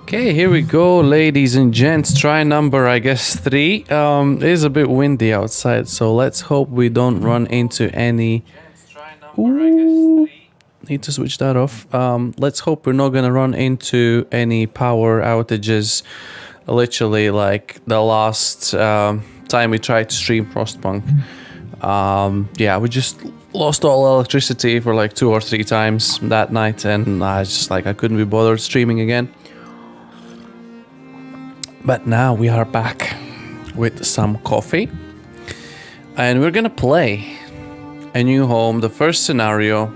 Okay, here we go, ladies and gents. Try number, I guess, 3. It is a bit windy outside, so let's hope we don't run into any... Ooh, need to switch that off. Let's hope we're not gonna run into any power outages. Literally, like the last time we tried to stream Frostpunk. Yeah, we just lost all electricity for like 2 or 3 times that night, and I couldn't be bothered streaming again. But now we are back with some coffee, and we're gonna play A New Home, the first scenario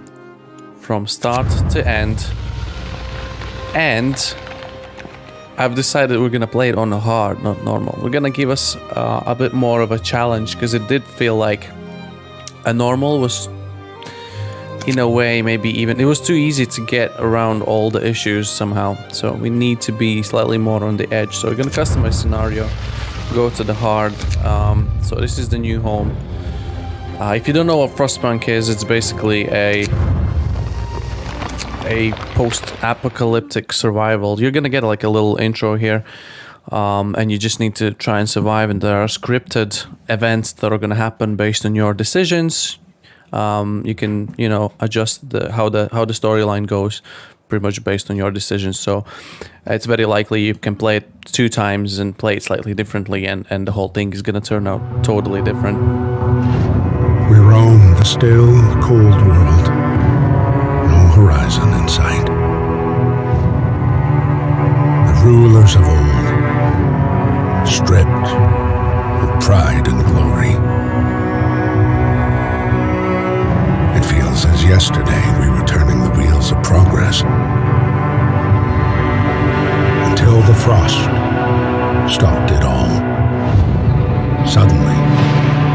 from start to end. And I've decided we're gonna play it on a hard, not normal. We're gonna give us a bit more of a challenge, because it did feel like a normal was, in a way, maybe even it was too easy to get around all the issues somehow. So we need to be slightly more on the edge. So we're gonna customize scenario, go to the hard. So this is the New Home. If you don't know what Frostpunk is, it's basically a post-apocalyptic survival. You're gonna get like a little intro here, and you just need to try and survive. And there are scripted events that are gonna happen based on your decisions. You can, you know, adjust how the storyline goes pretty much based on your decisions. So it's very likely you can play it 2 times and play it slightly differently, and the whole thing is gonna turn out totally different. We roam the still, cold world. No horizon in sight. The rulers of old, stripped of pride and glory. It feels as yesterday we were turning the wheels of progress. Until the frost stopped it all. Suddenly,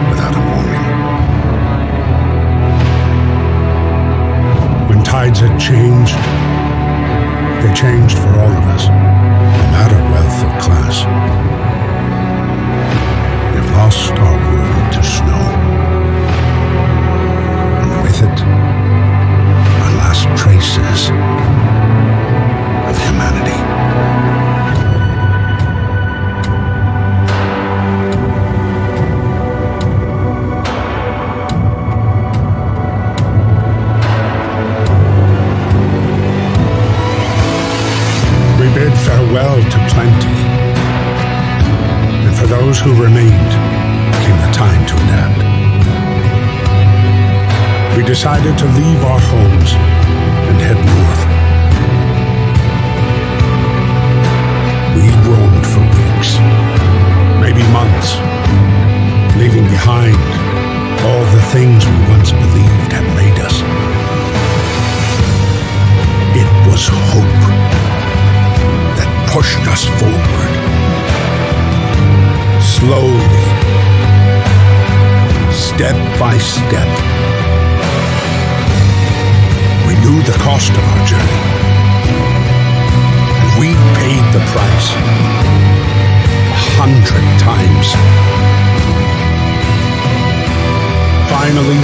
without a warning. When tides had changed, they changed for all of us, no matter wealth or class. We've lost our world to snow. With it, our last traces of humanity. We bid farewell to plenty, and for those who remained came the time to adapt. We decided to leave our homes and head north. We roamed for weeks, maybe months, leaving behind all the things we once believed had made us. It was hope that pushed us forward. Slowly, step by step. We knew the cost of our journey, and we paid the price 100 times. Finally,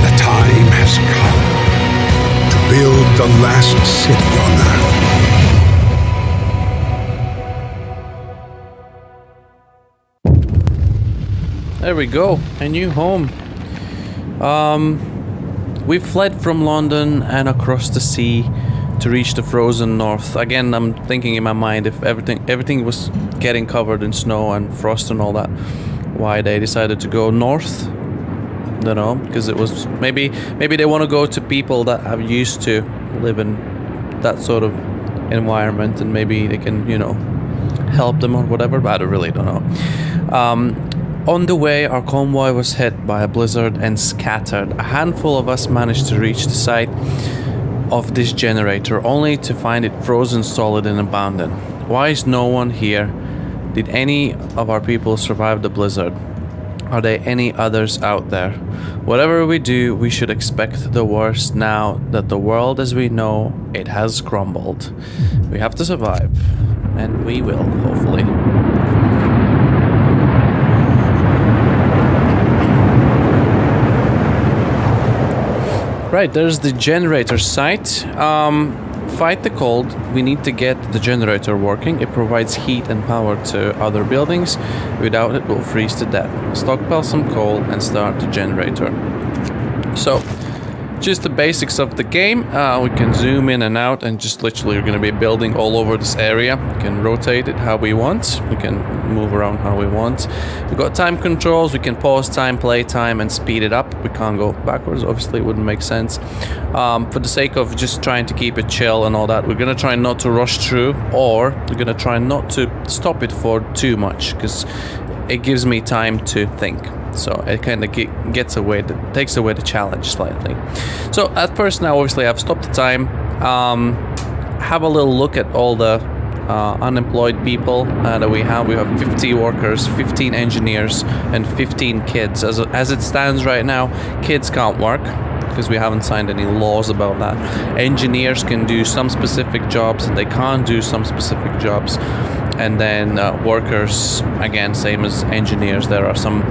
the time has come to build the last city on Earth. There we go, A New Home. We fled from London and across the sea to reach the frozen north. Again, I'm thinking in my mind, if everything was getting covered in snow and frost and all that, why they decided to go north? Don't know, because it was maybe they want to go to people that have used to live in that sort of environment, and maybe they can, you know, help them or whatever. But I really don't know. On the way, our convoy was hit by a blizzard and scattered. A handful of us managed to reach the site of this generator, only to find it frozen solid and abandoned. Why is no one here? Did any of our people survive the blizzard? Are there any others out there? Whatever we do, we should expect the worst now that the world as we know it has crumbled. We have to survive, and we will, hopefully. Right, there's the generator site. fight the cold, we need to get the generator working. It provides heat and power to other buildings. Without it, we'll freeze to death. Stockpile some coal and start the generator. So, just the basics of the game. We can zoom in and out, and just literally we're going to be building all over this area. We can rotate it how we want. We can move around how we want. We've got time controls. We can pause time, play time, and speed it up. We can't go backwards. Obviously, it wouldn't make sense. For the sake of just trying to keep it chill and all that, we're going to try not to rush through, or we're going to try not to stop it for too much, because it gives me time to think. So it kind of takes away the challenge slightly. So at first now, obviously, I've stopped the time. Have a little look at all the unemployed people that we have. We have 50 workers, 15 engineers, and 15 kids. As it stands right now, kids can't work because we haven't signed any laws about that. Engineers can do some specific jobs, and they can't do some specific jobs. And then workers, again, same as engineers, there are some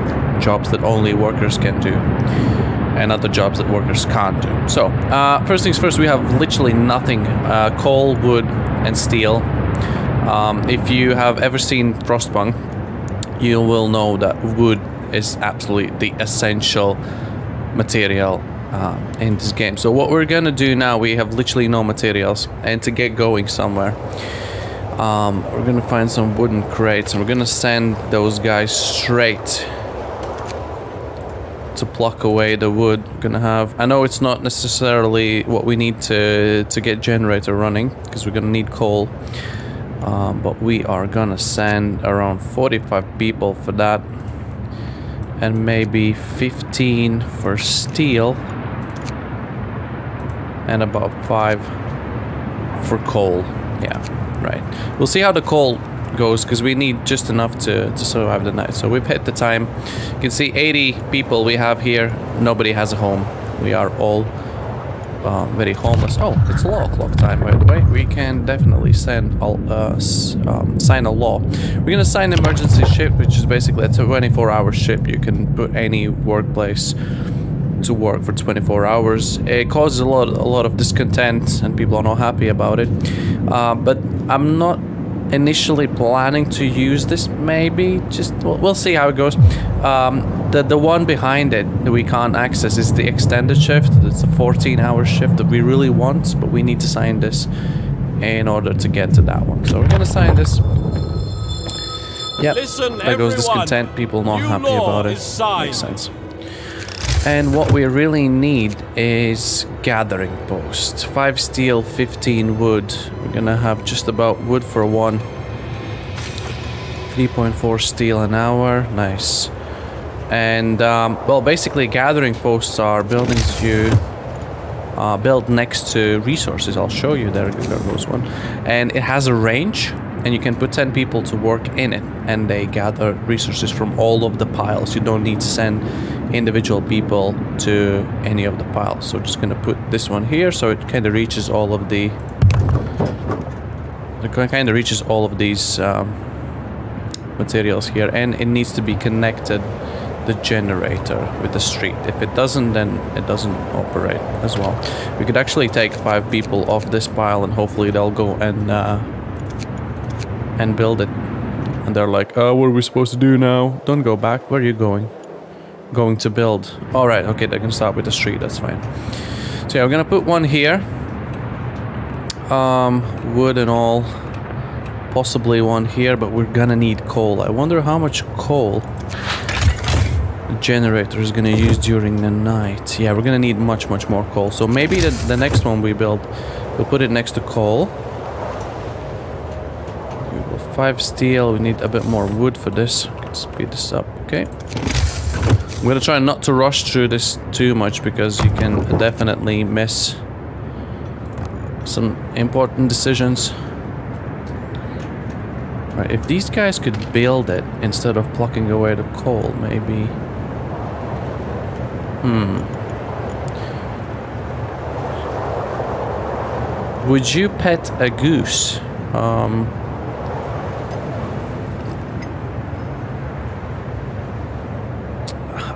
jobs that only workers can do, and other jobs that workers can't do. So, first things first, we have literally nothing. Coal, wood, and steel. If you have ever seen Frostpunk, you will know that wood is absolutely the essential material in this game. So what we're gonna do now, we have literally no materials, and to get going somewhere, we're gonna find some wooden crates, and we're gonna send those guys straight to pluck away the wood. Gonna have, I know it's not necessarily what we need to get generator running, because we're gonna need coal, but we are gonna send around 45 people for that, and maybe 15 for steel, and about 5 for coal. Yeah, right. We'll see how the coal goes, because we need just enough to survive the night. So we've hit the time. You can see 80 people we have here. Nobody has a home. We are all very homeless. Oh, it's law clock time, by the way. We can definitely sign a law. We're gonna sign emergency ship, which is basically a 24-hour ship. You can put any workplace to work for 24 hours. It causes a lot of discontent, and people are not happy about it. But I'm not initially planning to use this. Maybe just we'll see how it goes. The one behind it that we can't access is the extended shift. It's a 14-hour shift that we really want, but we need to sign this in order to get to that one. So we're gonna sign this. Yep, there goes discontent. People not happy about it. Makes sense. And what we really need is gathering post. 5 steel, 15 wood. We're gonna have just about wood for one. 3.4 steel an hour. Nice. And, well, basically gathering posts are buildings you build next to resources. I'll show you. There goes one. And it has a range, and you can put 10 people to work in it, and they gather resources from all of the piles. You don't need to send individual people to any of the piles. So just gonna put this one here, so it kind of reaches all of these materials here, and it needs to be connected, the generator, with the street. If it doesn't, then it doesn't operate as well. We could actually take 5 people off this pile, and hopefully they'll go and build it. And they're like, oh, what are we supposed to do now? Don't go back. Where are you going? Going to build. All right, okay, they can start with the street. That's fine. So yeah, we're gonna put one here. Wood and all. Possibly one here, but we're gonna need coal. I wonder how much coal the generator is gonna use during the night. Yeah, we're gonna need much more coal. So maybe the next one we build, we'll put it next to coal. 5 steel. We need a bit more wood for this. Can speed this up. Okay. I'm gonna try not to rush through this too much, because you can definitely miss some important decisions. Right, if these guys could build it instead of plucking away the coal, maybe. Would you pet a goose?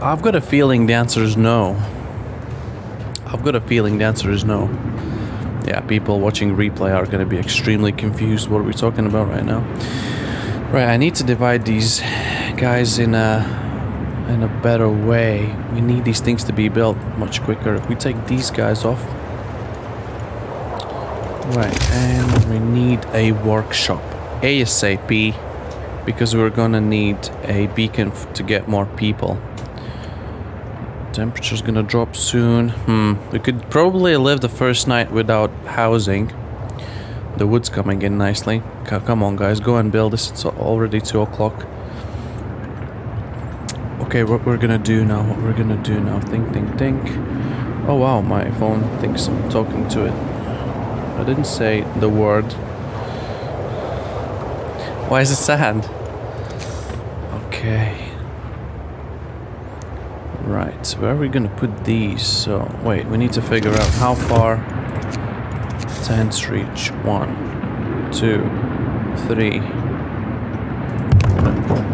I've got a feeling the answer is no. Yeah, people watching replay are going to be extremely confused what we're talking about right now. Right, I need to divide these guys in a better way. We need these things to be built much quicker. If we take these guys off. Right, and we need a workshop ASAP because we're gonna need a beacon to get more people. Temperature's gonna drop soon. We could probably live the first night without housing. The wood's coming in nicely. Come on, guys, go and build this. It's already 2 o'clock. Okay, what we're gonna do now? Think. Oh wow, my phone thinks I'm talking to it. I didn't say the word. Why is it sad? Okay. Right, where are we gonna put these? So, wait, we need to figure out how far tents reach. 1, 2, 3.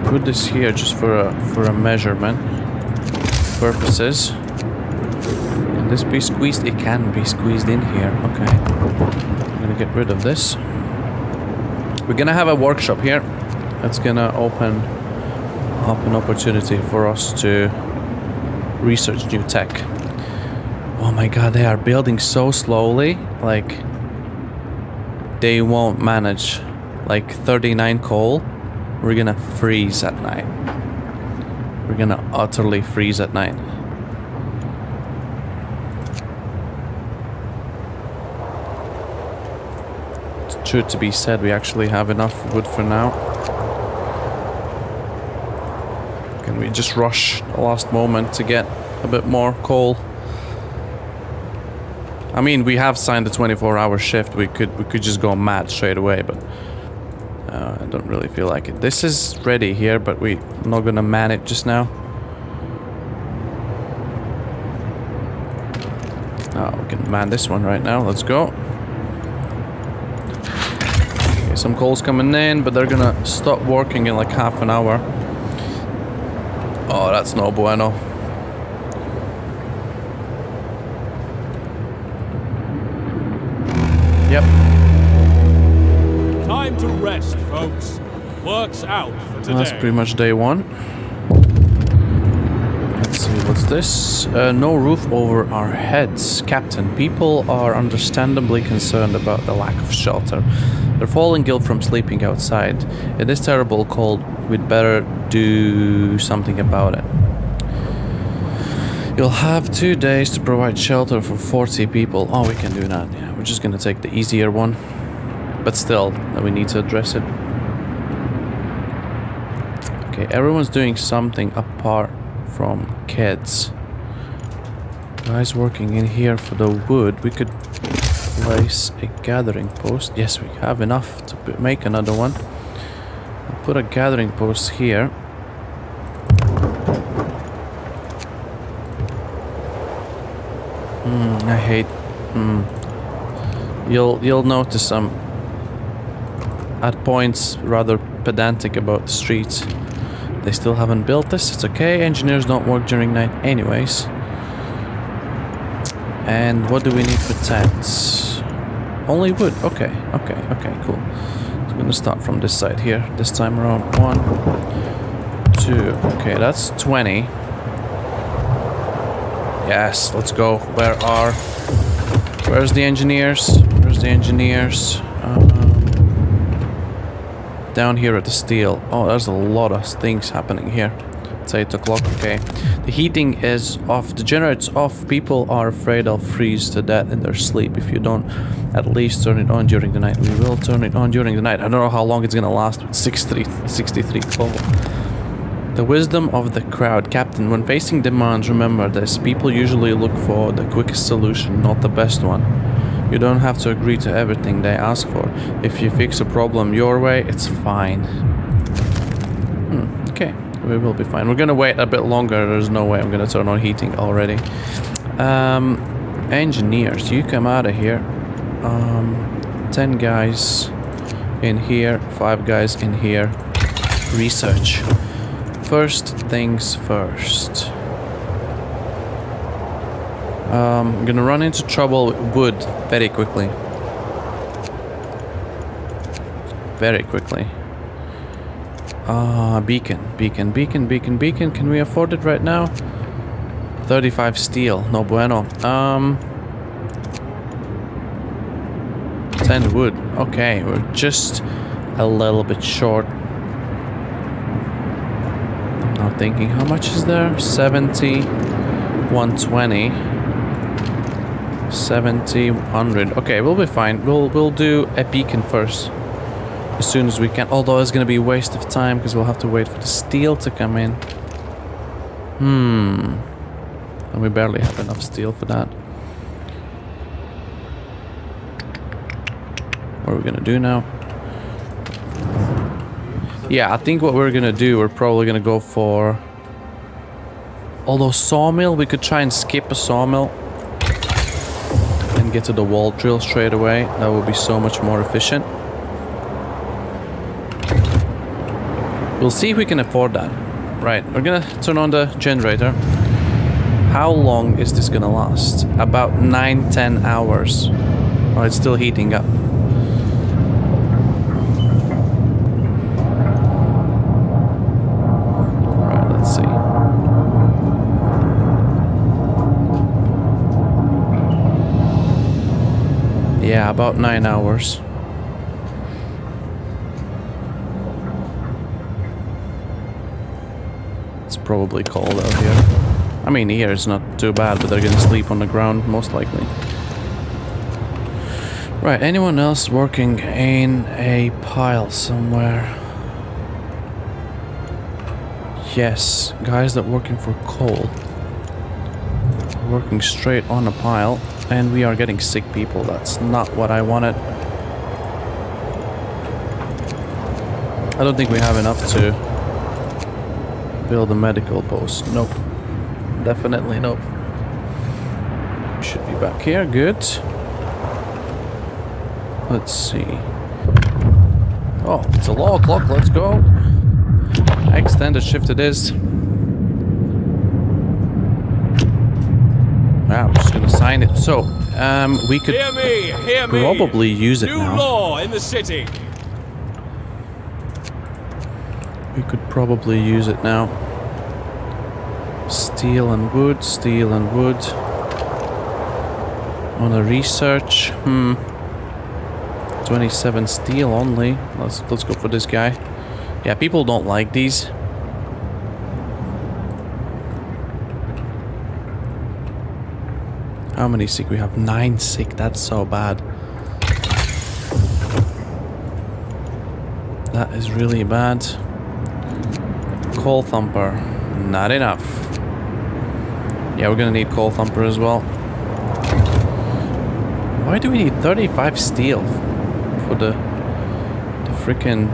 Put this here just for a measurement purposes. Can this be squeezed? It can be squeezed in here. Okay. I'm gonna get rid of this. We're gonna have a workshop here. That's gonna open up an opportunity for us to research new tech. Oh my god, they are building so slowly, like they won't manage. Like 39 coal, we're gonna freeze at night. We're gonna utterly freeze at night. It's true to be said, we actually have enough wood for now. Can we just rush the last moment to get a bit more coal? I mean, we have signed the 24-hour shift. We could just go mad straight away, but I don't really feel like it. This is ready here, but we're not gonna man it just now. Oh, we can man this one right now. Let's go. Okay, some coal's coming in, but they're gonna stop working in like half an hour. Oh, that's no bueno. Yep. Time to rest, folks. Work's out for today. That's pretty much day one. Let's see, what's this? No roof over our heads. Captain, people are understandably concerned about the lack of shelter. They're falling ill from sleeping outside. It is terrible cold. We'd better do something about it. You'll have 2 days to provide shelter for 40 people. Oh, we can do that. Yeah, we're just gonna take the easier one. But still, we need to address it. Okay, everyone's doing something apart from kids. Guys working in here for the wood. We could place a gathering post. Yes, we have enough to make another one. I'll put a gathering post here. I hate. You'll notice I'm at points rather pedantic about the streets. They still haven't built this. It's okay. Engineers don't work during night anyways. And what do we need for tents? Only wood. Okay, cool. So I'm gonna start from this side here. This time around. 1, 2. Okay, that's 20. Yes, let's go. Where's the engineers? Where's the engineers? Down here at the steel. Oh, there's a lot of things happening here. It's 8 o'clock, okay. The heating is off. The generator's off. People are afraid they'll freeze to death in their sleep if you don't at least turn it on during the night. We will turn it on during the night. I don't know how long it's gonna last with 63 coal. The wisdom of the crowd. Captain, when facing demands, remember this. People usually look for the quickest solution, not the best one. You don't have to agree to everything they ask for. If you fix a problem your way, it's fine. Okay, we will be fine. We're gonna wait a bit longer. There's no way I'm gonna turn on heating already. Engineers, you come out of here. 10 guys in here, 5 guys in here. Research. First things first. I'm gonna run into trouble with wood very quickly. Very quickly. Beacon. Can we afford it right now? 35 steel. No bueno. 10 wood. Okay, we're just a little bit short. Now thinking, how much is there? 70, 120, 70, 100. Okay, we'll be fine. We'll do a beacon first. As soon as we can. Although it's gonna be a waste of time because we'll have to wait for the steel to come in. And we barely have enough steel for that. What are we gonna do now? Yeah, I think what we're gonna do, we're probably gonna go for... Although sawmill, we could try and skip a sawmill and get to the wall drill straight away. That would be so much more efficient. We'll see if we can afford that. Right, we're gonna turn on the generator. How long is this gonna last? About 9-10 hours. Oh, it's still heating up. Right, let's see. Yeah, about 9 hours. It's probably cold out here. I mean, here it's not too bad, but they're gonna sleep on the ground, most likely. Right, anyone else working in a pile somewhere? Yes, guys that working for coal. Working straight on a pile, and we are getting sick people. That's not what I wanted. I don't think we have enough to build a medical post. Nope. Definitely nope. Should be back here. Good. Let's see. Oh, it's a law clock. Let's go. Extended shift it is. Yeah, I'm just gonna sign it. So, we could hear me. probably use it New now. law in the city. We could probably use it now. Steel and wood, steel and wood. On a research, 27 steel only. Let's go for this guy. Yeah, people don't like these. How many sick we have? 9 sick. That's so bad. That is really bad. Coal thumper. Not enough. Yeah, we're gonna need coal thumper as well. Why do we need 35 steel for the freaking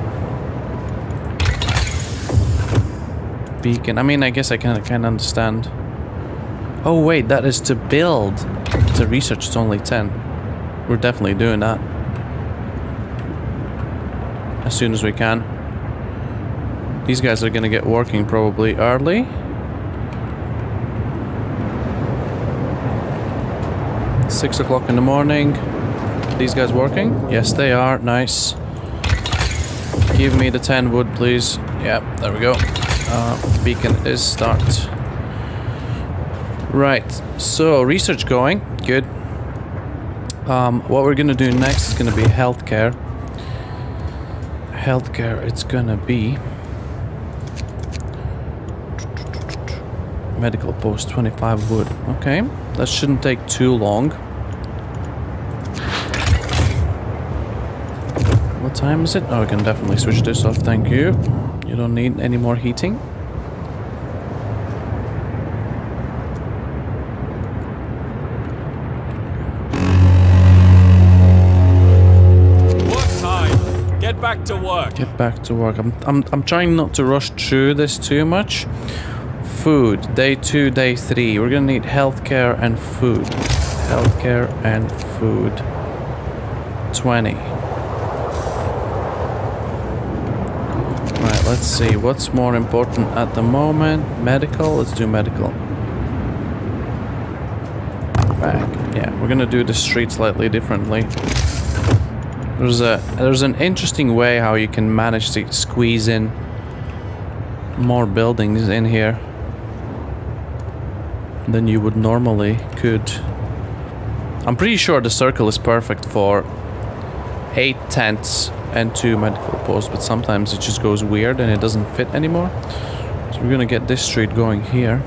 beacon? I mean, I guess I can understand. Oh wait, that is to build. To research, it's only 10. We're definitely doing that as soon as we can. These guys are gonna get working probably early. 6 o'clock in the morning. These guys working? Yes, they are. Nice. Give me the 10 wood, please. Yeah, there we go. Beacon is start. Right. So research going. Good. What we're gonna do next is gonna be healthcare. Healthcare. It's gonna be medical post 25 wood. Okay, that shouldn't take too long. What time is it? Oh, we can definitely switch this off. Thank you. You don't need any more heating. Work time. Get back to work. Get back to work. I'm trying not to rush through this too much. Food, day 2, day 3. We're gonna need healthcare and food. Healthcare and food. 20. Right, let's see. What's more important at the moment? Medical? Let's do medical. we're gonna do the street slightly differently. There's an interesting way how you can manage to squeeze in more buildings in here than you would normally could. I'm pretty sure the circle is perfect for 8 tents and 2 medical posts, but sometimes it just goes weird and it doesn't fit anymore. So we're gonna get this street going here.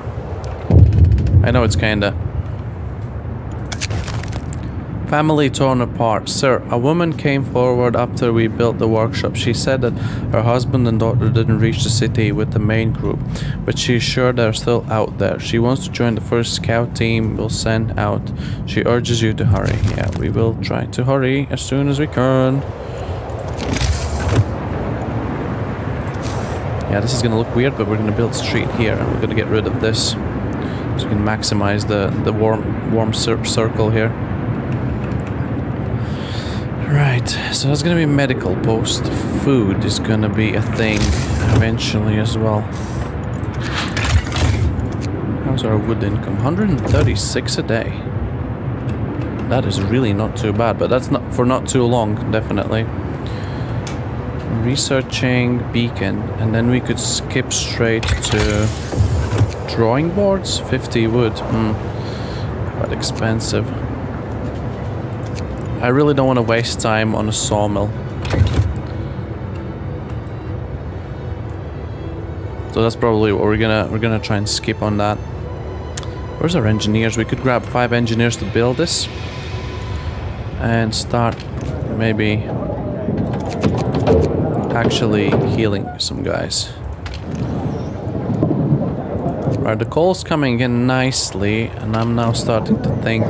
I know it's kinda... Family torn apart. Sir, a woman came forward after we built the workshop. She said that her husband and daughter didn't reach the city with the main group, but she's sure they're still out there. She wants to join the first scout team we'll send out. She urges you to hurry. Yeah, we will try to hurry as soon as we can. Yeah, this is gonna look weird, but we're gonna build a street here, and we're gonna get rid of this, so we can maximize the warm circle here. Right, so that's gonna be medical post. Food is gonna be a thing eventually as well. How's our wood income? 136 a day. That is really not too bad, but that's not for not too long, definitely. Researching beacon, and then we could skip straight to drawing boards. 50 wood, quite expensive. I really don't want to waste time on a sawmill. So that's probably what we're gonna try and skip on that. Where's our engineers? We could grab 5 engineers to build this and start maybe actually healing some guys. Right, the coal's coming in nicely, and I'm now starting to think.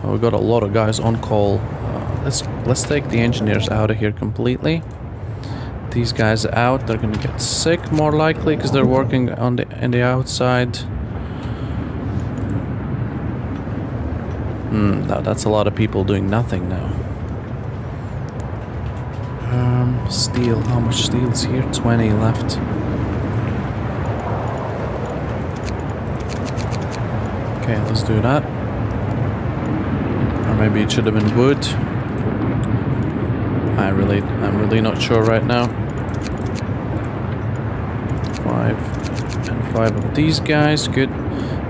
Oh, we got a lot of guys on coal. Let's take the engineers out of here completely. These guys out, they're gonna get sick more likely because they're working on the outside. That's a lot of people doing nothing now. Steel, how much steel is here? 20 left. Okay, let's do that. Or maybe it should have been wood. I'm really not sure right now. 5 and 5 of these guys, good.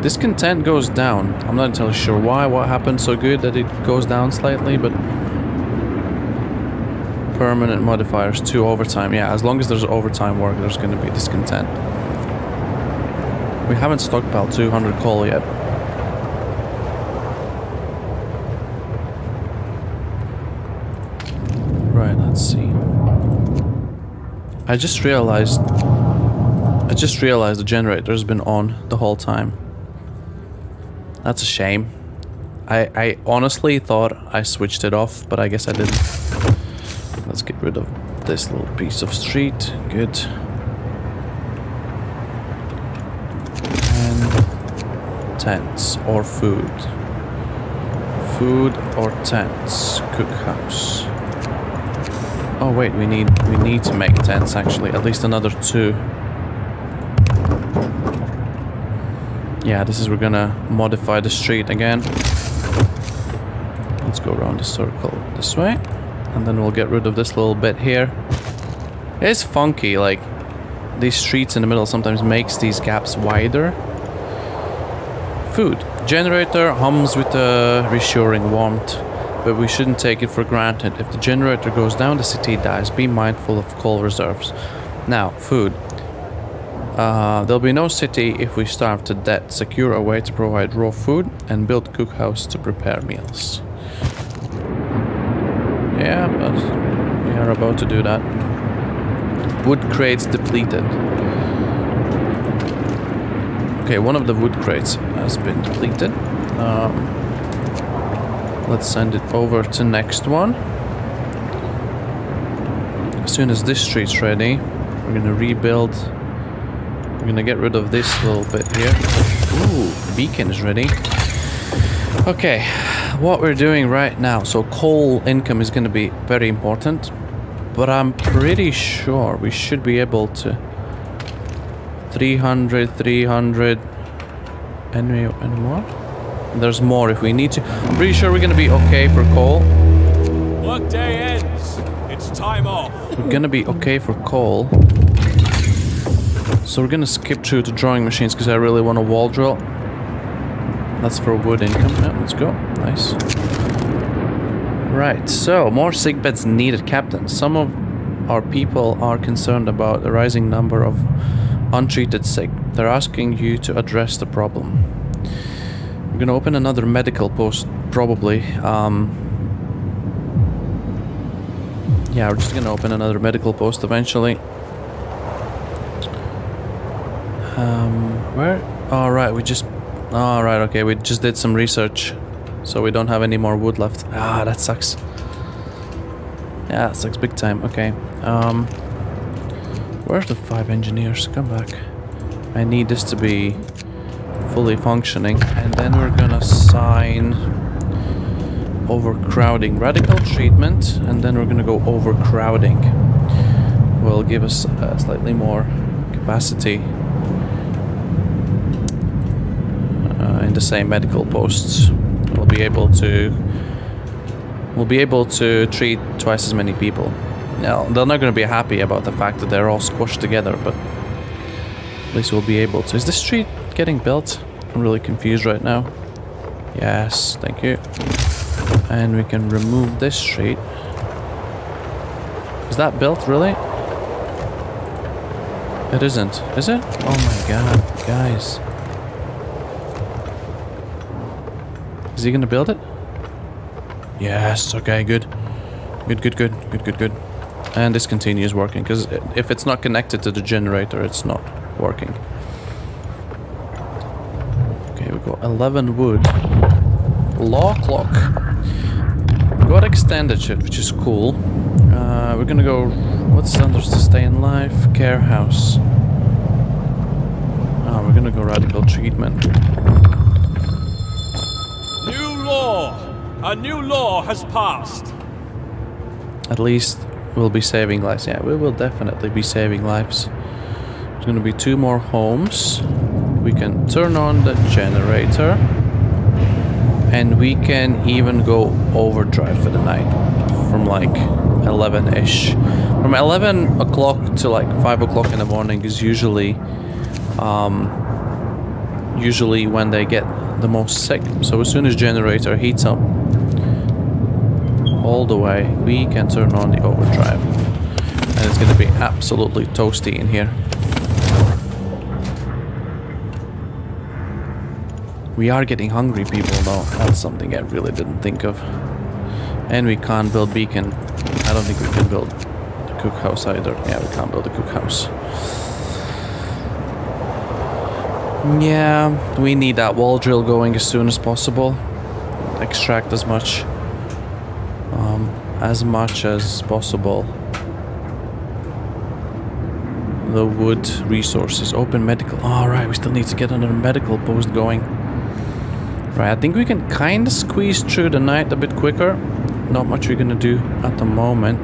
Discontent goes down. I'm not entirely sure why, what happened so good that it goes down slightly, but permanent modifiers to overtime. Yeah, as long as there's overtime work, there's going to be discontent. We haven't stockpiled 200 coal yet. Right, let's see. I just realized the generator's been on the whole time. That's a shame. I honestly thought I switched it off, but I guess I didn't. Let's get rid of this little piece of street. Good. And tents or food. Food or tents. Cookhouse. Oh wait, we need to make tents actually. At least another 2. Yeah, this is, we're gonna modify the street again. Let's go around the circle this way. And then we'll get rid of this little bit here. It's funky, like these streets in the middle sometimes makes these gaps wider. Food. Generator hums with a reassuring warmth, but we shouldn't take it for granted. If the generator goes down, the city dies. Be mindful of coal reserves. Now, food. There'll be no city if we starve to death. Secure a way to provide raw food and build cookhouse to prepare meals. Yeah, but we are about to do that. Wood crates depleted. Okay, one of the wood crates has been depleted. Let's send it over to next one. As soon as this street's ready, we're gonna rebuild. We're gonna get rid of this little bit here. Ooh, beacon is ready. Okay, what we're doing right now. So coal income is gonna be very important, but I'm pretty sure we should be able to 300. Any more? There's more if we need to. I'm pretty sure we're gonna be okay for coal. Workday ends. It's time off. We're gonna be okay for coal. So we're gonna skip through to drawing machines because I really want a wall drill. That's for wood income. Yeah, let's go. Nice. Right, so more sick beds needed, Captain. Some of our people are concerned about the rising number of untreated sick. They're asking you to address the problem. We're gonna open another medical post, probably. Yeah, we're just gonna open another medical post eventually. Where? Oh, right, we just... Oh, right, okay, we just did some research. So we don't have any more wood left. Ah, that sucks. Yeah, that sucks big time. Okay. Where's the 5 engineers? Come back. I need this to be fully functioning. And then we're gonna sign overcrowding. Radical treatment. And then we're gonna go overcrowding. Will give us slightly more capacity in the same medical posts. We'll be able to treat twice as many people. Now, they're not going to be happy about the fact that they're all squashed together, but at least we'll be able to. Is this street getting built? I'm really confused right now. Yes, thank you. And we can remove this street. Is that built, really? It isn't, is it? Oh my god, guys. Is he gonna build it? Yes, okay, good. Good. And this continues working, because if it's not connected to the generator, it's not working. Okay, we got 11 wood. Law clock. We got extended shit, which is cool. We're gonna go... What's under to stay in life? Care house. Oh, we're gonna go radical treatment. A new law has passed. At least we'll be saving lives. Yeah, we will definitely be saving lives. There's gonna be 2 more homes. We can turn on the generator. And we can even go overdrive for the night. From like 11-ish. From 11 o'clock to like 5 o'clock in the morning is usually when they get the most sick. So as soon as generator heats up all the way, we can turn on the overdrive. And it's gonna be absolutely toasty in here. We are getting hungry, people, though. That's something I really didn't think of. And we can't build beacon. I don't think we can build the cookhouse either. Yeah, we can't build the cookhouse. Yeah, we need that wall drill going as soon as possible. Extract as much as possible. The wood resources. Open medical. Alright, we still need to get another medical post going. Right, I think we can kind of squeeze through the night a bit quicker. Not much we're gonna do at the moment.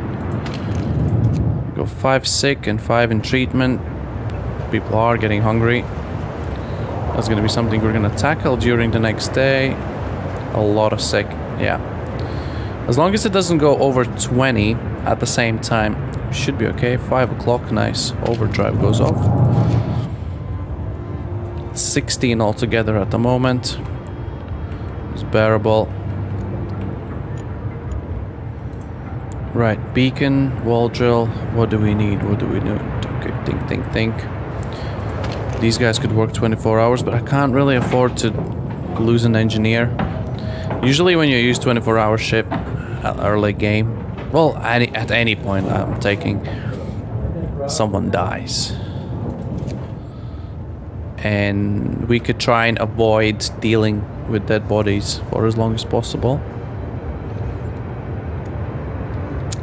Go 5 sick and 5 in treatment. People are getting hungry. That's gonna be something we're gonna tackle during the next day. A lot of sick, yeah. As long as it doesn't go over 20 at the same time, we should be okay. 5 o'clock, nice. Overdrive goes off. 16 altogether at the moment. It's bearable. Right, beacon, wall drill. What do we need? What do we do? Okay, think. These guys could work 24 hours, but I can't really afford to lose an engineer. Usually when you use 24-hour shift at early game, well, at any point I'm taking, someone dies. And we could try and avoid dealing with dead bodies for as long as possible.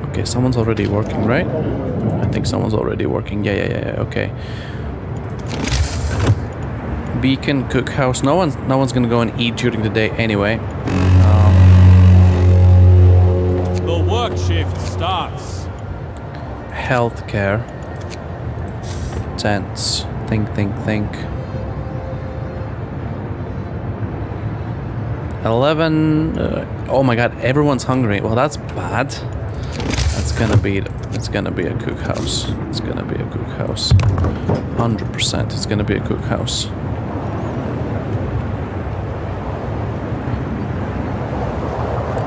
Okay, someone's already working, right? I think someone's already working. Yeah, okay. Beacon, cookhouse. No one's gonna go and eat during the day anyway. The work shift starts. Healthcare. Tents. Think. 11. Oh my god, everyone's hungry. Well, that's bad. It's gonna be a cookhouse. It's gonna be a cookhouse. 100%. It's gonna be a cookhouse.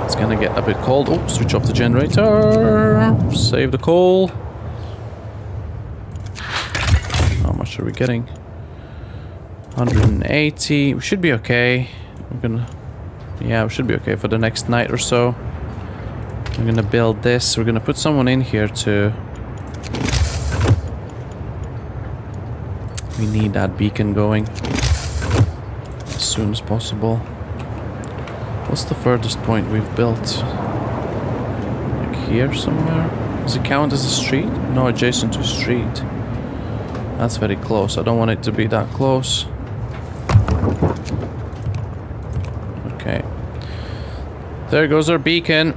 It's gonna get a bit cold. Oh, switch off the generator. Save the coal. How much are we getting? 180. We should be okay. Yeah, we should be okay for the next night or so. We're gonna build this. We're gonna put someone in here to... We need that beacon going as soon as possible. What's the furthest point we've built? Like here somewhere? Does it count as a street? No, adjacent to a street. That's very close. I don't want it to be that close. Okay. There goes our beacon.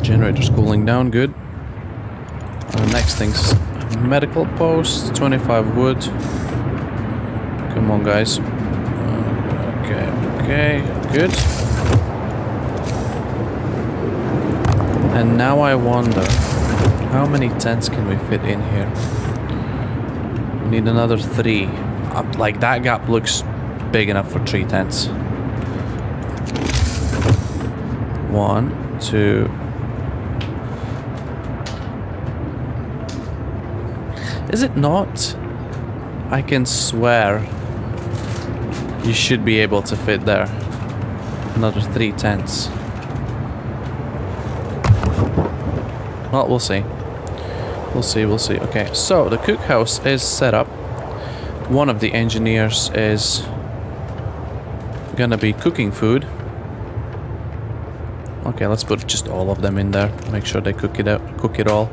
Generator's cooling down, good. And the next thing's medical post, 25 wood. Come on, guys. Okay, good. And now I wonder, how many tents can we fit in here? We need another 3. Like, that gap looks big enough for 3 tents. 1, 2... Is it not? I can swear you should be able to fit there. Another 3 tents. Well, we'll see. We'll see. Okay, so the cookhouse is set up. One of the engineers is gonna be cooking food. Okay, let's put just all of them in there. Make sure they cook it all.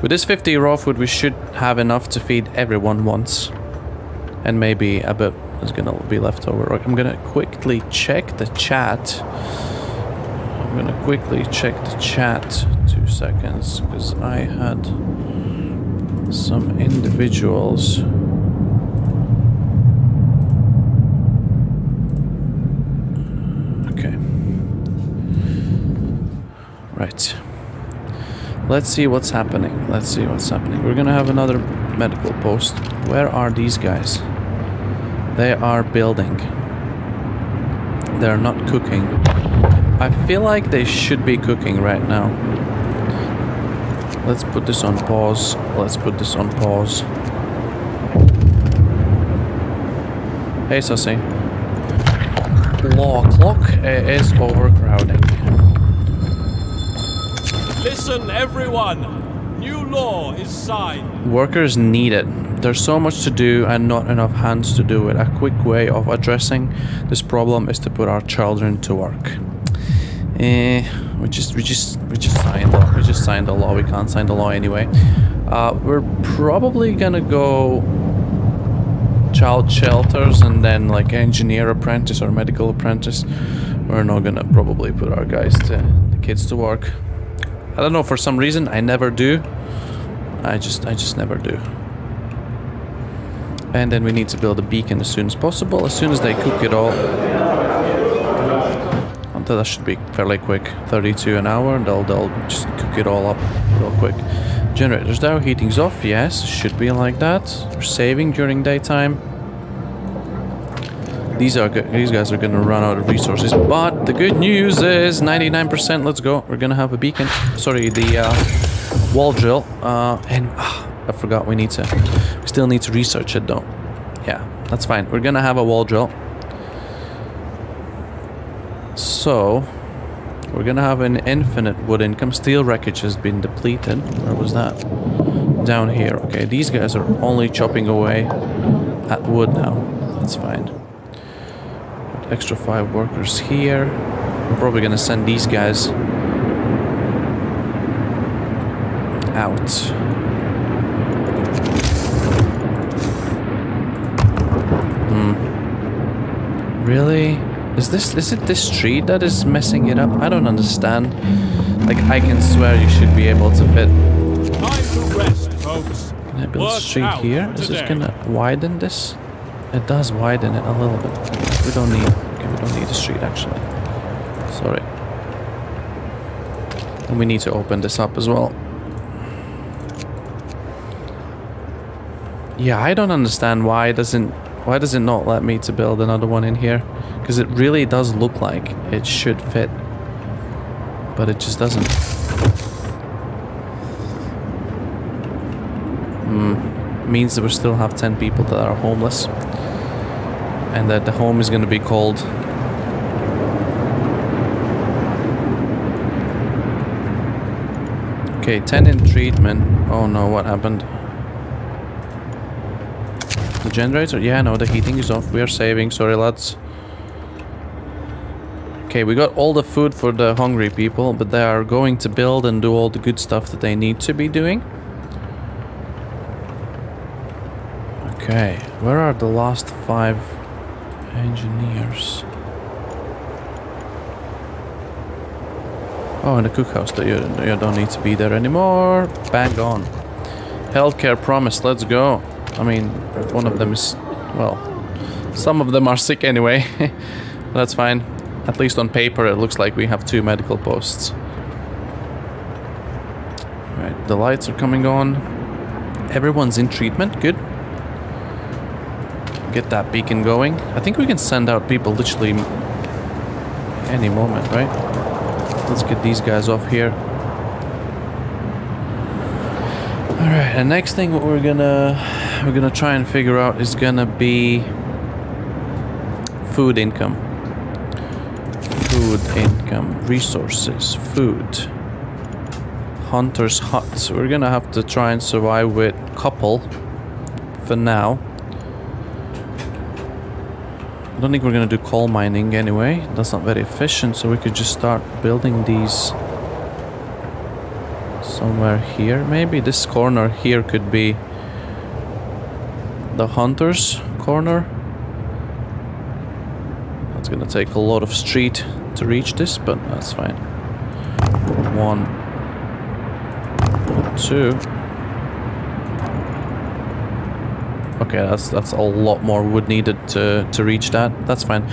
With this 50 raw food, we should have enough to feed everyone once. And maybe a bit is gonna be left over. I'm gonna quickly check the chat. 2 seconds, because I had some individuals. Okay. Right. Let's see what's happening. We're gonna have another medical post. Where are these guys? They are building. They're not cooking. I feel like they should be cooking right now. Let's put this on pause. Hey, Sussy. Law clock is overcrowding. Listen, everyone! New law is signed. Workers need it. There's so much to do and not enough hands to do it. A quick way of addressing this problem is to put our children to work. We just signed the law. We can't sign the law anyway. We're probably gonna go child shelters and then like engineer apprentice or medical apprentice. We're not gonna probably put our the kids to work. I don't know, for some reason I never do. I just never do. And then we need to build a beacon as soon as possible, as soon as they cook it all. That should be fairly quick. 32 an hour, and they'll just cook it all up real quick. Generators down, heating's off. Yes, should be like that. We're saving during daytime. These guys are gonna run out of resources, but the good news is 99%. Let's go. We're gonna have a beacon. Sorry, the wall drill. And I forgot we still need to research it though. Yeah, that's fine. We're gonna have a wall drill. So we're gonna have an infinite wood income. Steel wreckage has been depleted. Where was that? Down here. Okay, these guys are only chopping away at wood now. That's fine. Extra 5 workers here. I'm probably gonna send these guys out. Really? Is it this street that is messing it up? I don't understand. Like, I can swear you should be able to fit. Time to rest, folks. Can I build a street here? Is this gonna widen this? It does widen it a little bit. We don't need. Okay, we don't need a street actually. Sorry. And we need to open this up as well. Yeah, I don't understand why does it not let me to build another one in here? Because it really does look like it should fit, but it just doesn't. Means that we still have 10 people that are homeless, and that the home is going to be called okay, 10 in treatment. Oh no, what happened? The generator? Yeah, no, the heating is off. We are saving. Sorry, lads. Okay, we got all the food for the hungry people, but they are going to build and do all the good stuff that they need to be doing. Okay, where are the last 5 engineers? Oh, in the cookhouse. You don't need to be there anymore. Bang on. Healthcare promise, let's go. I mean, one of them is, well, some of them are sick anyway. That's fine. At least on paper it looks like we have 2 medical posts. Right, the lights are coming on. Everyone's in treatment, good. Get that beacon going. I think we can send out people literally any moment, right? Let's get these guys off here. Alright, and next thing what we're gonna try and figure out is gonna be food income. Food income, resources, food. Hunter's hut. So we're gonna have to try and survive with couple for now. I don't think we're gonna do coal mining anyway. That's not very efficient, so we could just start building these somewhere here. Maybe this corner here could be the hunter's corner. That's gonna take a lot of street to reach this, but that's fine. 1, 2. Okay, that's a lot more wood needed to reach that. That's fine.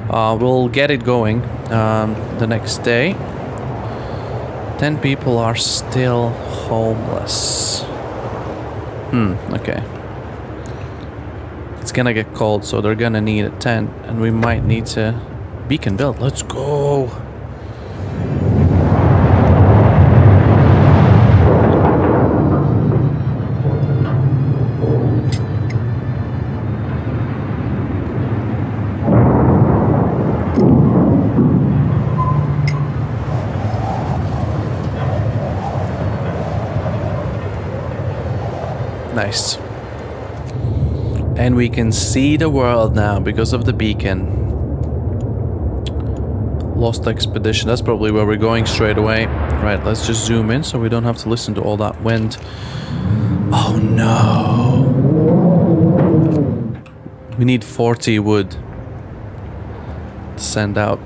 We'll get it going the next day. 10 people are still homeless. Okay. It's gonna get cold, so they're gonna need a tent, and we might need to beacon build. Let's go. Nice. And we can see the world now because of the beacon. Lost expedition. That's probably where we're going straight away. Right, let's just zoom in so we don't have to listen to all that wind. Oh no. We need 40 wood to send out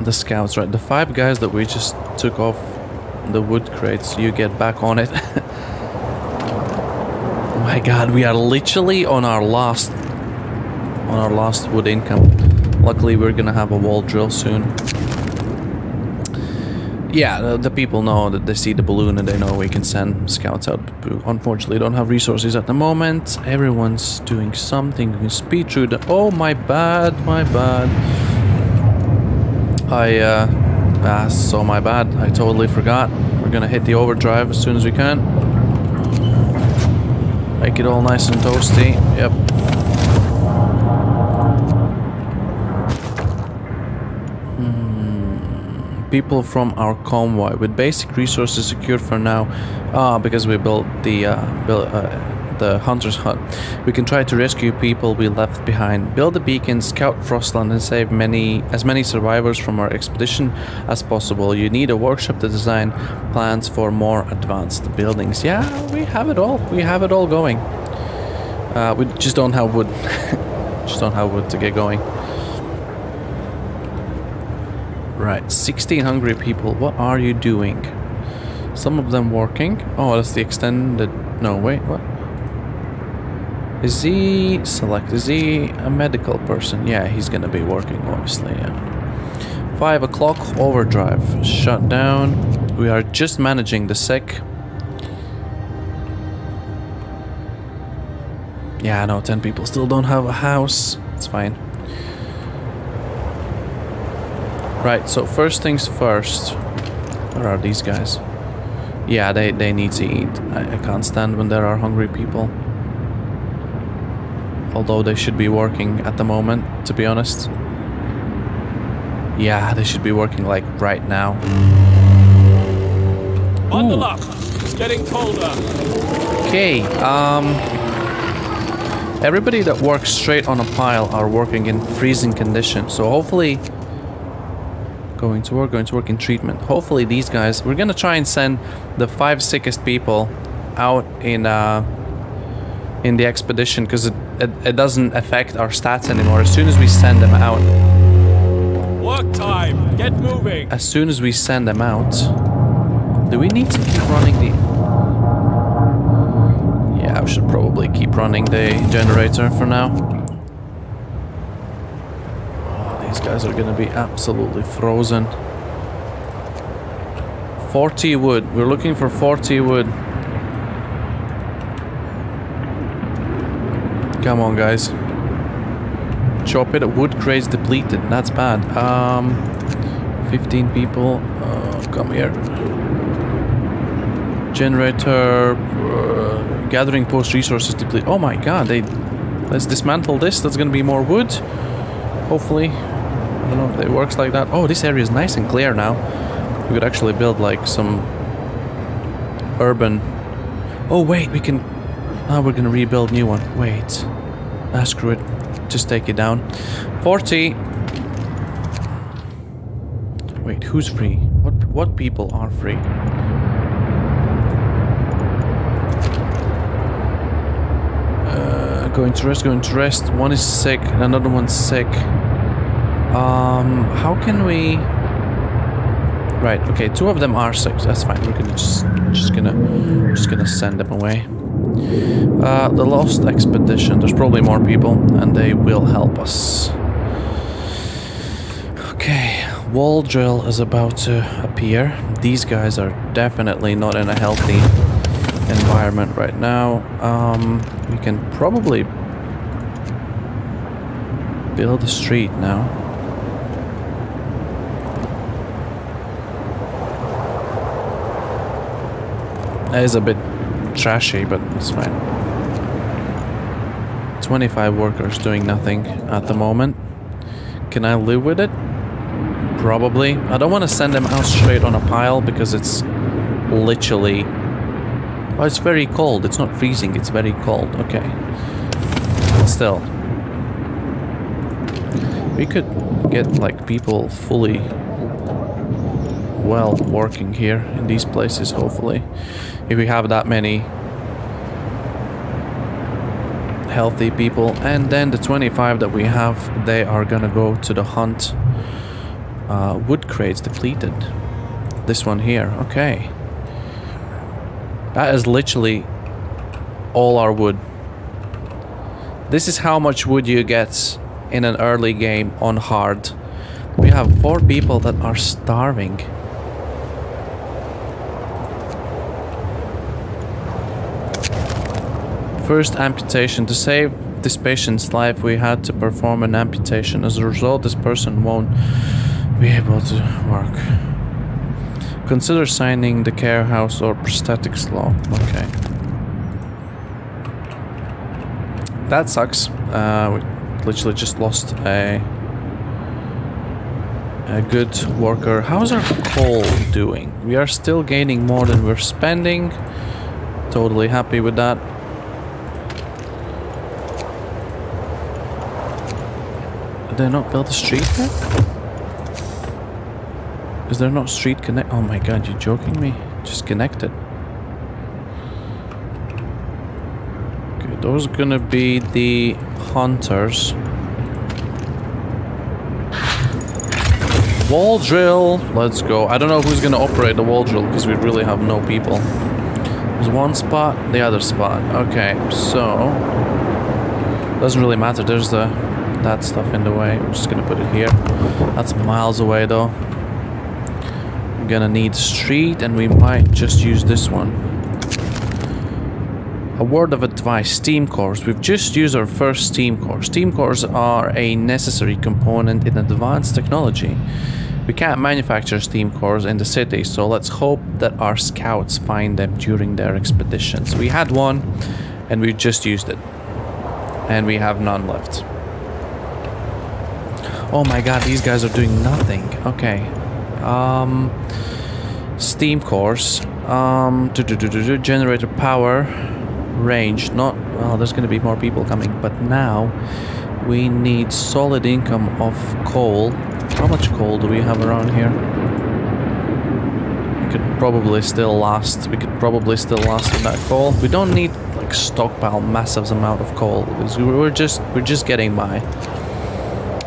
the scouts. Right, the 5 guys that we just took off the wood crates, you get back on it. My god, we are literally on our last wood income. Luckily we're gonna have a wall drill soon. Yeah, the people know that they see the balloon and they know we can send scouts out. Unfortunately don't have resources at the moment. Everyone's doing something. We can speed through the... Oh, my bad. So my bad. I totally forgot. We're gonna hit the overdrive as soon as we can. Make it all nice and toasty. Yep. People from our convoy with basic resources secured for now. Because we built the hunter's hut. We can try to rescue people we left behind. Build the beacon, scout Frostland, and save as many survivors from our expedition as possible. You need a workshop to design plans for more advanced buildings. Yeah, we have it all. We have it all going. We just don't have wood. Just don't have wood to get going. Right, 16 hungry people. What are you doing? Some of them working. Oh, that's the extended... No, wait, what? Is he is he a medical person? Yeah, he's gonna be working, obviously, yeah. 5 o'clock, overdrive, shut down. We are just managing the sick. Yeah, I know, 10 people still don't have a house. It's fine. Right, so first things first. Where are these guys? Yeah, they need to eat. I can't stand when there are hungry people. Although they should be working at the moment, to be honest. Yeah, they should be working like right now. Bundle up. It's getting colder. Okay, everybody that works straight on a pile are working in freezing conditions. So hopefully, going to work in treatment. Hopefully these guys, we're gonna try and send the 5 sickest people out in the expedition, because it doesn't affect our stats anymore. As soon as we send them out. Work time. Get moving. As soon as we send them out. Do we need to keep running the... Yeah, we should probably keep running the generator for now. Oh, these guys are gonna be absolutely frozen. 40 wood. We're looking for 40 wood. Come on, guys. Chop it. Wood crates depleted. That's bad. 15 people. Come here. Generator. Gathering post resources depleted. Oh my god. Let's dismantle this. That's gonna be more wood. Hopefully. I don't know if it works like that. Oh, this area is nice and clear now. We could actually build like some urban. Oh wait, we can. Now we're gonna rebuild new one. Wait. Ah, screw it. Just take it down. 40. Wait, who's free? What people are free? Going to rest. One is sick, another one's sick. How can we... Right, okay, 2 of them are sick. That's fine. We're gonna just gonna send them away. The Lost Expedition. There's probably more people, and they will help us. Okay, wall drill is about to appear. These guys are definitely not in a healthy environment right now. We can probably build a street now. That is a bit trashy, but it's fine. 25 workers doing nothing at the moment. Can I live with it? Probably. I don't want to send them out straight on a pile because it's literally... Oh, it's very cold. It's not freezing, it's very cold. Okay. But still. We could get like people fully well working here in these places, hopefully. If we have that many healthy people. And then the 25 that we have, they are gonna go to the hunt. Wood crates depleted. This one here, okay. That is literally all our wood. This is how much wood you get in an early game on hard. We have 4 people that are starving. First amputation. To save this patient's life, we had to perform an amputation. As a result, this person won't be able to work. Consider signing the care house or prosthetics law. Okay. That sucks. We literally just lost a good worker. How's our coal doing? We are still gaining more than we're spending. Totally happy with that. Did they not build a street yet? Is there not street connect? Oh my god, you joking me? Just connected. Okay, those are gonna be the hunters. Wall drill! Let's go. I don't know who's gonna operate the wall drill because we really have no people. There's one spot, the other spot. Okay, so Doesn't really matter. There's that stuff in the way. We're just gonna put it here. That's miles away though. We're gonna need a street, and we might just use this one. A word of advice, steam cores. We've just used our first steam core. Steam cores are a necessary component in advanced technology. We can't manufacture steam cores in the city, so let's hope that our scouts find them during their expeditions. We had one, and we just used it. And we have none left. Oh my god, these guys are doing nothing. Okay. Steam cores. Generator power. Range. Not... Well, there's gonna be more people coming, but now we need solid income of coal. How much coal do we have around here? We could probably still last. We could probably still last on that coal. We don't need like stockpile massive amount of coal because we're just getting by.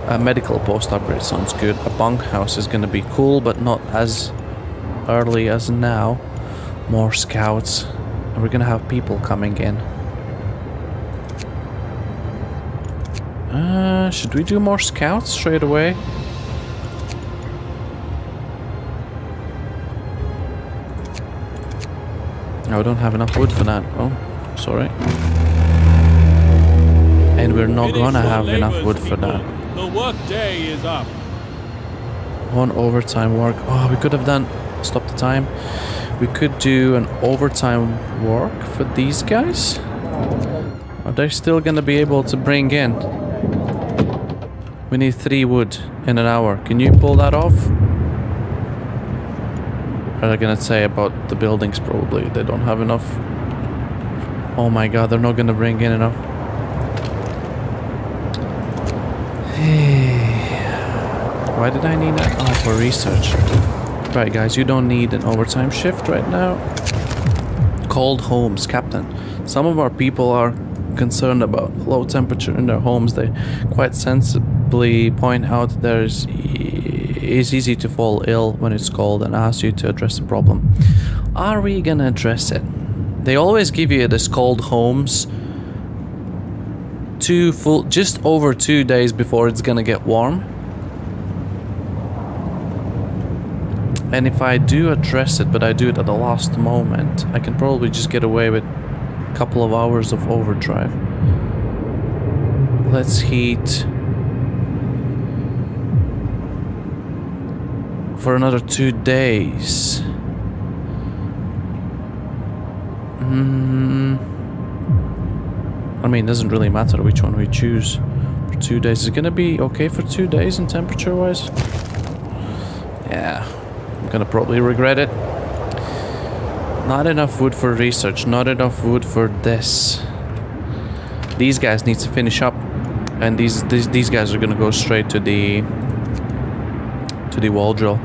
A medical post upgrade sounds good. A bunkhouse is gonna be cool, but not as early as now. More scouts. And we're gonna have people coming in. Should we do more scouts straight away? I don't have enough wood for that. Oh, sorry. And we're not gonna have enough wood for that. The work day is up. One overtime work. Oh, we could have done... Stop the time. We could do an overtime work for these guys. Are they still gonna be able to bring in? We need 3 wood in an hour. Can you pull that off? What are they gonna say about the buildings? Probably they don't have enough. Oh my god, they're not gonna bring in enough. Why did I need that? Oh, for research. Right, guys, you don't need an overtime shift right now. Cold homes, Captain. Some of our people are concerned about low temperature in their homes. They quite sensibly point out it's easy to fall ill when it's cold and ask you to address the problem. Are we gonna address it? They always give you this cold homes just over 2 days before it's gonna get warm. And if I do address it, but I do it at the last moment, I can probably just get away with a couple of hours of overdrive. Let's heat for another 2 days. I mean, it doesn't really matter which one we choose for 2 days. Is it gonna be okay for 2 days in temperature wise? Yeah, I'm gonna probably regret it. Not enough wood for research, not enough wood for this. These guys need to finish up, and these guys are gonna go straight to the wall drill.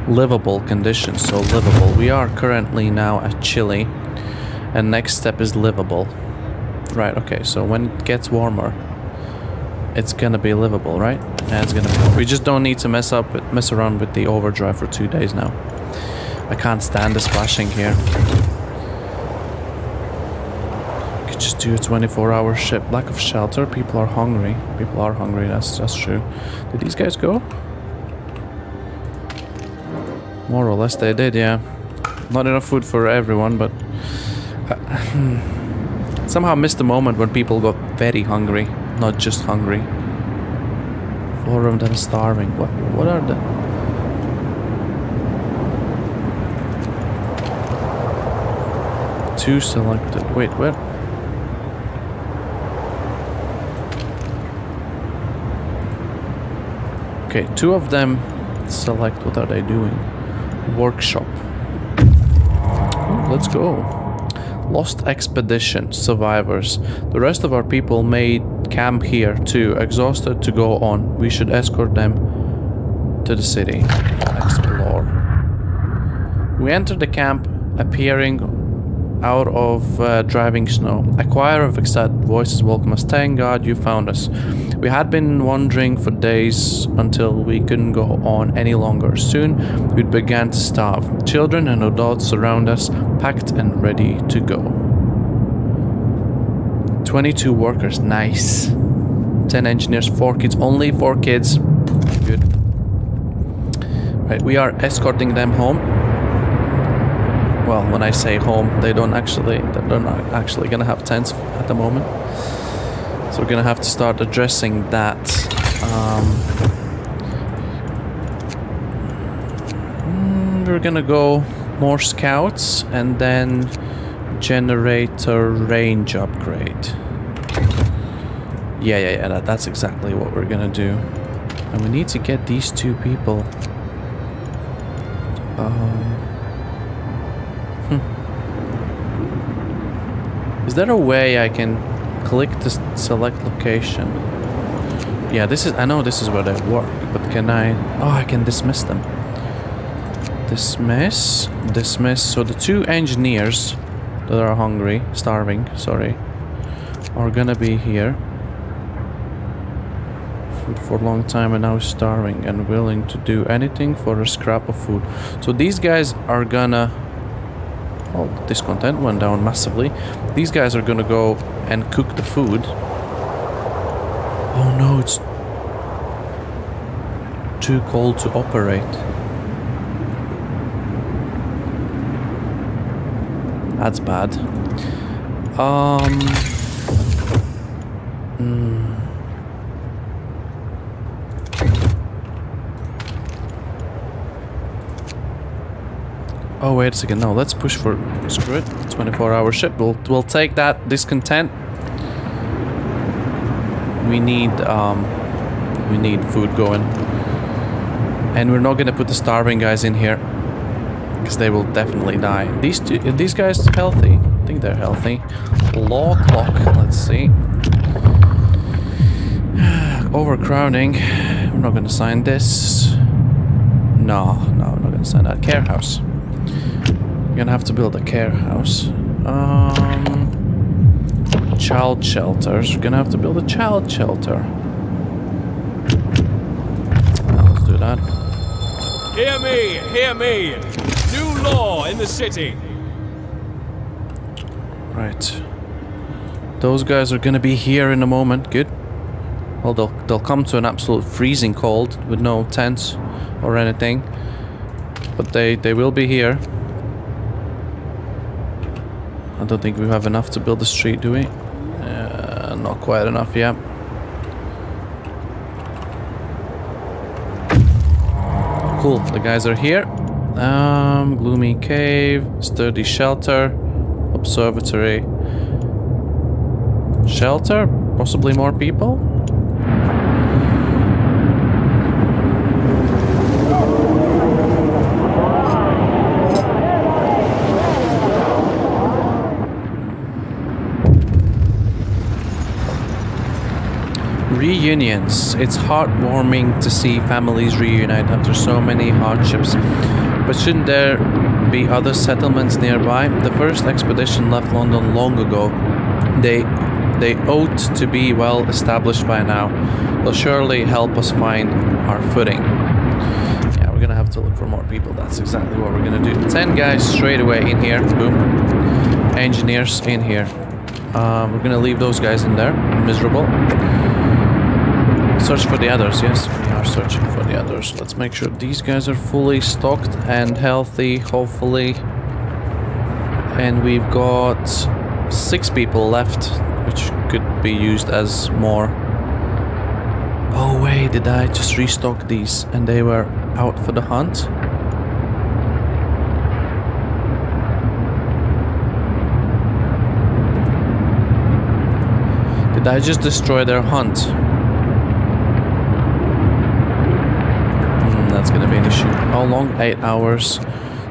Livable conditions, so livable. We are currently now at chilly, and next step is livable. Right, okay, so when it gets warmer, it's gonna be livable, right? Yeah, it's gonna be. We just don't need to mess around with the overdrive for 2 days now. I can't stand the splashing here. Could just do a 24-hour shift. Lack of shelter. People are hungry. People are hungry. That's true. Did these guys go? More or less, they did. Yeah. Not enough food for everyone, but somehow missed the moment when people got very hungry, not just hungry. 4 of them starving. What are the? Two selected. Wait, where? Okay, 2 of them select. What are they doing? Workshop. Let's go. Lost expedition survivors. The rest of our people made camp here too, exhausted to go on. We should escort them to the city. Explore. We entered the camp, appearing out of driving snow. A choir of excited voices welcome us. Thank God you found us. We had been wandering for days until we couldn't go on any longer. Soon we began to starve. Children and adults surround us, packed and ready to go. 22 workers, nice. 10 engineers, 4 kids, only 4 kids. Good. Right, we are escorting them home. Well, when I say home, they're not actually gonna have tents at the moment. So we're gonna have to start addressing that. We're gonna go more scouts and then generator range upgrade. Yeah, that's exactly what we're gonna do. And we need to get these 2 people. Is there a way I can click to select location? Yeah, I know this is where they work, but can I... Oh, I can dismiss them. Dismiss. So the 2 engineers that are starving, are gonna be here. Food for a long time and now starving and willing to do anything for a scrap of food. So these guys are gonna... Oh, discontent went down massively. These guys are gonna go and cook the food. Oh no, it's too cold to operate. That's bad. Oh, wait a second. No, let's push for... Screw it. 24-hour ship. We'll take that discontent. We need food going. And we're not gonna put the starving guys in here, because they will definitely die. These guys healthy? I think they're healthy. Law clock. Let's see. Overcrowding. We're not gonna sign this. No, we're not gonna sign that. Care house. We're gonna have to build a care house. Child shelters. We're gonna have to build a child shelter. Let's do that. Hear me! New law in the city! Right. Those guys are gonna be here in a moment. Good. Well, they'll come to an absolute freezing cold with no tents or anything. But they will be here. I don't think we have enough to build the street, do we? Not quite enough yet. Cool, the guys are here. Gloomy cave, sturdy shelter, observatory. Shelter? Possibly more people? Reunions. It's heartwarming to see families reunite after so many hardships. But shouldn't there be other settlements nearby? The first expedition left London long ago. They ought to be well established by now. They'll surely help us find our footing. Yeah, we're gonna have to look for more people. That's exactly what we're gonna do. 10 guys straight away in here. Boom. Engineers in here. We're gonna leave those guys in there. Miserable. Search for the others, yes, we are searching for the others. Let's make sure these guys are fully stocked and healthy, hopefully. And we've got 6 people left, which could be used as more. Oh wait, did I just restock these and they were out for the hunt? Did I just destroy their hunt? That's gonna be an issue. How long? 8 hours.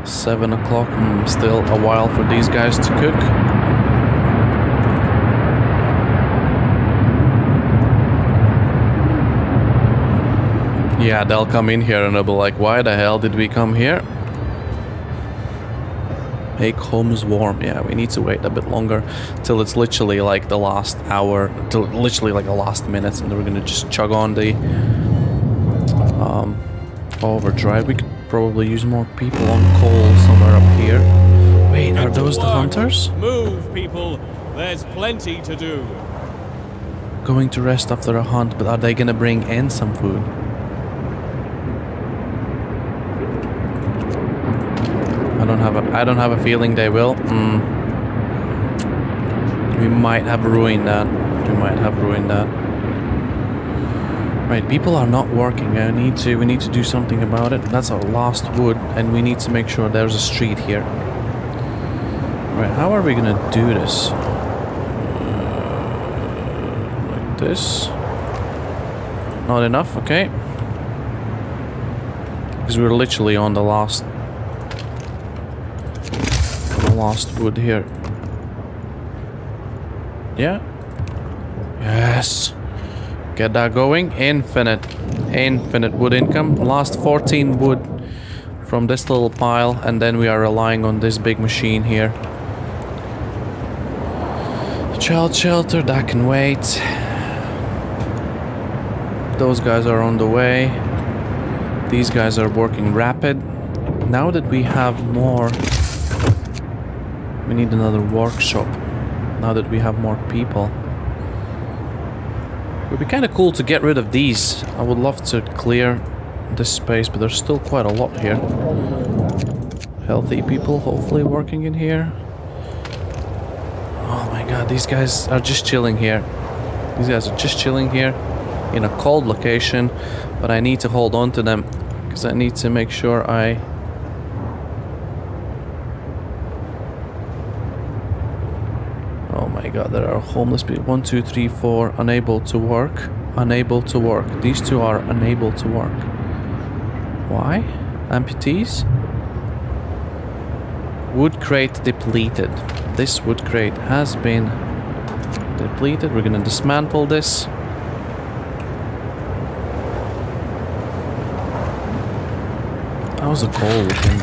7 o'clock. Still a while for these guys to cook. Yeah, they'll come in here and they'll be like, why the hell did we come here? Make homes warm. Yeah, we need to wait a bit longer till it's literally like the last hour, till literally like the last minutes, and then we're gonna just chug on the overdrive. We could probably use more people on call somewhere up here. Wait, are those the hunters? Move, people. There's plenty to do. Going to rest after a hunt, but are they gonna bring in some food? I don't have a feeling they will. We might have ruined that. Right, people are not working. We need to do something about it. That's our last wood, and we need to make sure there's a street here. Right, how are we gonna do this? Like this. Not enough, okay. Because we're literally on the last wood here. Yeah. Yes. Get that going. Infinite wood income. Last 14 wood from this little pile, and then we are relying on this big machine here. Child shelter, that can wait. Those guys are on the way. These guys are working rapid. Now that we have more... We need another workshop. Now that we have more people. It would be kind of cool to get rid of these. I would love to clear this space, but there's still quite a lot here. Healthy people hopefully working in here. Oh my god, these guys are just chilling here. These guys are just chilling here in a cold location, but I need to hold on to them because I need to make sure I... Oh my god, there are homeless people. 1, 2, 3, 4, unable to work. Unable to work. These two are unable to work. Why? Amputees? Wood crate depleted. This wood crate has been depleted. We're gonna dismantle this. How's the coal looking?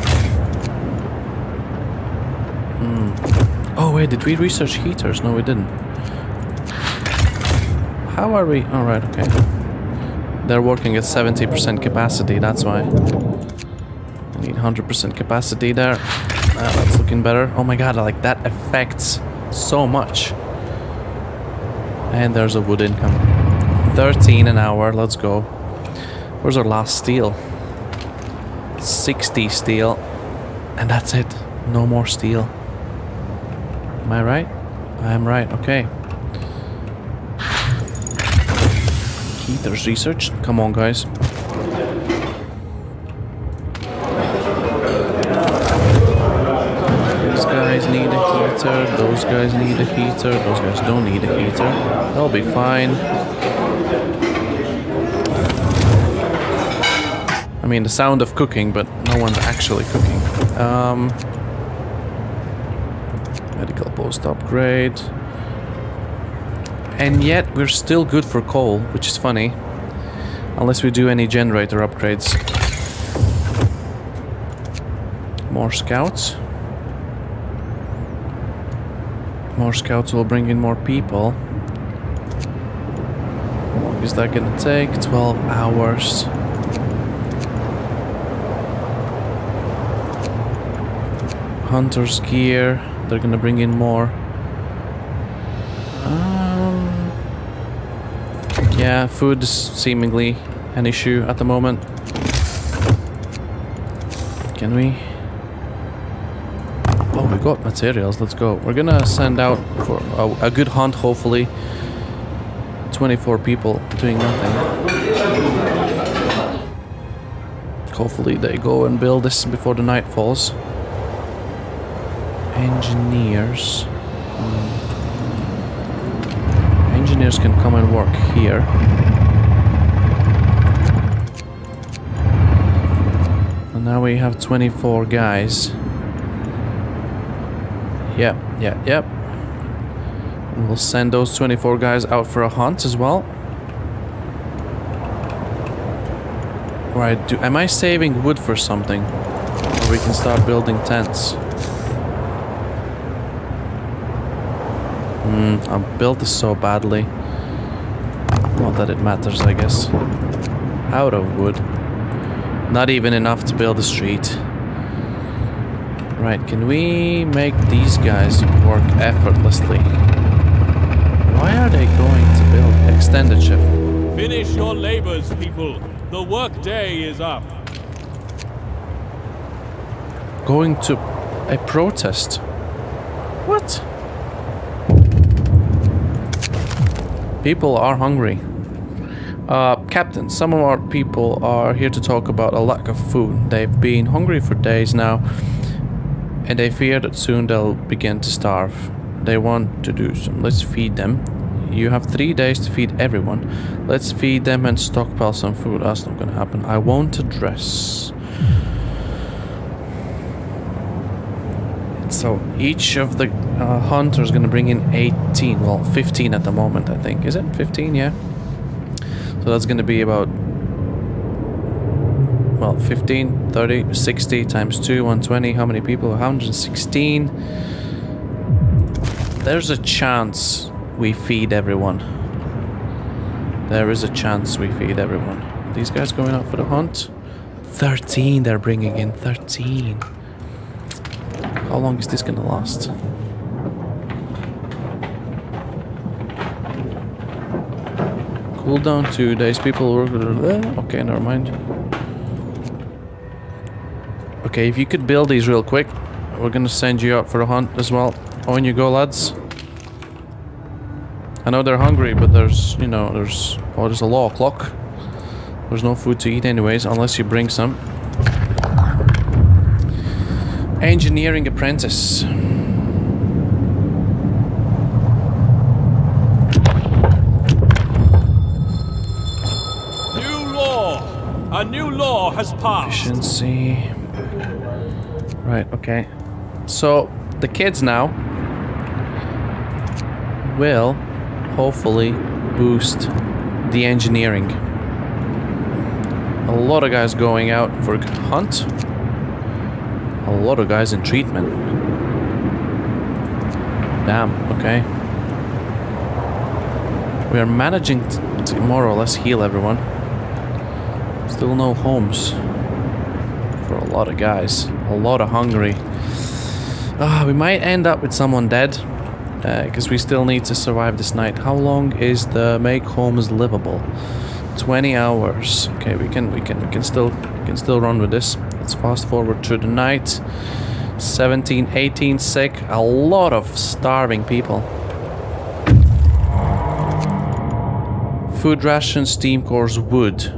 Oh wait, did we research heaters? No, we didn't. How are we? Alright, okay. They're working at 70% capacity, that's why. I need 100% capacity there. That's looking better. Oh my god, like that affects so much. And there's a wood income. 13 an hour, let's go. Where's our last steel? 60 steel. And that's it. No more steel. Am I right? I am right, okay. Heaters research. Come on, guys. These guys need a heater. Those guys need a heater. Those guys don't need a heater. They'll be fine. I mean, the sound of cooking, but no one's actually cooking. Medical post upgrade. And yet, we're still good for coal, which is funny. Unless we do any generator upgrades. More scouts. More scouts will bring in more people. How long is that gonna take? 12 hours. Hunter's gear. They're gonna bring in more. Yeah, food is seemingly an issue at the moment. Can we? Oh, we got materials. Let's go. We're gonna send out for a good hunt, hopefully. 24 people doing nothing. Hopefully they go and build this before the night falls. Engineers. Engineers can come and work here. And now we have 24 guys. Yep. And we'll send those 24 guys out for a hunt as well. Right, am I saving wood for something? Or we can start building tents. I built this so badly. Not that it matters, I guess. Out of wood. Not even enough to build a street. Right, can we make these guys work effortlessly? Why are they going to build extended shift? Finish your labors, people. The workday is up. Going to a protest? What? People are hungry. Captain, some of our people are here to talk about a lack of food. They've been hungry for days now, and they fear that soon they'll begin to starve. They want to do some. Let's feed them. You have 3 days to feed everyone. Let's feed them and stockpile some food. That's not gonna happen. I won't address. So each of the hunters gonna bring in 18. Well, 15 at the moment, I think. Is it 15? Yeah. So that's gonna be about, well, 15, 30, 60 times 2, 120. How many people? 116. There's a chance we feed everyone. There is a chance we feed everyone. These guys going out for the hunt? 13 they're bringing in. 13. How long is this gonna last? Cooldown 2 days. People work with... Okay, never mind. Okay, if you could build these real quick, we're gonna send you out for a hunt as well. On you go, lads. I know they're hungry, but there's, you know, there's a law clock. There's no food to eat anyways, unless you bring some. Engineering apprentice. New law! A new law has passed! Efficiency. Right, okay. So, the kids now will hopefully boost the engineering. A lot of guys going out for hunt. A lot of guys in treatment. Damn, okay. We are managing to more or less heal everyone. Still no homes for a lot of guys. A lot of hungry. We might end up with someone dead. Because we still need to survive this night. How long is the make homes livable? 20 hours. Okay, we can still run with this. Let's fast forward through the night. 17, 18 sick. A lot of starving people. Food rations, steam cores, wood.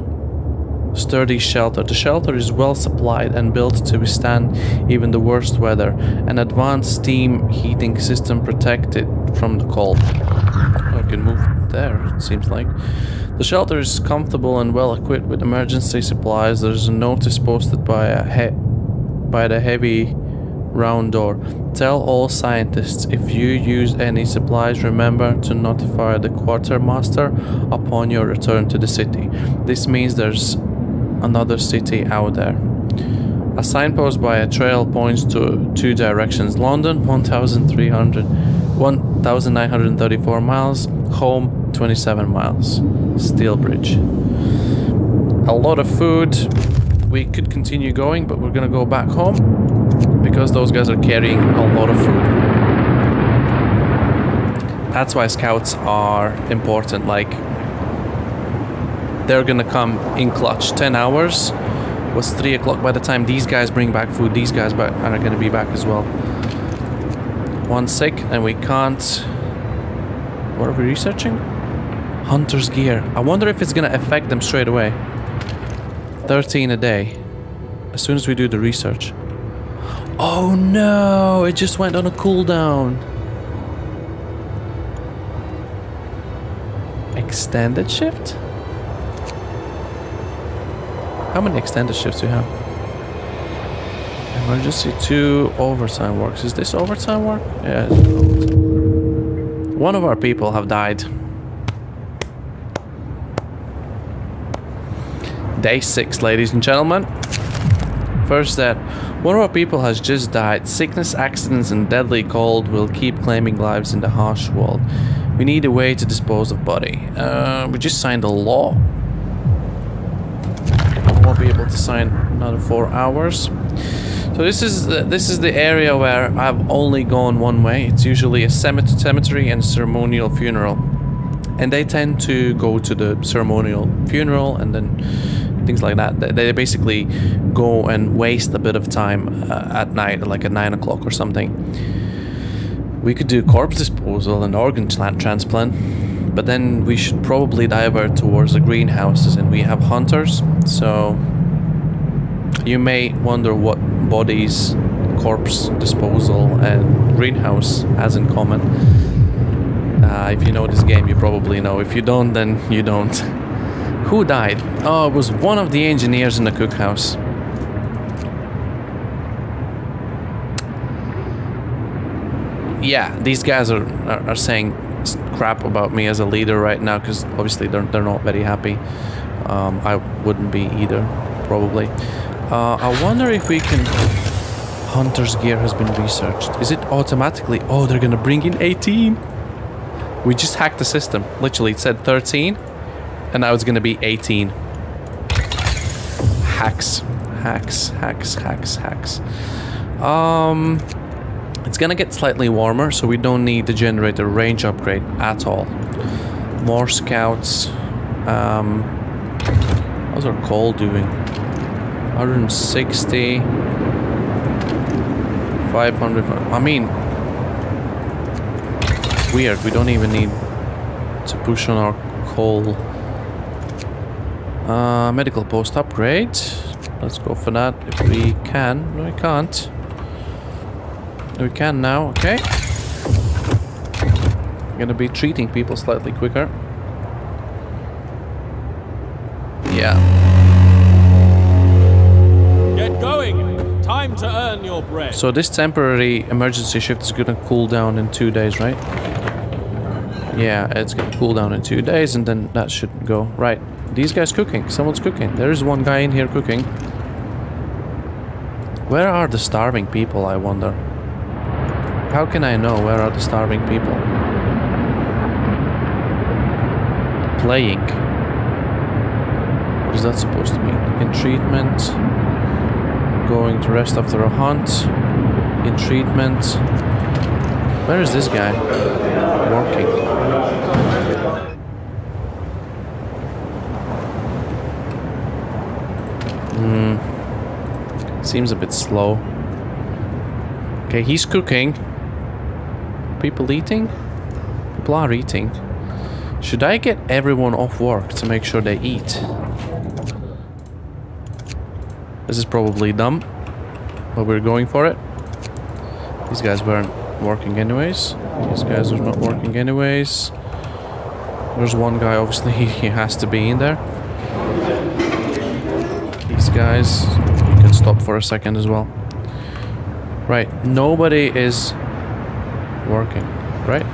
Sturdy shelter. The shelter is well supplied and built to withstand even the worst weather. An advanced steam heating system protected from the cold. I can move there, it seems like. The shelter is comfortable and well equipped with emergency supplies. There's a notice posted by the heavy round door. Tell all scientists, if you use any supplies, remember to notify the quartermaster upon your return to the city. This means there's another city out there. A signpost by a trail points to 2 directions. London, 1,934 miles. Home, 27 miles. Steel Bridge. A lot of food. We could continue going, but we're gonna go back home because those guys are carrying a lot of food. That's why scouts are important. Like, they're gonna come in clutch. 10 hours was 3 o'clock by the time these guys bring back food. These guys are gonna be back as well. One sick, and we can't... What are we researching? Hunter's gear. I wonder if it's gonna affect them straight away. 13 a day. As soon as we do the research. Oh no! It just went on a cooldown. Extended shift? How many extended shifts do you have? Emergency 2 overtime works. Is this overtime work? Yeah. One of our people have died. Day 6, ladies and gentlemen. First that one of our people has just died. Sickness, accidents, and deadly cold will keep claiming lives in the harsh world. We need a way to dispose of body. We just signed a law. Won't be able to sign another 4 hours. So this is the area where I've only gone one way. It's usually a cemetery and a ceremonial funeral. And they tend to go to the ceremonial funeral and then things like that. They basically go and waste a bit of time at night, like at 9 o'clock or something. We could do corpse disposal and organ transplant, but then we should probably divert towards the greenhouses, and we have hunters, so you may wonder what bodies corpse disposal and greenhouse has in common. If you know this game, you probably know. If you don't, then you don't. Who died? Oh, it was one of the engineers in the cookhouse. Yeah, these guys are saying crap about me as a leader right now, because obviously they're not very happy. I wouldn't be either, probably. I wonder if we can... Hunter's gear has been researched. Is it automatically... Oh, they're gonna bring in 18. We just hacked the system. Literally, it said 13, and now it's gonna be 18. Hacks. It's gonna get slightly warmer, so we don't need the generator range upgrade at all. More scouts. How's our coal doing? 160. 500. I mean, weird. We don't even need to push on our coal. Medical post upgrade. Let's go for that if we can. No, we can't. We can now. Okay. I'm gonna be treating people slightly quicker. Yeah. Get going! Time to earn your bread. So this temporary emergency shift is gonna cool down in 2 days, right? Yeah, it's gonna cool down in 2 days, and then that should go. Right. These guys cooking. Someone's cooking. There is one guy in here cooking. Where are the starving people, I wonder? How can I know where are the starving people? Playing. What is that supposed to mean? In treatment. Going to rest after a hunt. In treatment. Where is this guy? Working. Seems a bit slow. Okay, he's cooking. People eating? People are eating. Should I get everyone off work to make sure they eat? This is probably dumb, but we're going for it. These guys weren't working anyways. These guys are not working anyways. There's one guy, obviously he has to be in there. These guys, you can stop for a second as well. Right, nobody is working, right?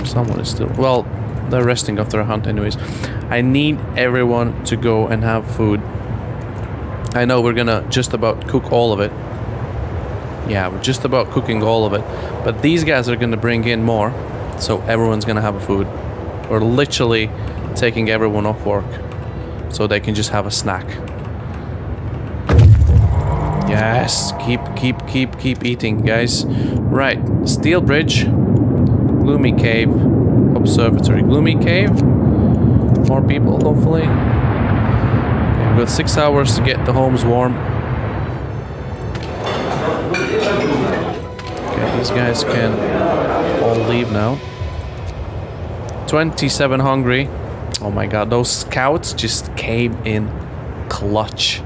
Someone is still... Well, they're resting after a hunt anyways. I need everyone to go and have food. I know we're gonna just about cook all of it. Yeah, we're just about cooking all of it. But these guys are gonna bring in more, so everyone's gonna have a food. We're literally taking everyone off work so they can just have a snack. Yes, keep eating, guys. Right, steel bridge, gloomy cave, observatory, gloomy cave. More people, hopefully. Okay, we've got 6 hours to get the homes warm. Okay, these guys can all leave now. 27 hungry. Oh my god, those scouts just came in clutch.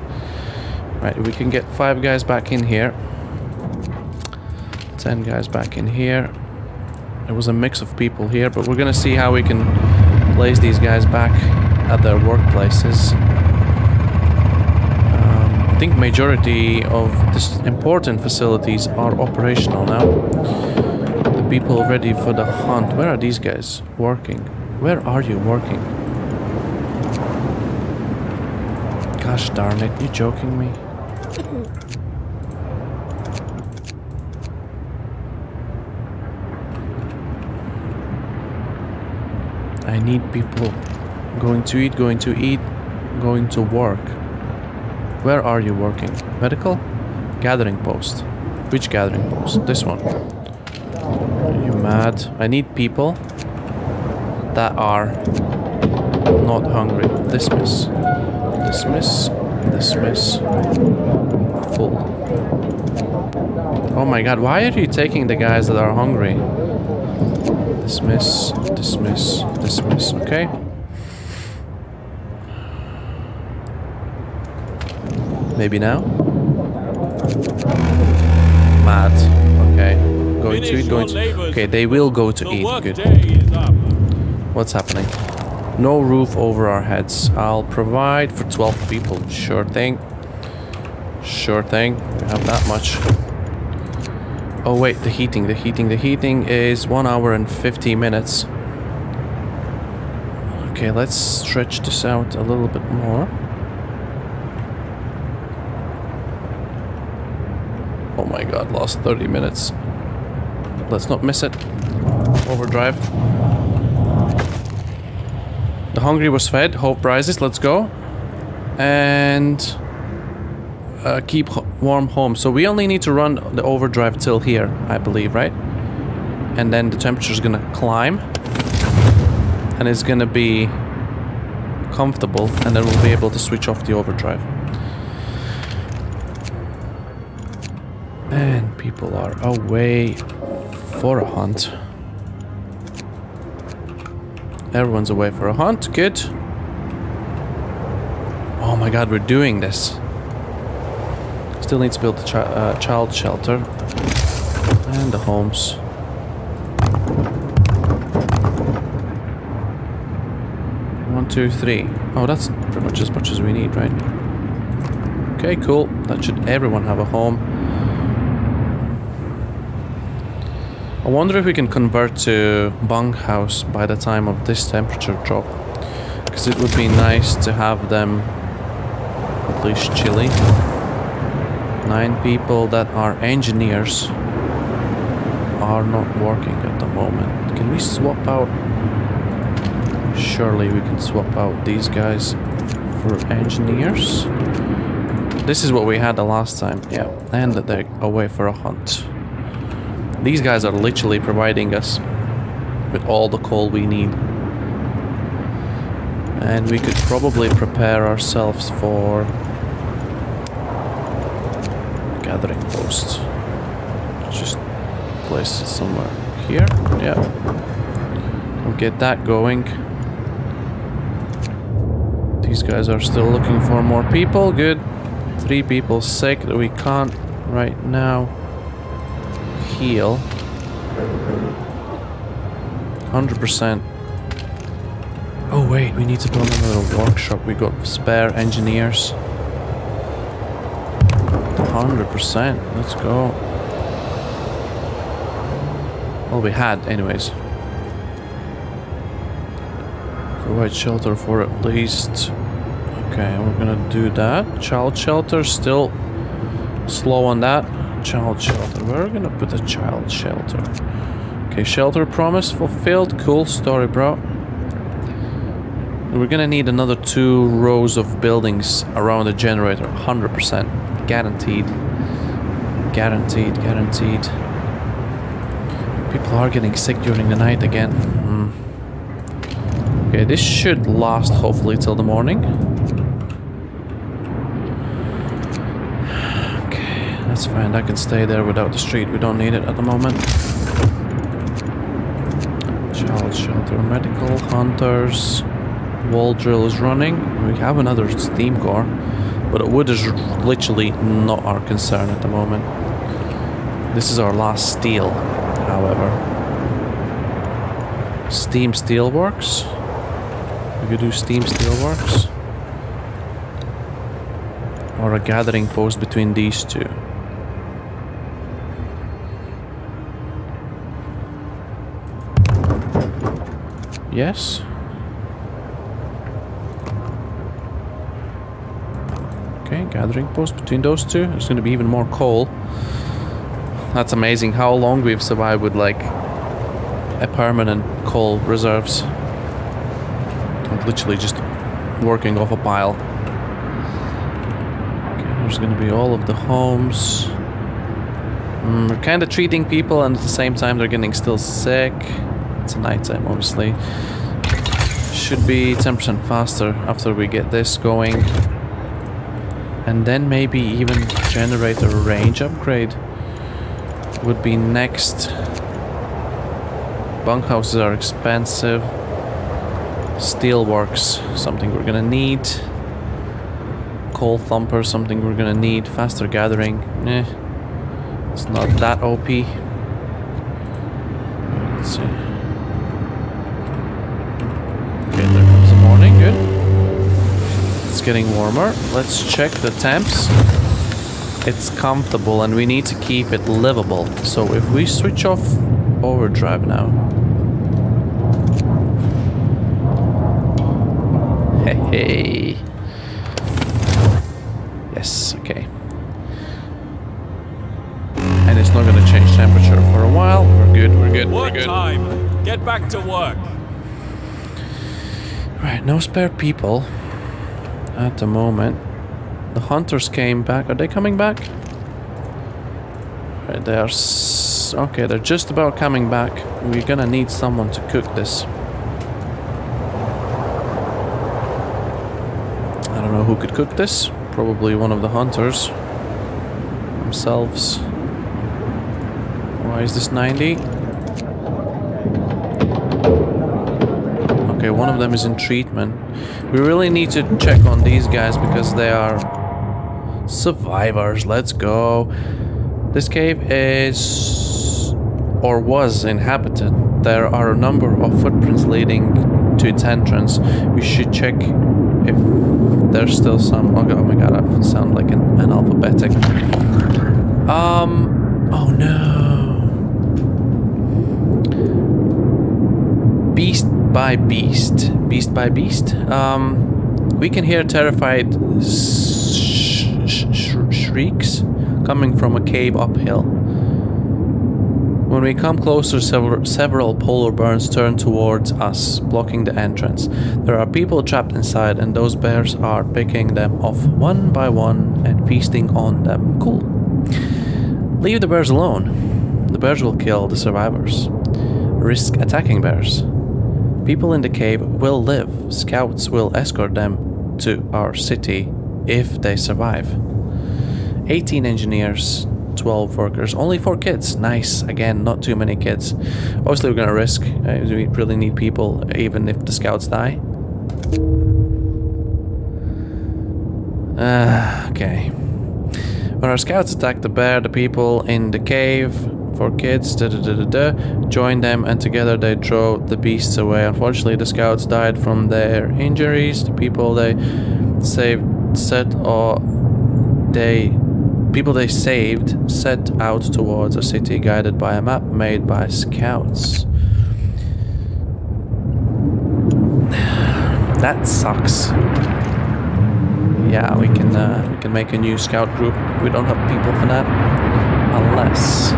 Right, we can get 5 guys back in here. 10 guys back in here. There was a mix of people here, but we're gonna see how we can place these guys back at their workplaces. I think majority of this important facilities are operational now. The people ready for the hunt. Where are these guys working? Where are you working? Gosh darn it, you joking me? I need people going to eat, going to work. Where are you working? Medical? Gathering post. Which gathering post? This one. Are you mad? I need people that are not hungry. Dismiss. Dismiss. Dismiss. Full. Oh my god, why are you taking the guys that are hungry? Dismiss. Dismiss. Dismiss. Okay. Maybe now? Mad. Okay. Going to eat, going to... Okay, they will go to eat. Good. What's happening? No roof over our heads. I'll provide for 12 people. Sure thing. Sure thing. We have that much. Oh wait, the heating. The heating is 1 hour and 50 minutes. Okay, let's stretch this out a little bit more. Oh my god, lost 30 minutes. Let's not miss it. Overdrive. The hungry was fed. Hope rises. Let's go. And keep warm home. So we only need to run the overdrive till here, I believe, right? And then the temperature is gonna climb. And it's gonna be comfortable. And then we'll be able to switch off the overdrive. And people are away for a hunt. Everyone's away for a hunt. Good. Oh my god, we're doing this. Still need to build the child shelter. And the homes. One, two, three. Oh, that's pretty much as much as we need, right? Okay, cool. That should everyone have a home. I wonder if we can convert to bunkhouse by the time of this temperature drop. Because it would be nice to have them at least chilly. 9 people that are engineers are not working at the moment. Can we swap out? Surely we can swap out these guys for engineers. This is what we had the last time. Yeah, and they're away for a hunt. These guys are literally providing us with all the coal we need. And we could probably prepare ourselves for gathering post. Just place it somewhere here. Yeah. We'll get that going. These guys are still looking for more people. Good. 3 people sick that we can't right now heal. 100%. Oh wait, we need to build another workshop. We got spare engineers. 100%. Let's go. Well, we had anyways. Provide shelter for at least... Okay, we're gonna do that. Child shelter, still slow on that. Child shelter. We're gonna put a child shelter. Okay, shelter promise fulfilled. Cool story, bro. We're gonna need another 2 rows of buildings around the generator. 100%. Guaranteed. Guaranteed, guaranteed. People are getting sick during the night again. Okay, this should last hopefully till the morning. That's fine, I can stay there without the street. We don't need it at the moment. Child shelter, medical, hunters. Wall drill is running. We have another steam core, but wood is literally not our concern at the moment. This is our last steel, however. Steam steel works. We could do steam steel works. Or a gathering post between these 2. Yes. Okay, gathering post between those 2. There's going to be even more coal. That's amazing how long we've survived with like a permanent coal reserves. I'm literally just working off a pile. Okay, there's going to be all of the homes. We're kind of treating people, and at the same time they're getting still sick. It's nighttime, obviously. Should be 10% faster after we get this going. And then maybe even generate a range upgrade would be next. Bunkhouses are expensive. Steelworks, something we're gonna need. Coal Thumper, something we're gonna need. Faster Gathering, it's not that OP. Let's see. Okay, there comes the morning, good. It's getting warmer. Let's check the temps. It's comfortable and we need to keep it livable. So if we switch off overdrive now. Hey. Yes, okay. And it's not gonna change temperature for a while. We're good, we're good, we're Work good. time. Get back to work. Right, no spare people at the moment. The hunters came back. Are they coming back? Right, they are... okay, they're just about coming back. We're gonna need someone to cook this. I don't know who could cook this. Probably one of the hunters themselves. Why is this 90? Okay, one of them is in treatment. We really need to check on these guys because they are survivors. Let's go. This cave is or was inhabited. There are a number of footprints leading to its entrance. We should check if there's still some. Oh my god, I sound like an alphabetic. Oh no. Beast by beast. Beast by beast. We can hear terrified shrieks coming from a cave uphill. When we come closer, several polar bears turn towards us, blocking the entrance. There are people trapped inside, and those bears are picking them off one by one and feasting on them. Cool. Leave the bears alone. The bears will kill the survivors. Risk attacking bears. People in the cave will live. Scouts will escort them to our city if they survive. 18 engineers, 12 workers, only 4 kids. Nice. Again, not too many kids. Obviously, we're gonna risk. We really need people, even if the scouts die. Okay. When our scouts attacked the bear, the people in the cave, 4 kids, joined them, and together they drove the beasts away. Unfortunately, the scouts died from their injuries. The people they saved set out towards a city guided by a map made by scouts. That sucks. Yeah, we can make a new scout group. We don't have people for that, unless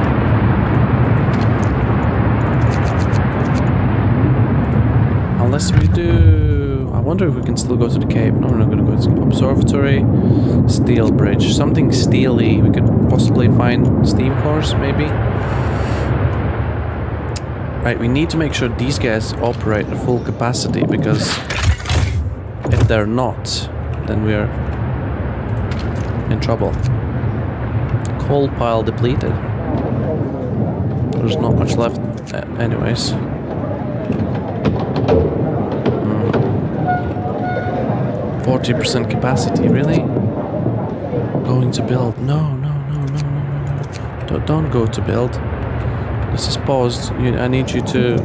we do. I wonder if we can still go to the cave. No, we're not gonna go to the observatory. Steel bridge, something steely. We could possibly find steam cores, maybe. Right, we need to make sure these guys operate at full capacity, because if they're not, then we're in trouble. Coal pile depleted. There's not much left anyways. 40% capacity, really? Going to build. No. Don't go to build. This is paused. I need you to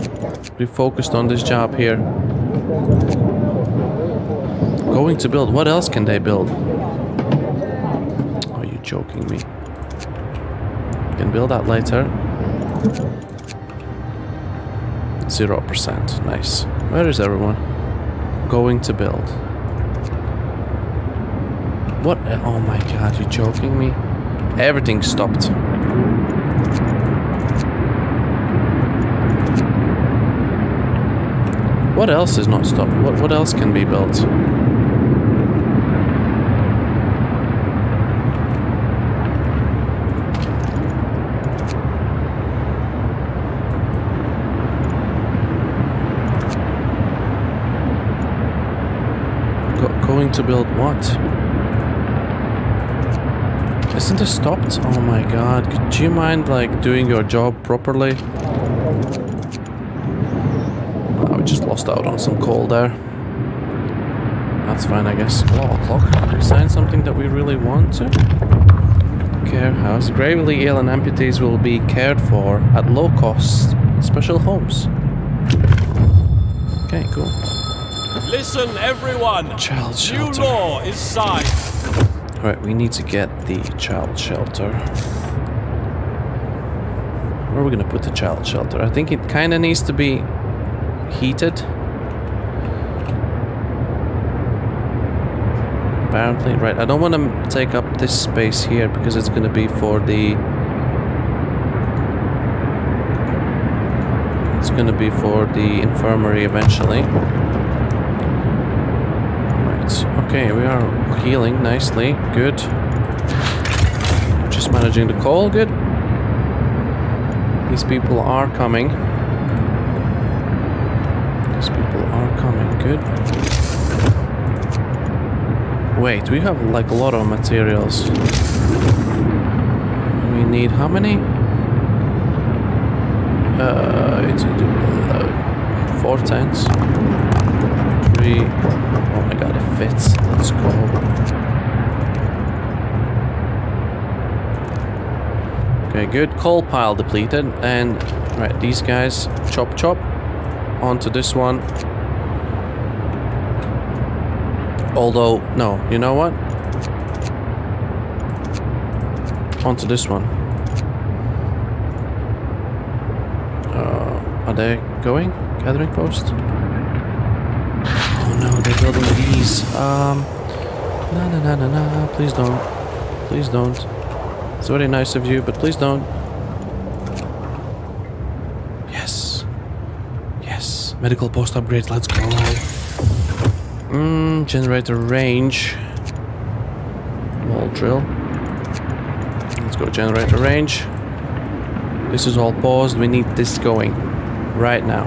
be focused on this job here. Going to build. What else can they build? Are you joking me? Can build that later. 0%. Nice. Where is everyone? Going to build. What? Oh my god, you joking me? Everything stopped. What else is not stopped? What else can be built? to build what? Isn't this stopped? Oh my god. Could you mind, like, doing your job properly? Oh, we just lost out on some coal there. That's fine, I guess. Oh, clock. Can we sign something that we really want to? Care house. Gravely ill and amputees will be cared for at low cost in special homes. Okay, cool. Listen, everyone. Child shelter. New law is signed. Alright, we need to get the child shelter. Where are we gonna put the child shelter? I think it kinda needs to be heated. Apparently, right. I don't want to take up this space here because it's gonna be for the... It's gonna be for the infirmary eventually. Okay, we are healing nicely. Good. Just managing the coal. Good. These people are coming. These people are coming. Good. Wait, we have like a lot of materials. We need how many? It's 4 tents. 3. Oh my god, it fits. Let's go. Okay, good. Coal pile depleted. And, right, these guys, chop chop. Onto this one. Although, no, you know what? Onto this one. Are they going? Gathering post? Oh no, they're building these. No. Please don't. Please don't. It's very nice of you, but please don't. Yes. Yes. Medical post upgrades, let's go. Generator range. Wall drill. Let's go generator range. This is all paused. We need this going right now.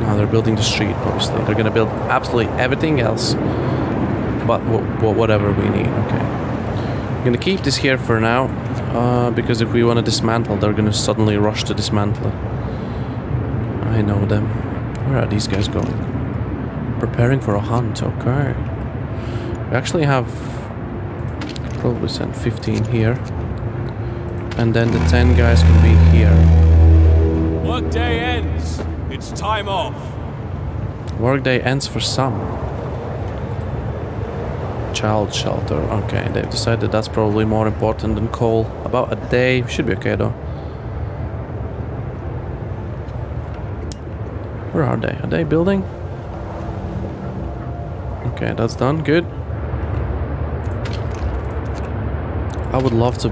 Oh, they're building the street, obviously. They're gonna build absolutely everything else. But whatever we need, okay. I'm gonna keep this here for now. Because if we want to dismantle, they're gonna suddenly rush to dismantle it. I know them. Where are these guys going? Preparing for a hunt, okay. We actually have... probably send 15 here. And then the 10 guys can be here. Workday ends. It's time off. Workday ends for some. Child shelter. Okay, they've decided that's probably more important than coal. About a day. Should be okay though. Where are they? Are they building? Okay, that's done. Good. I would love to...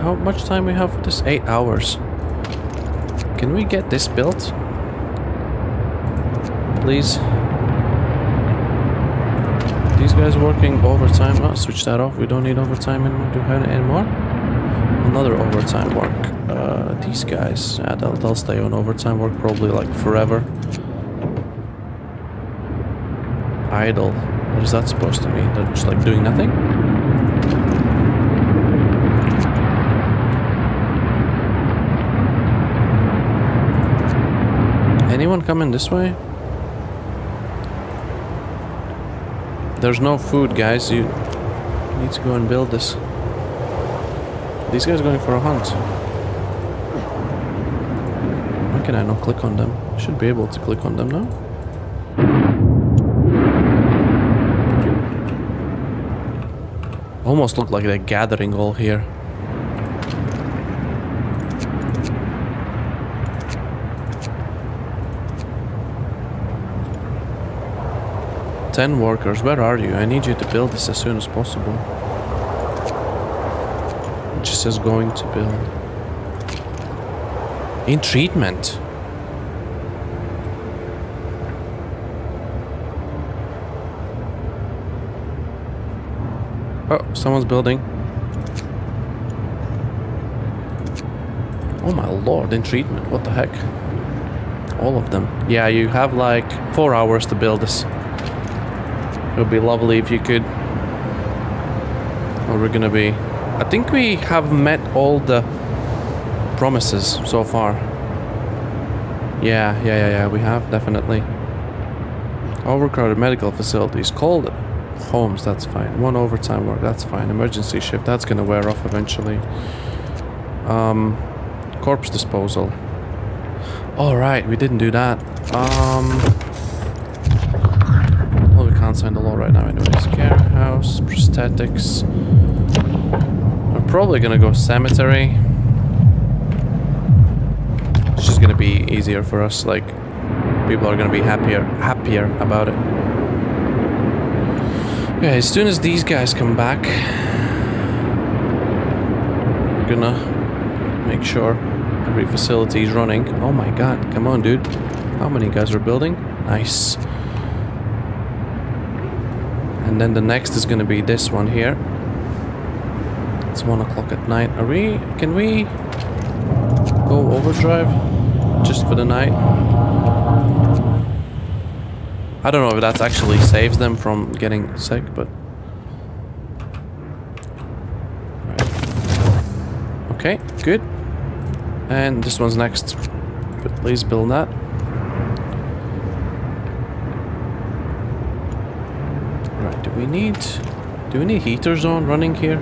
How much time we have for this? 8 hours. Can we get this built? Please. These guys working overtime. Oh, switch that off. We don't need overtime anymore. Another overtime work. These guys, yeah, they'll stay on overtime work probably like forever. Idle. What is that supposed to mean? They're just like doing nothing? Anyone coming this way? There's no food, guys. You need to go and build this. These guys are going for a hunt. Why can I not click on them? I should be able to click on them now. Almost look like they're gathering all here. Ten workers, where are you? I need you to build this as soon as possible. It just says going to build. In treatment. Oh, someone's building. Oh my lord, in treatment, what the heck? all of them. Yeah, you have like 4 hours to build this. It would be lovely if you could. Or we're gonna be... I think we have met all the promises so far. Yeah, we have, definitely. Overcrowded medical facilities, cold homes, that's fine. 1 overtime work, that's fine. Emergency shift, that's gonna wear off eventually. Corpse disposal. Alright, we didn't do that. Well, we can't sign the law right now anyways. Care house, prosthetics. We're probably gonna go cemetery. It's just gonna be easier for us, like people are gonna be happier about it. Okay, as soon as these guys come back, we're gonna make sure every facility is running. Oh my god, come on dude. How many guys are building? Nice. And then the next is gonna be this one here. It's 1 o'clock at night. Can we go overdrive just for the night? I don't know if that actually saves them from getting sick, but... Right. Okay, good. And this one's next. But please build that. Right, do we need heaters on running here?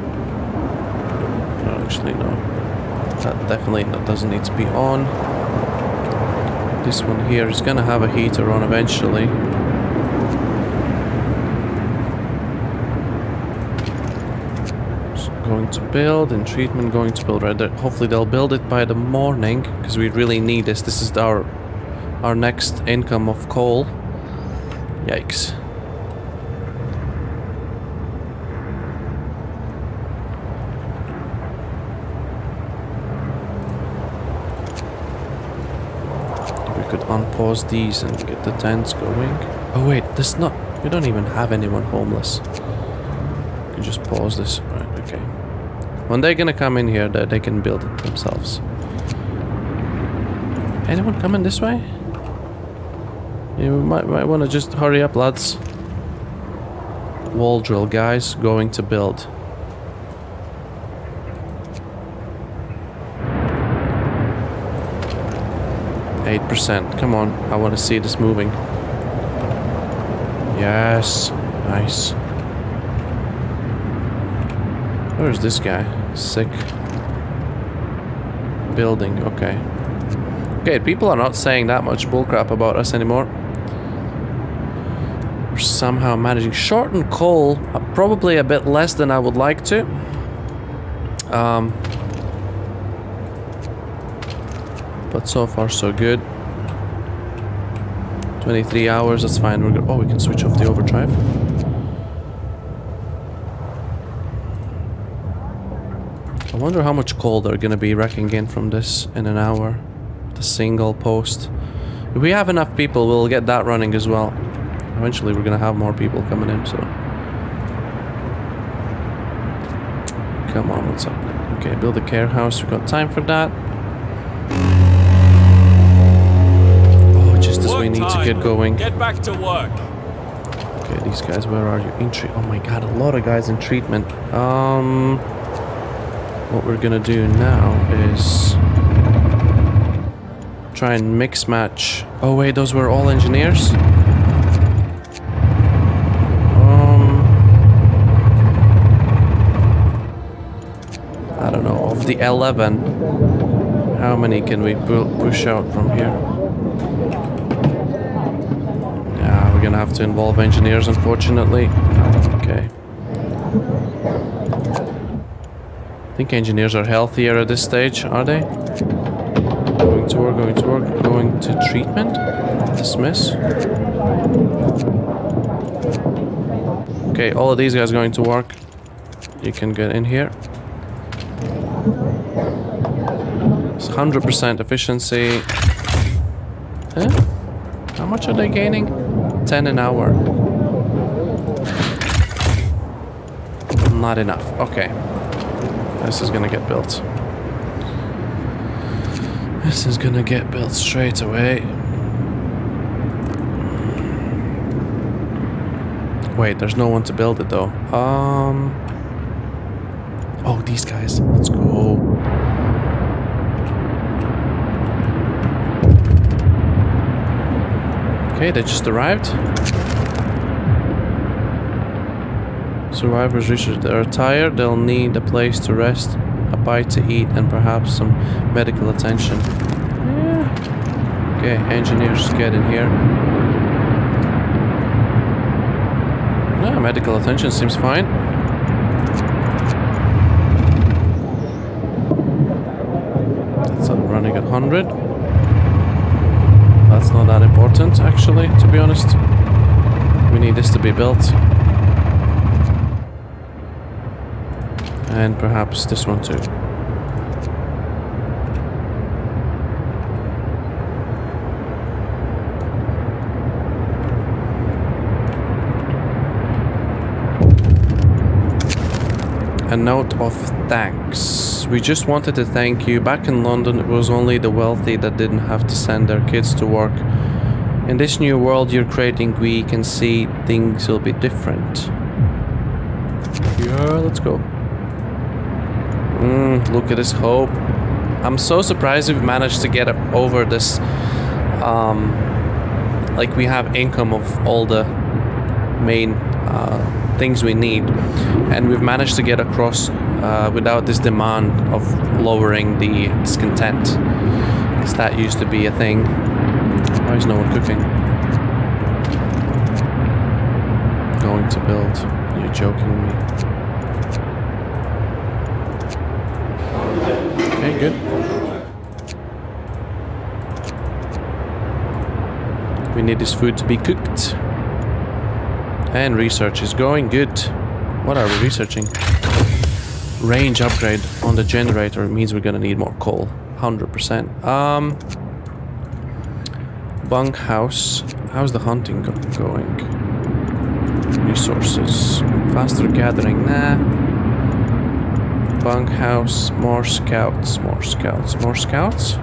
No, actually no. That definitely doesn't need to be on. This one here is gonna have a heater on eventually. Going to build and treatment going to build right there. Hopefully they'll build it by the morning because we really need this. This is our next income of coal. Yikes. We could unpause these and get the tents going. Oh wait, this not. We don't even have anyone homeless. We can just pause this. Right, okay. When they're gonna come in here, they can build it themselves. Anyone coming this way? Yeah, we might want to just hurry up, lads. Wall drill, guys, going to build. %. Come on, I want to see this moving. Yes, nice. Where is this guy? Sick. Building, okay. Okay, people are not saying that much bullcrap about us anymore. We're somehow managing. Shorten coal, probably a bit less than I would like to. But so far so good. 23 hours, that's fine. We're good. Oh, we can switch off the overdrive. I wonder how much coal they're gonna be wrecking in from this in an hour. The single post. If we have enough people, we'll get that running as well. Eventually we're gonna have more people coming in, so... Come on, what's up? Okay, build a care house. We've got time for that. Oh, just as we need to get going. Get back to work. Okay, these guys, where are you? Oh my god, a lot of guys in treatment. What we're gonna do now is try and mix match. Oh wait, those were all engineers? I don't know, of the 11, how many can we push out from here? Yeah, we're gonna have to involve engineers, unfortunately. Okay. I think engineers are healthier at this stage, are they? Going to work, going to treatment? Dismiss. Okay, all of these guys going to work. You can get in here. It's 100% efficiency. Huh? How much are they gaining? 10 an hour. Not enough. Okay. This is gonna get built. This is gonna get built straight away. Wait, there's no one to build it though. Oh, these guys. Let's go. Okay, they just arrived. Survivors research. They're tired. They'll need a place to rest, a bite to eat, and perhaps some medical attention. Yeah. Okay, engineers, get in here. Yeah, medical attention seems fine. That's up running at 100. That's not that important, actually, to be honest. We need this to be built. And perhaps this one too. A note of thanks. We just wanted to thank you. Back in London, it was only the wealthy that didn't have to send their kids to work. In this new world you're creating, we can see things will be different. Yeah, let's go. Look at this hope. I'm so surprised we've managed to get over this. Like, we have income of all the main things we need, and we've managed to get across without this demand of lowering the discontent, because that used to be a thing. Why is no one cooking? Going to build. You're joking me. Okay, good. We need this food to be cooked. And research is going good. What are we researching? Range upgrade on the generator means we're gonna need more coal. 100%. Bunkhouse. How's the hunting going? Resources. Faster gathering. Nah. Bunkhouse. More scouts. More scouts. More scouts?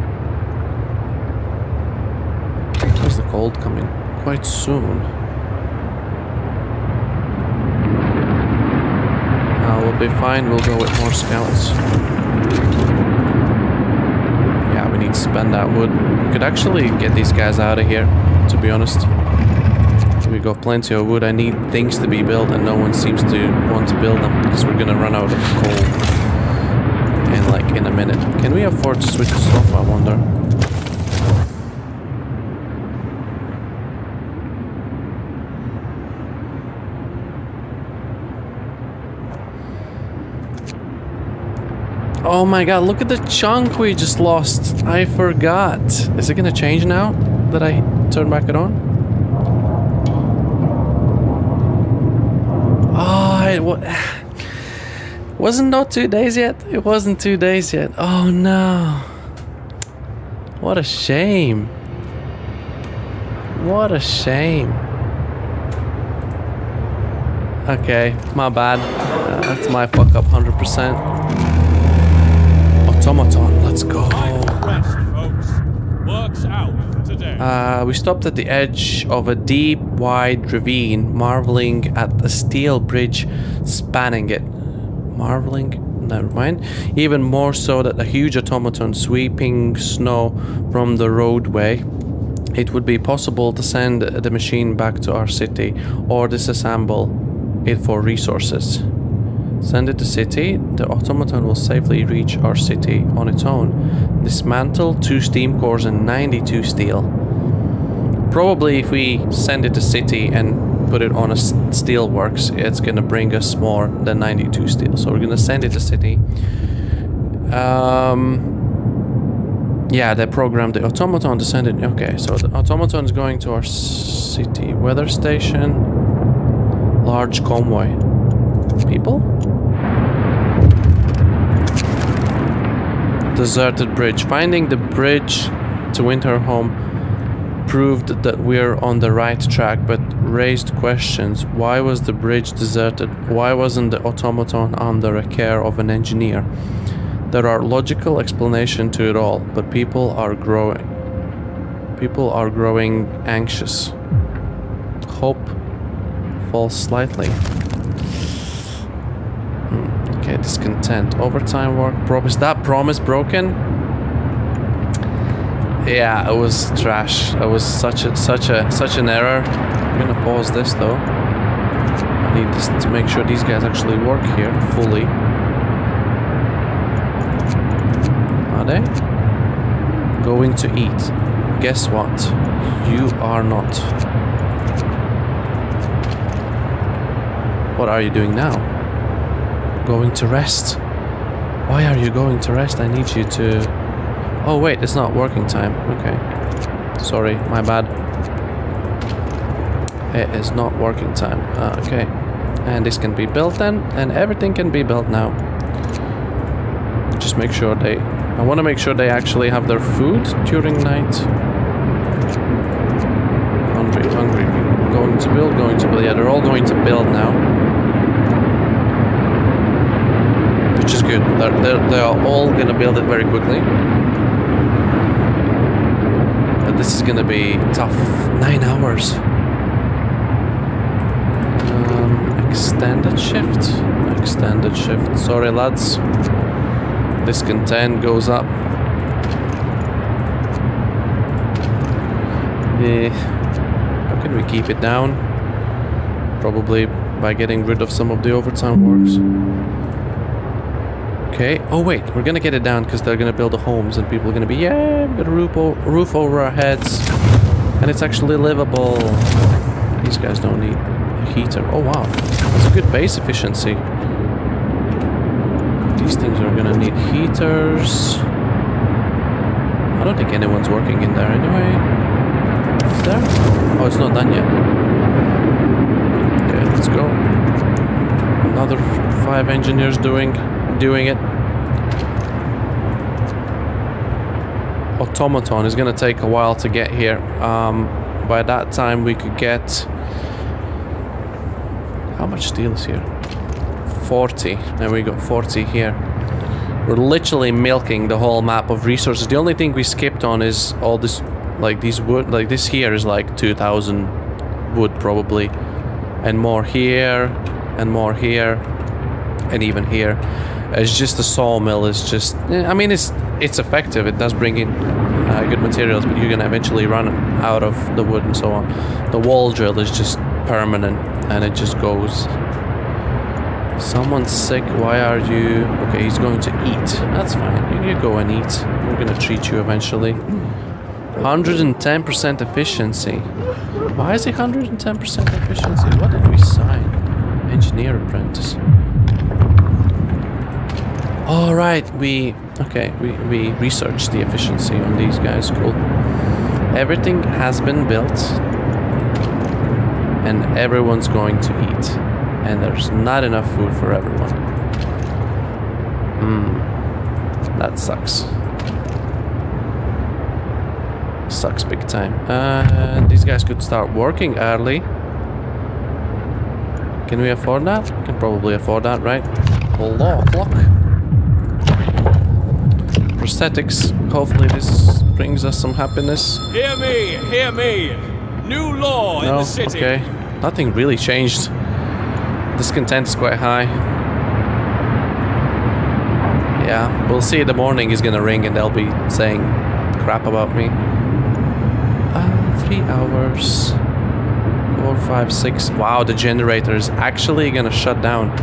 Where's the cold coming? Quite soon. We'll be fine. We'll go with more scouts. Yeah, we need to spend that wood. We could actually get these guys out of here, to be honest. We got plenty of wood. I need things to be built, and no one seems to want to build them because we're gonna run out of coal in a minute. Can we afford to switch this off, I wonder? Oh my god, look at the chunk we just lost. I forgot. Is it gonna change now that I turn back it on? Oh, wasn't not 2 days yet? It wasn't 2 days yet. Oh no. What a shame. What a shame. Okay, my bad. That's my fuck up 100%. Automaton, let's go. Rest, folks. Works out for today. We stopped at the edge of a deep, wide ravine, marveling at the steel bridge spanning it. Marveling? Never mind. Even more so that a huge automaton sweeping snow from the roadway. It would be possible to send the machine back to our city or disassemble it for resources. Send it to city. The automaton will safely reach our city on its own. Dismantle 2 steam cores and 92 steel. Probably if we send it to city and put it on a steel works, it's gonna bring us more than 92 steel. So we're gonna send it to city. Yeah, they programmed the automaton to send it. Okay, so the automaton is going to our city. Weather station. Large convoy. People? Deserted bridge. Finding the bridge to Winterhome proved that we're on the right track, but raised questions. Why was the bridge deserted? Why wasn't the automaton under the care of an engineer? There are logical explanations to it all, but people are growing. People are growing anxious. Hope falls slightly. Okay, discontent. Overtime work. Is that promise broken? Yeah, it was trash. It was such an error. I'm gonna pause this though. I need this to make sure these guys actually work here fully. Are they going to eat? Guess what? You are not. What are you doing now? Going to rest. Why are you going to rest? I need you to... Oh wait, it's not working time. Okay. Sorry, my bad. It is not working time. Okay. And this can be built then, and everything can be built now. Just make sure they... I want to make sure they actually have their food during night. Hungry people. Going to build. Yeah, they're all going to build now. Which is good. They are all going to build it very quickly. But this is going to be tough. 9 hours. Extended shift. Sorry, lads. Discontent goes up. How can we keep it down? Probably by getting rid of some of the overtime works. Okay. Oh wait, we're gonna get it down because they're gonna build the homes and people are gonna be, yeah, we've got a roof over our heads, and it's actually livable. These guys don't need a heater. Oh wow, that's a good base efficiency. These things are gonna need heaters. I don't think anyone's working in there anyway. Is there? Oh, it's not done yet. Okay, let's go. Another 5 engineers doing it. Automaton is gonna take a while to get here. By that time we could get... How much steel is here? 40. There we go, 40 here. We're literally milking the whole map of resources. The only thing we skipped on is all this, like these wood, like this here is like 2,000 wood probably. And more here, and more here, and even here. It's just the sawmill is just, I mean, it's effective. It does bring in good materials, but you're gonna eventually run out of the wood and so on. The wall drill is just permanent, and it just goes. Someone's sick. Why are you? Okay, he's going to eat. That's fine. You go and eat. We're gonna treat you eventually. 110% efficiency. Why is it 110% efficiency? What did we sign? Engineer apprentice. All right, we researched the efficiency on these guys. Cool. Everything has been built, and everyone's going to eat, and there's not enough food for everyone. That sucks. Sucks big time. These guys could start working early. Can we afford that? We can probably afford that, right? Law clock. Prosthetics. Hopefully this brings us some happiness. Hear me, hear me. New law in the city. Okay. Nothing really changed. Discontent is quite high. Yeah, we'll see in the morning is gonna ring and they'll be saying crap about me. 3 hours. 4, 5, 6. Wow, the generator is actually gonna shut down.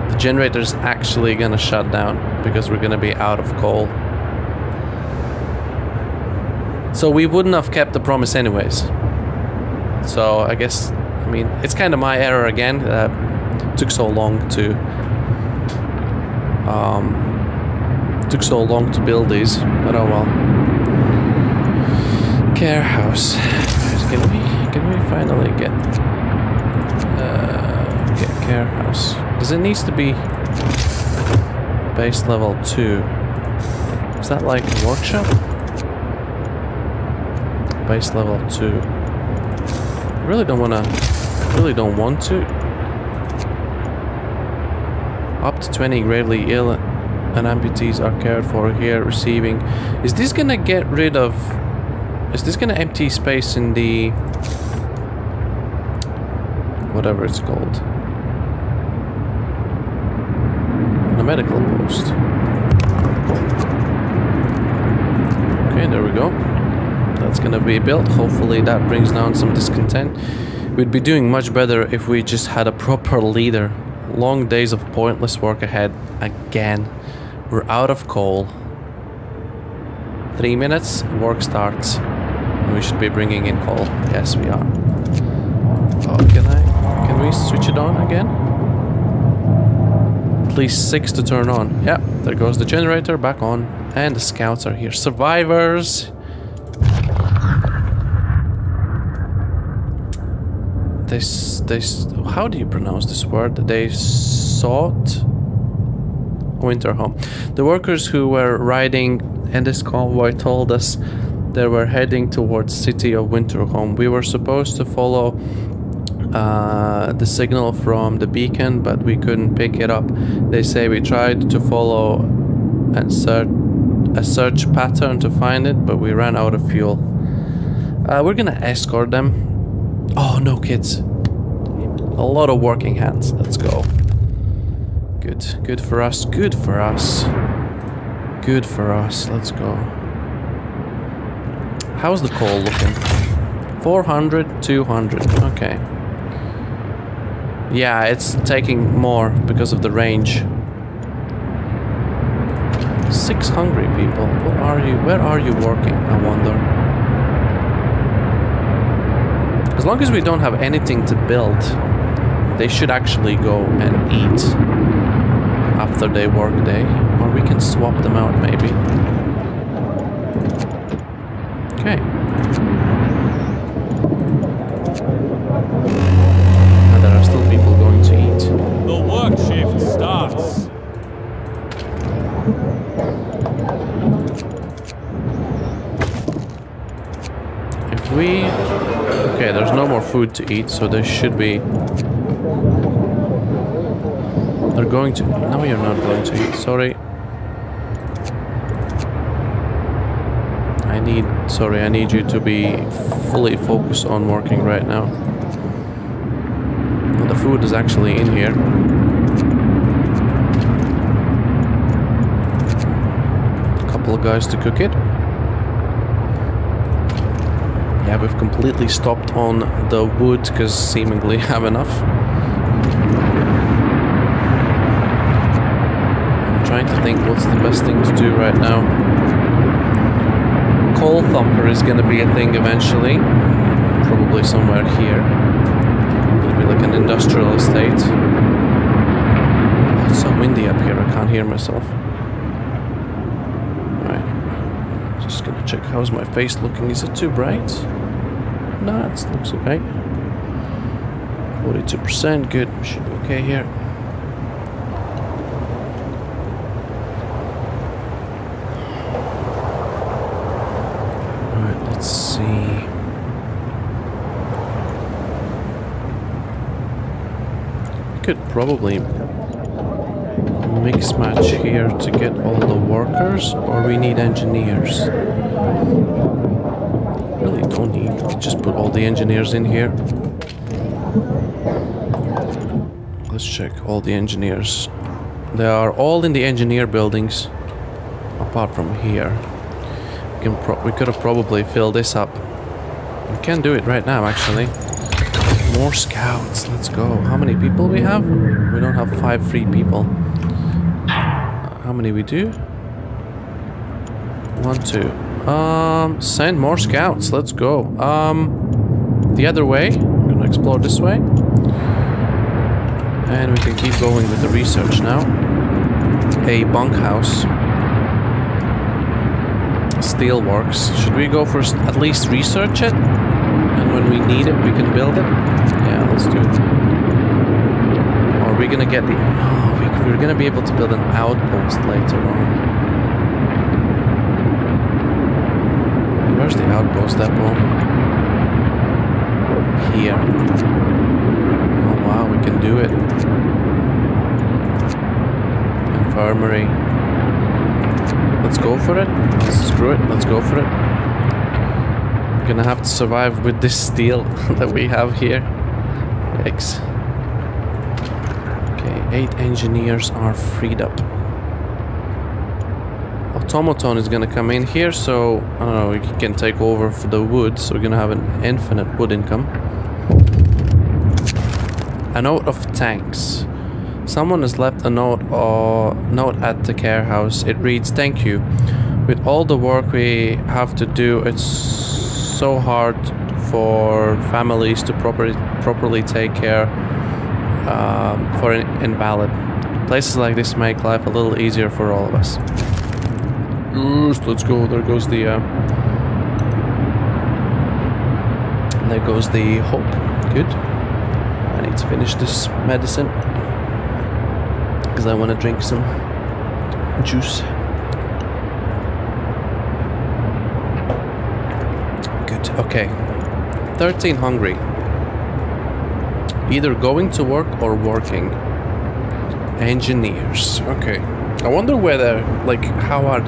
The generator is actually gonna shut down because we're gonna be out of coal. So we wouldn't have kept the promise anyways. So I guess, I mean, it's kind of my error again. Took so long to build these, but oh well. Care house. Can we finally get care house? Does it needs to be base level 2? Is that like a workshop? Base level 2. Really don't want to. Up to 20 gravely ill and amputees are cared for here. Receiving. Is this gonna get rid of? Is this gonna empty space in the whatever it's called. And a medical post. Okay, there we go. That's gonna be built. Hopefully that brings down some discontent. We'd be doing much better if we just had a proper leader. Long days of pointless work ahead again. We're out of coal. 3 minutes, work starts. We should be bringing in coal. Yes, we are. Oh, can we switch it on again? At least 6 to turn on. Yeah, there goes the generator, back on. And the scouts are here. Survivors! How do you pronounce this word? They sought winter home. The workers who were riding in this convoy told us they were heading towards city of Winterhome. We were supposed to follow the signal from the beacon, but we couldn't pick it up. They say we tried to follow and a search pattern to find it, but we ran out of fuel. We're gonna escort them. Oh, no kids. A lot of working hands. Let's go. Good. Good for us. Good for us. Good for us. Let's go. How's the coal looking? 400, 200. Okay. Yeah, it's taking more because of the range. 6 hungry people. Where are you? Where are you working? I wonder. As long as we don't have anything to build, they should actually go and eat after their work day. Or we can swap them out, maybe. Okay. And there are still people going to eat. The work shift starts. If we... Okay, there's no more food to eat, so there should be... They're going to... No, you're not going to eat, sorry. I need you to be fully focused on working right now. Well, the food is actually in here. A couple of guys to cook it. Yeah, we've completely stopped on the wood because seemingly have enough. I'm trying to think what's the best thing to do right now. Coal thumper is going to be a thing eventually. Probably somewhere here. It'll be like an industrial estate. Oh, it's so windy up here, I can't hear myself. Alright. Just gonna check how's my face looking. Is it too bright? No, it looks okay. 42%, good. Should be okay here. Alright, let's see. We could probably mix match here to get all the workers, or we need engineers. Really don't need. We could just put all the engineers in here. Let's check all the engineers. They are all in the engineer buildings, apart from here. We could have probably filled this up. We can do it right now, actually. More scouts. Let's go. How many people we have? We don't have 5 free people. How many we do? 1, 2. Send more scouts. Let's go. The other way. I'm gonna explore this way. And we can keep going with the research now. A bunkhouse. Steelworks. Should we go first? At least research it? And when we need it, we can build it? Yeah, let's do it. Or are we gonna get the... Oh, we're gonna be able to build an outpost later on. Where's the outpost depot? Here. Oh wow, we can do it. Infirmary. Let's go for it. Screw it, let's go for it. We're gonna have to survive with this steel that we have here. Yikes. Okay, 8 engineers are freed up. Automaton is gonna come in here, so I don't know, we can take over for the wood, so we're gonna have an infinite wood income. A note of thanks. Someone has left a note at the care house. It reads, "Thank you. With all the work we have to do, it's so hard for families to properly take care for an invalid. Places like this make life a little easier for all of us." Yes, let's go. There goes the hope. Good. I need to finish this medicine because I want to drink some juice. Good. Okay. 13 hungry. Either going to work or working. Engineers. Okay. I wonder whether, like, how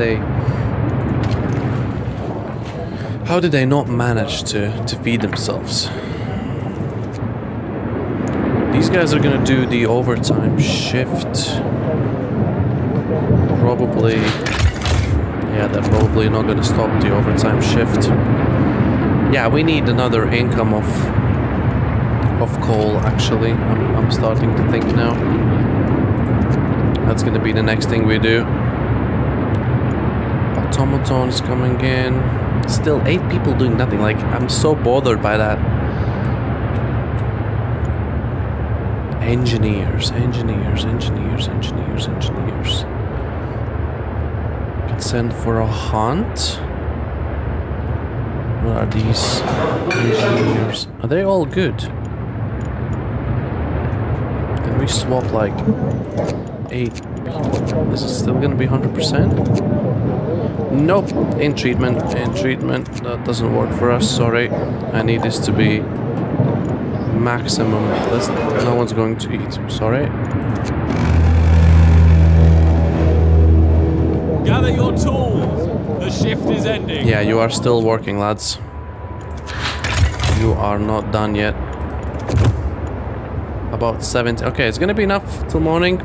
did they not manage to feed themselves? These guys are gonna do the overtime shift. Probably, yeah, they're probably not gonna stop the overtime shift. Yeah, we need another income of coal, actually. I'm starting to think now. That's gonna be the next thing we do. Automaton's coming in. Still 8 people doing nothing. Like, I'm so bothered by that. Engineers. Could send for a hunt. What are these engineers? Are they all good? Can we swap like 8 people? Is it still gonna be 100%? Nope. In treatment. That doesn't work for us. Sorry. I need this to be maximum. No one's going to eat. Sorry. Gather your tools. The shift is ending. Yeah, you are still working, lads. You are not done yet. About 70. Okay, it's gonna be enough till morning.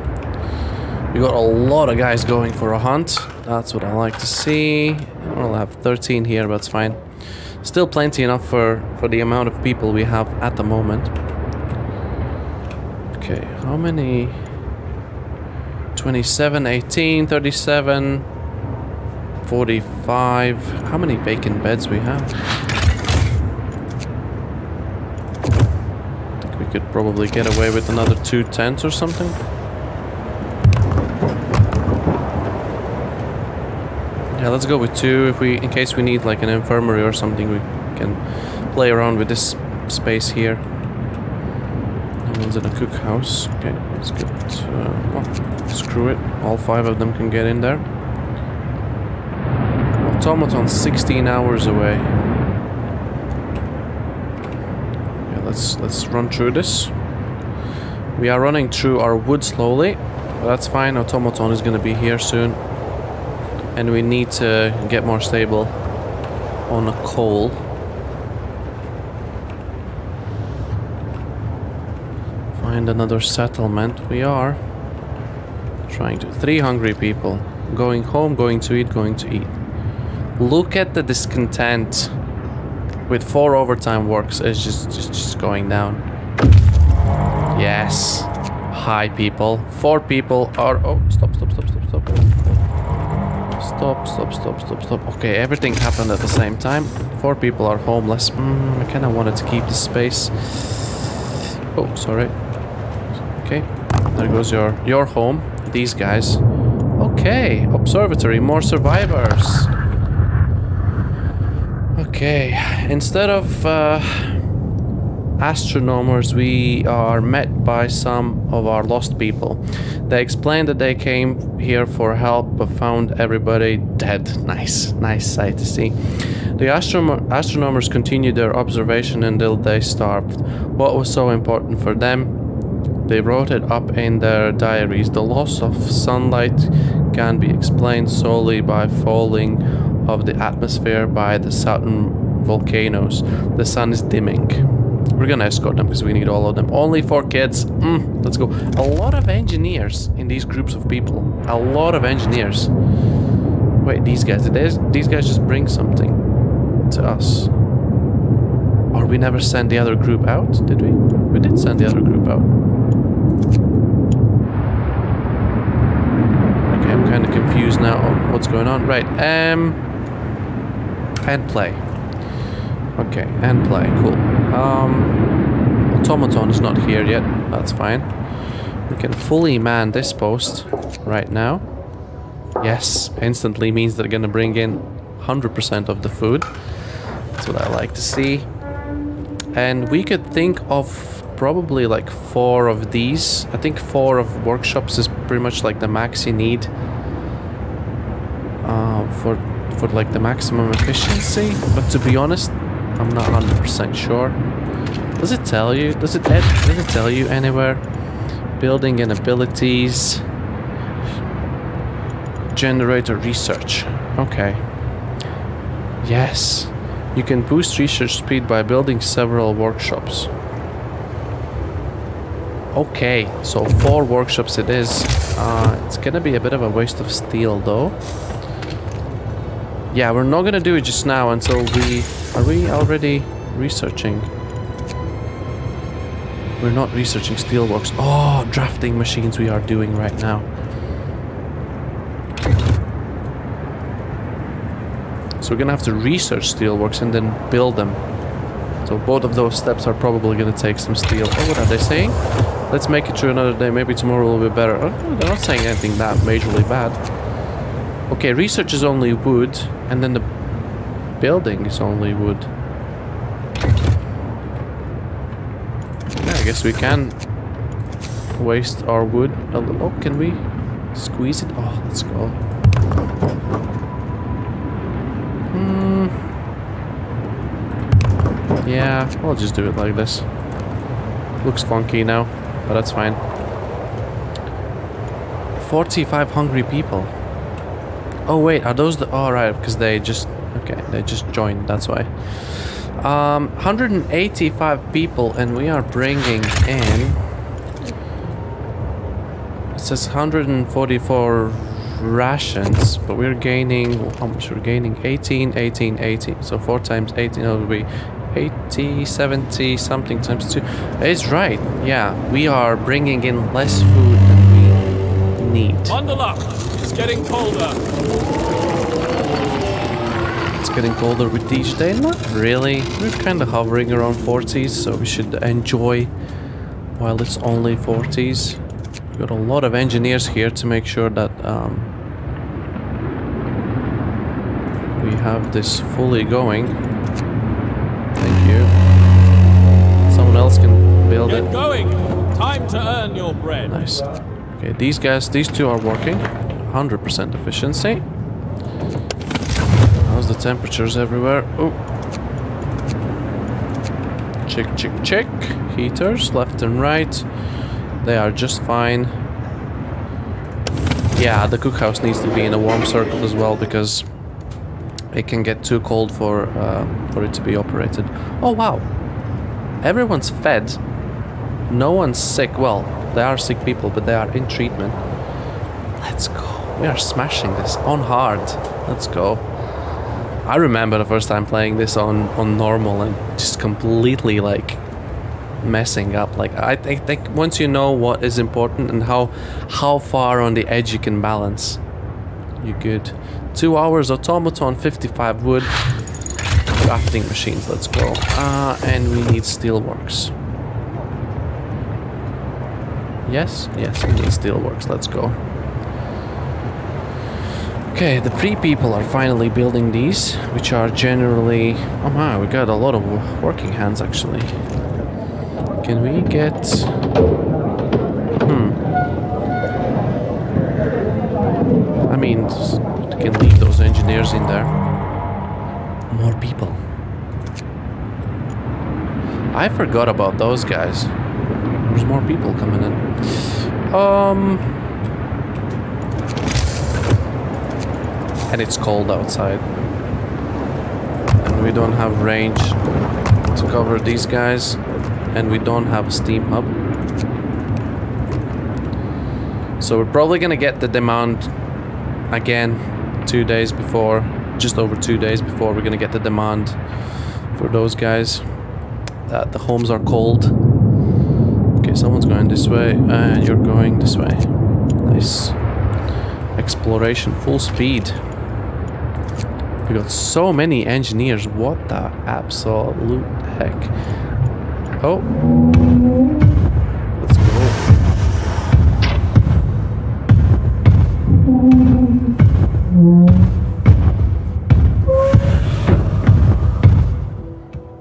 We got a lot of guys going for a hunt. That's what I like to see. I'll have 13 here, but it's fine. Still plenty enough for the amount of people we have at the moment. Okay, how many? 27, 18, 37, 45. How many vacant beds we have? I think we could probably get away with another 2 tents or something. Yeah, let's go with 2. In case we need like an infirmary or something, we can play around with this space here. No one's in a cookhouse. Okay, let's get. Well, screw it. All 5 of them can get in there. Automaton 16 hours away. Yeah, let's run through this. We are running through our wood slowly, but that's fine. Automaton is going to be here soon. And we need to get more stable on a coal. Find another settlement. We are trying to. 3 hungry people. Going home, going to eat, going to eat. Look at the discontent with 4 overtime works. It's just going down. Yes. Hi, people. 4 people are. Oh, stop. Stop. Okay, everything happened at the same time. 4 people are homeless. I kind of wanted to keep the space. Oh, sorry. Okay, there goes your home. These guys. Okay, observatory, more survivors. Okay, instead of astronomers, we are met by some of our lost people. They explained that they came here for help but found everybody dead. Nice sight to see. The astronomers continued their observation until they starved. What was so important for them? They wrote it up in their diaries. The loss of sunlight can be explained solely by falling of the atmosphere by the southern volcanoes. The sun is dimming. We're gonna escort them because we need all of them. Only 4 kids. Let's go. A lot of engineers in these groups of people. A lot of engineers. Wait, these guys. Did these guys just bring something to us? Or we never sent the other group out? Did we? We did send the other group out. Okay, I'm kind of confused now on what's going on. Right. And play. Okay, and play. Cool. Automaton is not here yet. That's fine. We can fully man this post right now. Yes, instantly means they're gonna bring in 100% of the food. That's what I like to see. And we could think of probably like 4 of these. I think 4 of workshops is pretty much like the max you need for like the maximum efficiency. But to be honest, I'm not 100% sure. Does it tell you? Does it tell you anywhere? Building and abilities. Generator research. Okay. Yes. You can boost research speed by building several workshops. Okay, so 4 workshops it is. It's gonna be a bit of a waste of steel though. Yeah, we're not gonna do it just now until we... Are we already researching? We're not researching steelworks. Oh, drafting machines we are doing right now. So we're gonna have to research steelworks and then build them. So both of those steps are probably gonna take some steel. Oh, what are they saying? Let's make it to another day. Maybe tomorrow will be better. Oh, they're not saying anything that majorly bad. Okay, research is only wood, and then the building is only wood. Yeah, I guess we can waste our wood a little. Oh, can we squeeze it? Oh, let's go. Yeah, we'll just do it like this. Looks funky now, but that's fine. 45 hungry people. Oh wait, are those the... Oh right, because they just... Okay, they just joined, that's why. 185 people, and we are bringing in... It says 144 rations, but we're gaining... How much we're gaining? 18, 18, 18. So 4 times 18, it will be 80, 70, something times 2. It's right, yeah. We are bringing in less food than we need. Bundle up. It's getting colder. It's getting colder with each day? Not really. We're kind of hovering around 40s, so we should enjoy while it's only 40s. We've got a lot of engineers here to make sure that we have this fully going. Thank you. Someone else can build it. Get going. Time to earn your bread. Nice. Okay, these guys, these 2 are working. 100% efficiency. How's the temperatures everywhere? Oh. Check, check, check. Heaters left and right. They are just fine. Yeah, the cookhouse needs to be in a warm circle as well because it can get too cold for it to be operated. Oh wow. Everyone's fed. No one's sick. Well, they are sick people, but they are in treatment. Let's go. We are smashing this on hard. Let's go. I remember the first time playing this on normal and just completely like messing up. Like I think once you know what is important and how far on the edge you can balance, you're good. 2 hours automaton, 55 wood. Crafting machines, let's go. And we need steelworks. Yes, yes, we need steelworks, let's go. Okay, the 3 people are finally building these, which are generally... Oh my, we got a lot of working hands actually. Can we get... I mean, you can leave those engineers in there. More people. I forgot about those guys. There's more people coming in. And it's cold outside. And we don't have range. to cover these guys, and we don't have a steam hub. So we're probably gonna get the demand again 2 days before, just over 2 days before we're gonna get the demand for those guys. That the homes are cold. Okay, someone's going this way, and you're going this way. Nice. Exploration, full speed. We got so many engineers. What the absolute heck? Oh. Let's go.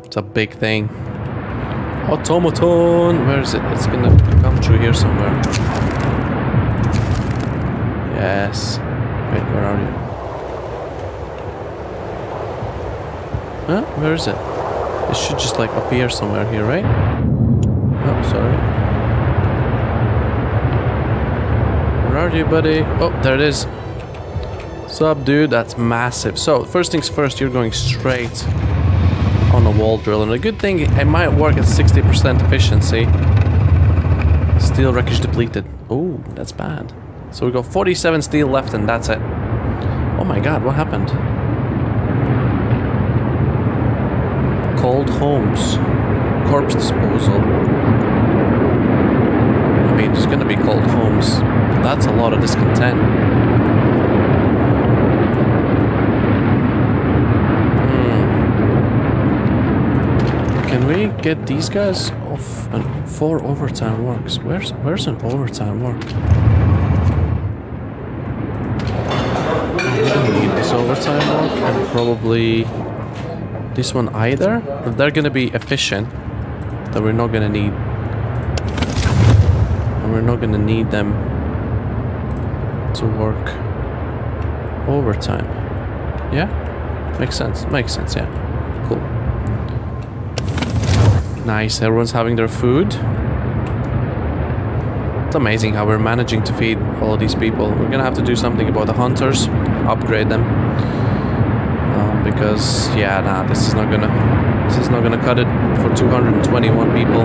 It's a big thing. Automaton! Where is it? It's gonna come through here somewhere. Yes. Wait, where are you? Huh? Where is it? It should just like appear somewhere here, right? Oh, sorry. Where are you, buddy? Oh, there it is. Sup, dude? That's massive. So, first things first, you're going straight on a wall drill. And the good thing, it might work at 60% efficiency. Steel wreckage depleted. Oh, that's bad. So we got 47 steel left and that's it. Oh my god, what happened? Cold homes. Corpse disposal. I mean, there's gonna be cold homes. That's a lot of discontent. Can we get these guys off? And 4 overtime works. Where's an overtime work? We don't need this overtime work, and probably this one either. If they're gonna be efficient, then we're not gonna need, and we're not gonna need them to work overtime. Yeah, makes sense. Makes sense. Yeah, cool. Nice. Everyone's having their food. It's amazing how we're managing to feed all of these people. We're gonna have to do something about the hunters, upgrade them, because yeah, nah, this is not gonna cut it for 221 people.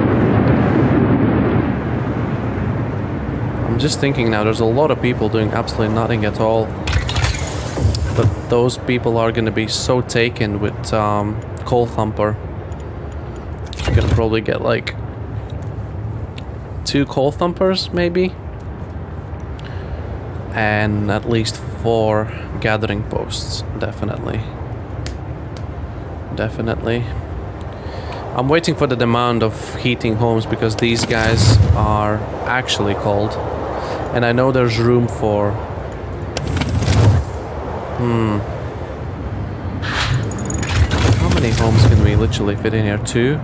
I'm just thinking now, there's a lot of people doing absolutely nothing at all, but those people are gonna be so taken with Coal Thumper. We're gonna probably get like 2 Coal Thumpers maybe, and at least 4 gathering posts. Definitely. I'm waiting for the demand of heating homes because these guys are actually cold, and I know there's room for how many homes can we literally fit in here? 2?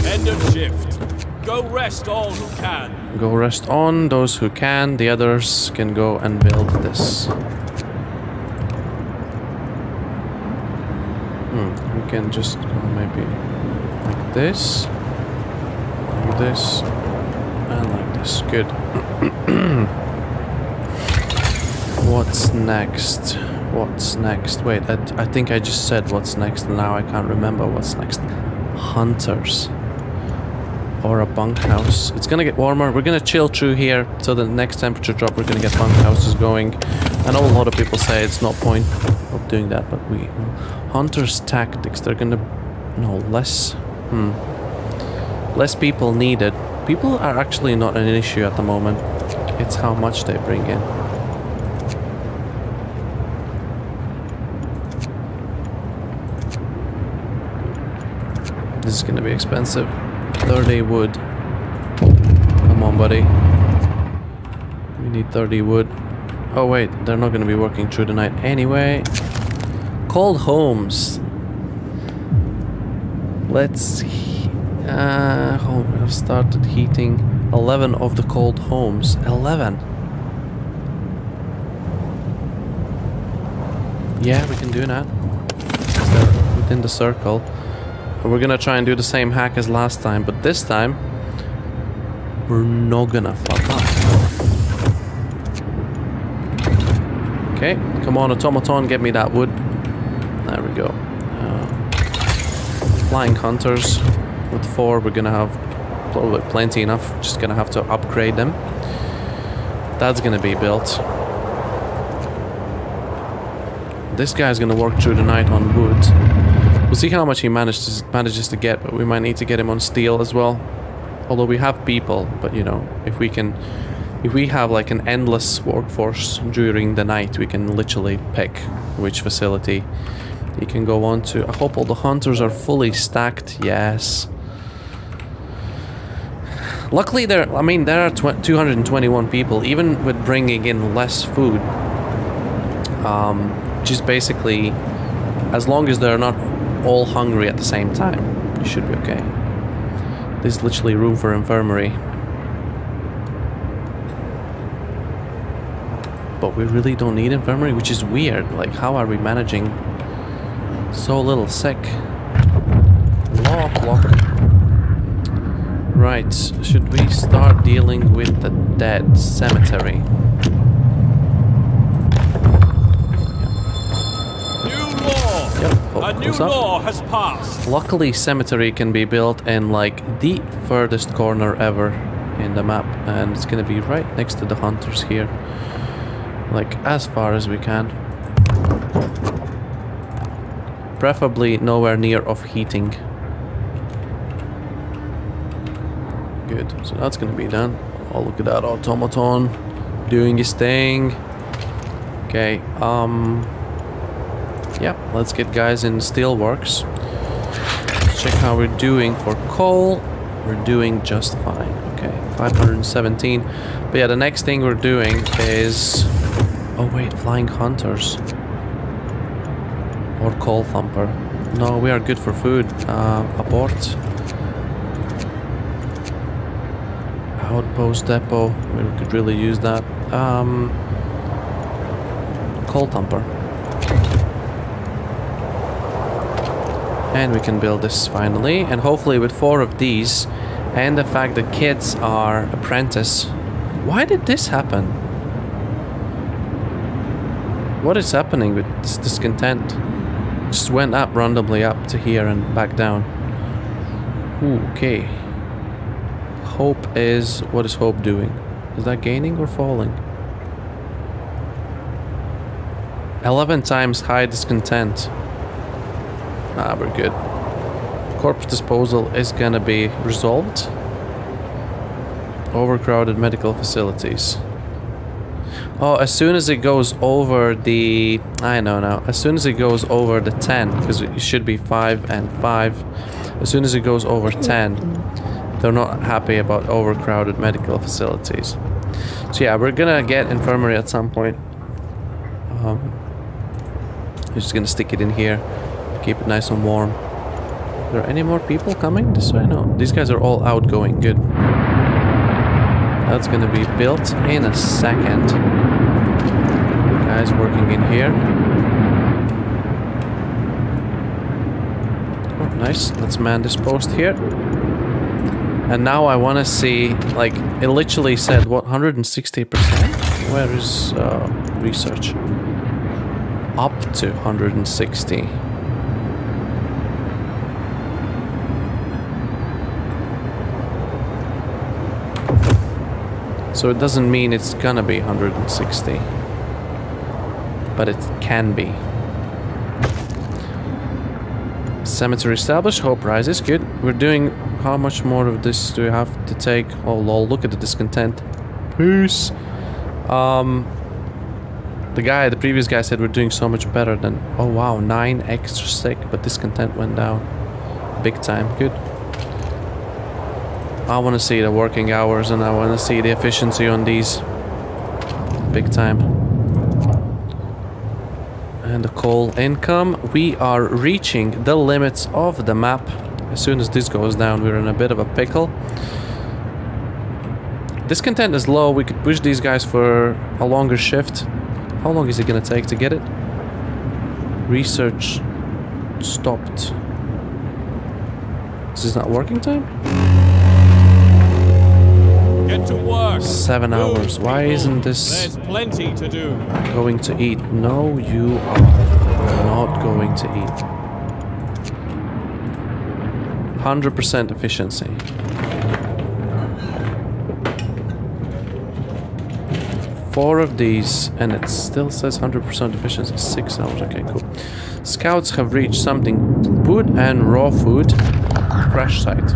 End of shift. Go rest all who can. Go rest on those who can. The others can go and build this. We can just go maybe like this, and like this. Good. What's next? What's next? Wait, I think I just said what's next, and now I can't remember what's next. Hunters. Or a bunkhouse. It's gonna get warmer. We're gonna chill through here till the next temperature drop. We're gonna get bunkhouses going. I know a lot of people say it's no point of doing that, but we... Hunters tactics. They're gonna... No, less... Less people needed. People are actually not an issue at the moment. It's how much they bring in. This is gonna be expensive. 30 wood. Come on, buddy. We need 30 wood. Oh wait, they're not gonna be working through the night anyway. Cold homes. Let's see. I've started heating 11 of the cold homes. 11. Yeah, we can do that. They're within the circle. We're gonna try and do the same hack as last time, but this time we're not gonna fuck up. Okay, come on, automaton, get me that wood. There we we go. Flying hunters. With 4, we're gonna have probably plenty enough. Just gonna have to upgrade them. That's gonna be built. This guy's gonna work through the night on wood. We'll see how much he manages to get, but we might need to get him on steel as well. Although we have people, but you know, if we have like an endless workforce during the night, we can literally pick which facility he can go on to. I hope all the hunters are fully stacked. Yes. Luckily, there are 221 people, even with bringing in less food. Just basically, as long as they're not all hungry at the same time, you should be okay. There's literally room for infirmary. But we really don't need infirmary, which is weird. Like, how are we managing so little sick? Lock. Right, should we start dealing with the dead cemetery? A new law has passed. Luckily, cemetery can be built in like the furthest corner ever in the map, and it's gonna be right next to the hunters here, like as far as we can. Preferably nowhere near off heating. Good, so that's gonna be done. Oh, look at that automaton doing his thing. Okay, yeah, let's get guys in steelworks. Check how we're doing for coal. We're doing just fine. Okay, 517. But yeah, the next thing we're doing is... Oh wait, flying hunters. Or coal thumper. No, we are good for food. Abort. Outpost depot. We could really use that. Coal thumper. And we can build this finally, and hopefully with 4 of these, and the fact that kids are apprentice. Why did this happen? What is happening with this discontent? It just went up randomly up to here and back down. Ooh, okay. Hope is... What is hope doing? Is that gaining or falling? 11 times high discontent. Ah, we're good. Corpse disposal is gonna be resolved. Overcrowded medical facilities. Oh, as soon as it goes over the... I know now. As soon as it goes over the 10, because it should be 5 and 5. As soon as it goes over 10, they're not happy about overcrowded medical facilities. So yeah, we're gonna get infirmary at some point. I'm just gonna stick it in here. Keep it nice and warm. Are there any more people coming this way? No. These guys are all outgoing. Good. That's gonna be built in a second. Guys working in here. Oh, nice. Let's man this post here. And now I want to see, like, it literally said, what, 160%? Where is research? Up to 160. So it doesn't mean it's gonna be 160. But it can be. Cemetery established, hope rises, good. We're doing, how much more of this do we have to take? Oh lol, look at the discontent. Peace. The previous guy said we're doing so much better than, oh wow, 9 extra sick, but discontent went down. Big time, good. I want to see the working hours and I want to see the efficiency on these. Big time. And the coal income. We are reaching the limits of the map. As soon as this goes down, we're in a bit of a pickle. Discontent is low. We could push these guys for a longer shift. How long is it going to take to get it? Research stopped. Is this not working time? Get to work. 7 hours. Why isn't this There's plenty to do. going to eat? No, you are. not going to eat. 100% efficiency. Four of these, and it still says 100% efficiency. 6 hours. Okay, cool. Scouts have reached something. Food and raw food. Crash site.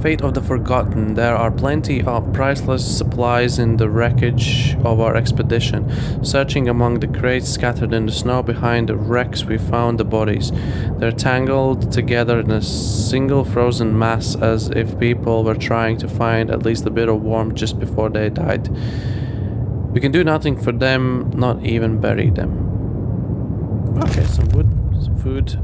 Fate of the Forgotten. There are plenty of priceless supplies in the wreckage of our expedition. Searching among the crates scattered in the snow behind the wrecks, we found the bodies. They're tangled together in a single frozen mass, as if people were trying to find at least a bit of warmth just before they died. We can do nothing for them, not even bury them. Okay, some wood, some food.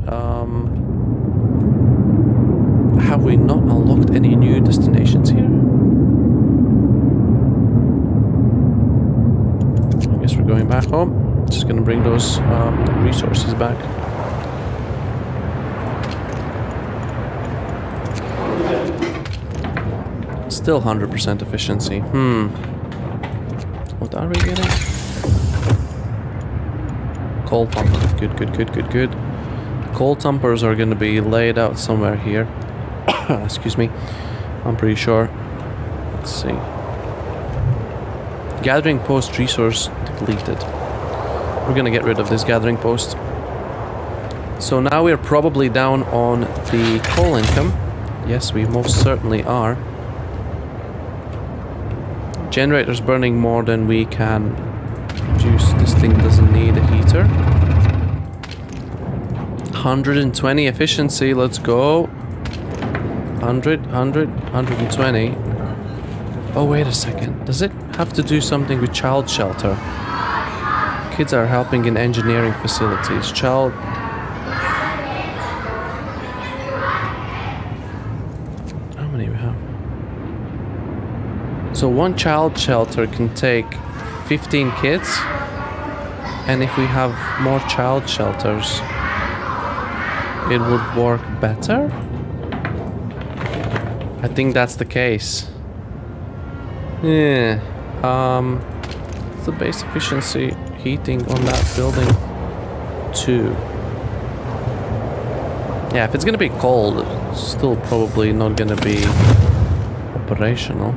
Have we not unlocked any new destinations here? I guess we're going back home. Just gonna bring those resources back. Still 100% efficiency. What are we getting? Coal thumper. Good, good, good, good, good. Coal thumpers are gonna be laid out somewhere here. Excuse me. I'm pretty sure. Let's see. Gathering post resource depleted. We're gonna get rid of this gathering post. So now we're probably down on the coal income. Yes, we most certainly are. Generator's burning more than we can produce. This thing doesn't need a heater. 120 efficiency, let's go. 100, 100, 120. Oh, wait a second. Does it have to do something with child shelter? Kids are helping in engineering facilities. Child... How many we have? So one child shelter can take 15 kids. And if we have more child shelters, it would work better? I think that's the case. Yeah. What's the base efficiency heating on that building? 2. Yeah, if it's gonna be cold, it's still probably not gonna be operational.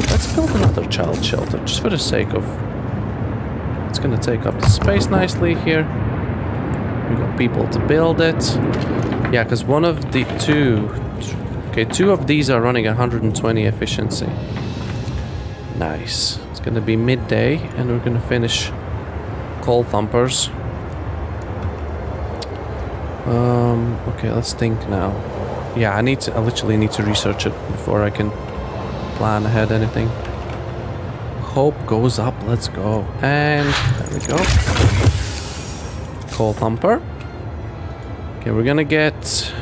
Let's build another child shelter, just for the sake of... It's gonna take up the space nicely here. We got people to build it. Yeah, because one of the two... Okay, 2 of these are running 120 efficiency. Nice. It's gonna be midday, and we're gonna finish coal thumpers. Okay, let's think now. Yeah, I literally need to research it before I can plan ahead anything. Hope goes up, let's go. And there we go. Coal thumper. Okay, we're gonna get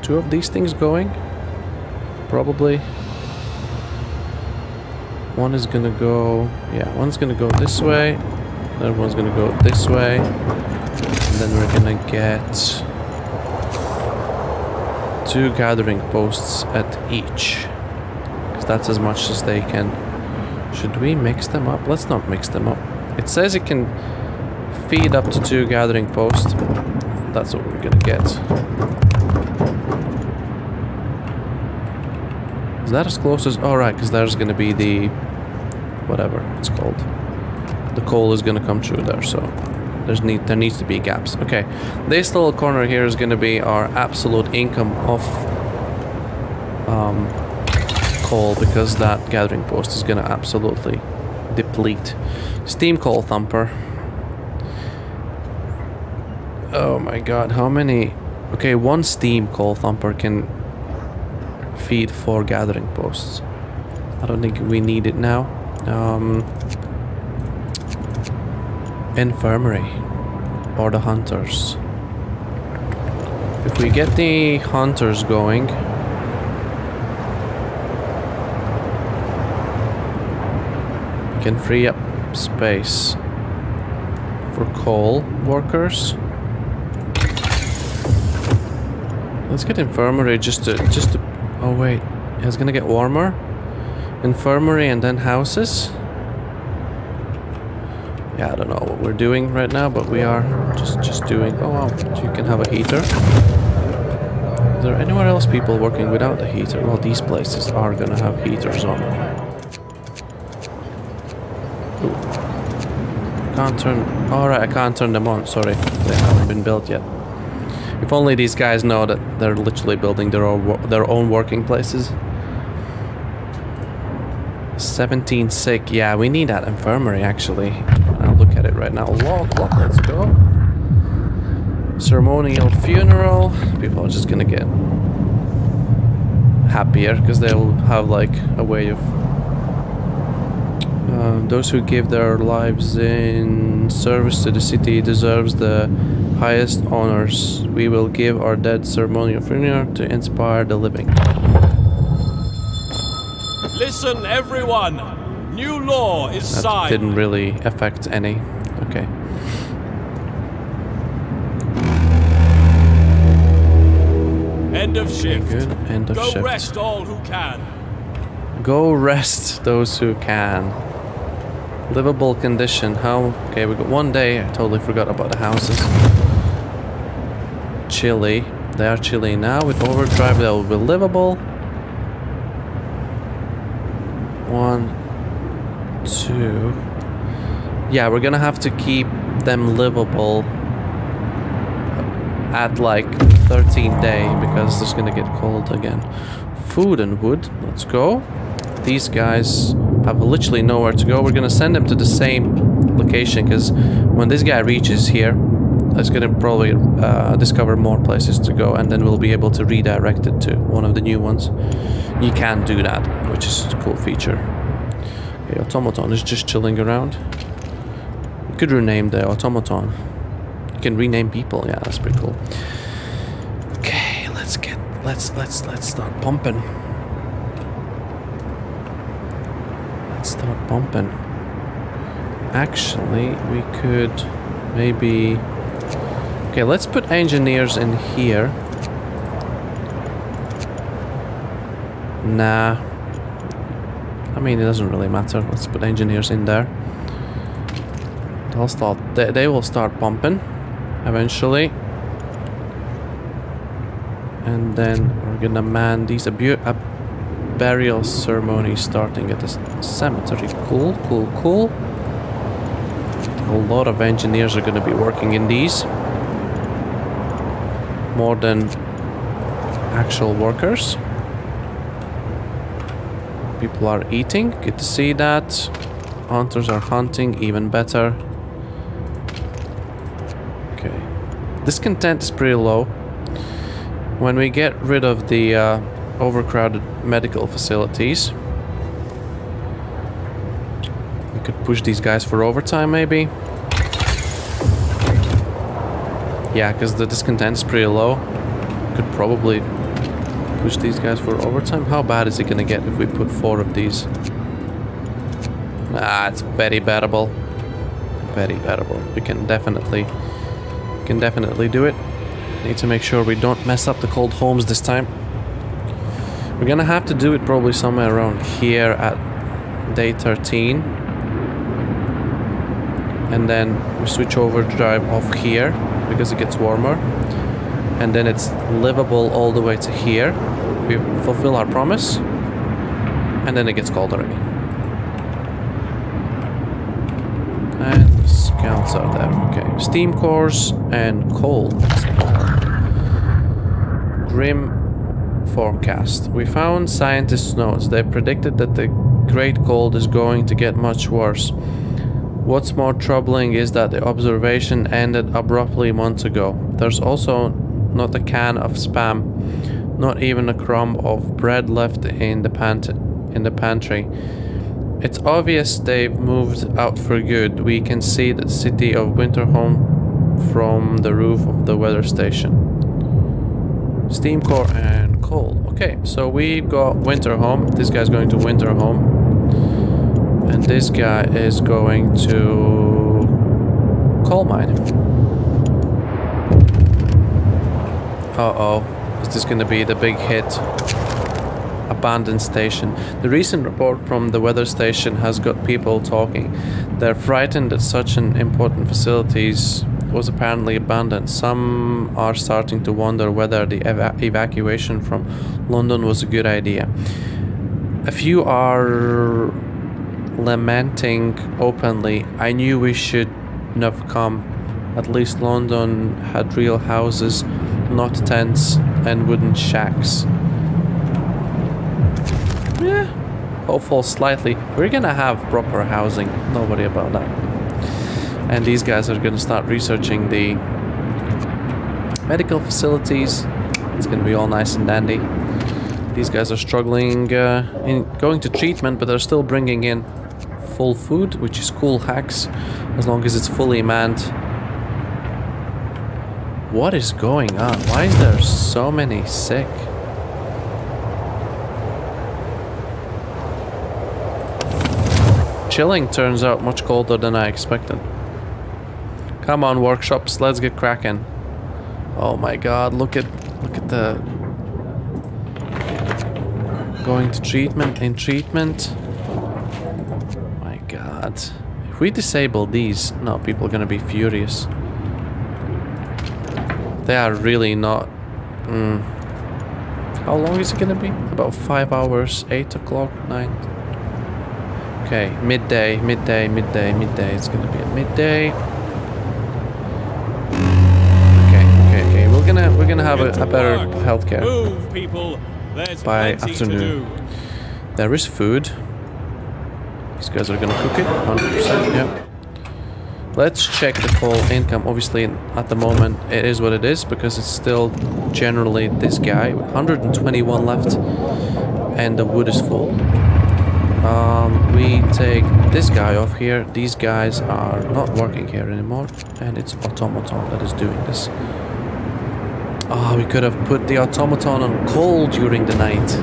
2 of these things going. Probably. One is gonna go... Yeah, one's gonna go this way. The other one's gonna go this way. And then we're gonna get 2 gathering posts at each. Because that's as much as they can. Should we mix them up? Let's not mix them up. It says it can feed up to 2 gathering posts. That's what we're gonna get. Is that as close as... Oh, right, because there's gonna be the... Whatever it's called. The coal is gonna come through there, so... There needs to be gaps. Okay, this little corner here is gonna be our absolute income of... coal, because that gathering post is gonna absolutely deplete. Steam coal thumper. Oh my god, how many... Okay, 1 steam coal thumper can feed 4 gathering posts. I don't think we need it now. Infirmary. Or the hunters. If we get the hunters going... we can free up space for coal workers. Let's get infirmary just to oh wait, it's gonna get warmer. Infirmary and then houses. Yeah, I don't know what we're doing right now, but we are just doing... Oh, wow, you can have a heater. Is there anywhere else people working without a heater? Well, these places are gonna have heaters on. Ooh. Can't turn... Alright, I can't turn them on, sorry. They haven't been built yet. If only these guys know that they're literally building their own working places. 17 sick. Yeah, we need that infirmary, actually. I'll look at it right now. Log clock, let's go. Ceremonial funeral. People are just gonna get happier because they'll have like a way of... those who give their lives in service to the city deserves the highest honors. We will give our dead ceremonial funeral to inspire the living. Listen, everyone. New law is That signed. didn't really affect any. Okay. End of shift. Good. End of Go shift. rest all who can. Go rest those who can. Livable condition. How? Okay, we got 1 day. I totally forgot about the houses. Chilly. They are chilly now. With overdrive, they will be livable. 1, 2. Yeah, we're gonna have to keep them livable at like 13 day because it's gonna get cold again. Food and wood. Let's go. These guys have literally nowhere to go. We're gonna send them to the same location because when this guy reaches here, it's gonna probably discover more places to go, and then we'll be able to redirect it to one of the new ones. You can do that, which is a cool feature. Okay, automaton is just chilling around. You could rename the automaton. You can rename people. Yeah, that's pretty cool. Okay, let's start pumping. Let's start pumping. Actually, we could maybe... Okay, let's put engineers in here. Nah. I mean, it doesn't really matter. Let's put engineers in there. They'll start... They will start pumping eventually. And then we're gonna man these... A burial ceremony starting at the cemetery. Cool, cool, cool. A lot of engineers are gonna be working in these. More than actual workers. People are eating. Good to see that. Hunters are hunting. Even better. Okay. Discontent is pretty low. When we get rid of the overcrowded medical facilities, we could push these guys for overtime maybe. Yeah, because the discontent is pretty low. Could probably push these guys for overtime. How bad is it gonna get if we put 4 of these? Ah, it's very bearable. Very bearable. We can definitely do it. Need to make sure we don't mess up the cold homes this time. We're gonna have to do it probably somewhere around here at day 13. And then we switch overdrive off here because it gets warmer. And then it's livable all the way to here. We fulfill our promise. And then it gets colder again. And the scouts are there. Okay. Steam cores and coal. Grim forecast. We found scientists' notes. They predicted that the great cold is going to get much worse. What's more troubling is that the observation ended abruptly months ago. There's also not a can of Spam, not even a crumb of bread left in the pantry. It's obvious they've moved out for good. We can see the city of Winterholm from the roof of the weather station. Steam core and coal. Okay, so we've got Winterholm. This guy's going to Winterholm. And this guy is going to coal mine. Uh-oh. Is this gonna be the big hit? A abandoned station. The recent report from the weather station has got people talking. They're frightened that such an important facilities was apparently abandoned. Some are starting to wonder whether the evacuation from London was a good idea. A few are lamenting openly, "I knew we shouldn't have come. At least London had real houses, not tents and wooden shacks." Yeah, hopeful slightly. We're gonna have proper housing, don't worry about that. And these guys are gonna start researching the medical facilities. It's gonna be all nice and dandy. These guys are struggling in going to treatment, but they're still bringing in full food, which is cool hacks, as long as it's fully manned. What is going on? Why is there so many sick? Chilling turns out much colder than I expected. Come on, workshops, let's get cracking. Oh my god, look at the going to treatment in treatment. My god. If we disable these, no, people are gonna be furious. They are really not. How long is it gonna be? About 5 hours, 8 o'clock, 9. Okay, midday. It's gonna be at midday. Okay. We're gonna have a better healthcare Move, people. There's by plenty to afternoon. do. There is food. These guys are gonna cook it, 100%. Yep. Let's check the coal income. Obviously, at the moment, it is what it is because it's still generally this guy. 121 left, and the wood is full. We take this guy off here. These guys are not working here anymore, and it's automaton that is doing this. Oh, we could have put the automaton on coal during the night.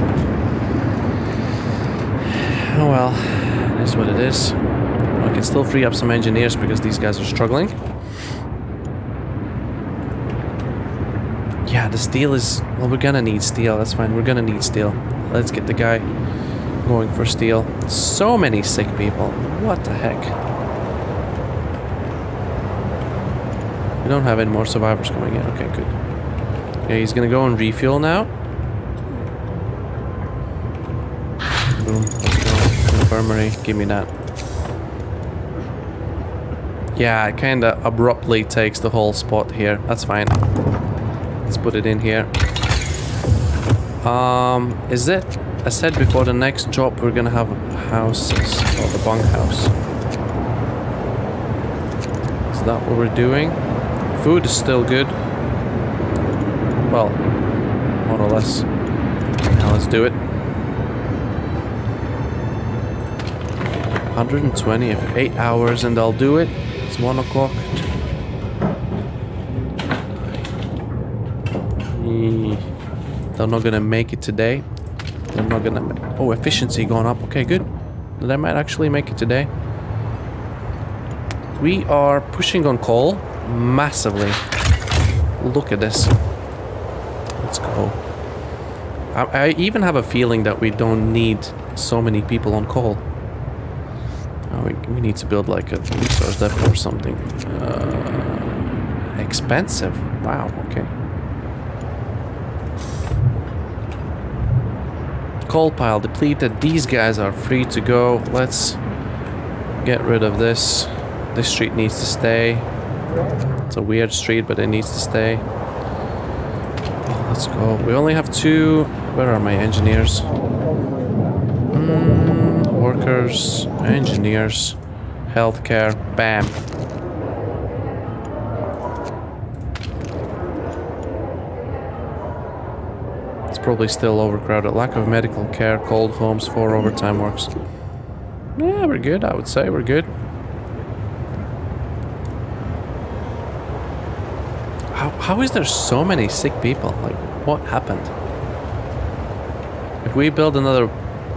Oh well, it is what it is. I can still free up some engineers because these guys are struggling. Yeah, the steel is... Well, we're gonna need steel. That's fine. We're gonna need steel. Let's get the guy going for steel. So many sick people. What the heck? We don't have any more survivors coming in. Okay, good. Okay, he's gonna go and refuel now. Boom. Let's go. Infirmary. Give me that. Yeah, it kinda abruptly takes the whole spot here. That's fine. Let's put it in here. Is it? I said before the next job we're gonna have houses, or the bunkhouse. Is that what we're doing? Food is still good. Well, more or less. Now let's do it. 120 of 8 hours and I'll do it. It's 1 o'clock. They're not gonna make it today. They're not gonna. Oh, efficiency going up. Okay, good. They might actually make it today. We are pushing on coal massively. Look at this. Let's go. I even have a feeling that we don't need so many people on coal. Oh, we need to build like a resource depot or something. Expensive. Wow. Okay. Coal pile depleted. These guys are free to go. Let's get rid of this. This street needs to stay. It's a weird street, but it needs to stay. Oh, let's go. We only have 2. Where are my engineers? Workers, engineers, healthcare. Bam. Probably still overcrowded. Lack of medical care, cold homes, 4 overtime works. Yeah, we're good, I would say. We're good. How is there so many sick people? Like, what happened? If we build another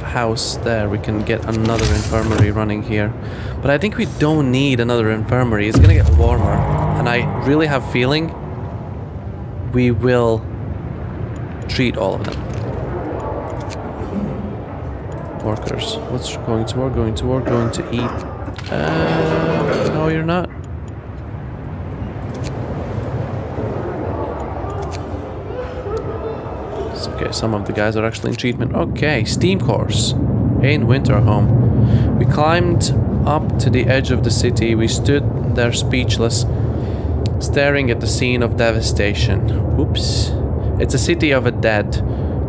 house there, we can get another infirmary running here. But I think we don't need another infirmary. It's gonna get warmer. And I really have a feeling we will treat all of them. Workers. What's going to work? Going to work? Going to eat? No, you're not. It's okay, some of the guys are actually in treatment. Okay, steam course in Winterhome. We climbed up to the edge of the city. We stood there speechless, staring at the scene of devastation. Oops. It's a city of the dead.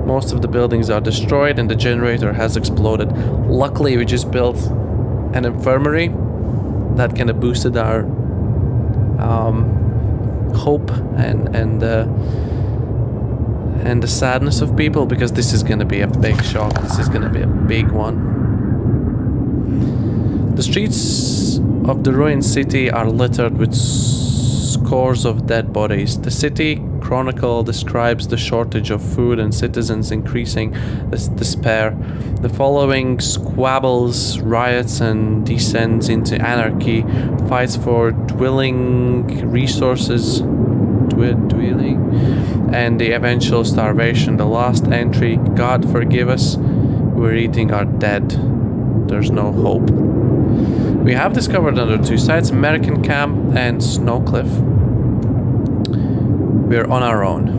Most of the buildings are destroyed and the generator has exploded. Luckily, we just built an infirmary that kind of boosted our hope and the sadness of people, because this is going to be a big shock. This is going to be a big one. The streets of the ruined city are littered with scores of dead bodies. The city chronicle describes the shortage of food and citizens' increasing despair. The following squabbles, riots, and descends into anarchy. Fights for dwelling resources, and the eventual starvation. The last entry: God forgive us, we're eating our dead. There's no hope. We have discovered another 2 sites: American Camp and Snowcliff. We're on our own.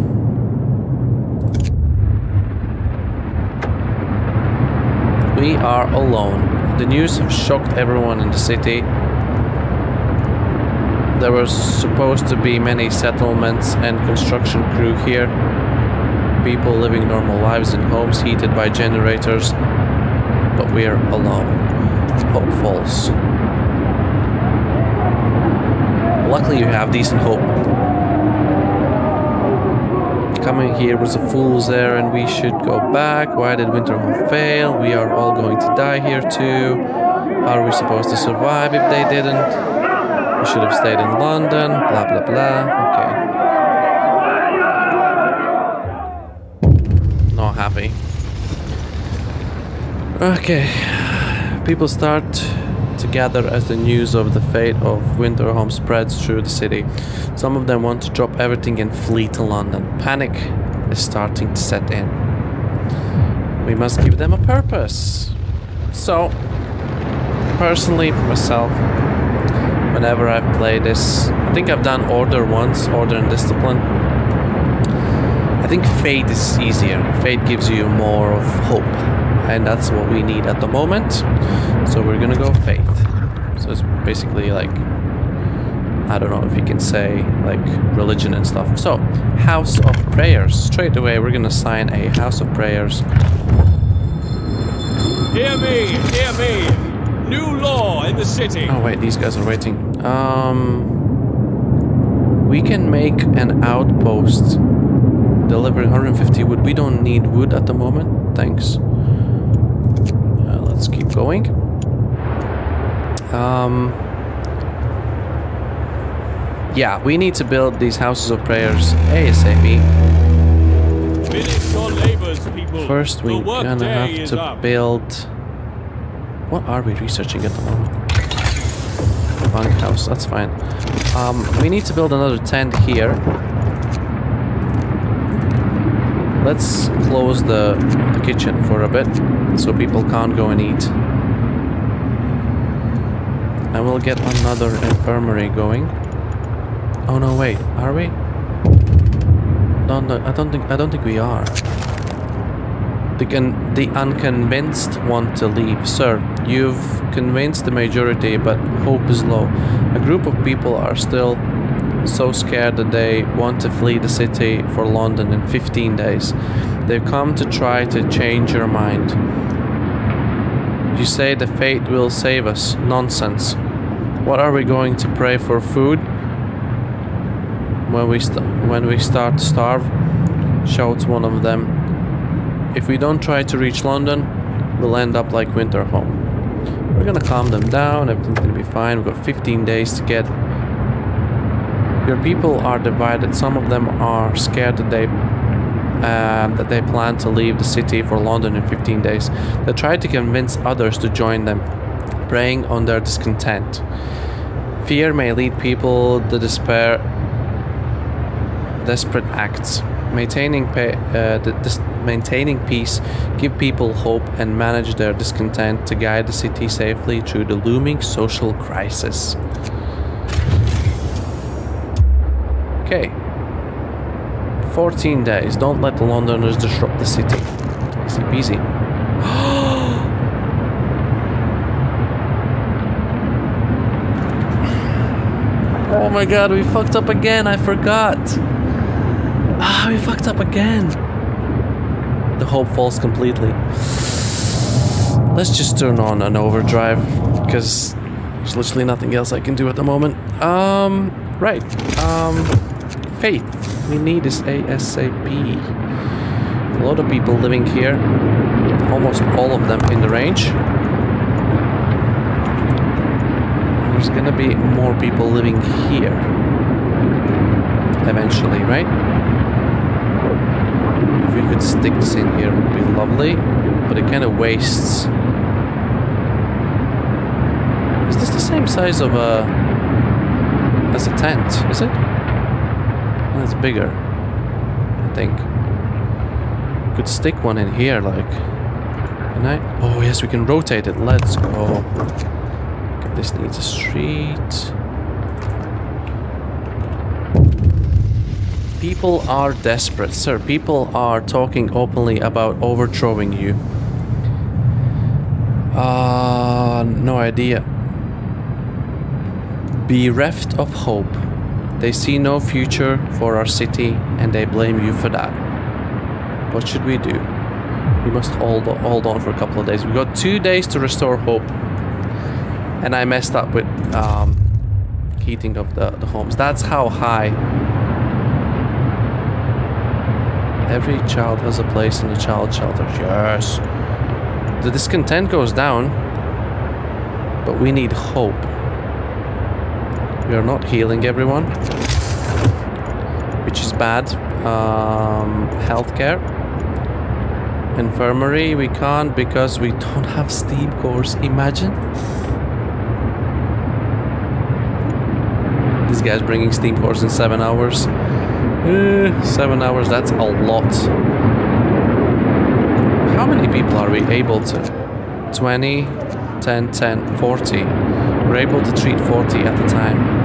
We are alone. The news have shocked everyone in the city. There were supposed to be many settlements and construction crew here. People living normal lives in homes heated by generators. But we're alone. Hope falls. Luckily you have decent hope. Coming here was a fool's errand. We should go back. Why did Winterhome fail? We are all going to die here too. How are we supposed to survive if they didn't? We should have stayed in London. Blah blah blah. Okay. Not happy. Okay. People start to gather as the news of the fate of Winterhome spreads through the city. Some of them want to drop everything and flee to London. Panic is starting to set in. We must give them a purpose. So, personally, for myself, whenever I've played this, I think I've done Order once, Order and Discipline. I think Fate is easier. Fate gives you more of hope, and that's what we need at the moment. So we're gonna go Fate. So it's basically like, I don't know if you can say like religion and stuff. So, House of Prayers. Straight away we're gonna sign a House of Prayers. Hear me, hear me. New law in the city. Oh wait, these guys are waiting. We can make an outpost delivering 150 wood. We don't need wood at the moment. Thanks. Let's keep going. Yeah, we need to build these houses of prayers ASAP. Finish your labors, people. First, we're gonna have to build. What are we researching at the moment? Bunkhouse, that's fine. We need to build another tent here. Let's close the kitchen for a bit so people can't go and eat. And we'll get another infirmary going. Oh no, wait, are we? I don't think we are. The unconvinced want to leave. Sir, you've convinced the majority, but hope is low. A group of people are still so scared that they want to flee the city for London in 15 days. They've come to try to change your mind. You say the fate will save us. Nonsense. What are we going to pray for food? When we start to starve, shouts one of them. If we don't try to reach London, we'll end up like Winterhome. We're gonna calm them down, everything's gonna be fine. We've got 15 days to get. Your people are divided. Some of them are scared that they plan to leave the city for London in 15 days. They try to convince others to join them, preying on their discontent. Fear may lead people to desperate acts. Maintaining maintaining peace, give people hope, and manage their discontent to guide the city safely through the looming social crisis. Okay. 14 days. Don't let the Londoners disrupt the city. Easy peasy. Oh my god, we fucked up again. I forgot. We fucked up again. The hope falls completely. Let's just turn on an overdrive, because there's literally nothing else I can do at the moment. Right. Faith. We need this ASAP. A lot of people living here. Almost all of them in the range. There's gonna be more people living here. Eventually, right? If we could stick this in here, it would be lovely. But it kind of wastes. Is this the same size of as a tent? Is it? That's bigger, I think. We could stick one in here, like. Can I? Oh yes, we can rotate it. Let's go. Okay, this needs a street. People are desperate, sir. People are talking openly about overthrowing you. No idea. Bereft of hope. They see no future for our city, and they blame you for that. What should we do? We must hold on for a couple of days. We got 2 days to restore hope. And I messed up with heating of the homes. That's how high. Every child has a place in the child shelter. Yes. The discontent goes down, but we need hope. We are not healing everyone, which is bad. Healthcare. Infirmary, we can't because we don't have steam cores. Imagine. This guy's bringing steam cores in 7 hours. 7 hours, that's a lot. How many people are we able to? 20, 10, 10, 40. We're able to treat 40 at a time.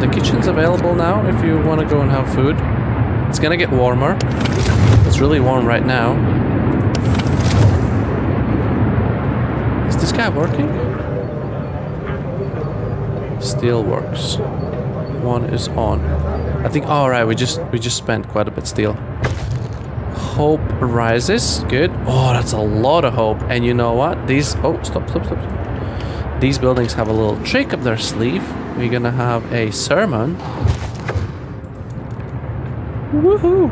The kitchen's available now if you want to go and have food. It's gonna get warmer. It's really warm right now. Is this guy working? Still works. One is on. I think. All right, we just spent quite a bit still. Hope rises. Good. Oh, that's a lot of hope. And you know what? These. Oh, stop. These buildings have a little trick up their sleeve. We're gonna have a sermon. Woohoo!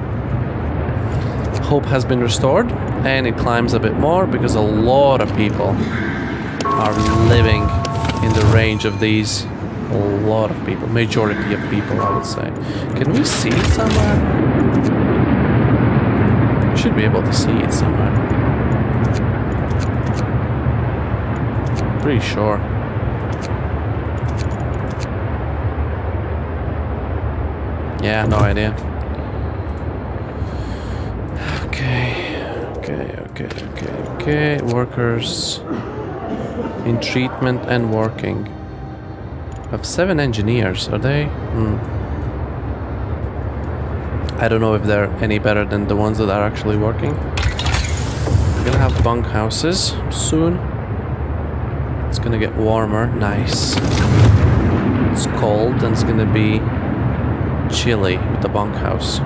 Hope has been restored, and it climbs a bit more because a lot of people are living in the range of these. A lot of people, majority of people, I would say. Can we see it somewhere? We should be able to see it somewhere. Pretty sure. Yeah, no idea. Okay. Workers in treatment and working. We have 7 engineers, are they? I don't know if they're any better than the ones that are actually working. We're gonna have bunk houses soon. It's gonna get warmer, nice. It's cold and it's gonna be chilly with the bunkhouse.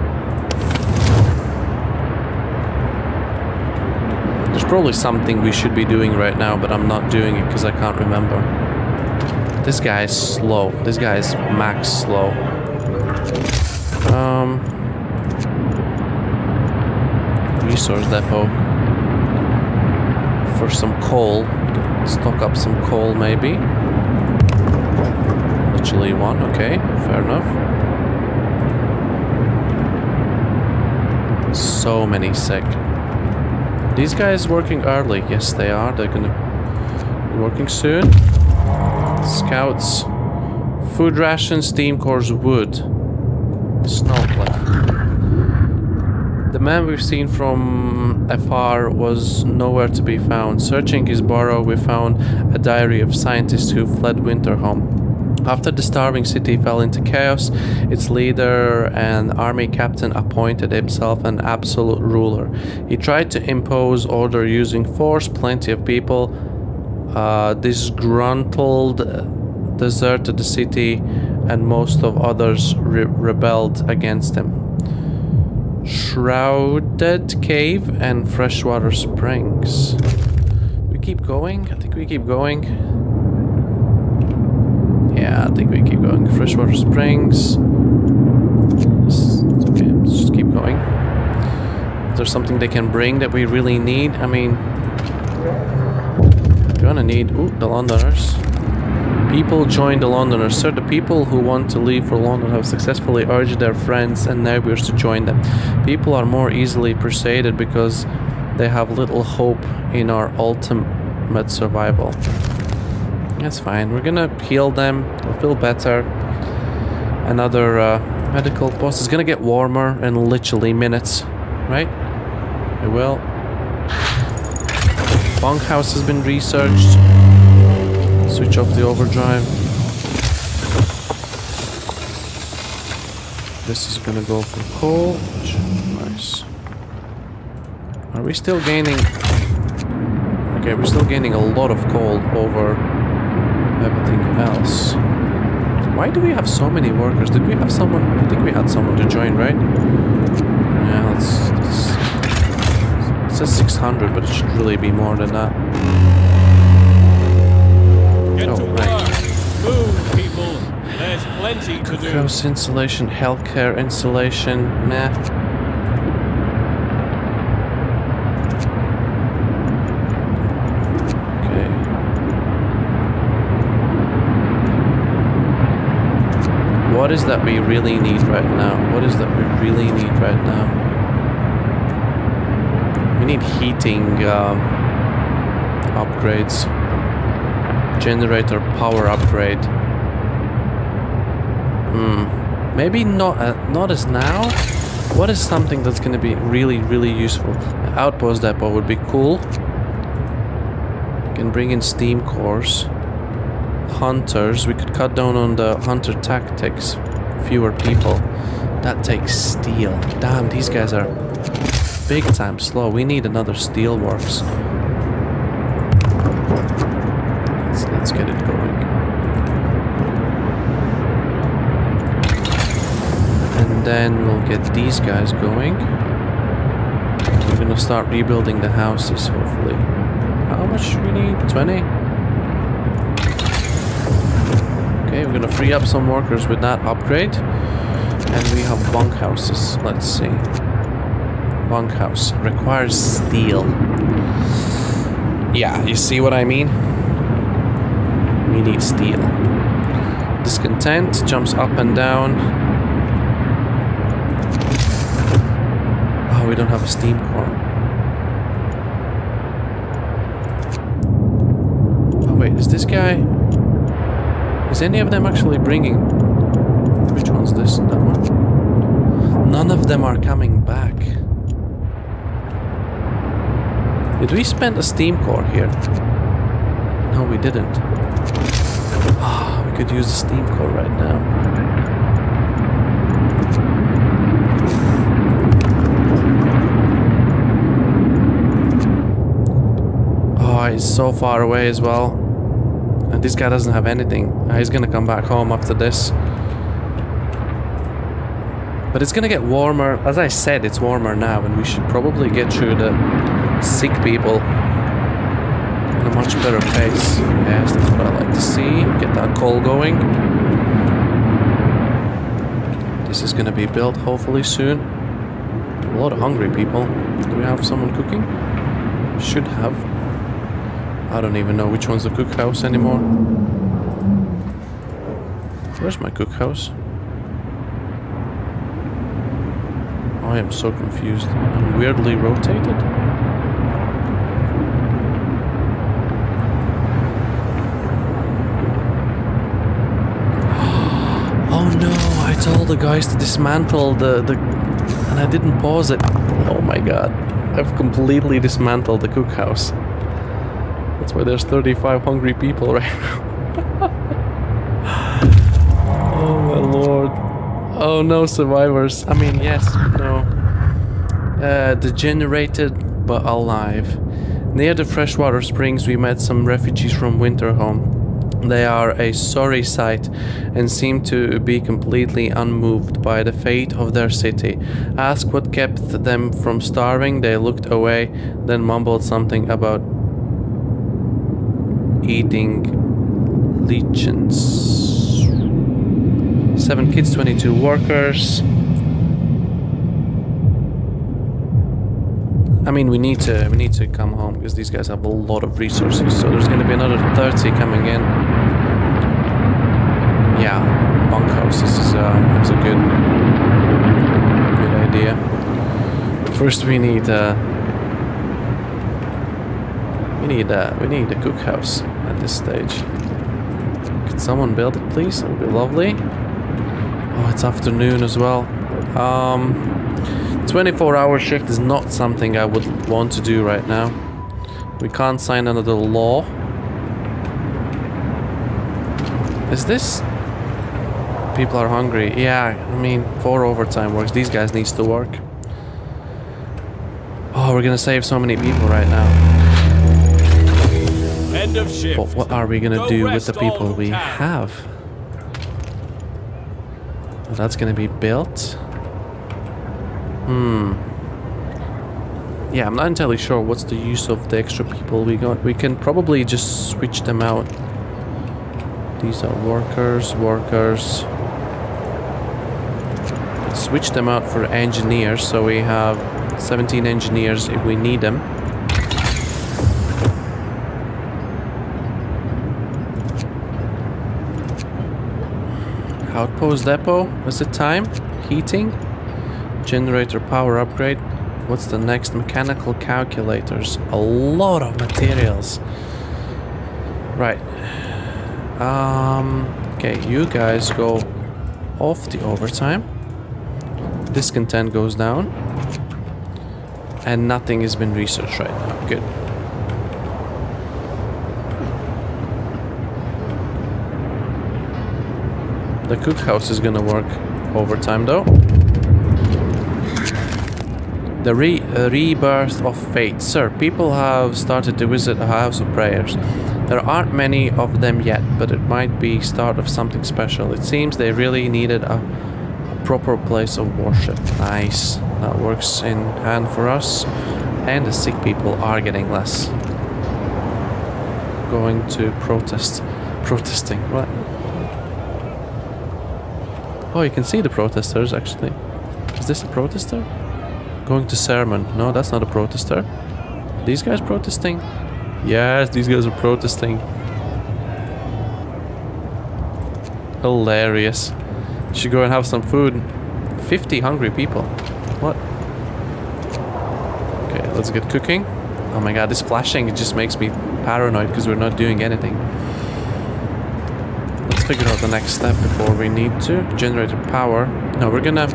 There's probably something we should be doing right now, but I'm not doing it because I can't remember. This guy is slow. This guy is max slow. Resource depot. For some coal. Stock up some coal maybe. Literally one, okay, fair enough. So many sick. These guys working early. Yes, they are. They're gonna be working soon. Scouts. Food rations, steam cores, wood. Snowplow. The man we've seen from afar was nowhere to be found. Searching his burrow, we found a diary of scientists who fled Winterhome. After the starving city fell into chaos, its leader and army captain appointed himself an absolute ruler. He tried to impose order using force. Plenty of people disgruntled deserted the city, and most of others rebelled against him. Shrouded Cave and Freshwater Springs. We keep going? I think we keep going. Yeah, I think we keep going. Freshwater Springs. Okay, let's just keep going. Is there something they can bring that we really need? I mean, we're gonna need... Ooh, the Londoners. People join the Londoners. Sir, the people who want to leave for London have successfully urged their friends and neighbors to join them. People are more easily persuaded because they have little hope in our ultimate survival. That's fine. We're gonna heal them. They'll feel better. Another medical post. It's gonna get warmer in literally minutes, right? It will. Bunkhouse has been researched. Switch off the overdrive. This is gonna go for coal. Nice. Are we still gaining? Okay, we're still gaining a lot of coal over everything else. Why do we have so many workers? Did we have someone? I think we had someone to join, right? Yeah, it says 600, but it should really be more than that. Get to work. Move, people. There's plenty to do. House insulation, healthcare insulation, nah. Okay. What is that we really need right now? What is that we really need right now? We need heating upgrades. Generator power upgrade. Maybe not as now. What is something that's going to be really useful? An outpost depot would be cool. Can bring in steam cores. Hunters. We could cut down on the hunter tactics. Fewer people. That takes steel. Damn, these guys are big time slow. We need another steelworks. Let's get it going. And then we'll get these guys going. We're gonna start rebuilding the houses, hopefully. How much do we need? 20? Okay, we're gonna free up some workers with that upgrade. And we have bunkhouses. Let's see. Bunkhouse requires steel. Yeah, you see what I mean? We need steel. Discontent jumps up and down. Oh, we don't have a steam core. Oh wait, is this guy... Is any of them actually bringing... Which one's this? That one? None of them are coming back. Did we spend a steam core here? No, we didn't. Ah, we could use the steam core right now. Oh, he's so far away as well. And this guy doesn't have anything. He's gonna come back home after this. But it's gonna get warmer. As I said, it's warmer now, and we should probably get through the sick people at a much better pace. Yes, that's what I like to see. Get that coal going. This is gonna be built hopefully soon. A lot of hungry people. Do we have someone cooking? Should have. I don't even know which one's the cookhouse anymore. Where's my cookhouse? I am so confused. I'm weirdly rotated. Oh no, I told the guys to dismantle the And I didn't pause it. Oh my god. I've completely dismantled the cookhouse. That's why there's 35 hungry people right now. Oh my lord. Oh no, survivors. I mean, yes, no. Degenerated but alive. Near the freshwater springs we met some refugees from Winterhome. They are a sorry sight and seem to be completely unmoved by the fate of their city. Asked what kept them from starving, they looked away, then mumbled something about eating legions. 7 kids, 22 workers. I mean, we need to come home because these guys have a lot of resources. So there's going to be another 30 coming in. Yeah, bunkhouses is a good idea. First, we need a cookhouse at this stage. Could someone build it, please? That would be lovely. Oh, it's afternoon as well. 24-hour shift is not something I would want to do right now. We can't sign another law. Is this... People are hungry. Yeah, I mean, 4 overtime works. These guys needs to work. Oh, we're gonna save so many people right now. End of shift. But what are we gonna do with the people we can. have? Well, that's gonna be built. Yeah, I'm not entirely sure what's the use of the extra people we got. We can probably just switch them out. These are workers. Switch them out for engineers, so we have 17 engineers if we need them. Outpost depot, was it time? Heating? Generator power upgrade. What's the next? Mechanical calculators. A lot of materials. Right. Okay, you guys go off the overtime. Discontent goes down. And nothing has been researched right now. Good. The cookhouse is gonna work overtime though. The rebirth of fate. Sir, people have started to visit a house of prayers. There aren't many of them yet, but it might be start of something special. It seems they really needed a proper place of worship. Nice. That works in hand for us. And the sick people are getting less. Going to protest. Protesting. What? Oh, you can see the protesters actually. Is this a protester? Going to sermon. No, that's not a protester. These guys protesting? Yes, these guys are protesting. Hilarious. Should go and have some food. 50 hungry people. What? Okay, let's get cooking. Oh my god, this flashing, it just makes me paranoid because we're not doing anything. Let's figure out the next step before we need to. Generator power. No, we're gonna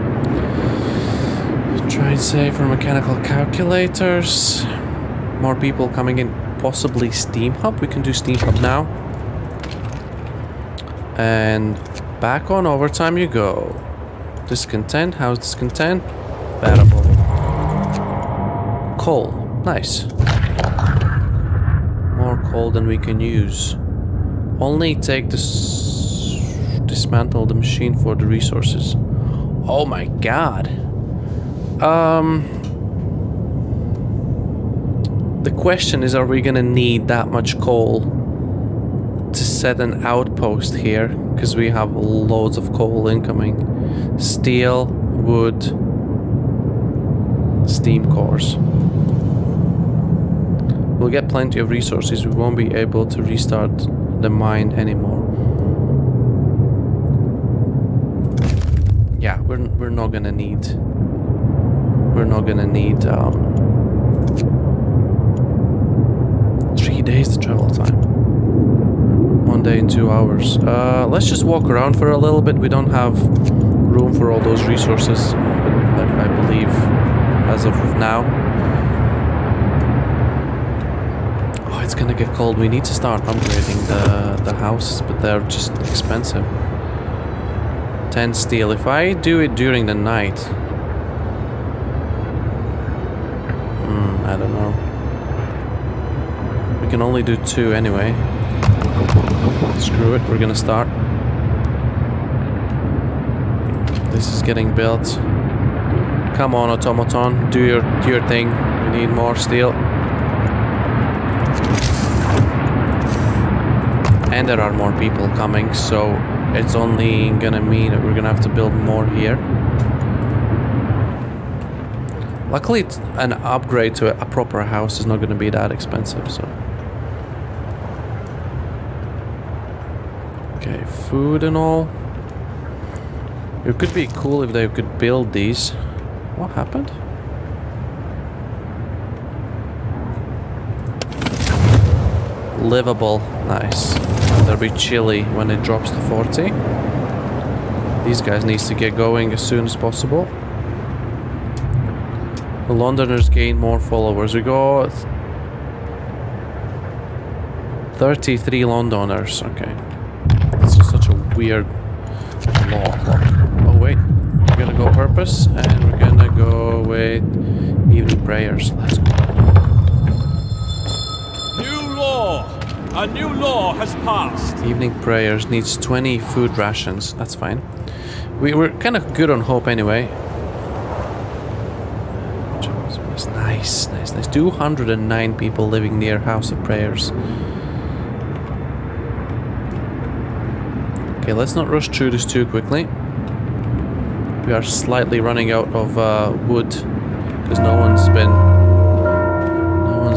try and save for mechanical calculators. More people coming in. Possibly Steam Hub. We can do Steam Hub now. And back on overtime you go. Discontent. How's discontent? Bearable. Coal. Nice. More coal than we can use. Only take this. Dismantle the machine for the resources. Oh my god. The question is, are we gonna need that much coal to set an outpost here? Because we have loads of coal incoming. Steel, wood, steam cores. We'll get plenty of resources. We won't be able to restart the mine anymore. Yeah, we're not gonna need. We're not gonna need 3 days to travel time. 1 day and 2 hours. Let's just walk around for a little bit. We don't have room for all those resources, I believe. believe, as of now. Oh, it's gonna get cold. We need to start upgrading the houses, but they're just expensive. 10 steel. If I do it during the night... I don't know. We can only do 2 anyway. Screw it, we're gonna start. This is getting built. Come on, automaton, do your thing. We need more steel. And there are more people coming, so it's only gonna mean that we're gonna have to build more here. Luckily, an upgrade to a proper house is not gonna be that expensive, so. Okay, food and all. It could be cool if they could build these. What happened? Livable. Nice. They'll be chilly when it drops to 40. These guys need to get going as soon as possible. The Londoners gain more followers. We got 33 Londoners. Okay. This is such a weird law. Oh wait, we're gonna go purpose and we're gonna go with evening prayers. Let's go. New law! A new law has passed. Evening prayers needs 20 food rations. That's fine. We were kind of good on hope anyway. Nice. 209 people living near House of Prayers. Okay, let's not rush through this too quickly. We are slightly running out of wood because no one's been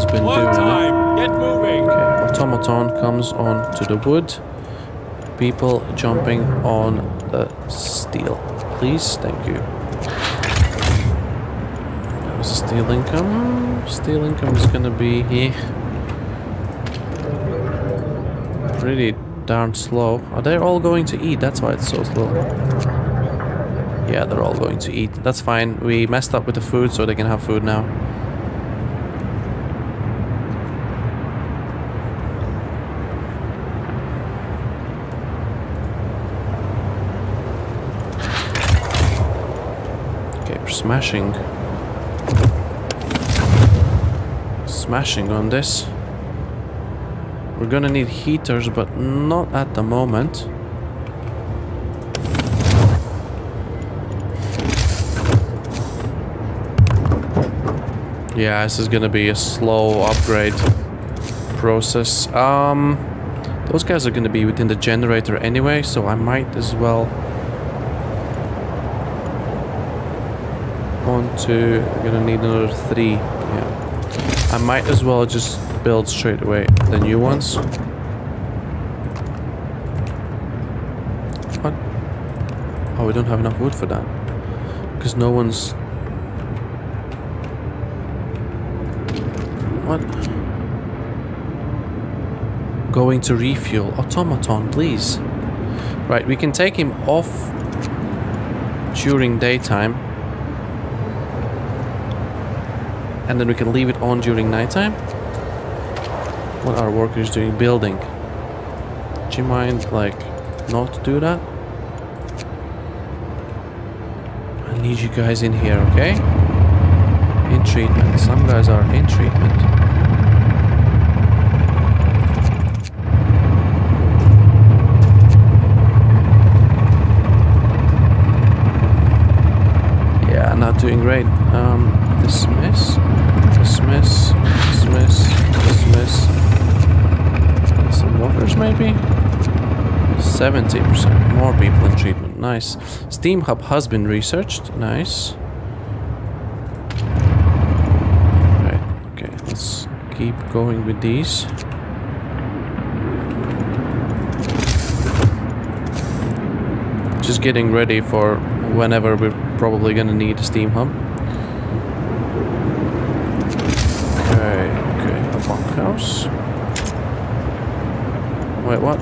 doing Time. it. Get moving. Okay, automaton comes on to the wood. People jumping on the steel, please. Thank you. That was a steel income. Steel income is gonna be here. Pretty darn slow. Are they all going to eat? That's why it's so slow. Yeah, they're all going to eat. That's fine. We messed up with the food, so they can have food now. Okay, we're smashing on this. We're gonna need heaters, but not at the moment. Yeah, this is gonna be a slow upgrade process. Those guys are gonna be within the generator anyway, so I might as well we're gonna need another 3. Yeah, I might as well just build straight away the new ones. What? Oh, we don't have enough wood for that because no one's. What? Going to refuel. Automaton, please. Right, we can take him off during daytime. And then we can leave it on during nighttime. What are workers doing? Building. Do you mind, like, not do that? I need you guys in here, okay? In treatment. Some guys are in treatment. Yeah, not doing great. Dismiss. Some workers maybe? 70% more people in treatment. Nice. Steam hub has been researched. Nice. Right. Okay, let's keep going with these. Just getting ready for whenever we're probably gonna need a steam hub. Okay, a bunkhouse. Wait, what?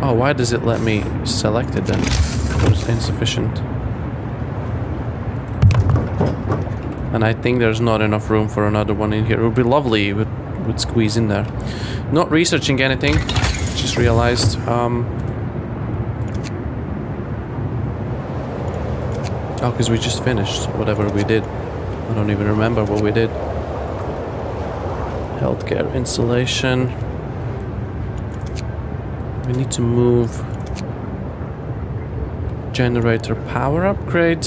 Oh, why does it let me select it then? It was insufficient. And I think there's not enough room for another one in here. It would be lovely if it would squeeze in there. Not researching anything. Just realized. Oh, because we just finished whatever we did. I don't even remember what we did. Healthcare installation. We need to move. Generator power upgrade.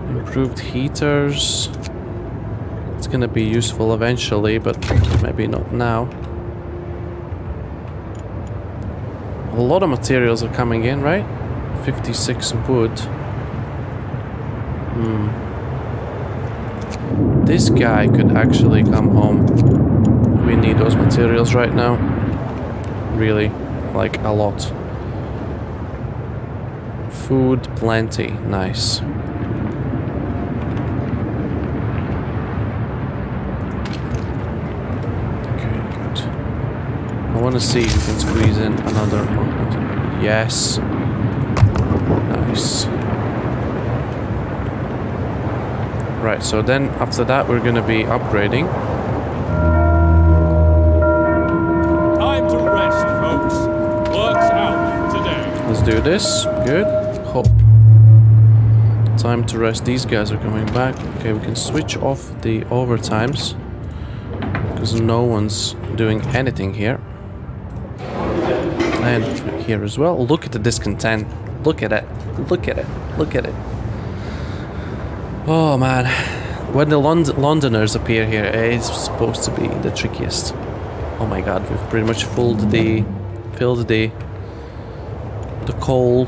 Improved heaters. It's gonna be useful eventually, but maybe not now. A lot of materials are coming in, right? 56 wood. This guy could actually come home. We need those materials right now. Really, like a lot. Food plenty, nice. Okay, good. I want to see if we can squeeze in another one. Yes. Nice. Right, so then after that we're gonna be upgrading. Time to rest, folks. Work's out for today. Let's do this. Good. Hop. Time to rest. These guys are coming back. Okay, we can switch off the overtimes because no one's doing anything here. And here as well. Look at the discontent. Look at it. Look at it. Look at it. Oh man, when the Londoners appear here, it's supposed to be the trickiest. Oh my god, we've pretty much filled the coal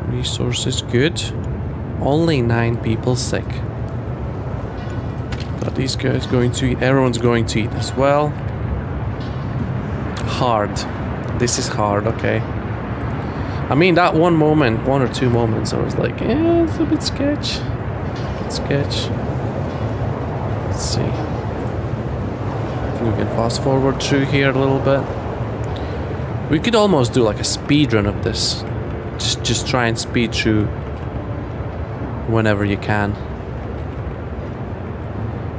resources. Good. Only 9 people sick. But these guys going to eat. Everyone's going to eat as well. Hard. This is hard. Okay. I mean, that one or two moments, I was like, eh, it's a bit sketch. Let's see. I think we can fast forward through here a little bit. We could almost do like a speed run of this. Just try and speed through whenever you can.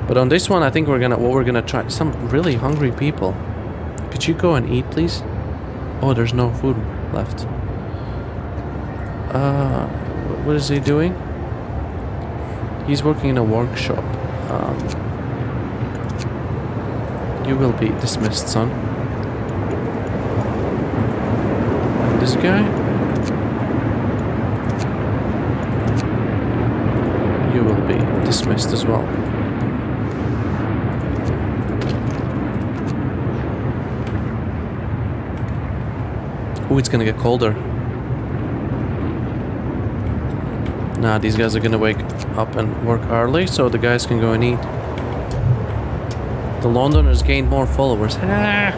But on this one, I think we're gonna try. Some really hungry people. Could you go and eat, please? Oh, there's no food left. What is he doing? He's working in a workshop. You will be dismissed, son. And this guy? You will be dismissed as well. Oh, it's gonna get colder. Nah, these guys are gonna wake up and work early, so the guys can go and eat. The Londoners gained more followers. Ah,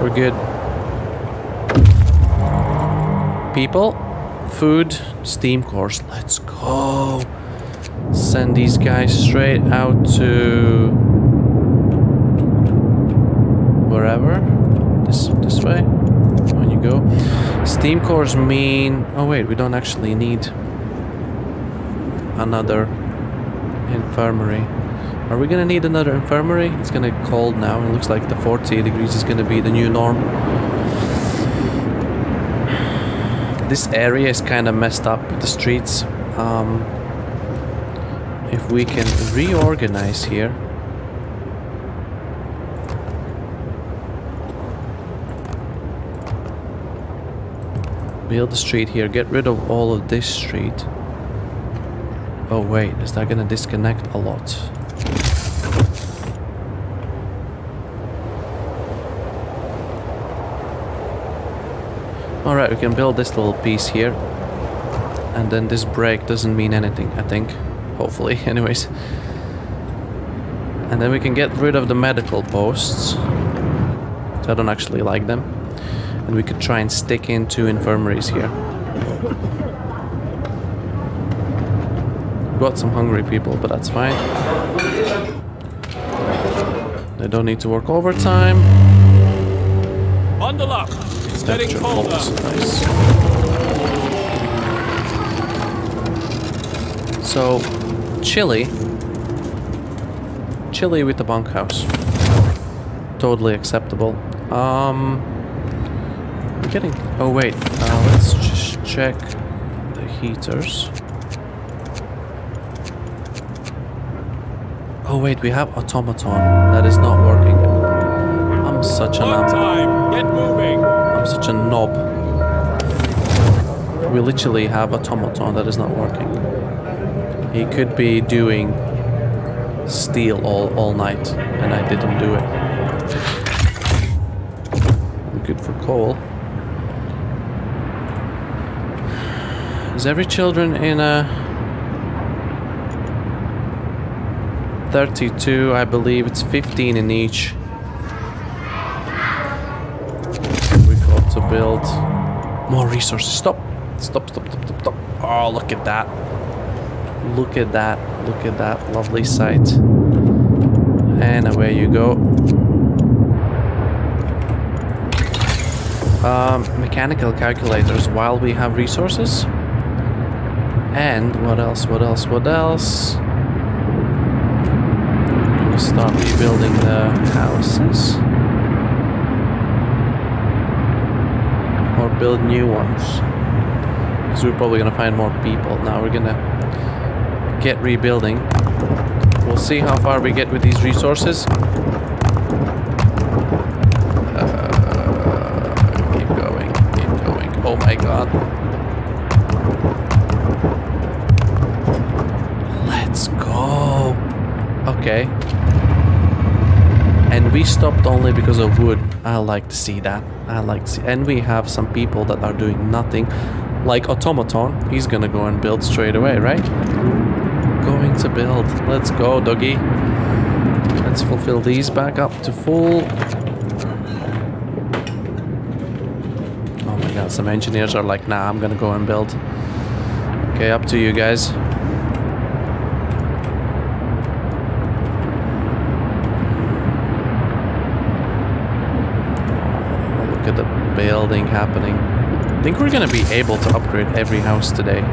we're good. People, food, steam cores. Let's go. Send these guys straight out to wherever. This way. On you go. Steam cores mean. Oh wait, we don't actually need another infirmary. Are we gonna need another infirmary? It's gonna get cold now. It looks like the 40 degrees is gonna be the new norm. This area is kind of messed up with the streets. If we can reorganize here. Build the street here. Get rid of all of this street. Oh wait, is that gonna disconnect a lot? Alright, we can build this little piece here. And then this break doesn't mean anything, I think. Hopefully, anyways. And then we can get rid of the medical posts. So I don't actually like them. And we could try and stick in 2 infirmaries here. Got some hungry people, but that's fine. They don't need to work overtime. Bundle up. It's getting colder. Nice. So, chilly with the bunkhouse. Totally acceptable. We're getting. Oh wait, let's just check the heaters. Oh wait, we have automaton that is not working. I'm such a knob. We literally have automaton that is not working. He could be doing steel all night, and I didn't do it. Good for coal. Is every children in a 32? I believe it's 15 in each. We got to build more resources. Stop. Oh, look at that. Look at that lovely sight. And away you go. Mechanical calculators while we have resources. And what else? I'm gonna start rebuilding the houses. Or build new ones. Because we're probably gonna find more people. Now we're gonna get rebuilding. We'll see how far we get with these resources. Keep going. Oh my god. Let's go. Okay. And we stopped only because of wood. I like to see that. And we have some people that are doing nothing. Like automaton. He's gonna go and build straight away, right? Going to build. Let's go, doggy. Let's fulfill these back up to full. Oh my god, some engineers are like, nah, I'm gonna go and build. Okay, up to you guys. Look at the building happening. I think we're gonna be able to upgrade every house today.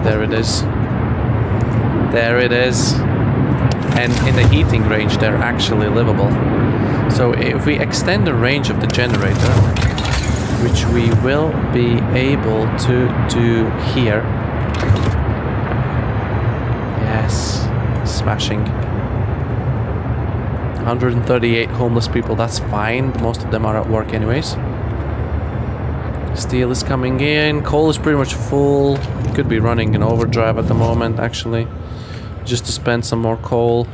There it is. And in the heating range, they're actually livable. So if we extend the range of the generator, which we will be able to do here. Yes, smashing. 138 homeless people, that's fine. Most of them are at work anyways. Steel is coming in. Coal is pretty much full. Could be running in overdrive at the moment, actually. Just to spend some more coal.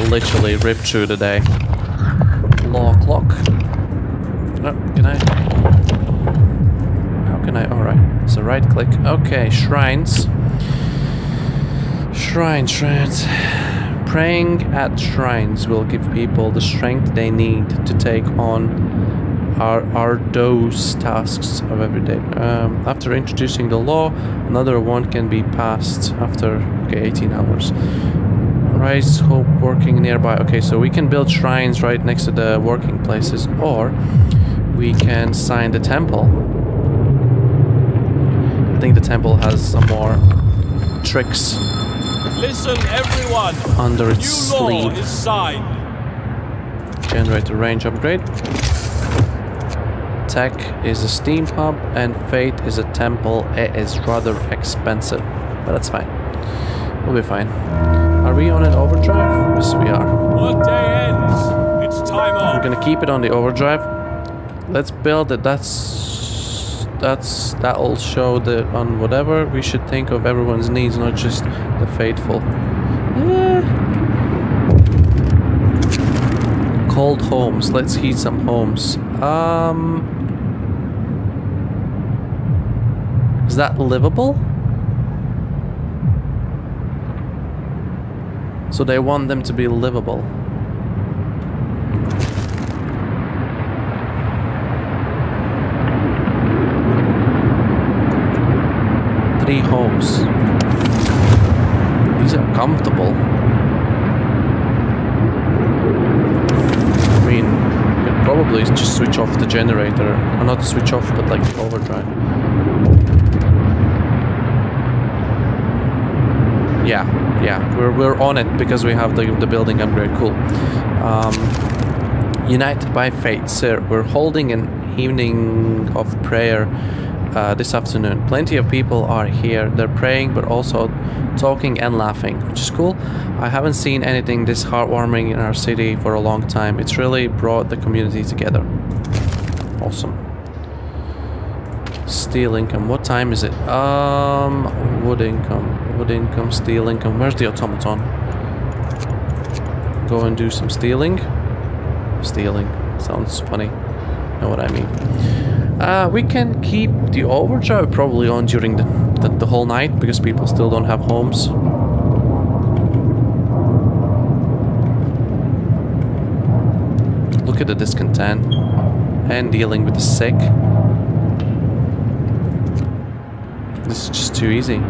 Literally rip through the day. Law clock. Oh, can I? How can I? Alright. It's a right click. Okay, shrines. Shrines. Praying at shrines will give people the strength they need to take on those tasks of every day. After introducing the law, another one can be passed after 18 hours. Rise hope working nearby. Okay, so we can build shrines right next to the working places, or we can sign the temple. I think the temple has some more tricks. Listen, everyone. Under its New law sleeve. is signed. Generator range upgrade. Tech is a steam hub, and fate is a temple. It is rather expensive, but that's fine. We'll be fine. Are we on an overdrive? Yes, we are. Workday ends. It's time off. We're gonna keep it on the overdrive. Let's build it. That'll show the on whatever. We should think of everyone's needs, not just the faithful. Cold homes. Let's heat some homes. Is that livable? So they want them to be livable. Three homes. These are comfortable. probably just switch off the generator. Or not switch off, but like overdrive. Yeah, we're on it because we have the building upgrade. Cool. United by fate, sir. We're holding an evening of prayer this afternoon. Plenty of people are here. They're praying, but also talking and laughing, which is cool. I haven't seen anything this heartwarming in our city for a long time. It's really brought the community together. Awesome. Steel income. What time is it? Wood income. Wood income, steel income. Where's the automaton? Go and do some stealing. Stealing. Sounds funny. Know what I mean. We can keep the overdrive probably on during the whole night because people still don't have homes. Look at the discontent and dealing with the sick. This is just too easy.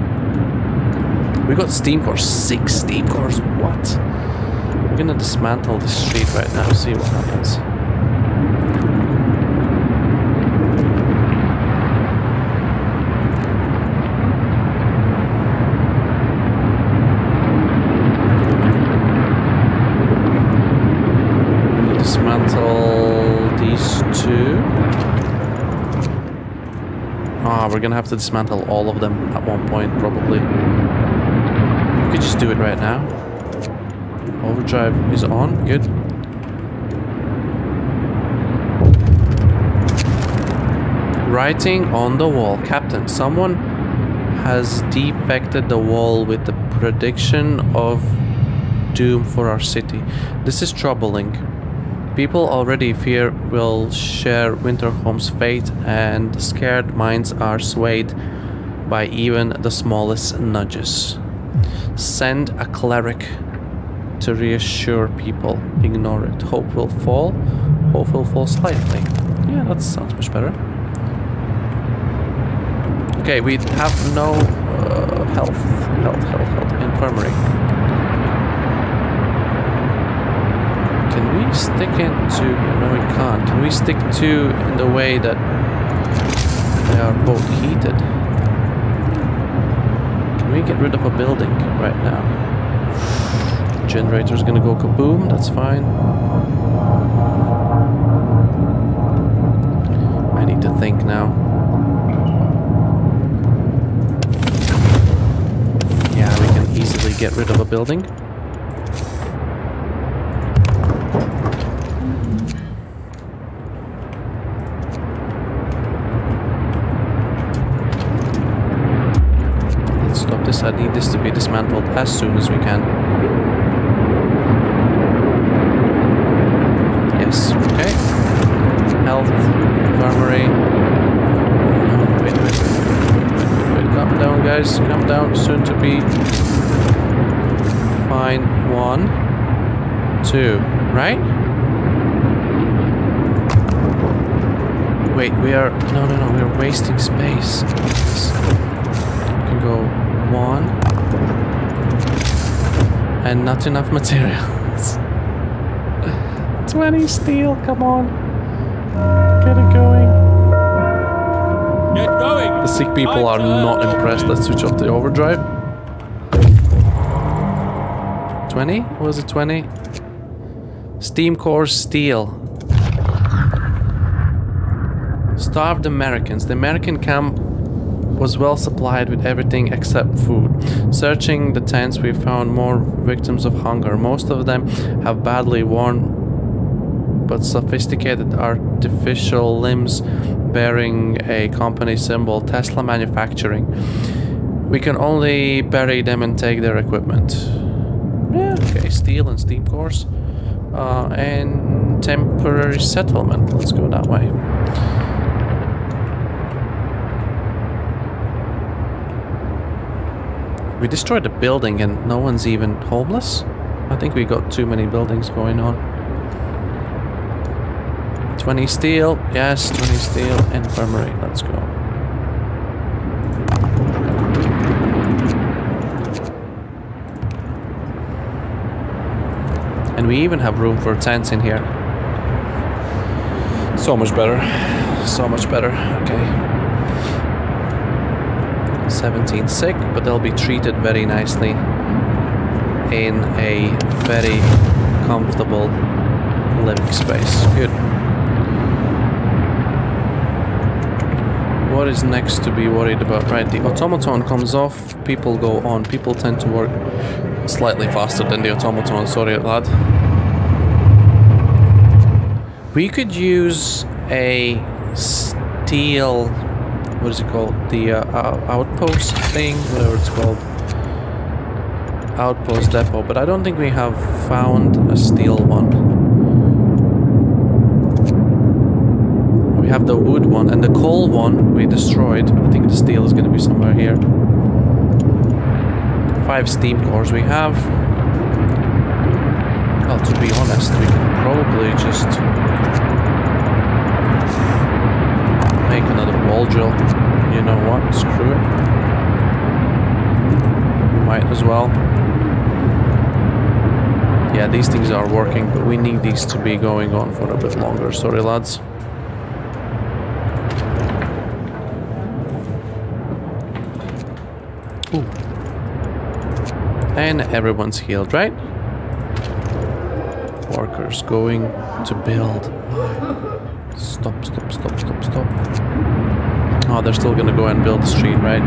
We got steam cores, 6 steam cores. What? We're gonna dismantle this street right now, see what happens. I'm gonna dismantle these 2. We're gonna have to dismantle all of them at one point, probably. We could just do it right now. Overdrive is on, good. Writing on the wall. Captain, someone has defected the wall with the prediction of doom for our city. This is troubling. People already fear we'll share Winterholm's fate, and scared minds are swayed by even the smallest nudges. Send a cleric to reassure people. Ignore it. Hope will fall. Hope will fall slightly. Yeah, that sounds much better. Okay, we have no health. Infirmary. Can we stick into... No, we can't. Can we stick to in the way that they are both heated? Can we get rid of a building right now? Generator's gonna go kaboom, that's fine. I need to think now. Yeah, we can easily get rid of a building. Let's stop this. I need this to be dismantled as soon as we can. Yes, okay. Health, infirmary. Wait. Calm down, guys. Calm down. Soon to be fine. 1, 2, right? Wait, we are... No, we're wasting space. We can go 1. And not enough materials. 20 steel, come on. Get it going. Get going. The sick people are not impressed. Let's switch off the overdrive. 20? Was it 20? Steam core steel. Starved Americans. The American camp was well supplied with everything except food. Searching the tents, we found more victims of hunger. Most of them have badly worn but sophisticated artificial limbs bearing a company symbol, Tesla Manufacturing. We can only bury them and take their equipment. Yeah, okay, steel and steam cores. And temporary settlement. Let's go that way. We destroyed a building and no one's even homeless? I think we got too many buildings going on. 20 steel, yes, 20 steel, infirmary, let's go. And we even have room for tents in here. So much better. So much better. Okay. 17 sick, but they'll be treated very nicely in a very comfortable living space. Good. What is next to be worried about? Right, the automaton comes off, people go on. People tend to work slightly faster than the automaton, sorry lad. We could use a steel, what is it called? The outpost thing, whatever it's called. Outpost depot, but I don't think we have found a steel one. We have the wood one, and the coal one we destroyed. I think the steel is going to be somewhere here. 5 steam cores we have. Well, to be honest, we can probably just make another wall drill. You know what? Screw it. Might as well. Yeah, these things are working, but we need these to be going on for a bit longer. Sorry, lads. Ooh. And everyone's healed, right? Workers going to build. Stop. Oh, they're still gonna go and build the street, right?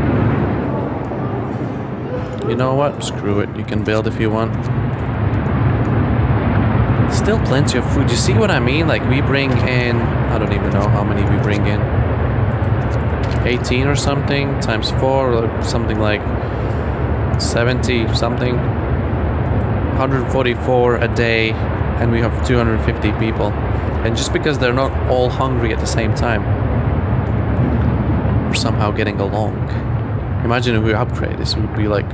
You know what? Screw it. You can build if you want. Still plenty of food. You see what I mean? Like, we bring in... I don't even know how many we bring in. 18 or something, times 4, or something like 70 something. 144 a day, and we have 250 people. And just because they're not all hungry at the same time, we're somehow getting along. Imagine if we upgrade this, it would be like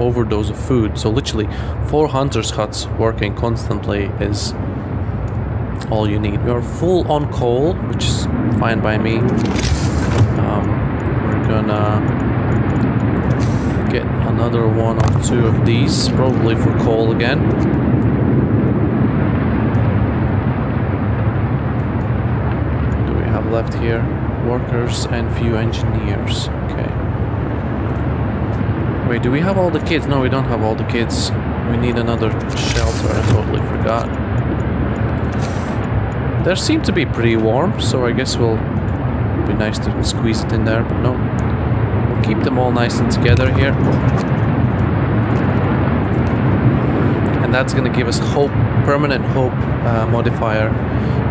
overdose of food. So literally 4 hunters huts working constantly is all you need. We are full on coal, which is fine by me. We're gonna get another 1 or 2 of these, probably for coal again. What do we have left here? Workers and few engineers. Okay. Wait, do we have all the kids? No, we don't have all the kids. We need another shelter. I totally forgot. There seem to be pretty warm, so I guess we'll be nice to squeeze it in there, but no. We'll keep them all nice and together here. And that's gonna give us hope, permanent hope modifier,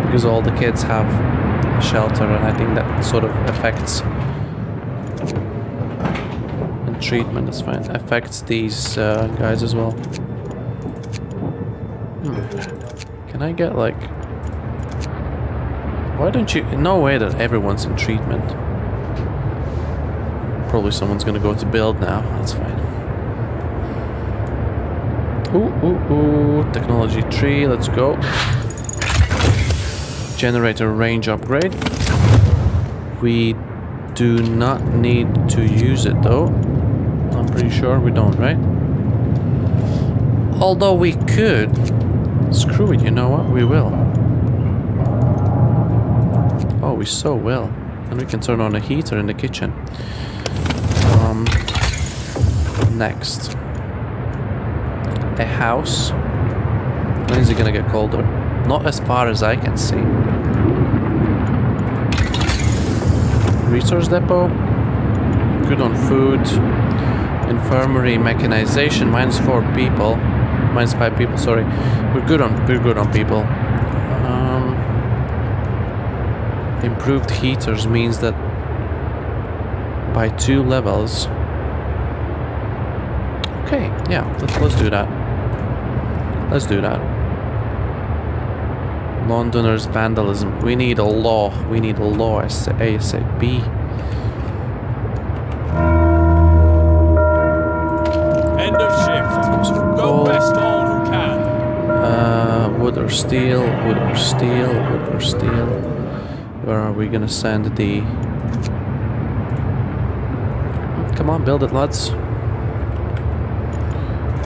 because all the kids have a shelter, and I think that sort of affects... treatment is fine. Affects these guys as well. Can I get like... Why don't you... No way that everyone's in treatment. Probably someone's gonna go to build now. That's fine. Ooh. Technology tree. Let's go. Generator range upgrade. We do not need to use it though. I'm pretty sure we don't, right? Although we could. Screw it, you know what? We will. Oh, we so will. And we can turn on a heater in the kitchen. Next. A house. When is it gonna get colder? Not as far as I can see. Resource depot. Good on food. Infirmary mechanization, -4 people, -5 people. Sorry, we're good on people. Improved heaters means that by 2 levels. Okay, yeah, let's do that. Let's do that. Londoners vandalism. We need a law. We need a law ASAP. Wood or steel, wood or steel, wood or steel. Where are we gonna send the... Come on, build it, lads.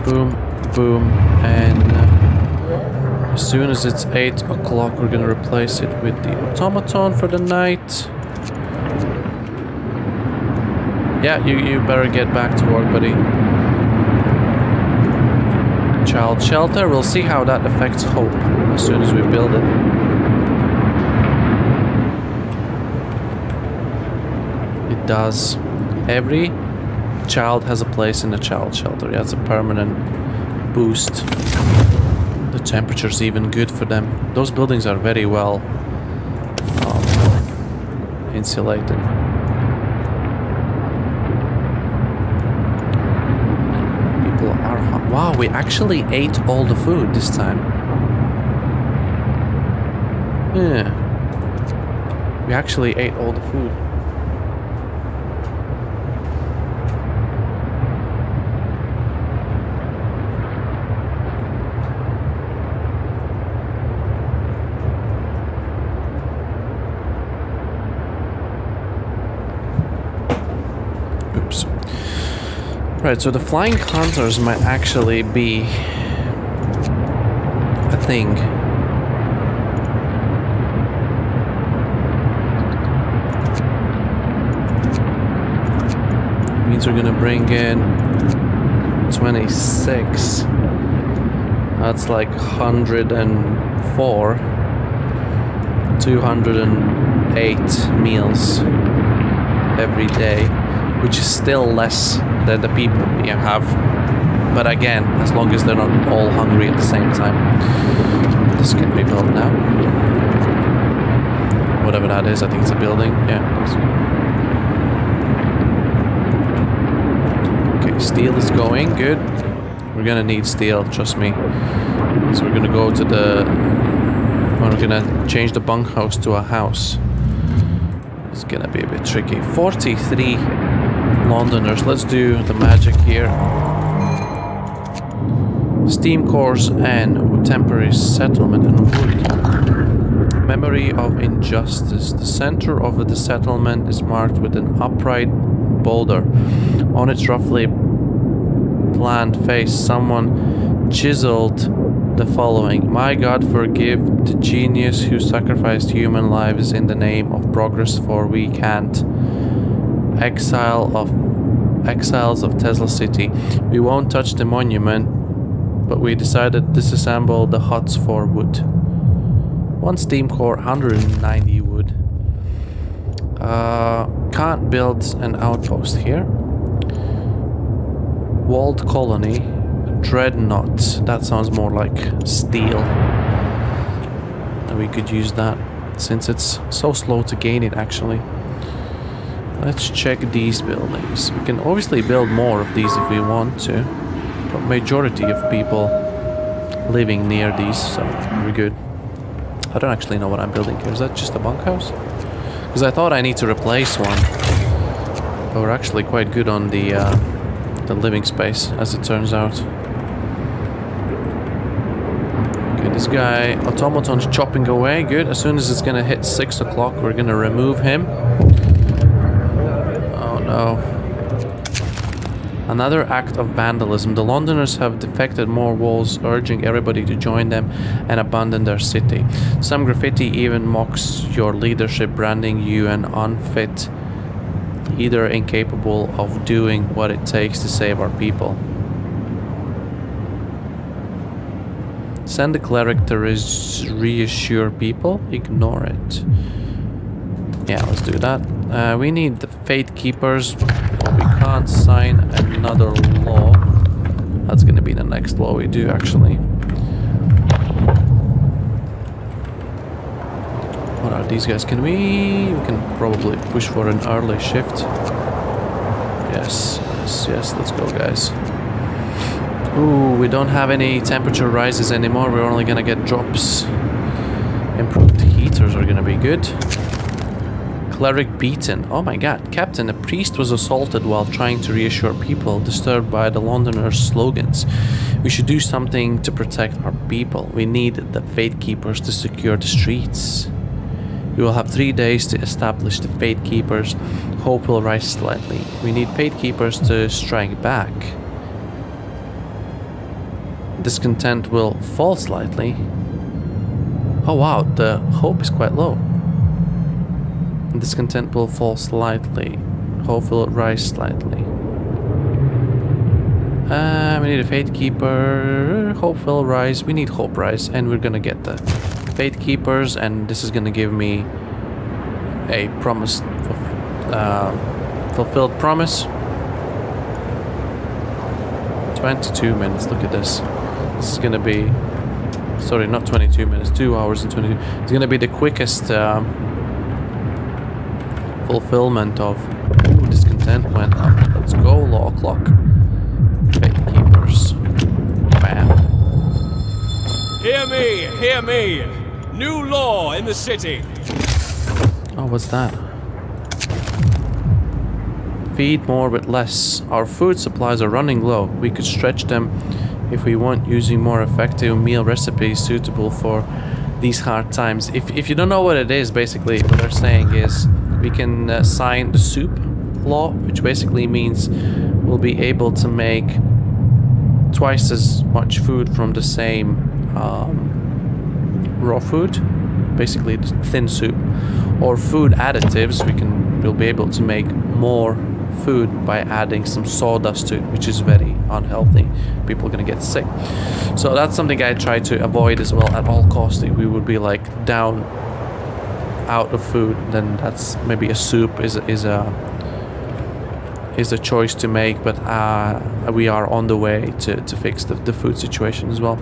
Boom, boom, and As soon as it's 8 o'clock, we're gonna replace it with the automaton for the night. Yeah, you better get back to work, buddy. Child shelter, we'll see how that affects Hope as soon as we build it. It does. Every child has a place in the child shelter. Yeah, it's a permanent boost. The temperature's even good for them. Those buildings are very well insulated. People are wow, we actually ate all the food this time. Yeah. We actually ate all the food. Oops. Right, so the flying hunters might actually be a thing. Means we're gonna bring in 26. That's like 104. 208 meals every day, which is still less than the people we have. But again, as long as they're not all hungry at the same time. This can be built now. Whatever that is, I think it's a building. Yeah, it is. Okay, steel is going, good. We're gonna need steel, trust me. So we're gonna go to the... We're gonna change the bunkhouse to a house. It's gonna be a bit tricky. 43 Londoners. Let's do the magic here. Steam cores and temporary settlement and wood. Memory of injustice. The center of the settlement is marked with an upright boulder. On its roughly planned face, someone chiseled the following: "My God, forgive the genius who sacrificed human lives in the name of progress, for we can't. Exiles of Tesla City. We won't touch the monument, but we decided to disassemble the huts for wood." One steam core, 190 wood. Can't build an outpost here. Walled colony. Dreadnought. That sounds more like steel. And we could use that since it's so slow to gain it actually. Let's check these buildings. We can obviously build more of these if we want to. But majority of people living near these, so we're good. I don't actually know what I'm building here. Is that just a bunkhouse? Because I thought I need to replace one. But we're actually quite good on the living space, as it turns out. This guy, automaton's chopping away, good. As soon as it's gonna hit 6 o'clock, we're gonna remove him. Oh no. Another act of vandalism. The Londoners have defected more walls, urging everybody to join them and abandon their city. Some graffiti even mocks your leadership, branding you an unfit leader incapable of doing what it takes to save our people. Send the cleric to reassure people. Ignore it. Yeah, let's do that. We need the Fate Keepers. We can't sign another law. That's gonna be the next law we do, actually. What are these guys? Can we can probably push for an early shift. Yes, yes, yes. Let's go, guys. Ooh, we don't have any temperature rises anymore. We're only gonna get drops. Improved heaters are gonna be good. Cleric beaten. Oh my god. Captain, a priest was assaulted while trying to reassure people, disturbed by the Londoners' slogans. We should do something to protect our people. We need the Fate Keepers to secure the streets. We will have 3 days to establish the Fate Keepers. Hope will rise slightly. We need Fate Keepers to strike back. Discontent will fall slightly. Oh wow, the hope is quite low. Discontent will fall slightly. Hope will rise slightly. We need a Fate Keeper. Hope will rise. We need Hope rise, and we're gonna get the Fate Keepers, and this is gonna give me a promise, fulfilled promise. 22 minutes. Look at this. This is gonna be. Sorry, not 22 minutes. 2 hours and 22. It's gonna be the quickest fulfillment of. Ooh, discontent went up. Let's go, law clock. Fate Keepers. Bam. Hear me, hear me. New law in the city. Oh, what's that? Feed more with less. Our food supplies are running low. We could stretch them if we want, using more effective meal recipes suitable for these hard times. If you don't know what it is, basically what they're saying is we can sign the soup law, which basically means we'll be able to make twice as much food from the same raw food, basically thin soup, or food additives. We'll be able to make more food by adding some sawdust to it, which is very unhealthy. People are gonna get sick. So that's something I try to avoid as well at all costs. If we would be like down out of food, then that's maybe a soup is a choice to make, but we are on the way to fix the food situation as well.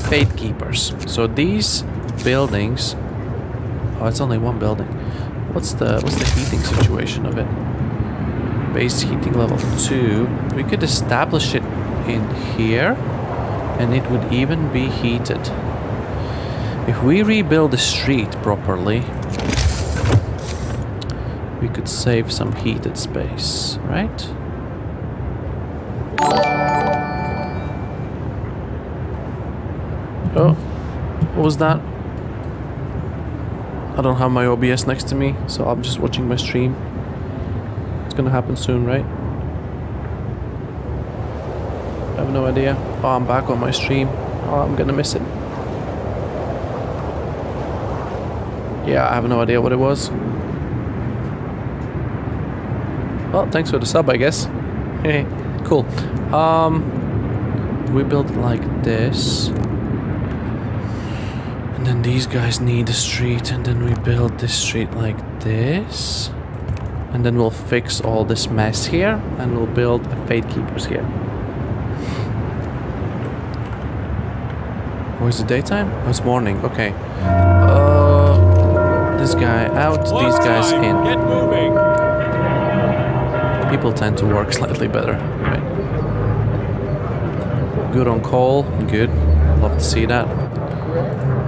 Fate Keepers. So these buildings. Oh, it's only one building. What's the heating situation of it? Base heating level 2. We could establish it in here, and it would even be heated. If we rebuild the street properly, we could save some heated space, right? Oh, what was that? I don't have my OBS next to me, so I'm just watching my stream. It's gonna happen soon, right? I have no idea. Oh, I'm back on my stream. Oh, I'm gonna miss it. Yeah, I have no idea what it was. Well, thanks for the sub, I guess. Hey, cool. We build it like this. And then these guys need a street, and then we build this street like this. And then we'll fix all this mess here, and we'll build a Fate Keepers here. Oh, is it daytime? Oh, it's morning, okay. This guy out, these guys in. Get moving. People tend to work slightly better, right? Good on coal, good. Love to see that.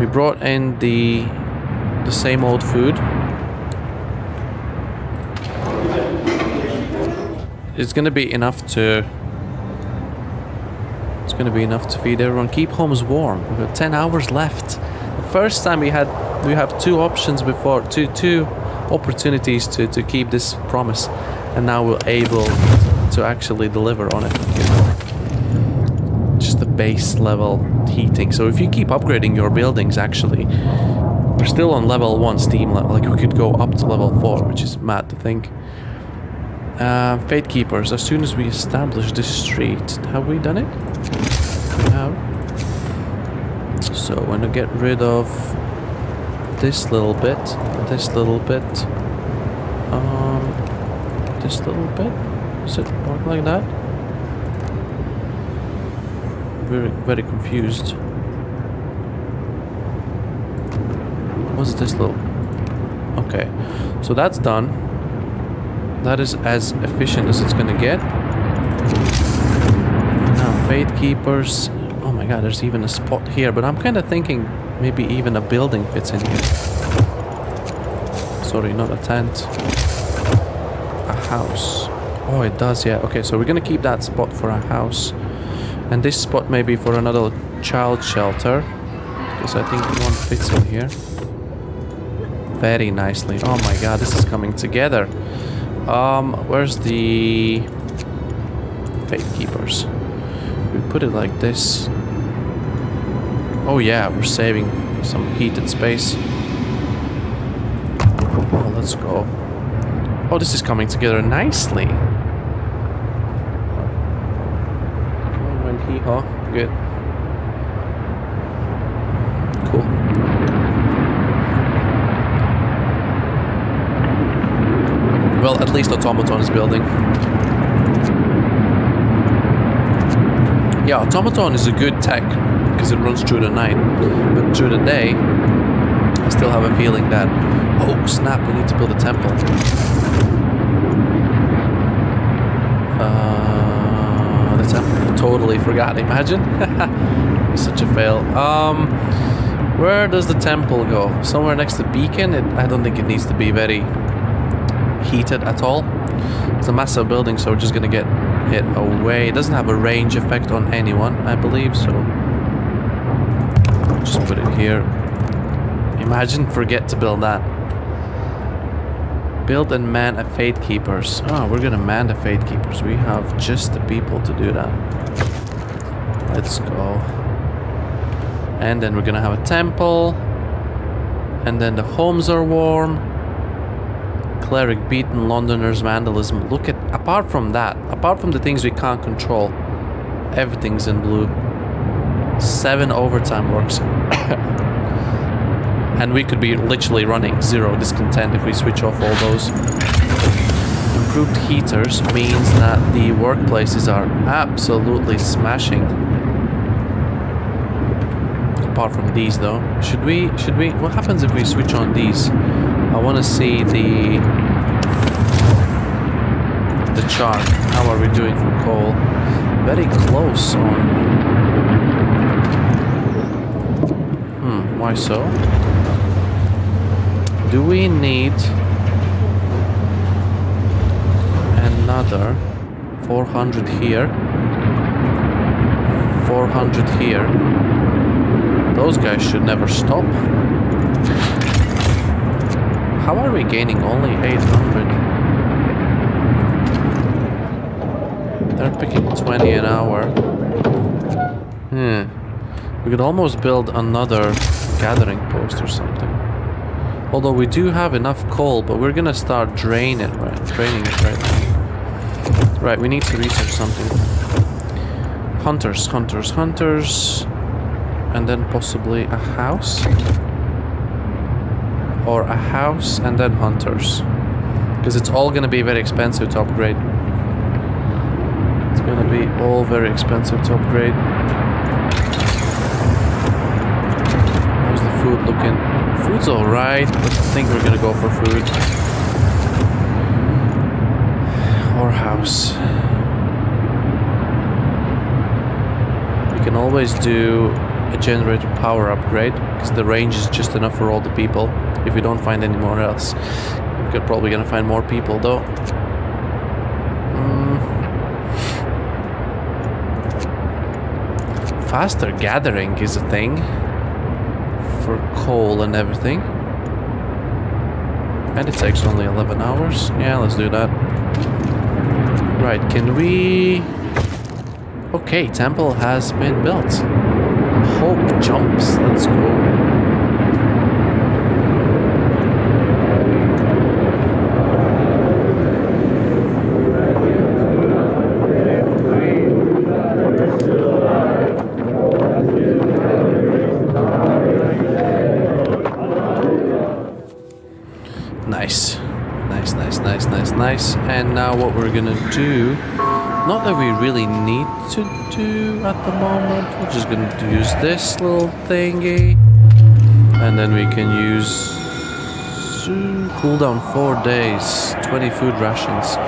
We brought in the same old food. It's gonna be enough to. It's gonna be enough to feed everyone. Keep homes warm. We've got 10 hours left. The first time we have two options before, two opportunities to keep this promise, and now we're able to actually deliver on it. You know? Just the base level heating. So if you keep upgrading your buildings, actually, we're still on level 1 steam level. Like we could go up to level 4, which is mad to think. Fate Keepers. As soon as we establish this street, have we done it? We have. So we're gonna get rid of this little bit, this little bit, this little bit. Does it work like that? Very confused. What's this little? Okay, so that's done. That is as efficient as it's gonna get. Now Fate Keepers. Oh my god, there's even a spot here, but I'm kind of thinking maybe even a building fits in here. Sorry, not a tent. A house. Oh, it does, yeah. Okay, so we're gonna keep that spot for a house. And this spot maybe for another child shelter. Because I think one fits in here. Very nicely. Oh my god, this is coming together. Where's the Fate Keepers? We put it like this. Oh yeah, we're saving some heated space. Oh, let's go. Oh, this is coming together nicely. Went hee-haw. Good. Cool. Well, at least Automaton is building. Yeah, Automaton is a good tech because it runs through the night, but through the day, I still have a feeling that, oh snap, we need to build a temple. The temple, totally forgot, imagine. Such a fail. Where does the temple go? Somewhere next to the beacon? I don't think it needs to be very heated at all. It's a massive building, so we're just gonna get it away. It doesn't have a range effect on anyone, I believe, so just put it here. Imagine forget to build that. Build and man a Fate Keepers. Oh, we're gonna man the Fate Keepers. We have just the people to do that. Let's go. And then we're gonna have a temple. And then the homes are warm. Cleric beaten, Londoners vandalism. Look at, apart from that, apart from the things we can't control, everything's in blue. 7 overtime works. And we could be literally running 0 discontent if we switch off all those. Improved heaters means that the workplaces are absolutely smashing. Apart from these though. Should we, what happens if we switch on these? I want to see the chart. How are we doing for coal? Very close on. Why so? Do we need another 400 here? 400 here. Those guys should never stop. How are we gaining only 800? They're picking 20 an hour. We could almost build another gathering post or something. Although we do have enough coal, but we're gonna start draining it right now. Right, we need to research something. Hunters. And then possibly a house? Or a house and then hunters. Because it's all gonna be very expensive to upgrade. It's gonna be all very expensive to upgrade. How's the food looking? Food's alright, but I think we're gonna go for food. Or house. We can always do a generator power upgrade, because the range is just enough for all the people. If we don't find anywhere else. We're probably gonna find more people though. Faster gathering is a thing. For coal and everything. And it takes only 11 hours. Yeah, let's do that. Right, can we... Okay, temple has been built. Hope jumps. Let's go. Nice. And now what we're gonna do, not that we really need to do at the moment, we're just gonna use this little thingy, and then we can use cooldown 4 days, 20 food rations.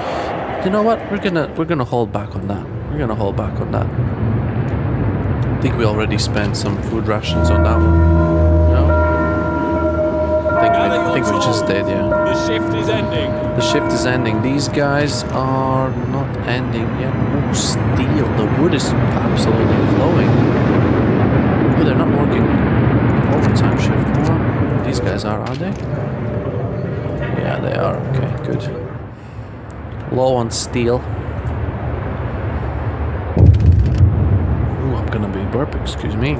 You know what? We're gonna hold back on that. I think we already spent some food rations on that one. No? I think we just did, yeah. The shift is ending. The shift is ending. These guys are not ending yet. Oh, steel. The wood is absolutely flowing. Oh, they're not working overtime shift. Oh, these guys are they? Yeah, they are. Okay, good. Low on steel. Ooh, I'm gonna be burping, excuse me.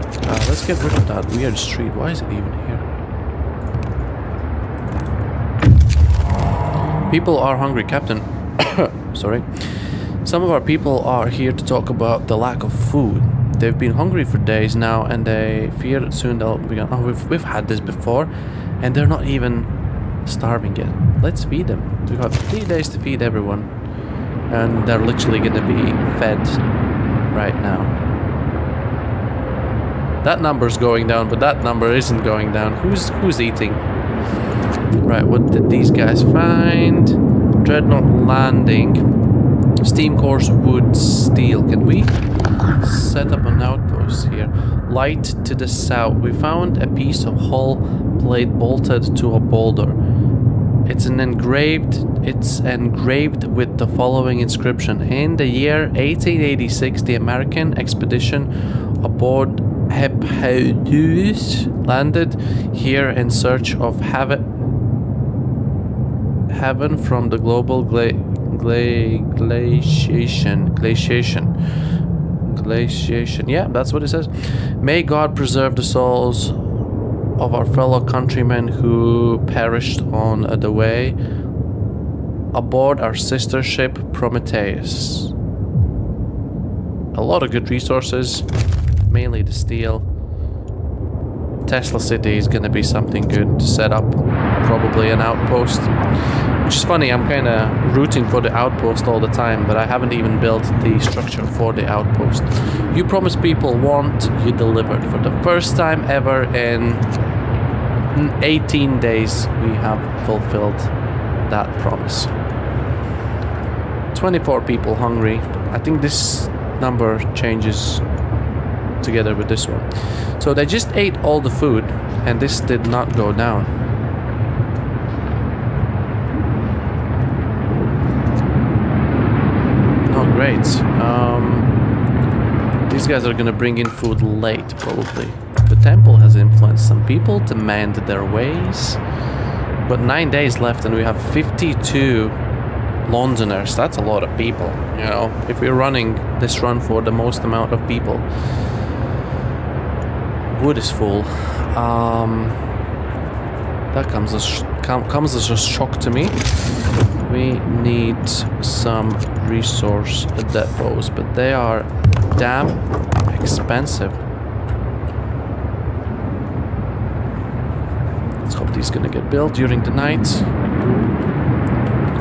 Let's get rid of that weird street. Why is it even here? People are hungry, Captain. Sorry. Some of our people are here to talk about the lack of food. They've been hungry for days now, and they fear that soon they'll be gone. Oh, we've had this before, and they're not even starving yet. Let's feed them. We've got 3 days to feed everyone, and they're literally gonna be fed right now. That number's going down, but that number isn't going down. Who's eating? Right, what did these guys find? Dreadnought landing. Steam cores, wood, steel. Can we set up an outpost here? Light to the south. We found a piece of hull plate bolted to a boulder. It's engraved with the following inscription. In the year 1886, the American expedition aboard Hephaestus landed here in search of heaven from the global glaciation. Yeah, that's what it says. May God preserve the souls of our fellow countrymen who perished on the way aboard our sister ship Prometheus. A lot of good resources, mainly the steel. Tesla City is gonna be something good to set up, probably an outpost. Which is funny, I'm kinda rooting for the outpost all the time, but I haven't even built the structure for the outpost. You promised people want, you delivered. For the first time ever in 18 days, we have fulfilled that promise. 24 people hungry. I think this number changes together with this one. So they just ate all the food, and this did not go down. Not great. These guys are gonna bring in food late, probably. The temple has influenced some people to mend their ways. But 9 days left, and we have 52 Londoners. That's a lot of people, you know, if we're running this run for the most amount of people. Wood is full. That comes as a shock to me. We need some resource depots, but they are damn expensive. Let's hope these gonna get built during the night.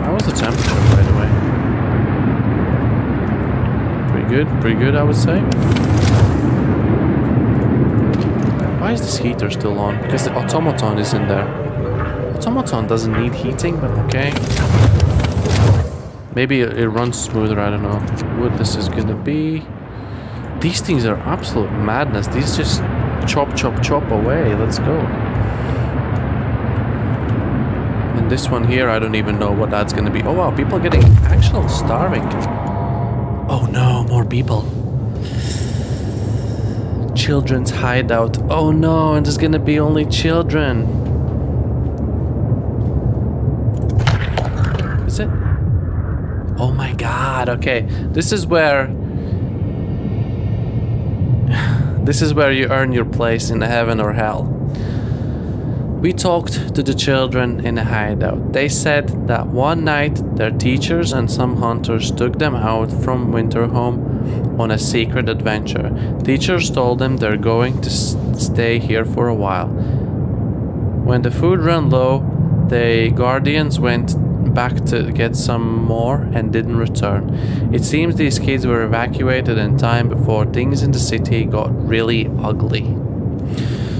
How was the temperature, by the way? Pretty good, I would say. Why is this heater still on? Because the automaton is in there. Automaton doesn't need heating, but okay. Maybe it runs smoother, I don't know. What this is gonna be. These things are absolute madness. These just chop away. Let's go. And this one here, I don't even know what that's gonna be. Oh wow, people are getting actual starving. Oh no, more people. Children's hideout. Oh no, and there's gonna be only children. Is it? Oh my god, okay. This is where you earn your place in heaven or hell. We talked to the children in a hideout. They said that one night their teachers and some hunters took them out from winter home on a secret adventure. Teachers told them they're going to stay here for a while. When the food ran low, the guardians went back to get some more and didn't return. It seems these kids were evacuated in time before things in the city got really ugly.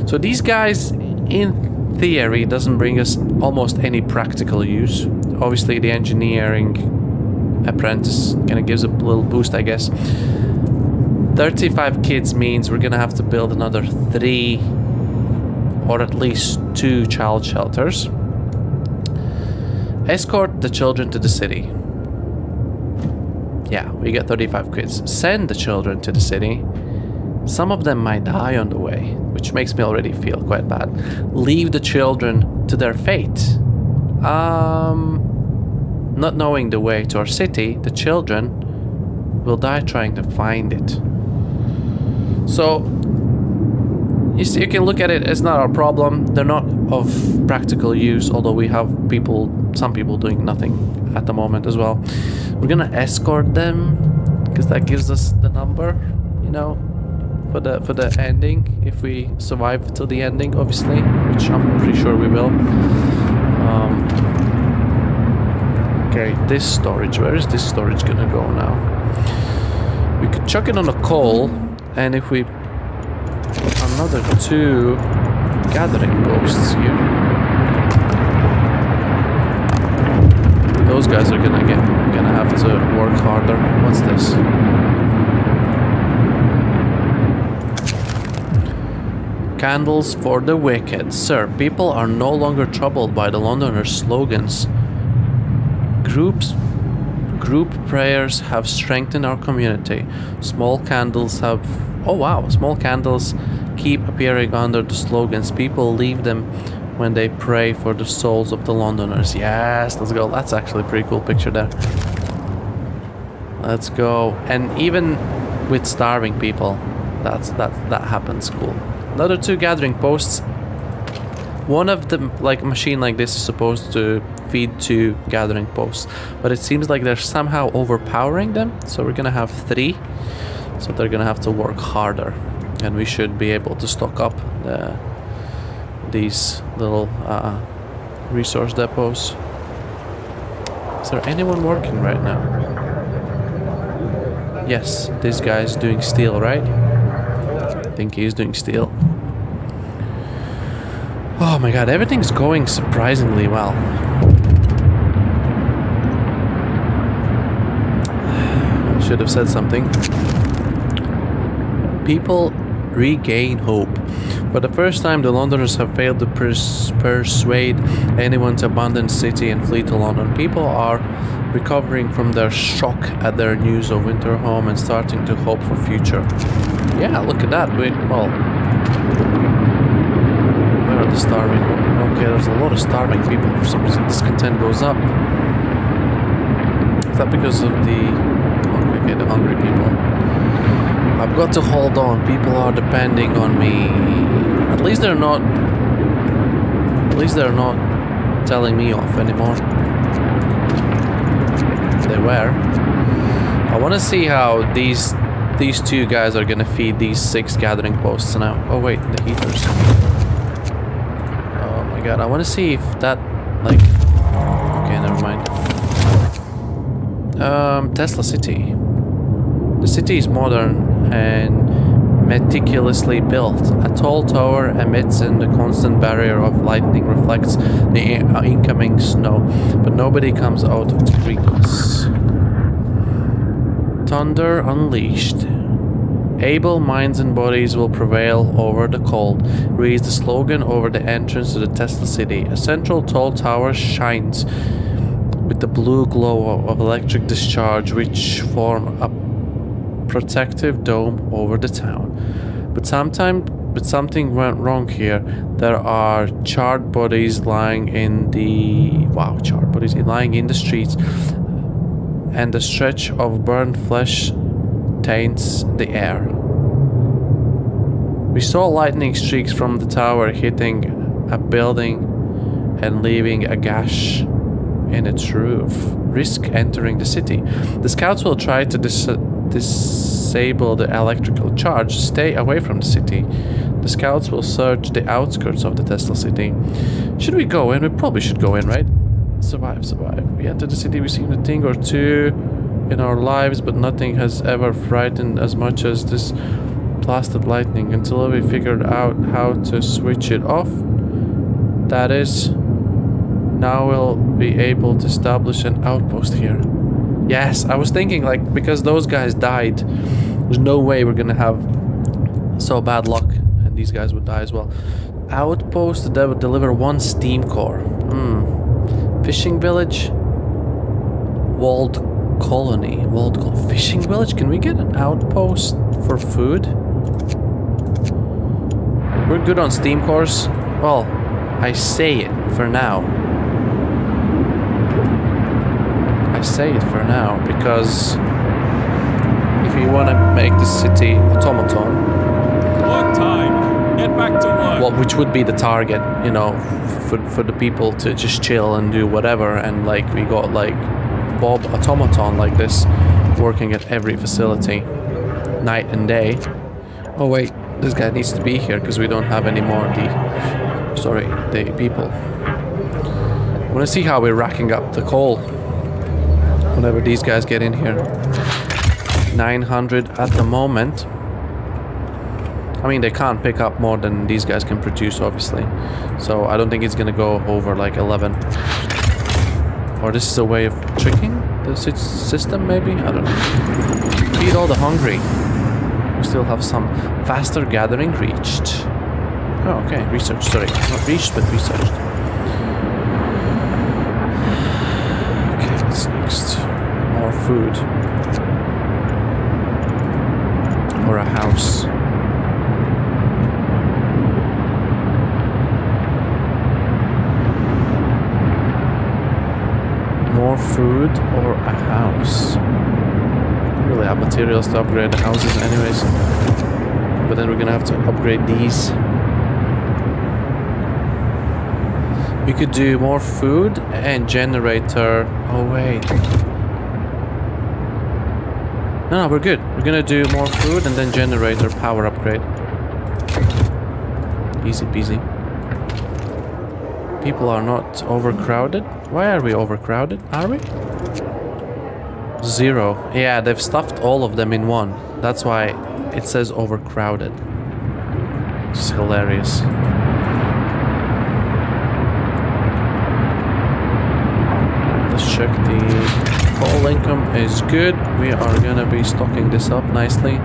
So these guys, in theory, doesn't bring us almost any practical use. Obviously the engineering apprentice kind of gives a little boost, I guess. 35 kids means we're gonna have to build another 3 or at least 2 child shelters. Escort the children to the city. Yeah, we get 35 kids. Send the children to the city. Some of them might die on the way, which makes me already feel quite bad. Leave the children to their fate. Not knowing the way to our city, the children will die trying to find it. So you see, you can look at it, it's not our problem. They're not of practical use, although we have some people doing nothing at the moment as well. We're gonna escort them because that gives us the number, you know, for the ending, if we survive till the ending, obviously, which I'm pretty sure we will. Okay, this storage, where is this storage gonna go now? We could chuck it on a coal, and if we another 2 gathering posts here, those guys are gonna have to work harder. What's this? Candles for the wicked. Sir, people are no longer troubled by the Londoners' slogans. Group prayers have strengthened our community. Small candles have... Oh wow, small candles keep appearing under the slogans. People leave them when they pray for the souls of the Londoners. Yes, let's go. That's actually a pretty cool picture there. Let's go. And even with starving people, that happens. Cool. Another 2 gathering posts. One of them, like a machine like this, is supposed to feed 2 gathering posts, but it seems like they're somehow overpowering them, so we're gonna have 3, so they're gonna have to work harder, and we should be able to stock up these little resource depots. Is there anyone working right now? Yes, this guy's doing steel, right? I think he's doing steel. Oh my god, everything's going surprisingly well. I should have said something. People regain hope. For the first time, the Londoners have failed to persuade anyone to abandon the city and flee to London. People are recovering from their shock at their news of winter home and starting to hope for future. Yeah, look at that. Well, where are the starving? Okay, there's a lot of starving people. For some reason, discontent goes up. Is that because of the hungry people? I've got to hold on. People are depending on me. At least they're not telling me off anymore. They were. I want to see how these 2 guys are gonna feed these 6 gathering posts now. Oh wait, the heaters. Oh my god, I want to see if that, like... Okay, never mind. Tesla City. The city is modern and meticulously built. A tall tower emits and the constant barrier of lightning reflects the incoming snow, but nobody comes out to greet us. Thunder unleashed. Able minds and bodies will prevail over the cold, reads the slogan over the entrance to the Tesla City. A central tall tower shines with the blue glow of electric discharge which form a protective dome over the town. But something went wrong here. There are charred bodies lying in the... Wow, charred bodies lying in the streets, and the stretch of burned flesh taints the air. We saw lightning streaks from the tower hitting a building and leaving a gash in its roof. Risk entering the city. The scouts will try to disable the electrical charge. Stay away from the city. The scouts will search the outskirts of the Tesla City. Should we go in? We probably should go in, right? Survive. We entered the city. We've seen a thing or 2 in our lives, but nothing has ever frightened as much as this blasted lightning until we figured out how to switch it off. That is, now we'll be able to establish an outpost here. Yes, I was thinking, like, because those guys died, there's no way we're gonna have so bad luck and these guys would die as well. Outpost that would deliver 1 steam core. Fishing village. Walled colony. Fishing village? Can we get an outpost for food? We're good on steam cores. Well, I say it for now. I say it for now because if we want to make the city automaton, Work time. Get back to work. Well, which would be the target, you know, for the people to just chill and do whatever. And like we got like Bob Automaton like this working at every facility night and day. Oh wait, this guy needs to be here because we don't have any more the people. I want to see how we're racking up the coal whenever these guys get in here. 900 at the moment. I mean, they can't pick up more than these guys can produce, obviously. So I don't think it's gonna go over like 11. Or this is a way of tricking the system, maybe? I don't know. Feed all the hungry. We still have some faster gathering reached. Oh, okay. Research, sorry. Not reached, but researched. Okay, what's next? More food. Or a house. More food or a house? We really have materials to upgrade the houses anyways. But then we're gonna have to upgrade these. We could do more food and generator. Oh wait. No, we're good. We're gonna do more food and then generator power upgrade. Easy peasy. People are not overcrowded. Why are we overcrowded? Are we? 0. Yeah, they've stuffed all of them in one. That's why it says overcrowded. It's hilarious. Let's check the coal income is good. We are gonna be stocking this up nicely.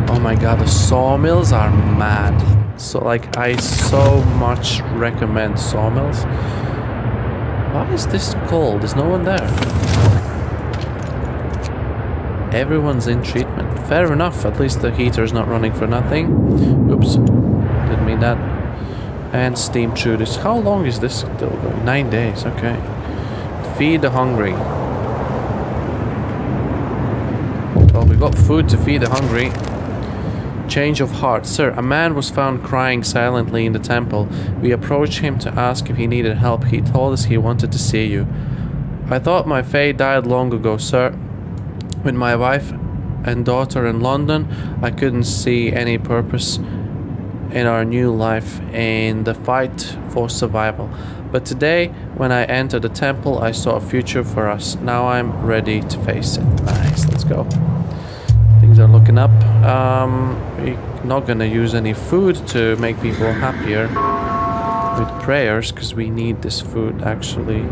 Oh my god, the sawmills are mad. So like, I so much recommend sawmills. Why is this cold? There's no one there. Everyone's in treatment. Fair enough. At least the heater's not running for nothing. Oops. Didn't mean that. And steam through this. How long is this still going? 9 days. Okay. Feed the hungry. Well, we got food to feed the hungry. Change of heart. Sir, a man was found crying silently in the temple. We approached him to ask if he needed help. He told us he wanted to see you. I thought my fae died long ago, sir. With my wife and daughter in London, I couldn't see any purpose in our new life in the fight for survival. But today, when I entered the temple, I saw a future for us. Now I'm ready to face it. Nice, let's go. Things are looking up. We're not gonna use any food to make people happier with prayers, because we need this food actually.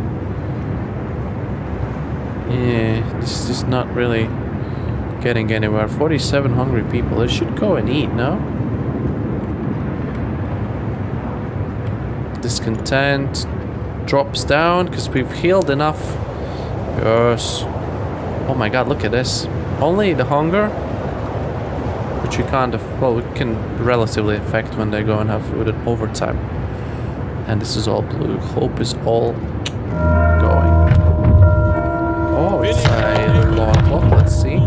Yeah, this is not really getting anywhere. 47 hungry people. They should go and eat, no? Discontent drops down because we've healed enough. Yes. Oh my god, look at this. Only the hunger, which we can't, well, we can relatively affect when they go and have food at overtime. And this is all blue. Hope is all going. Oh, it's a long clock. Let's see.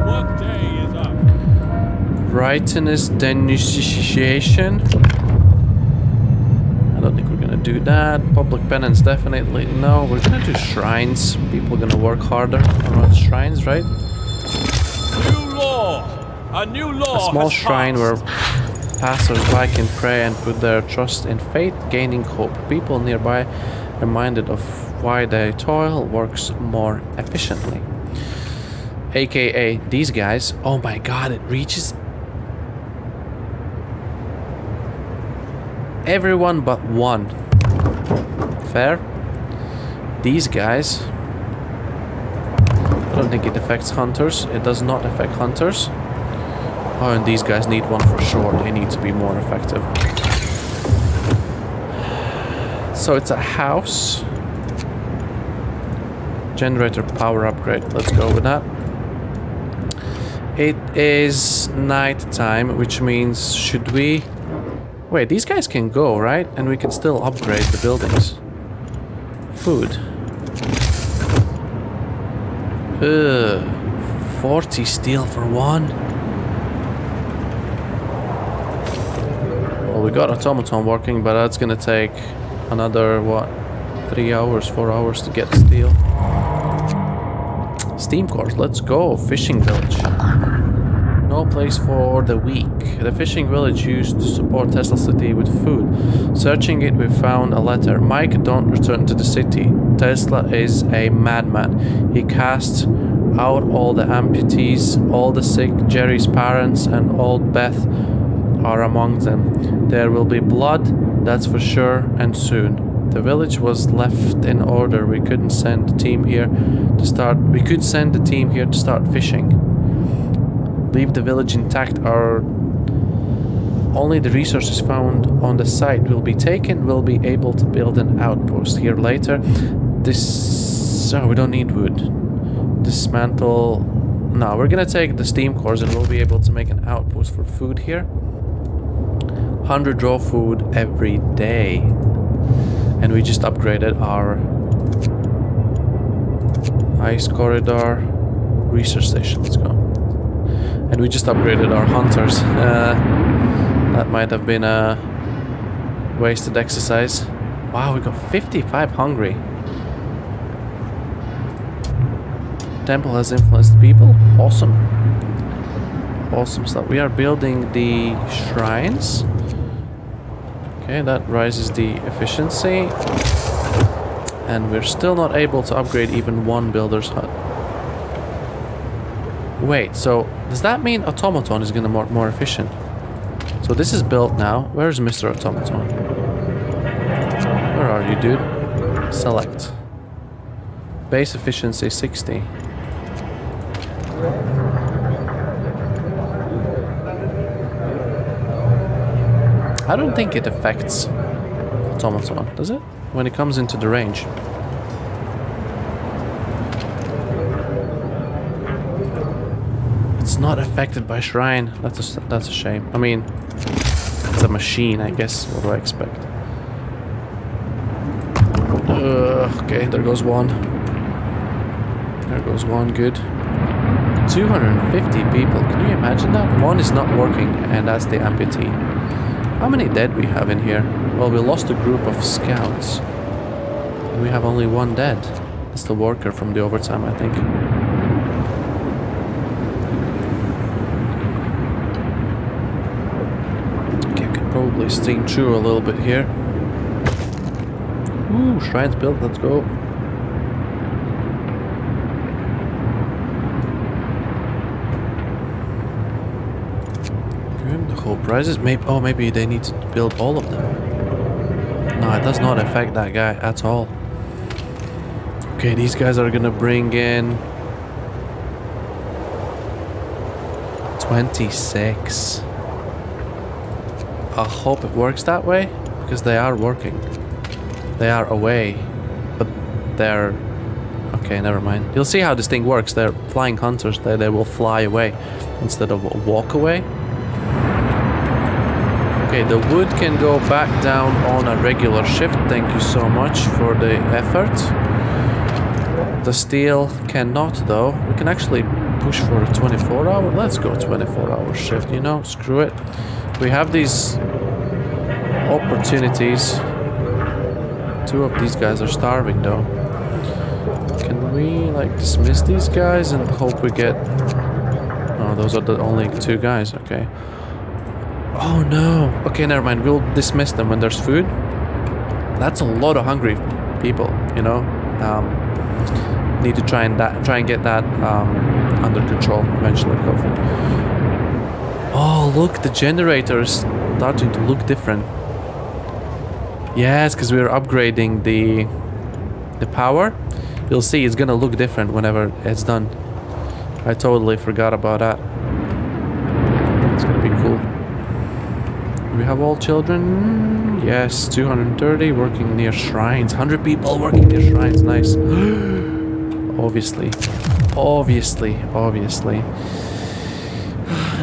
Righteousness denunciation. I don't think we're gonna do that. Public penance, definitely no. We're gonna do shrines. People are gonna work harder around shrines, right? New law. A new law. A small has shrine passed. where passers-by can pray and put their trust in faith, gaining hope. People nearby reminded of why their toil works more efficiently. AKA these guys. Oh my god, it reaches everyone but one. Fair. These guys. I don't think it affects hunters. It does not affect hunters. Oh, and these guys need one for sure. They need to be more effective. So it's a house. Generator power upgrade. Let's go with that. It is night time, which means should we... Wait, these guys can go, right? And we can still upgrade the buildings. Food. 40 steel for one. we got automaton working, but that's gonna take another, what, 3 hours, 4 hours to get steel. Steam cores, let's go. Fishing village. No place for the weak. The fishing village used to support Tesla City with food. Searching it, we found a letter. Mike, don't return to the city. Tesla is a madman. He cast out all the amputees, all the sick. Jerry's parents and old Beth are among them. There will be blood, that's for sure, and soon. The village was left in order. We couldn't send the team here to start. We could send the team here to start fishing. Leave the village intact. Only the resources found on the site will be taken. We'll be able to build an outpost here later. We don't need wood. Dismantle. No, we're gonna take the steam cores and we'll be able to make an outpost for food here. 100 raw food every day. And we just upgraded our ice corridor research station. Let's go. And we just upgraded our hunters. That might have been a wasted exercise. Wow, we got 55 hungry. Temple has influenced people. Awesome. Awesome stuff. We are building the shrines. Okay, that rises the efficiency. And we're still not able to upgrade even one builder's hut. Wait, so does that mean automaton is gonna be more efficient? So this is built now. Where's Mr. Automaton? Where are you, dude? Select. Base efficiency 60. I don't think it affects automaton, does it? When it comes into the range. It's not affected by shrine. That's a shame. I mean, it's a machine, I guess. What do I expect? Okay, there goes one. There goes one. Good. 250 people. Can you imagine that? One is not working, and that's the amputee. How many dead we have in here? Well, we lost a group of scouts. We have only one dead. That's the worker from the overtime, I think. Okay, I could probably steam through a little bit here. Ooh, shrines built, let's go. The whole prizes, maybe they need to build all of them. No, it does not affect that guy at all. Okay, these guys are gonna bring in 26. I hope it works that way, because they are working. They are away, but they're... Okay, never mind. You'll see how this thing works. They're flying hunters. They will fly away instead of walk away. Okay, the wood can go back down on a regular shift. Thank you so much for the effort. The steel cannot, though. We can actually push for a 24-hour. Let's go 24-hour shift, you know, screw it. We have these opportunities. Two of these guys are starving, though. Can we, like, dismiss these guys and hope we get... Oh, those are the only two guys, okay. Oh no. Okay, never mind. We'll dismiss them when there's food. That's a lot of hungry people, you know. Need to try and get that under control eventually, hopefully. Oh, look, the generator is starting to look different. Yes, because we're upgrading the power. You'll see it's gonna look different whenever it's done. I totally forgot about that. It's gonna be cool. We have all children. Yes, 230 working near shrines. 100 people working near shrines. Nice. Obviously.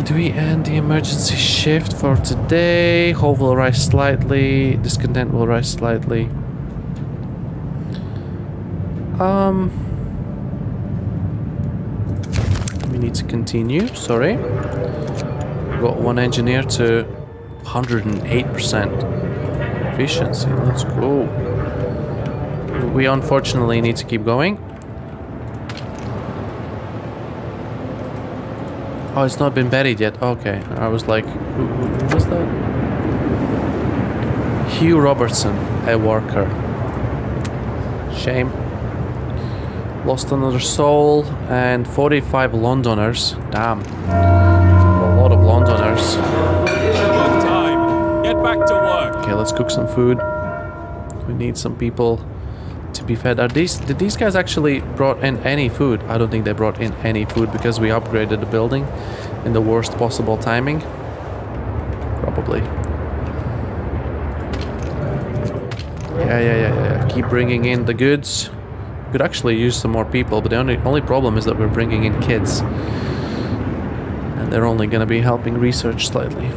Do we end the emergency shift for today? Hope will rise slightly. Discontent will rise slightly. We need to continue. Sorry. Got one engineer to 108% efficiency. Let's go. We unfortunately need to keep going. Oh, it's not been buried yet. Okay, I was like, who was that? Hugh Robertson, a worker. Shame. Lost another soul and 45 Londoners. Damn. A lot of Londoners. Good time. Get back to work. Okay, let's cook some food. We need some people to be fed. Did these guys actually brought in any food? I don't think they brought in any food because we upgraded the building in the worst possible timing. Probably. Yeah. Keep bringing in the goods. Could actually use some more people, but the only problem is that we're bringing in kids. And they're only gonna be helping research slightly.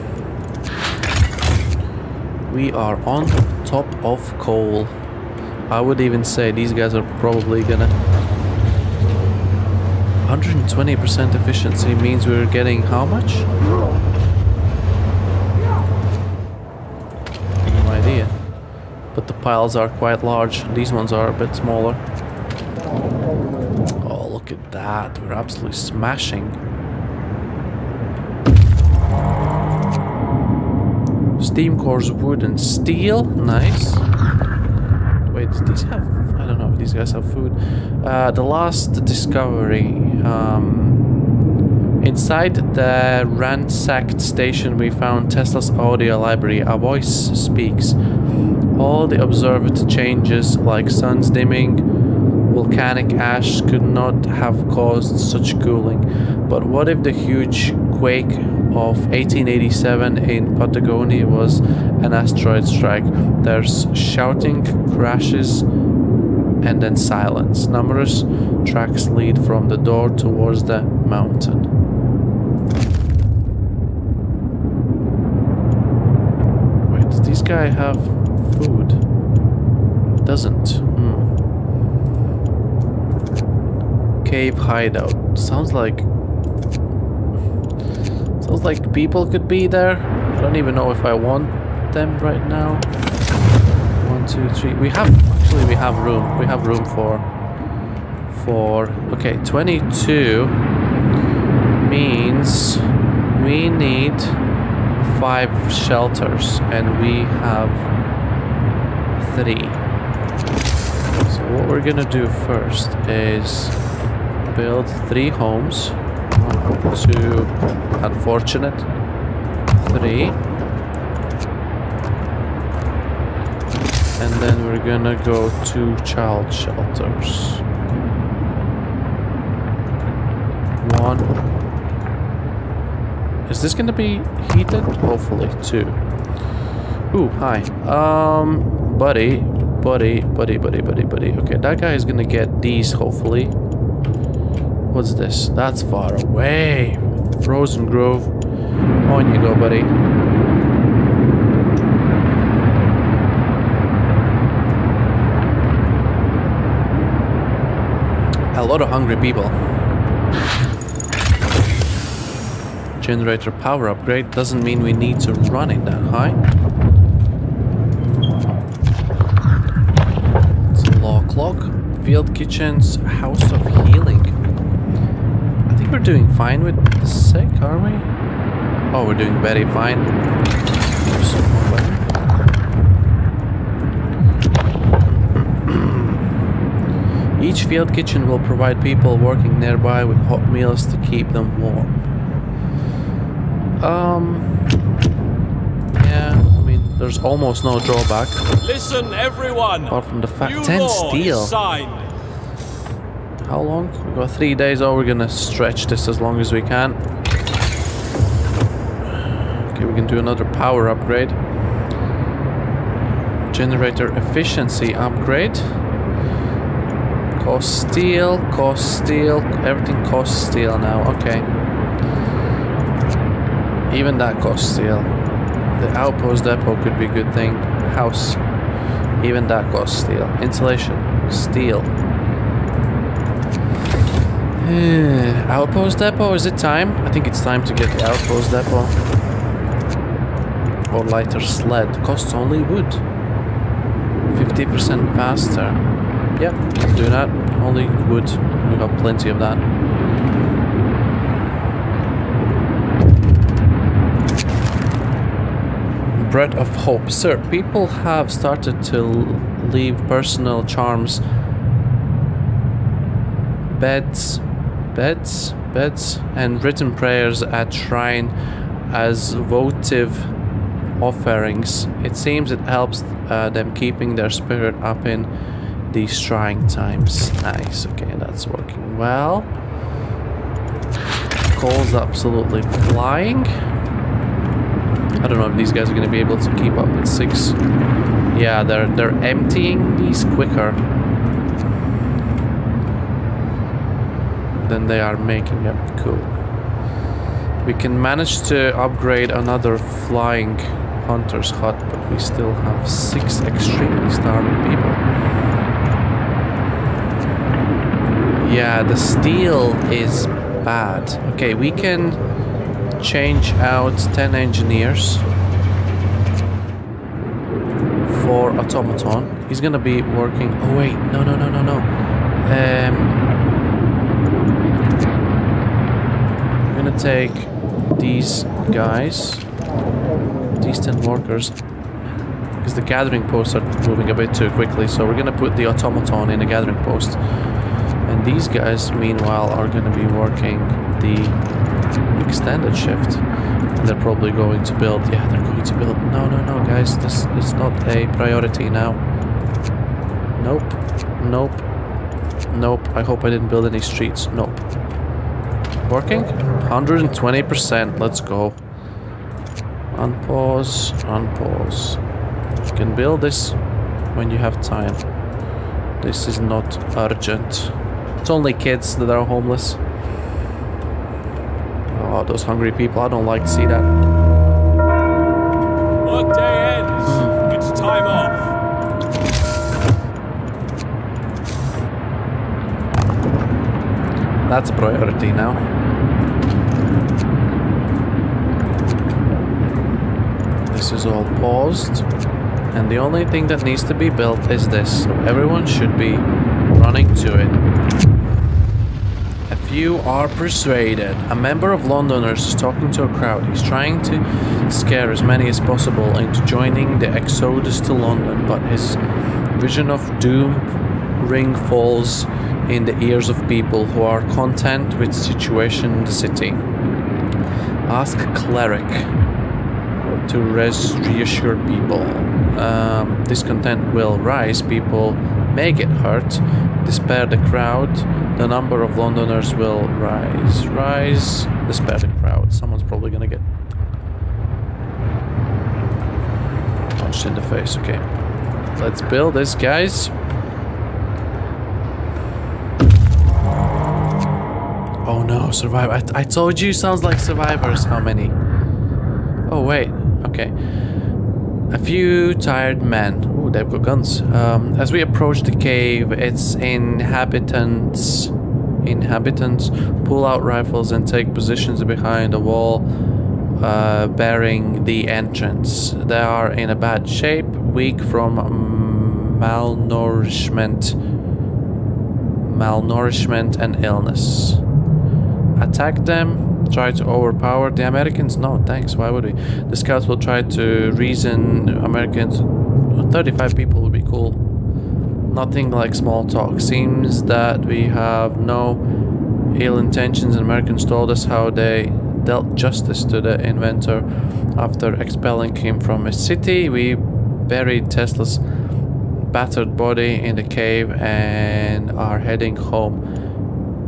We are on top of coal. I would even say these guys are probably gonna... 120% efficiency means we're getting how much? No idea. But the piles are quite large. These ones are a bit smaller. Oh, look at that. We're absolutely smashing. Steam cores, wood and steel. Nice. Wait, do these have... I don't know if these guys have food. The last discovery. Inside the ransacked station we found Tesla's audio library. A voice speaks. All the observed changes like suns dimming, volcanic ash could not have caused such cooling. But what if the huge quake of 1887 in Patagonia was an asteroid strike? There's shouting, crashes, and then silence. Numerous tracks lead from the door towards the mountain. Wait, does this guy have food? Doesn't. Cave hideout. Sounds like people could be there. I don't even know if I want them right now. 1, 2, 3. We have room. We have room for okay, 22 means we need 5 shelters and we have 3. So what we're gonna do first is build 3 homes. 2 unfortunate. 3. And then we're gonna go 2 child shelters. 1. Is this gonna be heated? Hopefully 2. Ooh, hi. Buddy. Okay, that guy is gonna get these hopefully. What's this? That's far away. Frozen Grove. On you go, buddy. A lot of hungry people. Generator power upgrade doesn't mean we need to run it that high. It's a law clock. Field kitchens. House of healing. I think we're doing fine with the sick, are we? Oh, we're doing very fine. Each field kitchen will provide people working nearby with hot meals to keep them warm. Yeah, I mean, there's almost no drawback. Listen, everyone. Apart from the fact, New 10 law steel. is signed. How long? We've got 3 days. Oh, we're gonna stretch this as long as we can. Okay, we can do another power upgrade. Generator efficiency upgrade. Cost steel. Everything costs steel now. Okay. Even that costs steel. The outpost depot could be a good thing. House. Even that costs steel. Insulation. Steel. Outpost depot, is it time? I think it's time to get the outpost depot. or lighter sled. Costs only wood. 50% faster. Yep, do that. Only wood. We got plenty of that. Bread of hope. Sir, people have started to leave personal charms, beds, and written prayers at shrine as votive offerings. It seems it helps them keeping their spirit up in these trying times. Nice, okay, that's working well. Coal's absolutely flying. I don't know if these guys are going to be able to keep up with 6. Yeah, they're emptying these quicker than they are making them. Cool. We can manage to upgrade another flying hunter's hut, but we still have 6 extremely starving people. Yeah, the steel is bad. Okay, we can change out 10 engineers for automaton. He's gonna be working. Oh wait, no. I'm gonna take these guys, these 10 workers, because the gathering posts are moving a bit too quickly. So we're gonna put the automaton in a gathering post, and these guys, meanwhile, are gonna be working the extended shift, and they're probably going to build. Yeah, they're going to build. No, guys, this is not a priority now. Nope. I hope I didn't build any streets. Nope. Working? 120%. Let's go. Unpause. You can build this when you have time. This is not urgent. It's only kids that are homeless. Oh, those hungry people. I don't like to see that. Workday ends. It's time off. That's a priority now. This is all paused. And the only thing that needs to be built is this. So everyone should be running to it. You are persuaded. A member of Londoners is talking to a crowd. He's trying to scare as many as possible into joining the exodus to London, but his vision of doom ring falls in the ears of people who are content with the situation in the city. Ask cleric to reassure people. Discontent will rise. People may get hurt. Despair the crowd. The number of Londoners will rise. Despair the crowd. Someone's probably gonna get punched in the face. Okay, let's build this, guys. Oh no, survive. I told you, sounds like survivors. How many? Oh wait, okay. A few tired men. Ooh, they've got guns. As we approach the cave, its inhabitants pull out rifles and take positions behind a wall bearing the entrance. They are in a bad shape, weak from malnourishment and illness. Attack them. Try to overpower the Americans? No, thanks. Why would we? The scouts will try to reason Americans. 35 people would be cool. Nothing like small talk. Seems that we have no ill intentions, and Americans told us how they dealt justice to the inventor after expelling him from a city. We buried Tesla's battered body in the cave and are heading home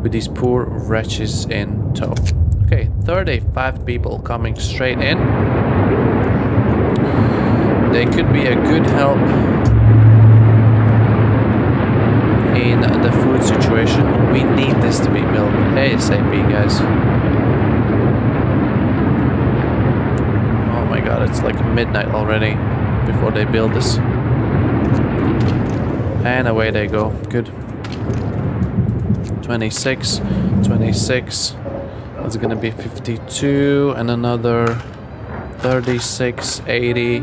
with these poor wretches in tow. Okay, 35 people coming straight in. They could be a good help in the food situation. We need this to be built ASAP, guys. Oh my god, it's like midnight already before they build this. And away they go. Good. 26. That's gonna be 52 and another 36, 80,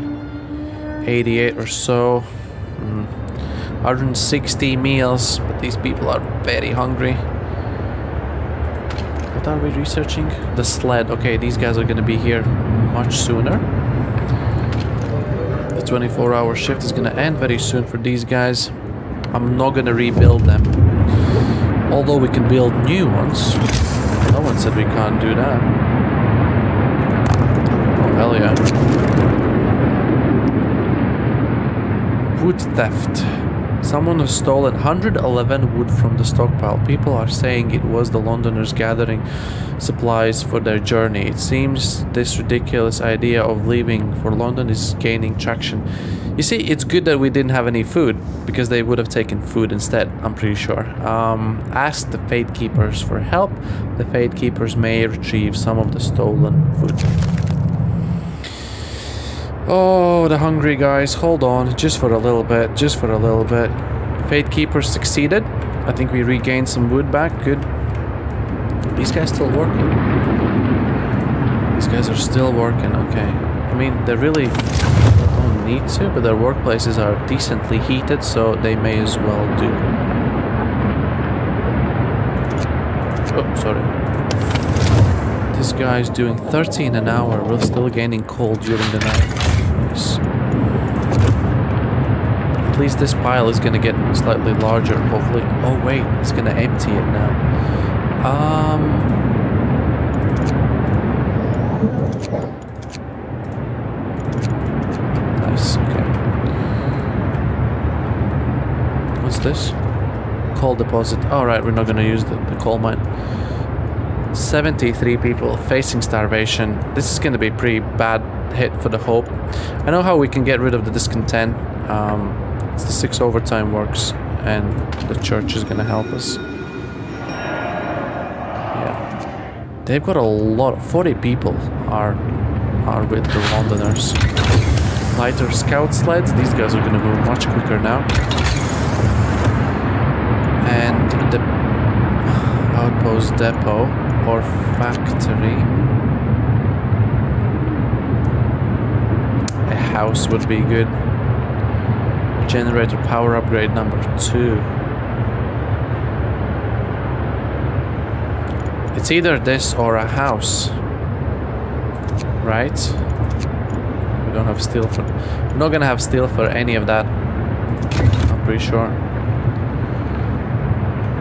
88 or so. 160 meals, but these people are very hungry. What are we researching? The sled. Okay, these guys are gonna be here much sooner. The 24-hour shift is gonna end very soon for these guys. I'm not gonna rebuild them. Although we can build new ones. No one said we can't do that. Oh, hell yeah. Wood theft. Someone has stolen 111 wood from the stockpile. People are saying it was the Londoners gathering supplies for their journey. It seems this ridiculous idea of leaving for London is gaining traction. You see, it's good that we didn't have any food, because they would have taken food instead, I'm pretty sure. Ask the Fate Keepers for help. The Fate Keepers may retrieve some of the stolen food. Oh, the hungry guys. Hold on, just for a little bit, just for a little bit. Fate Keepers succeeded. I think we regained some wood back. Good. These guys still working. These guys are still working, okay. I mean, they really don't need to, but their workplaces are decently heated, so they may as well do. Oh, sorry. This guy's doing 13 an hour. We're still gaining coal during the night. Nice. At least this pile is gonna get slightly larger, hopefully. Oh wait, it's gonna empty it now. Nice, okay. What's this? Coal deposit. Alright, we're not gonna use the coal mine. 73 people facing starvation. This is gonna be a pretty bad hit for the Hope. I know how we can get rid of the discontent. It's the 6 overtime works, and the church is gonna help us. Yeah, they've got a lot. 40 people are with the Londoners. Lighter scout sleds. These guys are gonna move much quicker now. And the outpost depot or factory. A house would be good. Generator power upgrade number 2. It's either this or a house, right? We don't have steel for. We're not gonna have steel for any of that. I'm pretty sure.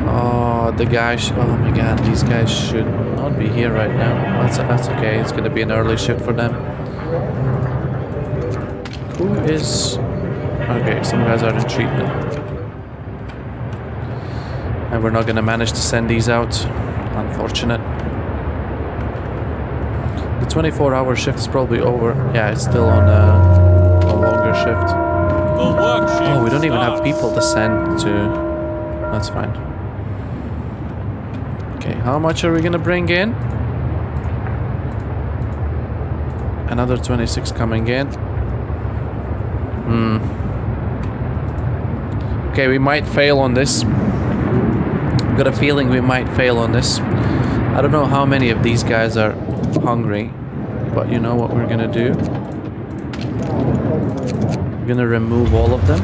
Oh, the guys. Oh my god, these guys should not be here right now. That's okay. It's gonna be an early shift for them. Who is? Okay, some guys are in treatment. And we're not gonna manage to send these out. Unfortunate. The 24-hour shift is probably over. Yeah, it's still on a longer shift. Oh, we don't even have people to send to. That's fine. Okay, how much are we gonna bring in? Another 26 coming in. Okay, we might fail on this. I've got a feeling we might fail on this. I don't know how many of these guys are hungry, but you know what we're gonna do? We're gonna remove all of them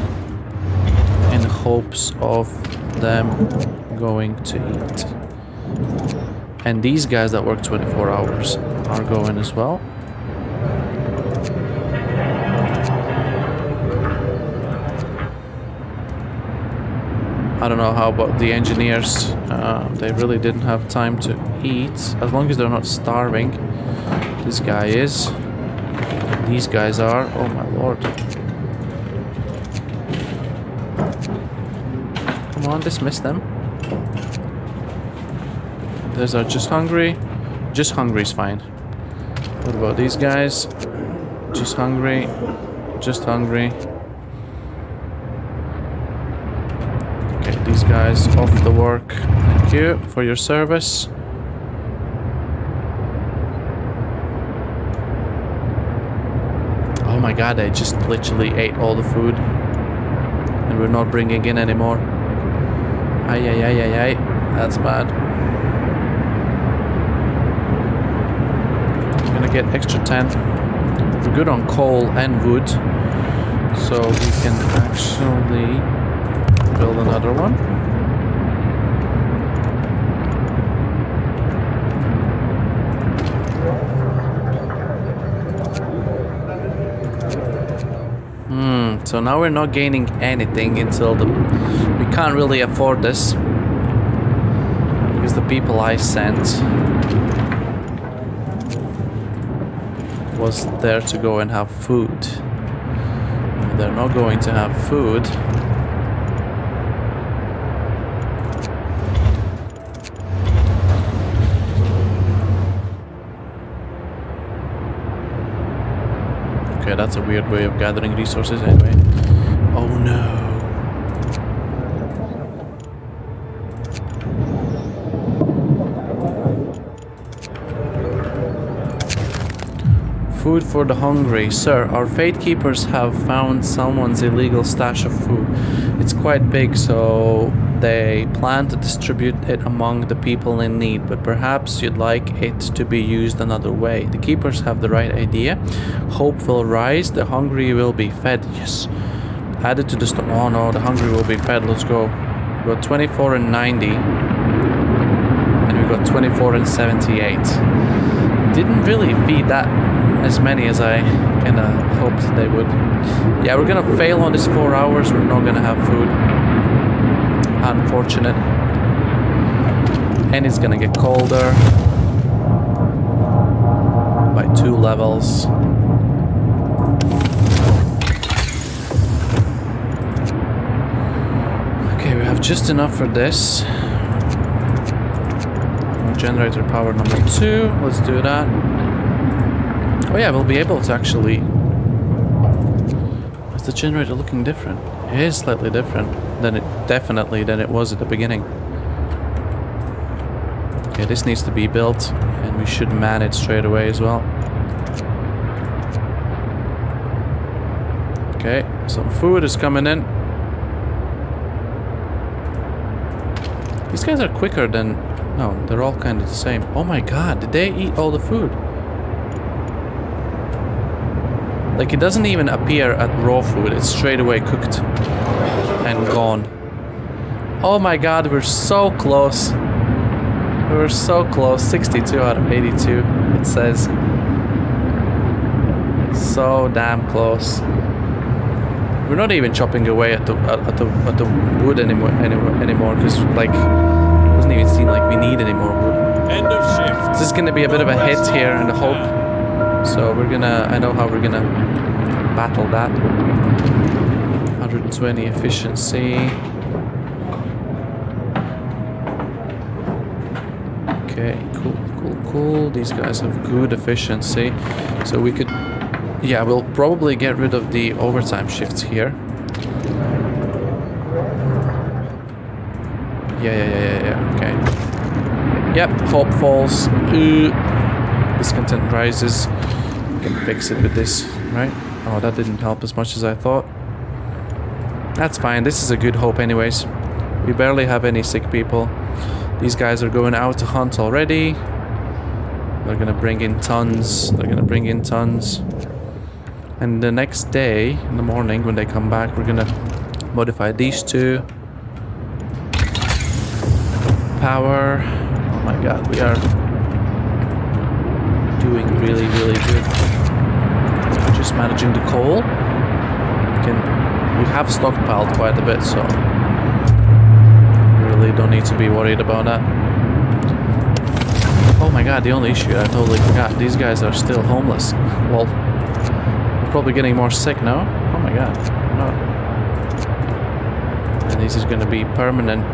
in hopes of them going to eat. And these guys that work 24 hours are going as well. I don't know how about the engineers. They really didn't have time to eat. As long as they're not starving. This guy is. These guys are. Oh my lord. Come on, dismiss them. Those are just hungry. Just hungry is fine. What about these guys? Just hungry. Just hungry. These guys off the work. Thank you for your service. Oh my god, I just literally ate all the food. And we're not bringing in anymore. Ay, ay, ay, ay, ay. That's bad. I'm gonna get extra 10. we're good on coal and wood, so we can actually build another one. So now we're not gaining anything until we can't really afford this because the people I sent was there to go and have food. They're not going to have food. Okay, that's a weird way of gathering resources anyway. Oh no. Food for the hungry. Sir, our Fate Keepers have found someone's illegal stash of food. It's quite big, so they plan to distribute it among the people in need, but perhaps you'd like it to be used another way. The Keepers have the right idea. Hope will rise, the hungry will be fed. Yes. Added to the store. Oh no, the hungry will be fed. Let's go. We got 24 and 90. And we got 24 and 78. Didn't really feed that as many as I kinda hoped they would. Yeah, we're gonna fail on this 4 hours. We're not gonna have food. Unfortunate. And it's gonna get colder by 2 levels. Okay, we have just enough for this. Generator power number 2. Let's do that. Oh yeah, we'll be able to actually... Is the generator looking different? It is slightly different than it was at the beginning. Okay, this needs to be built, and we should man it straight away as well. Okay, some food is coming in. These guys are quicker than... No, they're all kind of the same. Oh my god, did they eat all the food? Like, it doesn't even appear at raw food. It's straight away cooked and gone. Oh my god, we're so close. We're so close. 62 out of 82, it says. So damn close. We're not even chopping away at the wood anymore because like it doesn't even seem like we need any more wood. End of shift. This is gonna be a bit of a hit here in the hope. So we're gonna, I know how we're gonna battle that. 120 efficiency. Okay, cool. These guys have good efficiency. So we could, yeah, we'll probably get rid of the overtime shifts here. Yeah, okay. Yep, hope falls. Discontent rises. We can fix it with this, right? Oh, that didn't help as much as I thought. That's fine. This is a good hope anyways. We barely have any sick people. These guys are going out to hunt already. They're gonna bring in tons. And the next day, in the morning, when they come back, we're gonna modify these two. Power. Oh my god, we are doing really good. We're just managing the coal. We have stockpiled quite a bit, so really don't need to be worried about that. Oh my god, the only issue I totally forgot, these guys are still homeless. Well, they're probably getting more sick now. Oh my god, no. And this is gonna be permanent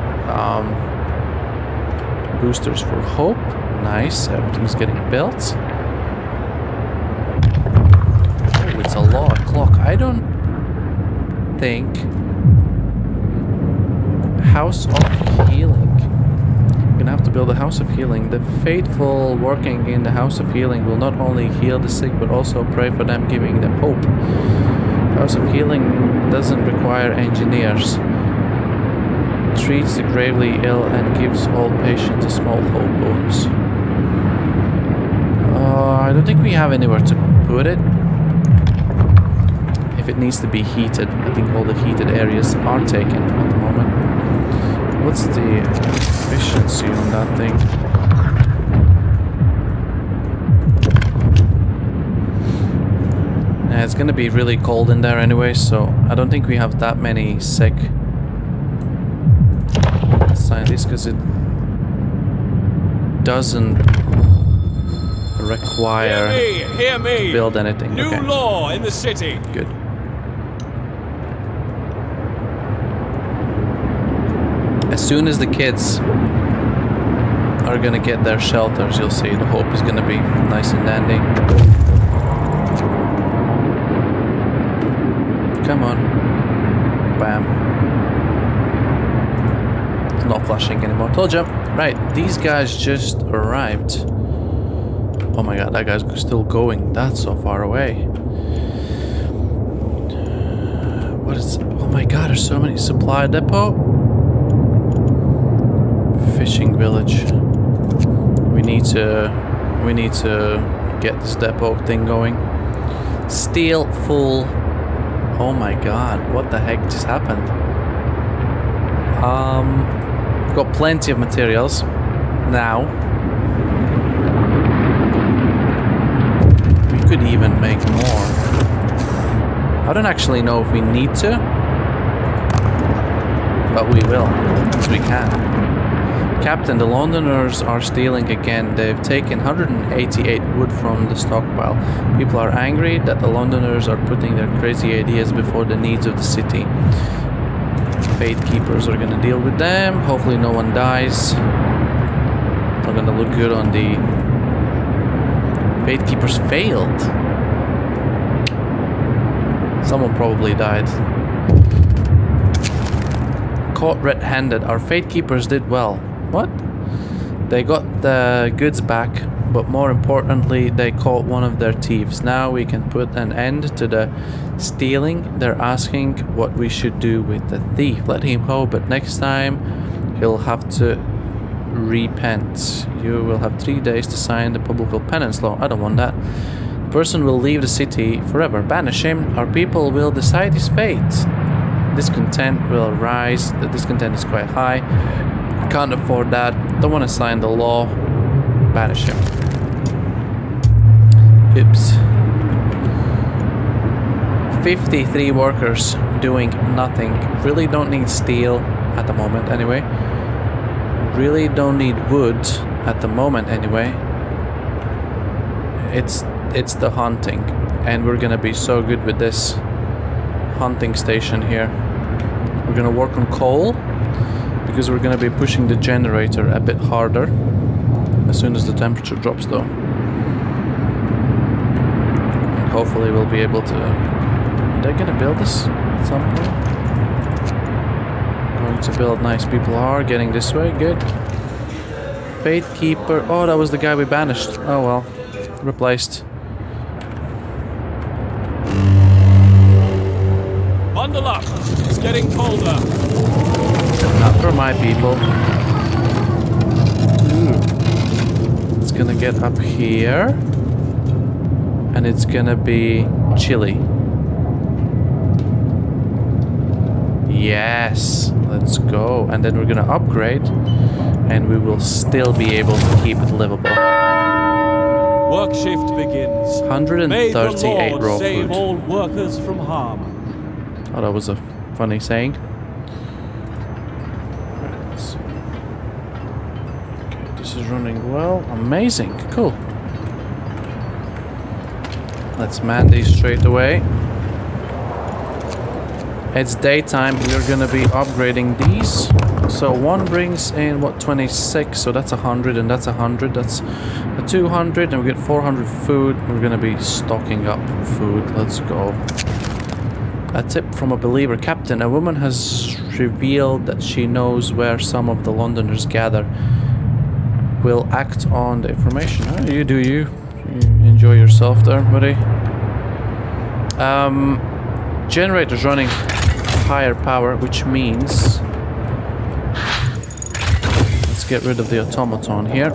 boosters for hope. Nice, everything's getting built. Oh, it's a lot of clock. I don't think House of Healing. I'm gonna have to build a House of Healing. The faithful working in the House of Healing will not only heal the sick but also pray for them, giving them hope. House of Healing doesn't require engineers. Treats the gravely ill and gives all patients a small hope bonus. I don't think we have anywhere to put it. if it needs to be heated. I think all the heated areas are taken at the moment. What's the efficiency on that thing? Yeah, it's gonna be really cold in there anyway, so I don't think we have that many sick scientists, because it doesn't require Hear me. to build anything. New Okay. law in the city. Good. As soon as the kids are gonna get their shelters, you'll see the hope is gonna be nice and dandy. Come on. Bam. It's not flashing anymore. Told you. Right, these guys just arrived. Oh my god, that guy's still going. That's so far away. What is... Oh my god, there's so many... Supply depot? Fishing village. We need to get this depot thing going. Steel full. Oh my god, what the heck just happened? We've got plenty of materials now. We could even make more. I don't actually know if we need to, but we will, because we can. Captain, the Londoners are stealing again. They've taken 188 wood from the stockpile. People are angry that the Londoners are putting their crazy ideas before the needs of the city. Fate Keepers are gonna deal with them. Hopefully no one dies. Not gonna look good on the... Fate Keepers failed. Someone probably died. Caught red-handed. Our Fate Keepers did well. What? They got the goods back, but more importantly, they caught one of their thieves. Now we can put an end to the stealing. They're asking what we should do with the thief. Let him go, but next time he'll have to repent. You will have 3 days to sign the public penance law. I don't want that. The person will leave the city forever. Banish him. Our people will decide his fate. Discontent will rise. The discontent is quite high. Can't afford that. Don't want to sign the law. Banish him. Oops. 53 workers doing nothing. Really don't need steel at the moment anyway. Really don't need wood at the moment anyway. It's the hunting, and we're gonna be so good with this hunting station here. We're gonna work on coal, because we're gonna be pushing the generator a bit harder as soon as the temperature drops though. And hopefully we'll be able to... Are they gonna build this at some point? Going to build, nice, people are getting this way, good. Fate Keeper, oh, that was the guy we banished. Oh well, replaced. Bundle up. It's getting colder. Not for my people. It's gonna get up here. And it's gonna be chilly. Yes, let's go. And then we're gonna upgrade. And we will still be able to keep it livable. Work shift begins. 138 raw save food. all workers from harm. Oh, that was a funny saying. Okay, this is running well. Amazing. Cool. Let's man these straight away. It's daytime. We're gonna be upgrading these. So one brings in what, 26. So that's 100, and that's 100. That's a 200, and we get 400 food. We're gonna be stocking up food. Let's go. A tip from a believer. Captain, a woman has revealed that she knows where some of the Londoners gather. Will act on the information. Oh, you do you. You enjoy yourself there, buddy. Generator's running higher power, which means... Let's get rid of the automaton here.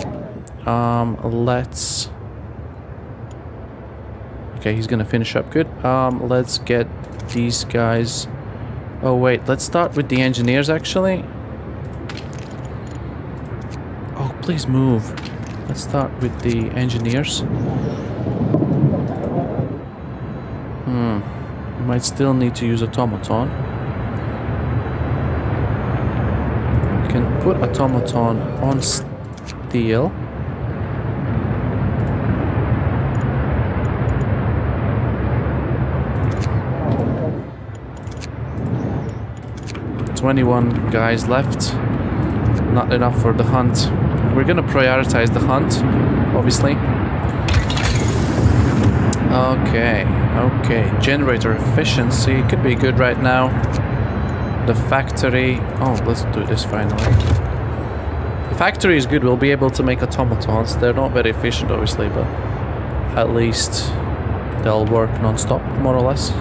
Let's... Okay, he's gonna finish up good. Let's get these guys. Oh wait, let's start with the engineers actually. Oh, please move. Let's start with the engineers. We might still need to use automaton. We can put automaton on steel. $21 guys left. Not enough for the hunt. We're gonna prioritize the hunt, obviously. Okay. Generator efficiency could be good right now. The factory. Oh, let's do this finally. The factory is good. We'll be able to make automatons. They're not very efficient, obviously, but at least they'll work non-stop, more or less.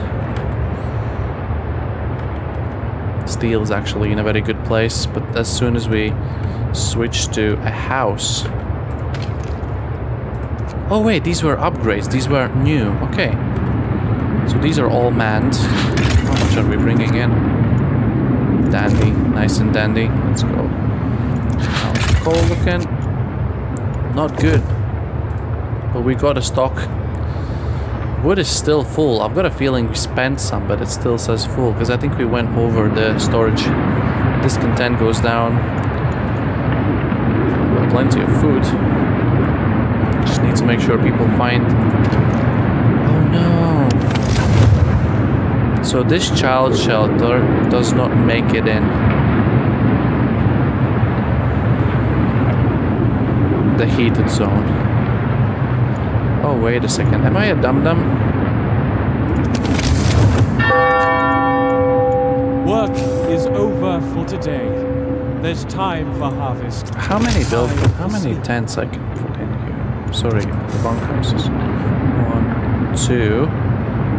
Steel is actually in a very good place, but as soon as we switch to a house... Oh wait, these were upgrades, these were new, okay. So these are all manned. How much are we bringing in? Dandy, nice and dandy, let's go. How's the coal looking? Not good. But we got a stock. Wood is still full. I've got a feeling we spent some, but it still says full, because I think we went over the storage. Discontent goes down. But plenty of food. Just need to make sure people find... Oh no! So this child shelter does not make it in. The heated zone. Oh, wait a second. Am I a dum-dum? Work is over for today. There's time for harvest. How many tents I can put in here? Sorry, the bunkhouses. 1, 2,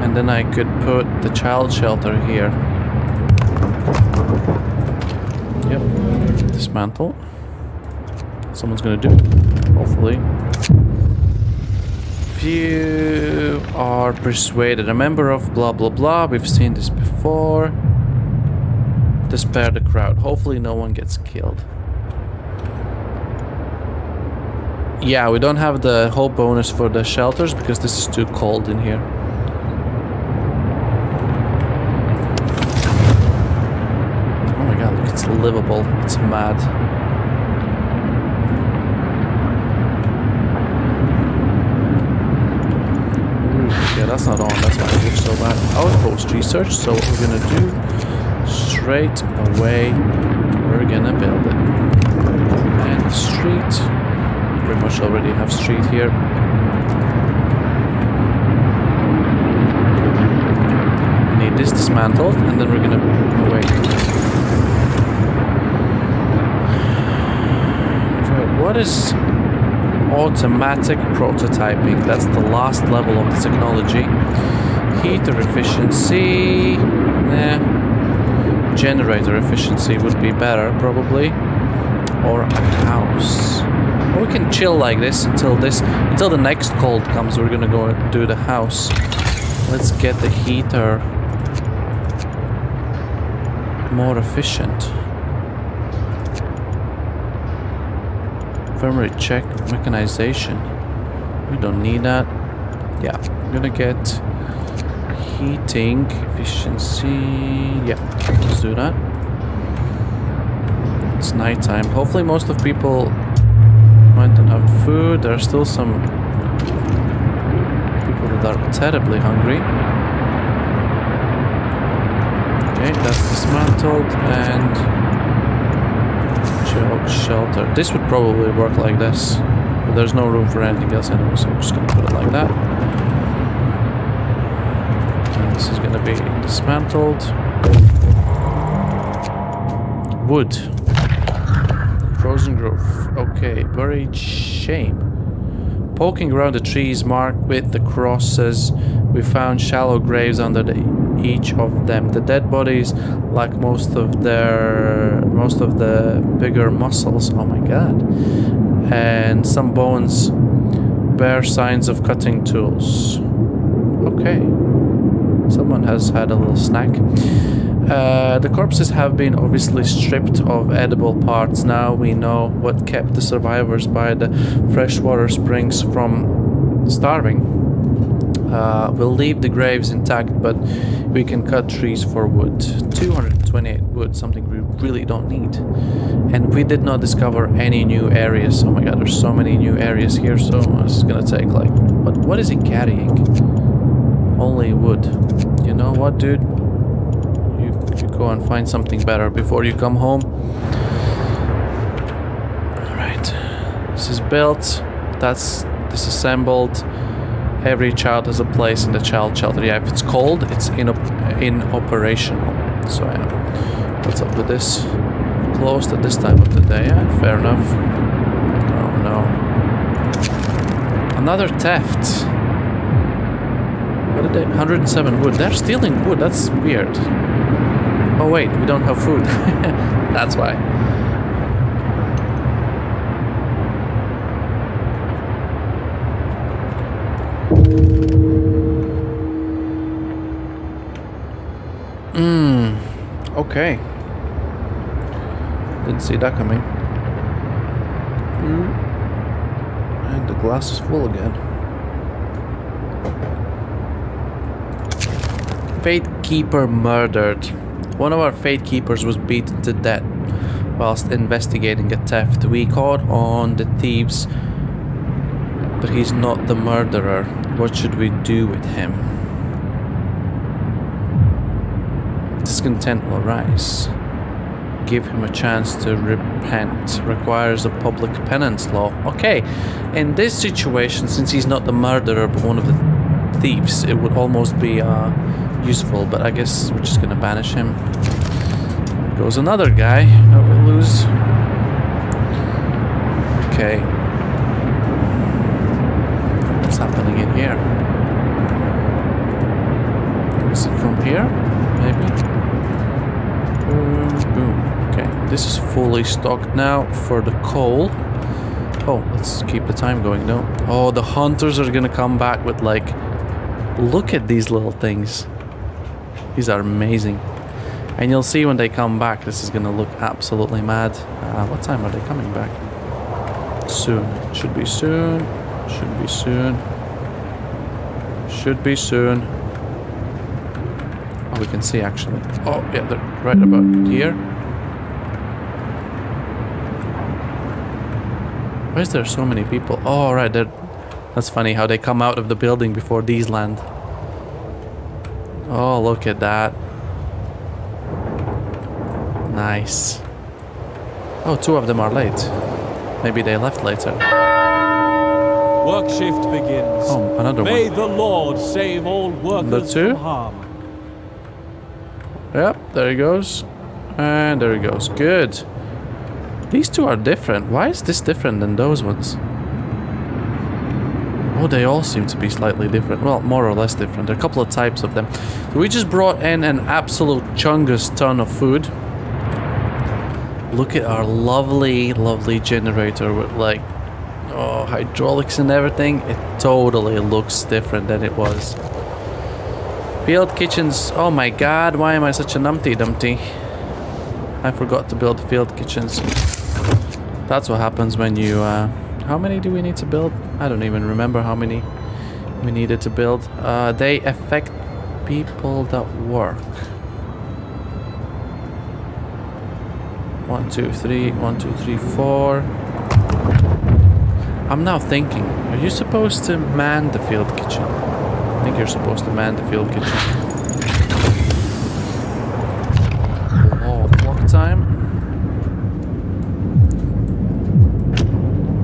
and then I could put the child shelter here. Yep. Dismantle. Someone's gonna do it, hopefully. You are persuaded. A member of blah blah blah. We've seen this before. Despair the crowd. Hopefully no one gets killed. Yeah, we don't have the hope bonus for the shelters because this is too cold in here. Oh my god, look, it's livable. It's mad. Yeah, that's not on, that's why it looks so bad. Outpost research, so what we're gonna do, straight away, we're gonna build it. And street, pretty much already have street here. We need this dismantled, and then we're gonna, oh wait. Right, what is... Automatic prototyping, that's the last level of the technology. Heater efficiency, generator efficiency would be better probably, or a house. Or we can chill like this until the next cold comes. We're gonna go and do the house. Let's get the heater more efficient. Infirmary check, mechanization. We don't need that. Yeah, I'm gonna get heating efficiency. Yeah, let's do that. It's nighttime. Hopefully most of people went and have food. There are still some people that are terribly hungry. Okay, that's dismantled and shelter. This would probably work like this, but there's no room for anything else anyway, so I'm just gonna put it like that. And this is gonna be dismantled. Wood. Frozen growth. Okay, buried shame. Poking around the trees marked with the crosses, we found shallow graves under each of them. The dead bodies lack most of the bigger muscles. Oh my god. And some bones bear signs of cutting tools. Okay. Someone has had a little snack. The corpses have been obviously stripped of edible parts. Now we know what kept the survivors by the freshwater springs from starving. We'll leave the graves intact, but we can cut trees for wood. 228 wood, something we really don't need. And we did not discover any new areas. Oh my god, there's so many new areas here, so this is gonna take like... What is he carrying? Only wood. You know what, dude? You go and find something better before you come home. Alright. This is built. That's disassembled. Every child has a place in the child shelter. Yeah, if it's cold, it's inoperational. So yeah. What's up with this? Closed at this time of the day. Yeah, fair enough. Oh no. Another theft. What did they... 107 wood. They're stealing wood. That's weird. Oh wait, we don't have food. That's why. Okay. Didn't see that coming. And the glass is full again. Fate Keeper murdered. One of our Fate Keepers was beaten to death whilst investigating a theft. We caught on the thieves, but he's not the murderer. What should we do with him? Discontent will rise. Give him a chance to repent. Requires a public penance law. Okay, in this situation, since he's not the murderer but one of the thieves, it would almost be useful, but I guess we're just gonna banish him. There goes another guy that we'll lose. Okay. What's happening in here? Is it from here? Maybe? Boom. Okay, this is fully stocked now for the coal. Oh, let's keep the time going though. Oh, the hunters are gonna come back with like... Look at these little things. These are amazing. And you'll see when they come back, this is gonna look absolutely mad. What time are they coming back? Soon. Should be soon. Should be soon. Should be soon. Oh, we can see actually. Oh, yeah, they're right about here. Why is there so many people? Oh, right, that's funny how they come out of the building before these land. Oh, look at that. Nice. Oh, two of them are late. Maybe they left later. Work shift begins. Oh, another May one. the Lord save all workers two? from harm. Yep, there he goes. And there he goes. Good. These two are different. Why is this different than those ones? Oh, they all seem to be slightly different. Well, more or less different. There are a couple of types of them. So we just brought in an absolute chungus ton of food. Look at our lovely, lovely generator with like, oh, hydraulics and everything. It totally looks different than it was. Field kitchens. Oh my god, why am I such a numpty dumpty? I forgot to build field kitchens. That's what happens when you... how many do we need to build? I don't even remember how many we needed to build. They affect people that work. 1, 2, 3, 1, 2, 3, 4. I'm now thinking, are you supposed to man the field kitchen? I think you're supposed to man the field kitchen. Oh, clock time.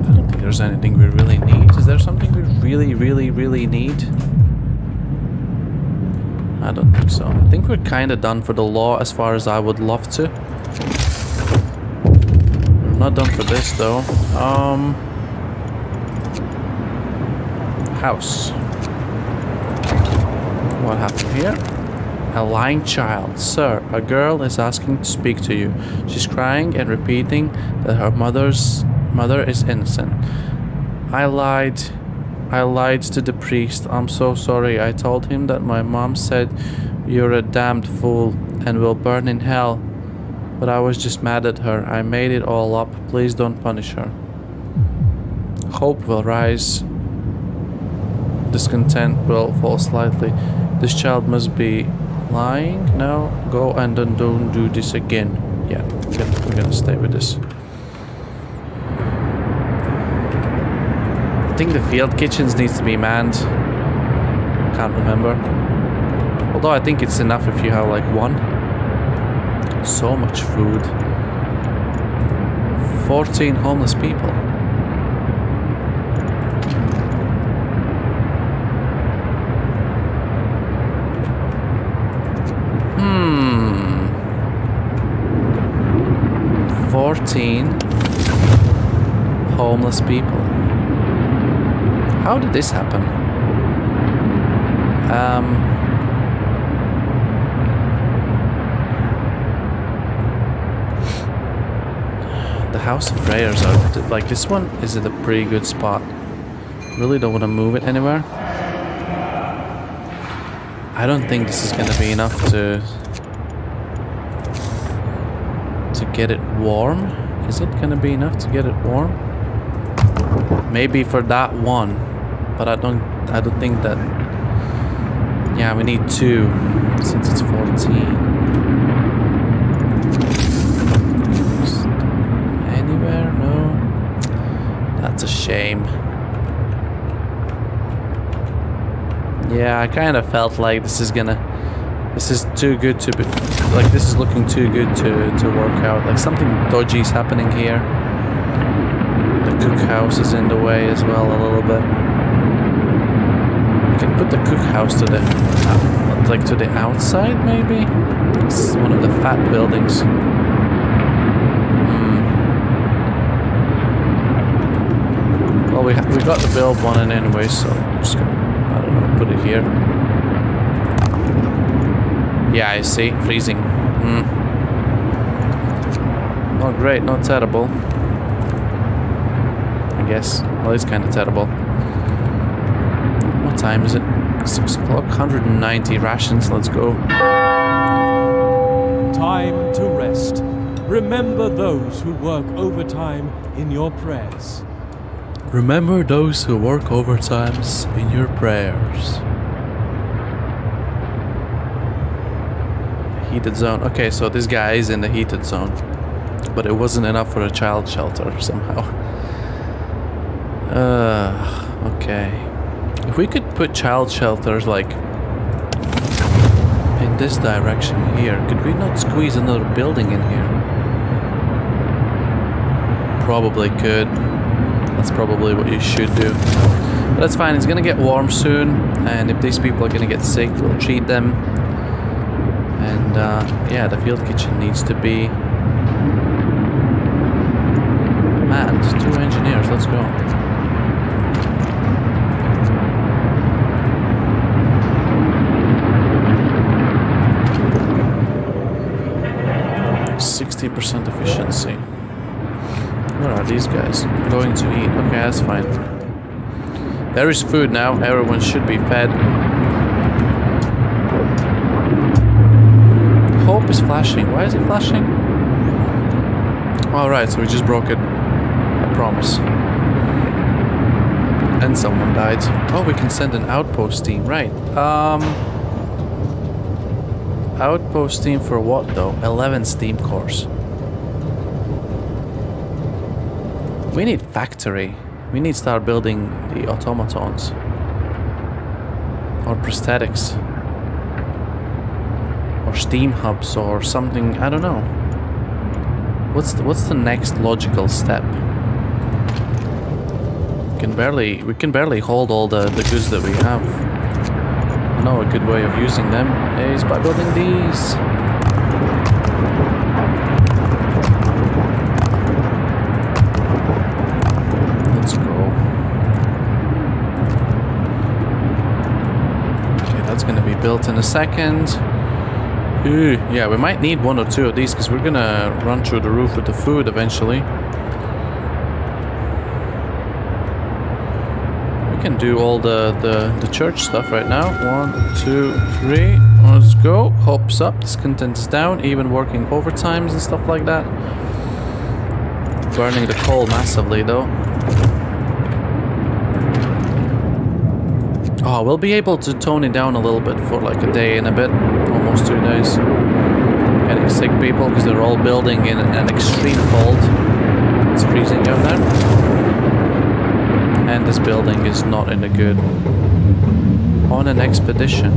I don't think there's anything we really need. Is there something we really need? I don't think so. I think we're kind of done for the law as far as I would love to. We're not done for this though. House. What happened here? A lying child. Sir, a girl is asking to speak to you. She's crying and repeating that her mother is innocent. I lied I lied to the priest. I'm so sorry. I told him that my mom said you're a damned fool and will burn in hell. But I was just mad at her. I made it all up. Please don't punish her. Hope will rise. Discontent will fall slightly. This child must be lying. No, go and then don't do this again. Yeah, we're gonna stay with this. I think the field kitchens needs to be manned. Can't remember. Although I think it's enough if you have like one. So much food. 14 homeless people. Hmm. 14 homeless people. How did this happen? The House of Prayers are like this one is at a pretty good spot. Really don't want to move it anywhere. I don't think this is gonna be enough to get it warm. Is it gonna be enough to get it warm? Maybe for that one, but I don't think that. Yeah, we need 2 since it's 14. Anywhere? No. That's a shame. Yeah, I kind of felt like this is too good to be, like this is looking too good to work out. Like something dodgy is happening here. The cookhouse is in the way as well a little bit. We can put the cookhouse to the, like to the outside maybe? This is one of the fat buildings. Well, we got to build one in anyway, so I'm just gonna, I don't know, put it here. Yeah, I see. Freezing. Not great, not terrible. I guess. Well, it's kind of terrible. What time is it? 6 o'clock. 190 rations. Let's go. Time to rest. Remember those who work overtime in your prayers. Remember those who work overtimes in your prayers. Heated zone. Okay, so this guy is in the heated zone. But it wasn't enough for a child shelter somehow. Okay. If we could put child shelters like in this direction here, could we not squeeze another building in here? Probably could. That's probably what you should do. But that's fine, it's gonna get warm soon, and if these people are gonna get sick, we'll treat them. And yeah, the field kitchen needs to be manned. 2 engineers, let's go. %60 efficiency. Where are these guys? Going to eat. Okay, that's fine. There is food now. Everyone should be fed. Hope is flashing. Why is it flashing? Alright, so we just broke it. I promise. And someone died. Oh, we can send an outpost team. Right. Outpost team for what though? 11 steam cores. We need factory. We need to start building the automatons. Or prosthetics. Or steam hubs or something, I don't know. What's the next logical step? We can barely hold all the goods that we have. I know a good way of using them is by building these. Let's go. Okay, that's gonna be built in a second. Ooh, yeah, we might need 1 or 2 of these because we're gonna run through the roof with the food eventually. We can do all the church stuff right now. 1, 2, 3. Let's go. Hops up, discontent's down, even working overtimes and stuff like that. Burning the coal massively though. Oh, we'll be able to tone it down a little bit for like a day and a bit. Almost 2 days. Getting sick people because they're all building in an extreme cold. It's freezing out there. And this building is not in a good... On an expedition.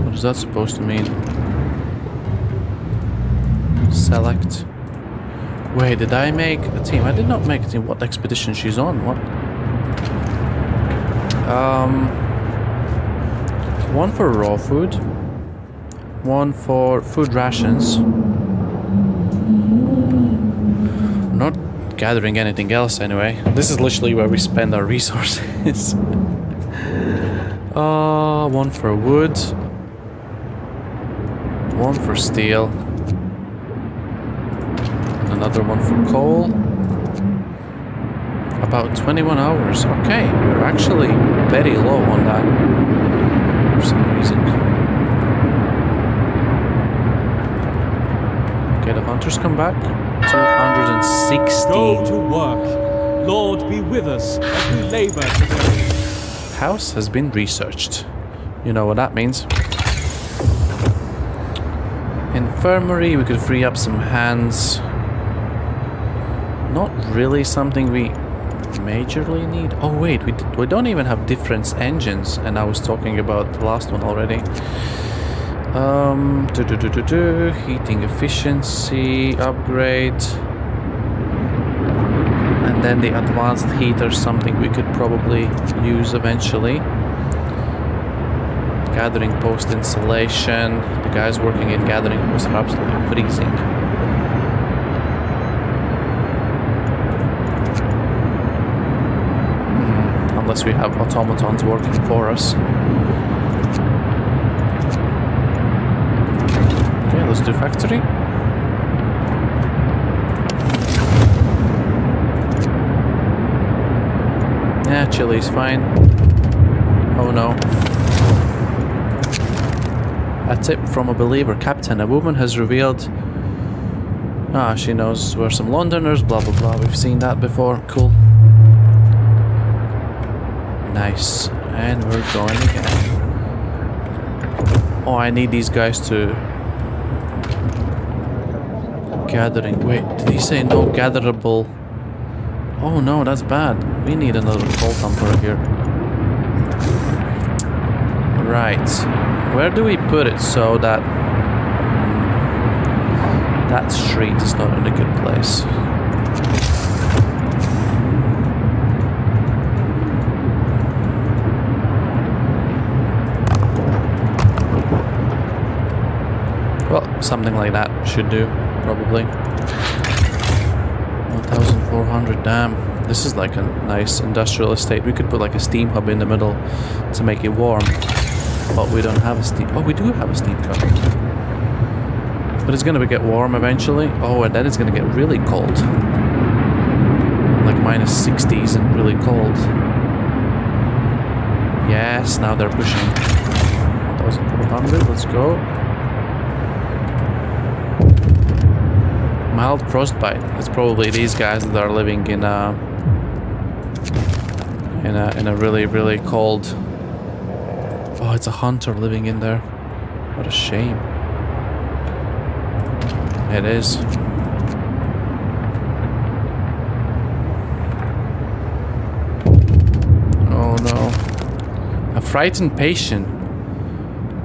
What is that supposed to mean? Select. Wait, did I make a team? I did not make a team. What expedition she's on? What? One for raw food. One for food rations. Not gathering anything else anyway. This is literally where we spend our resources. One for wood. One for steel. Another one for coal. About 21 hours. Okay, we're actually very low on that for some reason. Okay, the hunters come back. 216. Go to work. Lord be with us as we labor today. House has been researched. You know what that means. Infirmary, we could free up some hands. Not really something we majorly need. Oh wait, we don't even have difference engines, and I was talking about the last one already. Heating efficiency upgrade, and then the advanced heater, something we could probably use eventually. Gathering post installation. The guys working in gathering post are absolutely freezing. Unless we have automatons working for us. Okay, let's do factory. Yeah, chili's fine. Oh no. A tip from a believer. Captain, a woman has revealed... she knows we're some Londoners, blah blah blah. We've seen that before. Cool. Nice. And we're going again. Oh, I need these guys to... Gathering. Wait, did he say no gatherable? Oh no, that's bad. We need another coal thumper here. Right. Where do we put it so that... that street is not in a good place? Well, something like that should do, probably. 1,400, damn. This is like a nice industrial estate. We could put like a steam hub in the middle to make it warm. But we don't have a steam... Oh, we do have a steam hub. But it's gonna get warm eventually. Oh, and then it's gonna get really cold. Like minus 60s and really cold. Yes, now they're pushing. 1,400, let's go. Mild frostbite. It's probably these guys that are living in a really, really cold... Oh, it's a hunter living in there. What a shame. It is. Oh no. A frightened patient.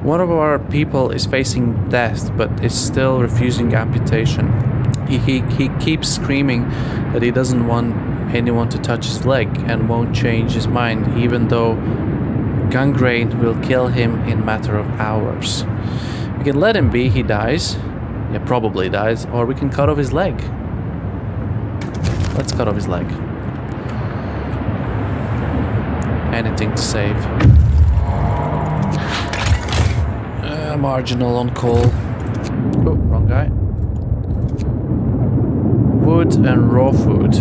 One of our people is facing death, but is still refusing amputation. He keeps screaming that he doesn't want anyone to touch his leg and won't change his mind, even though gangrene will kill him in a matter of hours. We can let him be, he dies. Yeah, probably dies. Or we can cut off his leg. Let's cut off his leg. Anything to save. Marginal on coal. Oh, wrong guy. wood and raw food.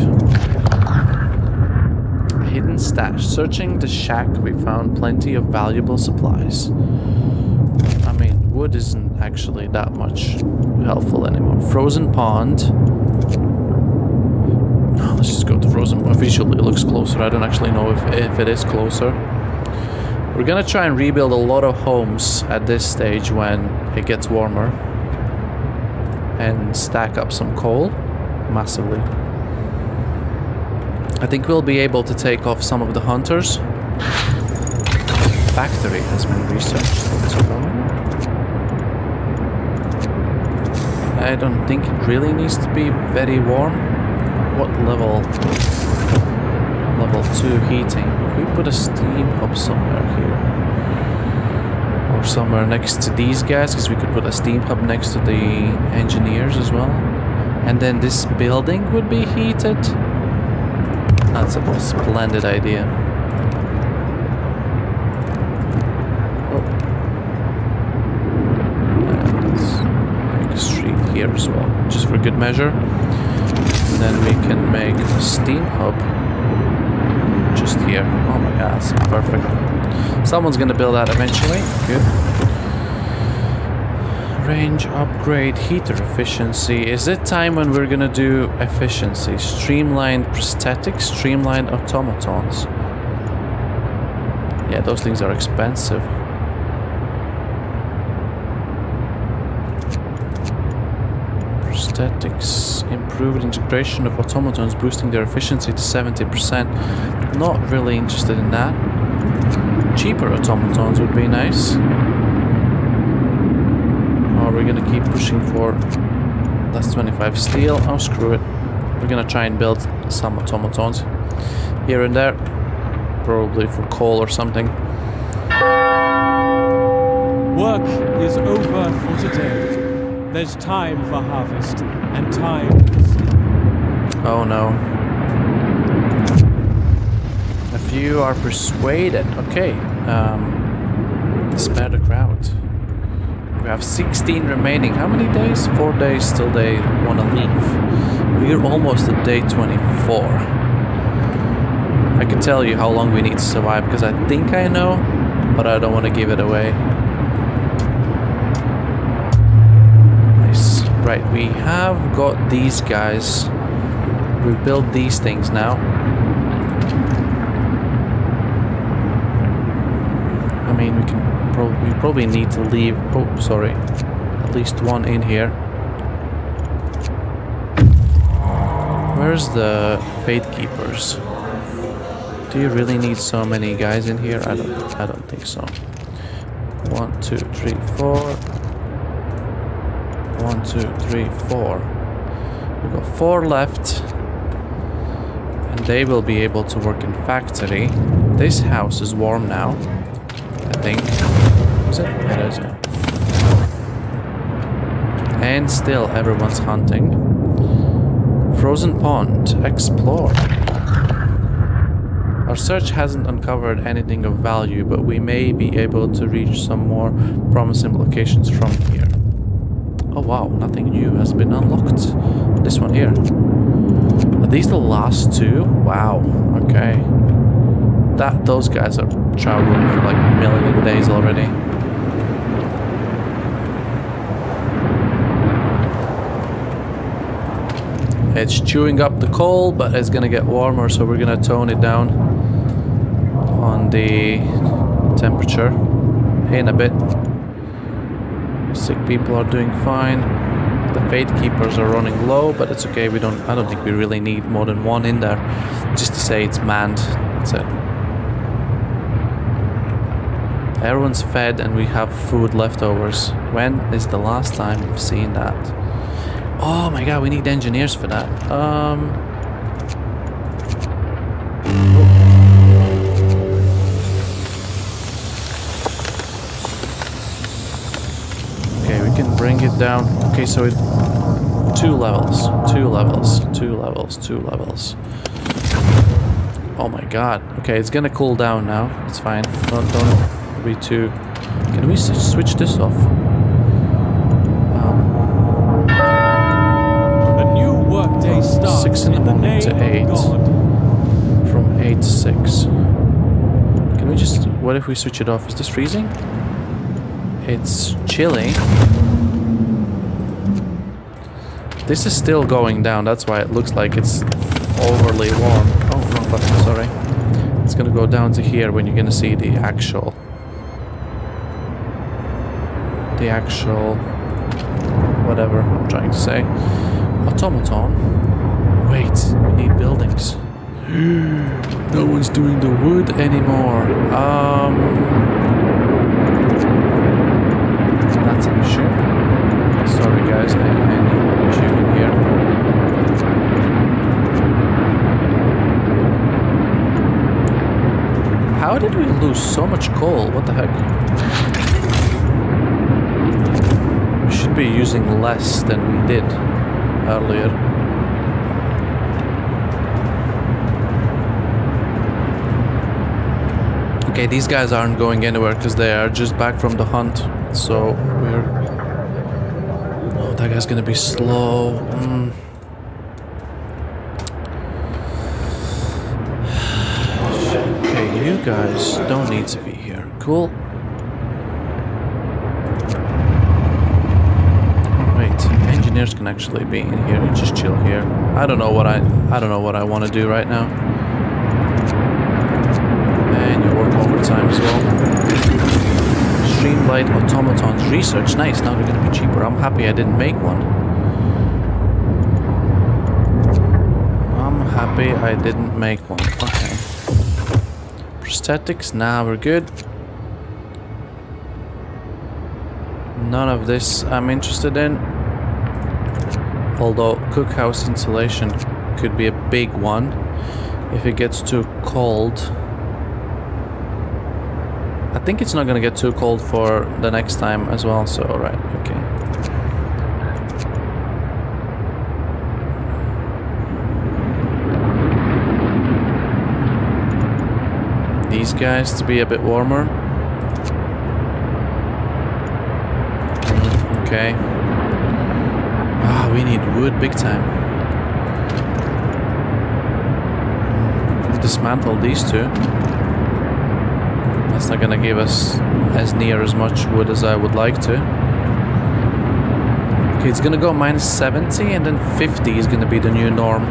Hidden stash. Searching the shack, we found plenty of valuable supplies. I mean, wood isn't actually that much helpful anymore. Frozen pond. No, let's just go to frozen pond. Visually it looks closer. I don't actually know if it is closer. We're gonna try and rebuild a lot of homes at this stage when it gets warmer. And stack up some coal massively. I think we'll be able to take off some of the hunters. Factory has been researched. What's wrong? I don't think it really needs to be very warm. What level? Level 2 heating. If we put a steam hub somewhere here. Or somewhere next to these guys, because we could put a steam hub next to the engineers as well. And then this building would be heated. That's a splendid idea. Oh. And let's make a street here as well, just for good measure. And then we can make a steam hub just here. Oh my god, that's perfect. Someone's gonna build that eventually. Good. Range upgrade, heater efficiency. Is it time when we're gonna do efficiency? Streamlined prosthetics, streamlined automatons. Yeah, those things are expensive. Prosthetics, improved integration of automatons, boosting their efficiency to 70%. Not really interested in that. Cheaper automatons would be nice. We're gonna keep pushing for that's 25 steel. Oh, screw it. We're gonna try and build some automatons here and there, probably for coal or something. Work is over for today. There's time for harvest and time for sleep. Oh no. A few are persuaded. Okay. Spare the crowd. We have 16 remaining. How many days? 4 days till they want to leave. We're almost at day 24. I can tell you how long we need to survive because I think I know, but I don't want to give it away. Nice. Right, we have got these guys. We've built these things now. I mean, we probably need to leave. Oh, sorry. At least one in here. Where's the Fate Keepers? Do you really need so many guys in here? I don't think so. 1, 2, 3, 4. 1, 2, 3, 4. We've got 4 left. And they will be able to work in factory. This house is warm now, I think. Is it? It is, yeah. And still everyone's hunting. Frozen pond. Explore. Our search hasn't uncovered anything of value, but we may be able to reach some more promising locations from here. Oh wow, nothing new has been unlocked. This one here. Are these the last 2? Wow, okay. Those guys are traveling for like a million days already. It's chewing up the coal, but it's gonna get warmer, so we're gonna tone it down on the temperature in a bit. Sick people are doing fine. The Fate Keepers are running low, but it's okay. I don't think we really need more than one in there, just to say it's manned. That's it. Everyone's fed and we have food leftovers. When is the last time we've seen that? Oh my god, we need engineers for that. Okay, we can bring it down. Okay, so it 2 levels. Oh my god. Okay, it's gonna cool down now. It's fine. Don't be too... Can we switch this off? A new workday starts. to 8. God. From 8 to 6. Can we just... What if we switch it off? Is this freezing? It's chilly. This is still going down. That's why it looks like it's overly warm. Oh, wrong button, sorry. It's gonna go down to here when you're gonna see the actual... whatever I'm trying to say. Automaton. Wait, we need buildings. No one's doing the wood anymore. That's an issue. Sorry guys, I need you in here. How did we lose so much coal? What the heck? We should be using less than we did earlier. Okay, these guys aren't going anywhere because they are just back from the hunt. So we're... Oh, that guy's gonna be slow. Okay, you guys don't need to be here. Cool. Engineers can actually be in here and just chill here. I don't know what I want to do right now. And you work overtime as well. Streamlight automatons research. Nice. Now they're going to be cheaper. I'm happy I didn't make one. I'm happy I didn't make one. Okay. Prosthetics. Nah, we're good. None of this I'm interested in. Although cookhouse insulation could be a big one if it gets too cold. I think it's not gonna get too cold for the next time as well, so right, okay. These guys to be a bit warmer. Okay. We need wood big time. We've dismantled these two. That's not gonna give us as near as much wood as I would like to. Okay, it's gonna go -70 and then 50 is gonna be the new norm.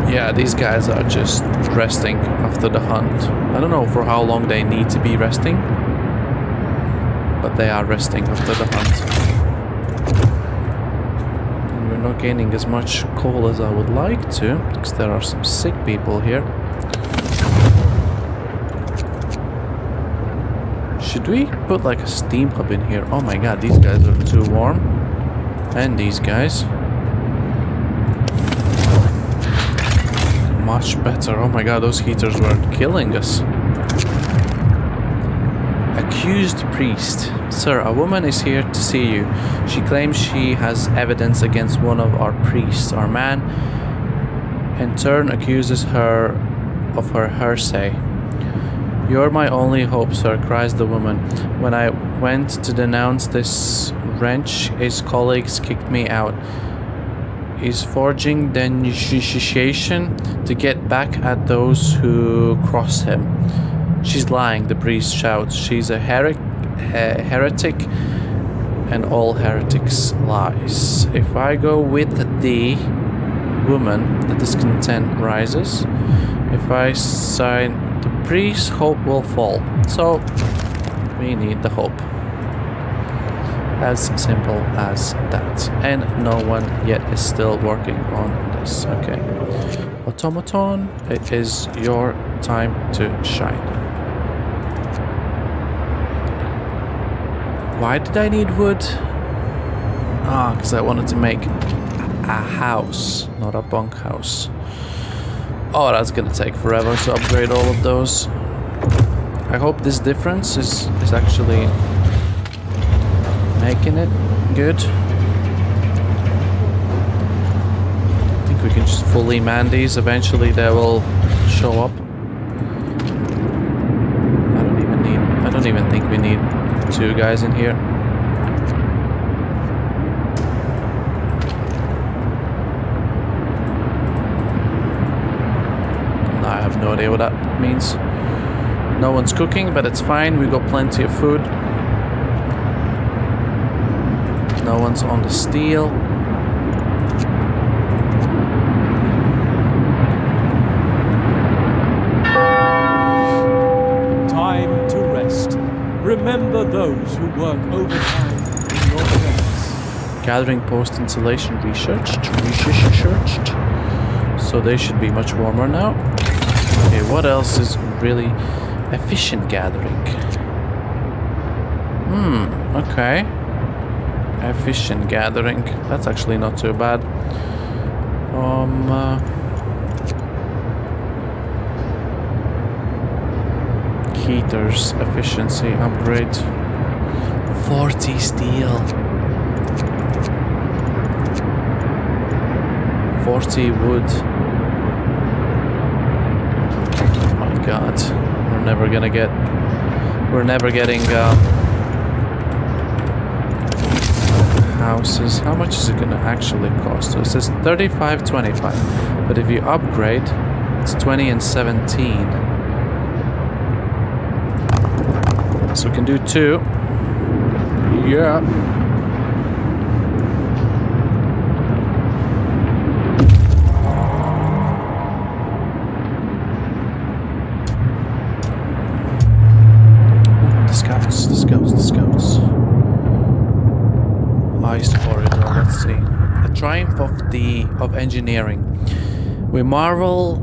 Yeah, these guys are just resting after the hunt. I don't know for how long they need to be resting, but they are resting after the hunt. Not gaining as much coal as I would like to, because there are some sick people here. Should we put like a steam hub in here? Oh my god, these guys are too warm. And these guys. Much better. Oh my god, those heaters were killing us. Accused priest. Sir, a woman is here to see you. She claims she has evidence against one of our priests. Our man, in turn, accuses her of her hearsay. You're my only hope, sir, cries the woman. When I went to denounce this wrench, his colleagues kicked me out. He's forging denunciation to get back at those who cross him. She's lying, the priest shouts. She's a heretic, and all heretics lies. If I go with the woman, the discontent rises. If I sign the priest, hope will fall. So, we need the hope. As simple as that. And no one yet is still working on this. Okay. Automaton, it is your time to shine. Why did I need wood? Ah, because I wanted to make a house, not a bunkhouse. Oh, that's gonna take forever to upgrade all of those. I hope this difference is actually making it good. I think we can just fully man these. Eventually they will show up. I don't even think we need 2 guys in here. idea what that means. No one's cooking, but it's fine. We got plenty of food. No one's on the steel. Time to rest. Remember those who work overtime in your plants. Gathering post insulation researched. So they should be much warmer now. Okay, what else is really efficient gathering? Okay. Efficient gathering. That's actually not too bad. Heaters efficiency upgrade. 40 steel. 40 wood. Oh my god. We're never getting houses. How much is it gonna actually cost? So it says 35.25, but if you upgrade, it's 20 and 17. So we can do 2. Yeah. The scouts. Ice corridor, let's see. A triumph of engineering. We marvel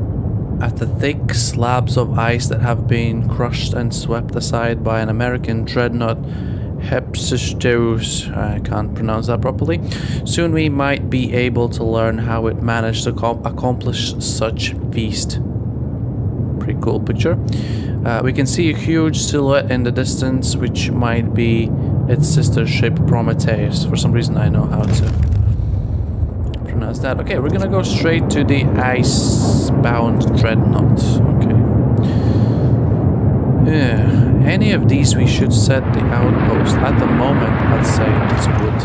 at the thick slabs of ice that have been crushed and swept aside by an American dreadnought Hephaestus. I can't pronounce that properly. Soon we might be able to learn how it managed to accomplish such feast. Pretty cool picture. We can see a huge silhouette in the distance, which might be its sister ship Prometheus. For some reason I know how to pronounce that. Okay, we're gonna go straight to the ice-bound dreadnought. Okay. Yeah, any of these we should set the outpost. At the moment, I'd say it's wood.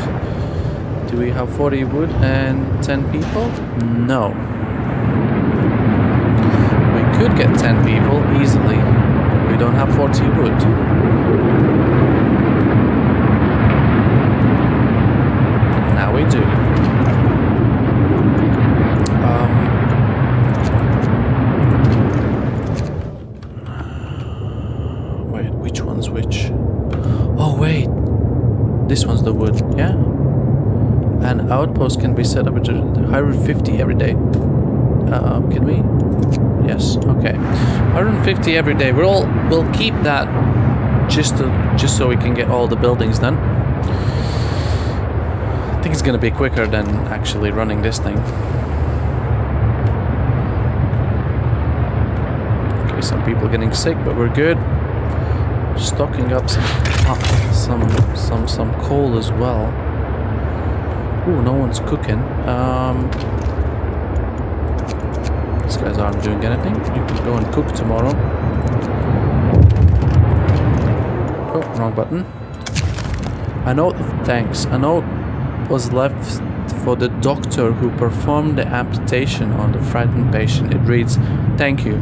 Do we have 40 wood and 10 people? No. We could get 10 people easily. We don't have 40 wood. Now we do. Wait, which one's which? Oh wait, this one's the wood, yeah? An outpost can be set up at 150 every day. Can we? Yes, okay. 150 every day. We'll keep that just so we can get all the buildings done. I think it's gonna be quicker than actually running this thing. Okay, some people getting sick, but we're good. Stocking up some coal as well. Ooh, no one's cooking. These guys aren't doing anything. You can go and cook tomorrow. Oh, wrong button. A note of thanks. A note was left for the doctor who performed the amputation on the frightened patient. It reads, "Thank you.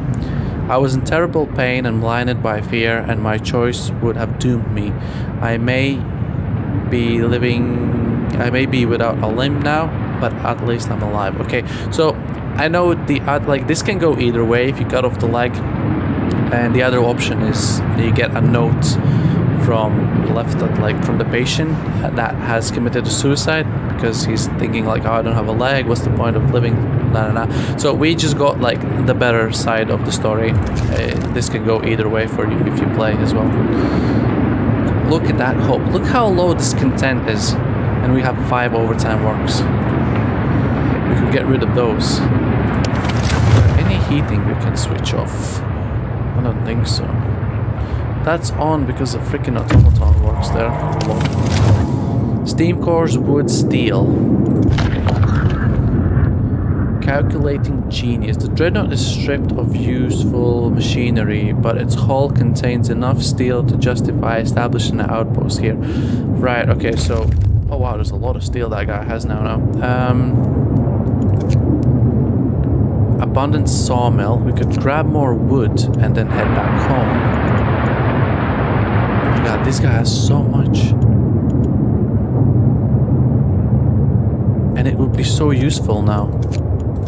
I was in terrible pain and blinded by fear, and my choice would have doomed me. I may be without a limb now, but at least I'm alive." Okay, so I know like this can go either way if you cut off the leg, and the other option is you get a note from the patient that has committed suicide because he's thinking like, oh, I don't have a leg, what's the point of living? Nah. So we just got like the better side of the story. This can go either way for you if you play as well. Look at that hope. Look how low this content is, and we have 5 overtime works. We could get rid of those. Any heating we can switch off? I don't think so. That's on because the freaking automaton works there. Steam cores, wood, steel. Calculating genius. The dreadnought is stripped of useful machinery, but its hull contains enough steel to justify establishing an outpost here. Right, okay, so... Oh wow, there's a lot of steel that guy has now. A abundant sawmill. We could grab more wood and then head back home. Oh my god, this guy has so much. And it would be so useful now.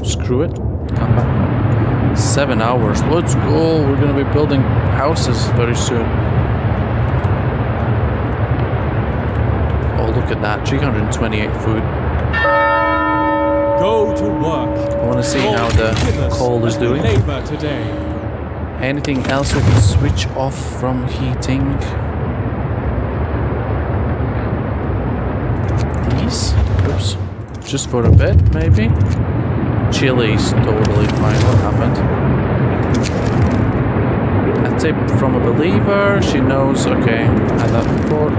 Screw it. Come back. 7 hours. Let's go. We're gonna be building houses very soon. Oh, look at that. 328 food. Go to work. I want to see how the coal is doing. Labor today. Anything else we can switch off from heating? These? Oops. Just for a bit, maybe? Chili's totally fine. What happened? A tip from a believer. She knows. Okay, had that before.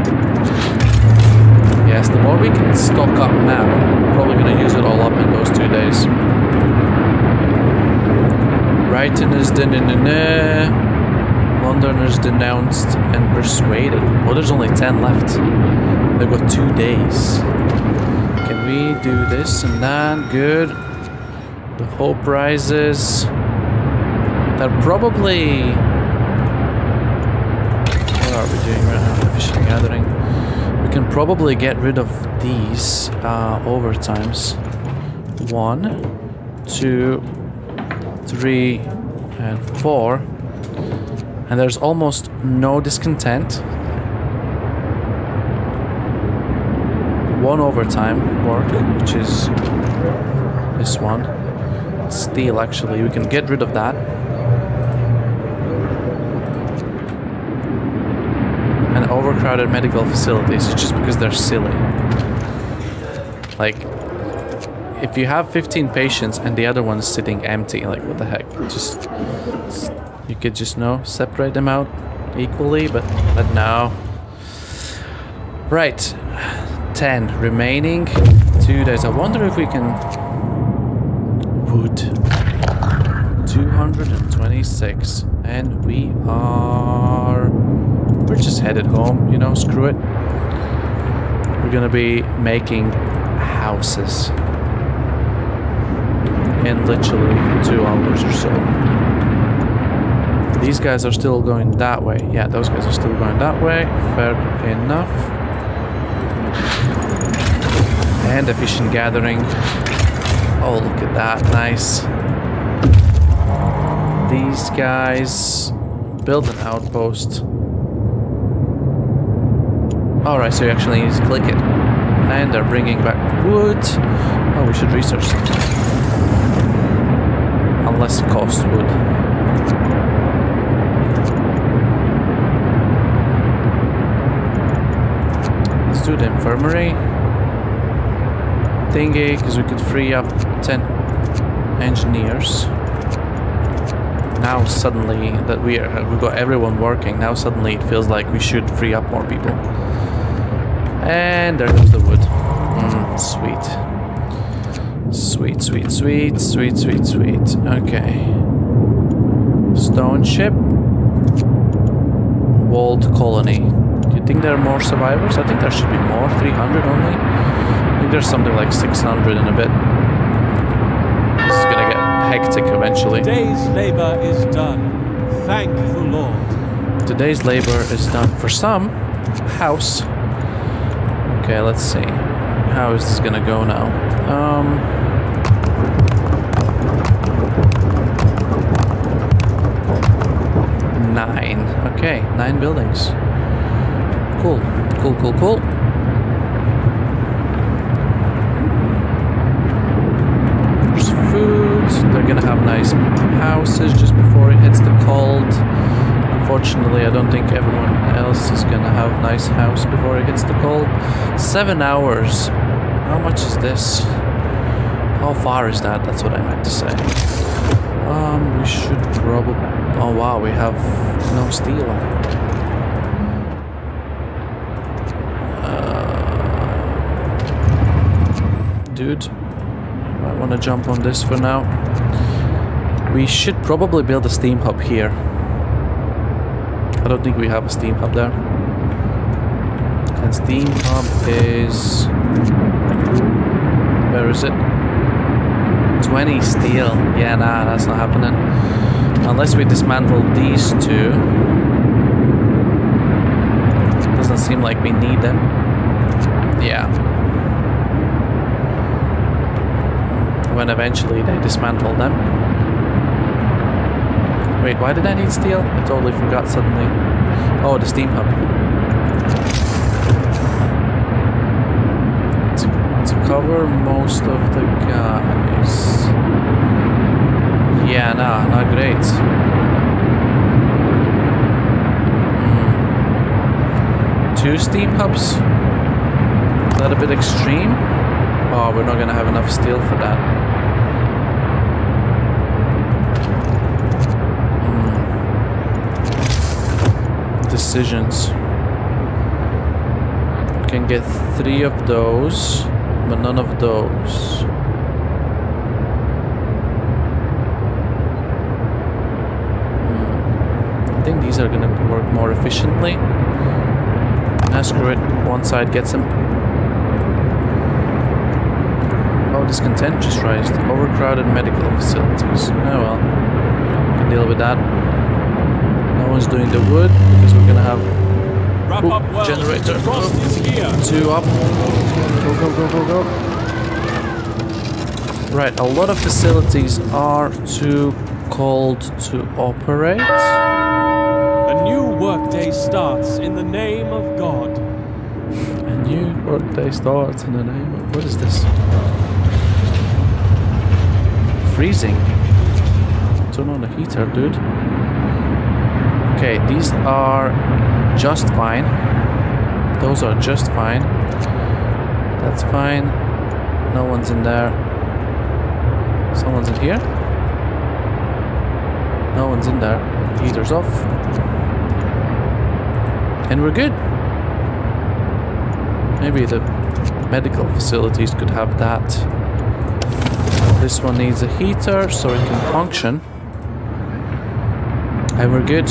Yes, the more we can stock up now, probably gonna use it all up in those 2 days. Brightoners Londoners denounced and persuaded. Oh, there's only 10 left. They've got 2 days. Can we do this and that? Good. The hope rises. They're probably... What are we doing right now? Fishing gathering. We can probably get rid of these overtimes. 1, 2, 3, and 4. And there's almost no discontent. 1 overtime work, which is this one. Steel, actually. We can get rid of that. And overcrowded medical facilities. It's just because they're silly. Like, if you have 15 patients and the other one's sitting empty, like, what the heck? Just you could just separate them out equally, but no. Right, 10 remaining. 2 days. I wonder if we can. Wood. 226, and we're just headed home. Screw it. We're gonna be making houses in literally 2 hours or so. These guys are still going that way. Yeah, those guys are still going that way. Fair enough. And efficient gathering. Oh, look at that. Nice. These guys build an outpost. Alright, so you actually need to click it. And they're bringing back wood. Oh, we should research something. Unless it costs wood. Let's do the infirmary thingy, because we could free up 10 engineers. Now suddenly that we've got everyone working, now suddenly it feels like we should free up more people. And there goes the wood. Sweet. Sweet, sweet, sweet, sweet, sweet, sweet. Okay. Stone ship. Walled colony. Do you think there are more survivors? I think there should be more. 300 only. I think there's something like 600 in a bit. This is gonna get hectic eventually. Today's labor is done. Thank the Lord. Today's labor is done. For some, house. Okay, let's see. How is this gonna go now? 9. Okay, 9 buildings. Cool, cool, cool, cool. There's food. They're gonna have nice houses just before it hits the cold. Unfortunately, I don't think everyone else is gonna have a nice house before it hits the cold. 7 hours. How much is this? How far is that? That's what I meant to say. We should probably... Oh wow, we have no steel. Dude, I want to jump on this for now. We should probably build a steam hub here. I don't think we have a steam hub there. And steam hub is... Where is it? 20 steel. Yeah, nah, that's not happening. Unless we dismantle these two. Doesn't seem like we need them. Yeah. When eventually they dismantle them. Wait, why did I need steel? I totally forgot suddenly. Oh, the steam hub. To cover most of the guys. Yeah, nah, not great. Two steam hubs? Is that a bit extreme? Oh, we're not gonna have enough steel for that. Decisions. We can get 3 of those, but none of those. I think these are gonna work more efficiently. Ah, screw it. One side gets him. Oh, discontent just rised. Overcrowded medical facilities. Oh well. Can deal with that. No one's doing the wood because we're gonna have Wrap up well. generator. Frost is here. 2 up. Go, go, go, go, go. Right, a lot of facilities are too cold to operate. A new workday starts in the name of God. A new workday starts in the name of... What is this? Freezing. Turn on the heater, dude. Okay, these are just fine. Those are just fine. That's fine. No one's in there. Someone's in here? No one's in there. Heater's off. And we're good. Maybe the medical facilities could have that. This one needs a heater so it can function. And we're good.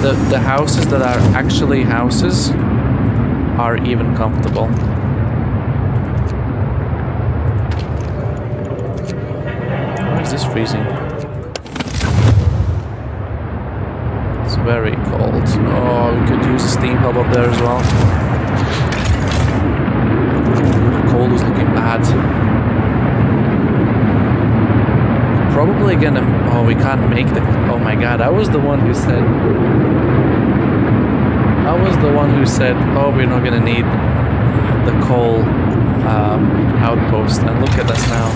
The houses that are actually houses are even comfortable. Why is this freezing? It's very cold. Oh, we could use a steam hub up there as well. The cold is looking bad. Probably gonna... Oh, we can't make the... Oh my god, I was the one who said... oh, we're not gonna need the coal outpost. And look at us now.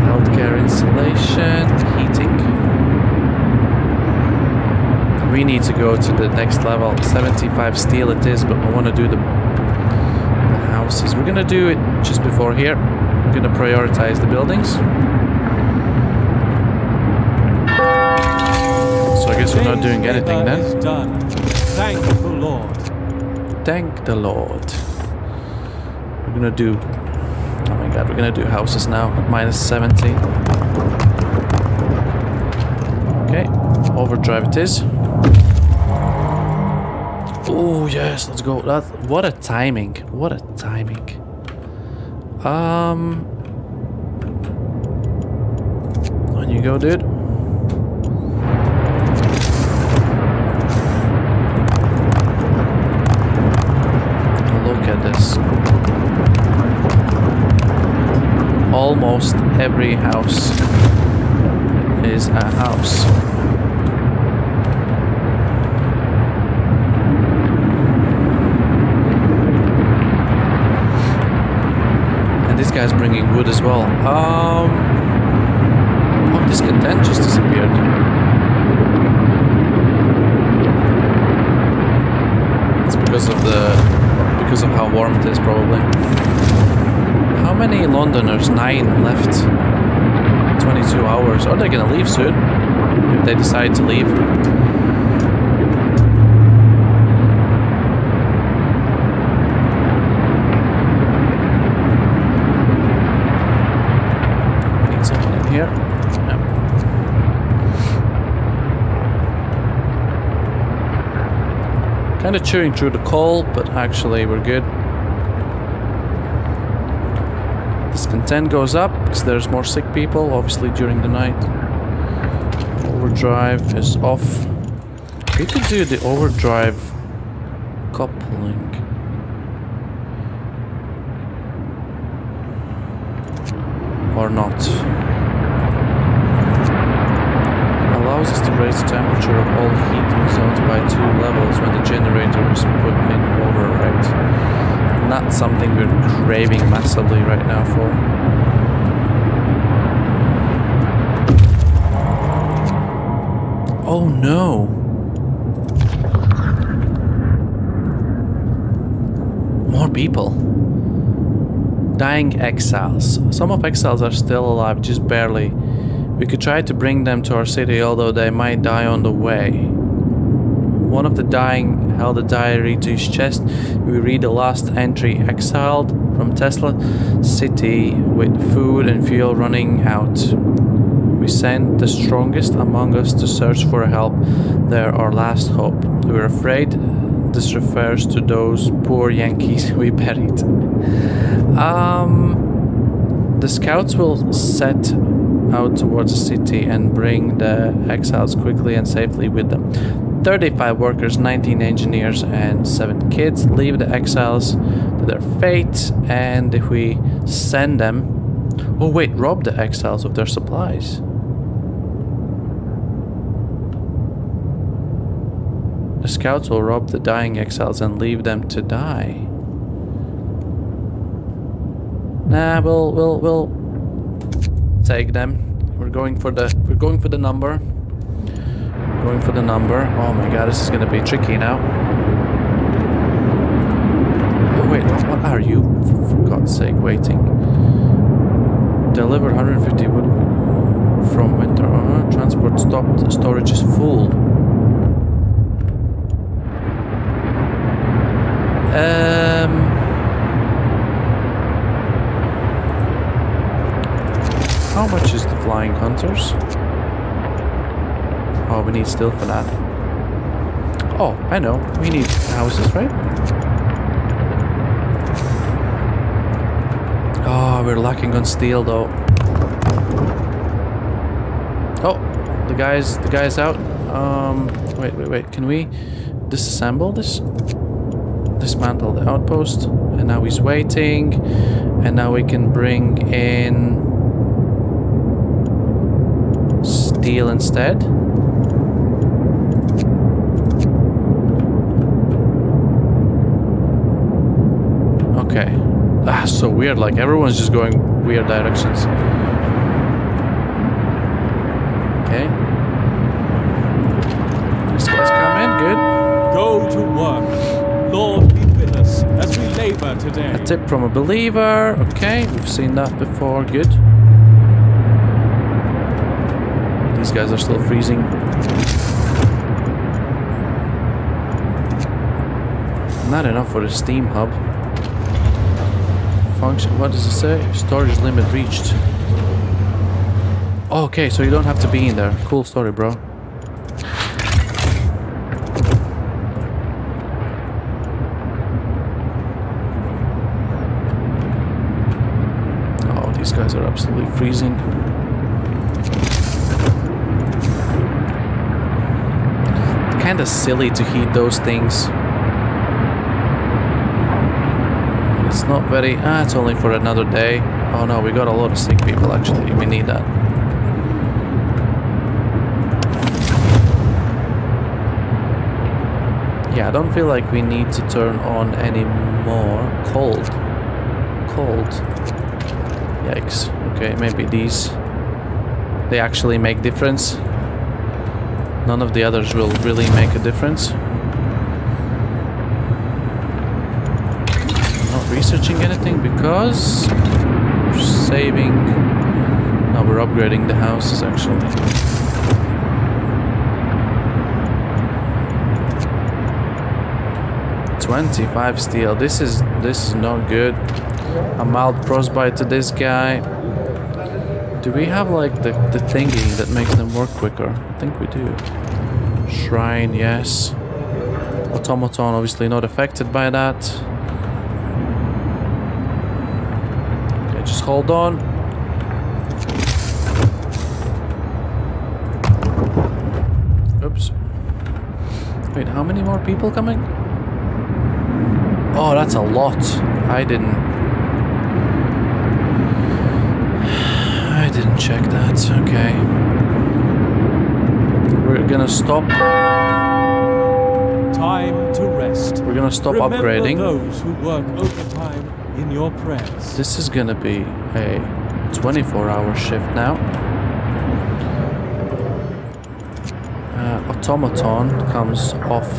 Healthcare insulation, heating. We need to go to the next level. 75 steel it is, but I want to do the houses. We're gonna do it just before here. We're gonna prioritize the buildings. So I guess we're not doing anything then. Is done. Thank the Lord. Thank the Lord. We're gonna do... Oh my god, we're gonna do houses now at -70. Okay, overdrive it is. Oh yes, let's go. What a timing. What a timing. On you go, dude. Look at this. Almost every house is a house. And this guy's bringing wood as well. Oh, discontent just disappeared. It's because of how warm it is, probably. How many Londoners? 9 left. 22 hours. Are they gonna leave soon? If they decide to leave. We need someone in here. Yeah. Kind of chewing through the coal, but actually we're good. Discontent goes up because there's more sick people, obviously, during the night. Overdrive is off. We could do the overdrive coupling. Or not. Allows us to raise the temperature of all heating zones by 2 levels when the generator is put in override. Not something we're craving massively right now for. Oh no! More people. Dying exiles. Some of exiles are still alive, just barely. We could try to bring them to our city, although they might die on the way. One of the dying held a diary to his chest. We read the last entry: exiled from Tesla City with food and fuel running out. We sent the strongest among us to search for help. They're our last hope. We're afraid this refers to those poor Yankees we buried. The scouts will set out towards the city and bring the exiles quickly and safely with them. 35 workers, 19 engineers, and 7 kids leave the exiles to their fate, and if we send them... Oh wait, rob the exiles of their supplies. The scouts will rob the dying exiles and leave them to die. Nah, we'll take them. We're going for the number. Going for the number. Oh my god, this is gonna be tricky now. Oh wait, what are you? For God's sake, waiting. Deliver 150 wood from winter. Transport stopped. Storage is full. How much is the Flying Hunters? Oh, we need steel for that. Oh, I know. We need houses, right? Oh, we're lacking on steel though. Oh, the guy's out. Wait. Can we disassemble this? Dismantle the outpost, and now he's waiting, and now we can bring in steel instead. Okay. So weird, like everyone's just going weird directions. Okay. These guys come in, good. Go to work. Lord, be with us as we labor today. A tip from a believer. Okay, we've seen that before. Good. These guys are still freezing. Not enough for the steam hub. Function, what does it say? Storage limit reached. Okay, so you don't have to be in there. Cool story, bro. Oh, these guys are absolutely freezing. Kinda silly to heat those things. It's not very... it's only for another day. Oh no, we got a lot of sick people actually. We need that. Yeah, I don't feel like we need to turn on any more. Cold. Yikes. Okay, maybe these... they actually make difference. None of the others will really make a difference. Researching anything because we're saving. No, we're upgrading the houses actually. $25 steel. This is not good. A mild frostbite to this guy. Do we have like the thingy that makes them work quicker? I think we do. Shrine, yes. Automaton obviously not affected by that. Just hold on. Oops. Wait, how many more people coming? Oh, that's a lot. I didn't check that. Okay. We're gonna stop. Time to rest. We're gonna stop Remember upgrading. those who work overtime in your prayers. This is gonna be a 24-hour shift now. Automaton comes off.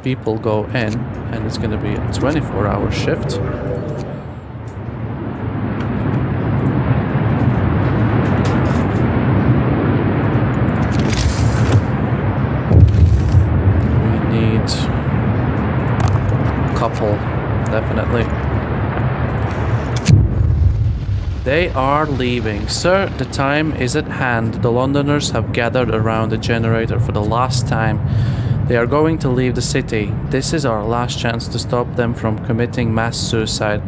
People go in, and it's gonna be a 24-hour shift. Couple, definitely. They are leaving. Sir, the time is at hand. The Londoners have gathered around the generator for the last time. They are going to leave the city. This is our last chance to stop them from committing mass suicide.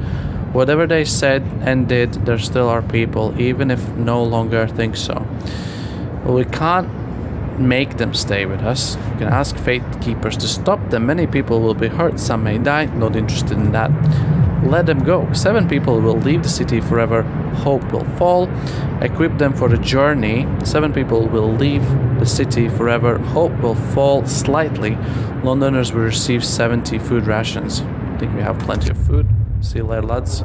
Whatever they said and did, they're still our people, even if no longer think so. But we can't make them stay with us. You can ask Faith Keepers to stop them. Many people will be hurt, some may die. Not interested in that. Let them go. 7 people will leave the city forever. Hope will fall. Equip them for the journey. 7 people will leave the city forever. Hope will fall slightly. Londoners will receive 70 food rations. I think we have plenty of food. See you later, lads.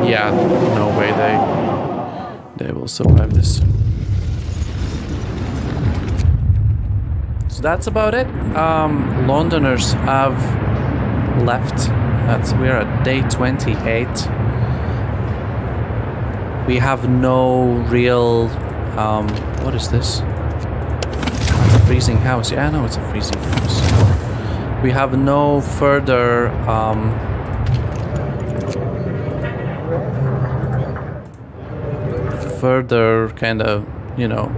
Yeah, no way they will survive this. So that's about it. Londoners have left. We're at day 28. We have no real what is this? It's a freezing house. Yeah, I know it's a freezing house. We have no further kind of, you know,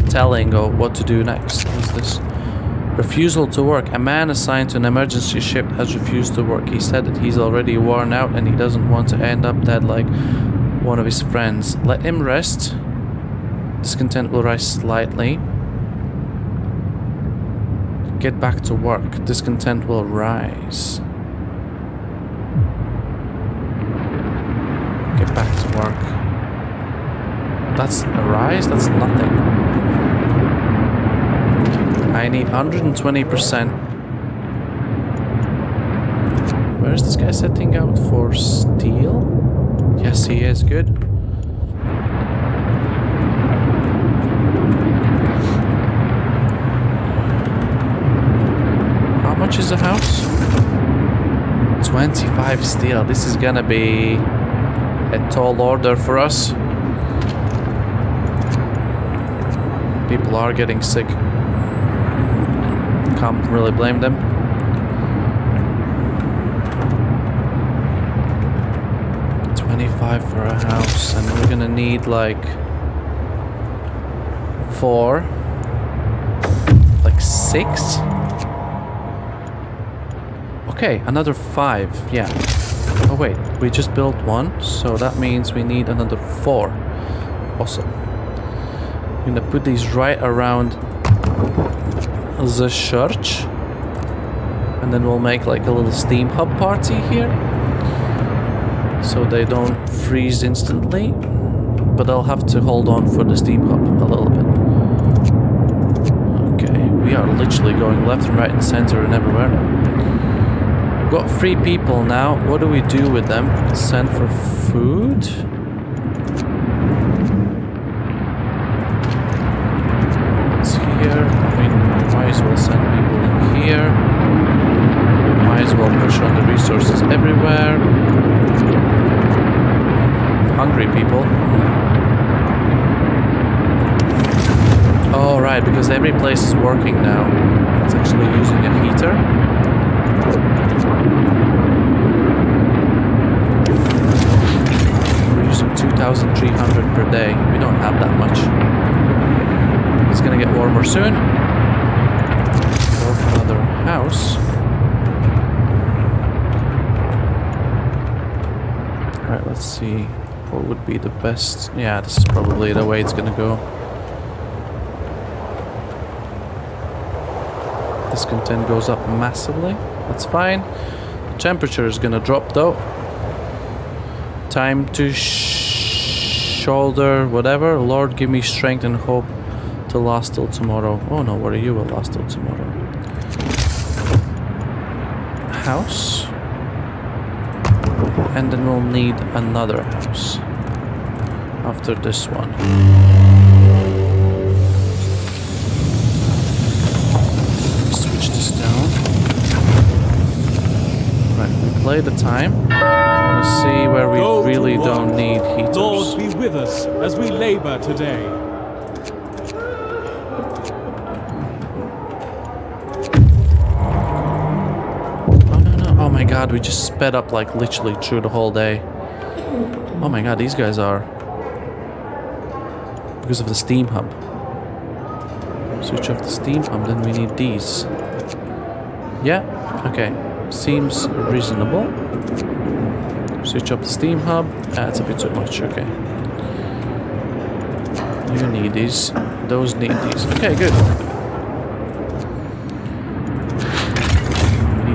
telling of what to do next. What's this? Refusal to work. A man assigned to an emergency ship has refused to work. He said that he's already worn out and he doesn't want to end up dead like one of his friends. Let him rest. Discontent will rise slightly. Get back to work. Discontent will rise. Get back to work. That's a rise? That's nothing. I need 120%. Where is this guy setting out for steel? Yes, he is. Good. How much is the house? 25 steel. This is gonna be a tall order for us. People are getting sick. Can't really blame them. $25 for a house, and we're gonna need like 4, like 6. Okay, another 5. Yeah. Oh wait, we just built 1, so that means we need another 4. Awesome. I'm gonna put these right around the church, and then we'll make like a little steam hub party here, so they don't freeze instantly, but I'll have to hold on for the steam hub a little bit. Okay, we are literally going left and right and center and everywhere. We've got 3 people now. What do we do with them? Send for food? Might as well send people in here. Might as well push on the resources everywhere. Hungry people. Oh right, because every place is working now. It's actually using a heater. We're using 2,300 per day. We don't have that much. It's gonna get warmer soon. Go for another house. Alright, let's see what would be the best. Yeah, this is probably the way it's gonna go. Discontent goes up massively. That's fine. Temperature is gonna drop though. Time to shoulder whatever. Lord, give me strength and hope to last till tomorrow. Oh no, what are you will last till tomorrow? House. And then we'll need another house after this one. Switch this down. Right, we play the time. I want to see where we really don't need heaters. Lord, be with us as we labor today. Oh my god, we just sped up like literally through the whole day. Oh my god, these guys are... because of the steam hub. Switch off the steam hub, then we need these. Yeah, okay. Seems reasonable. Switch up the steam hub. That's a bit too much, okay. You need these. Those need these. Okay, good.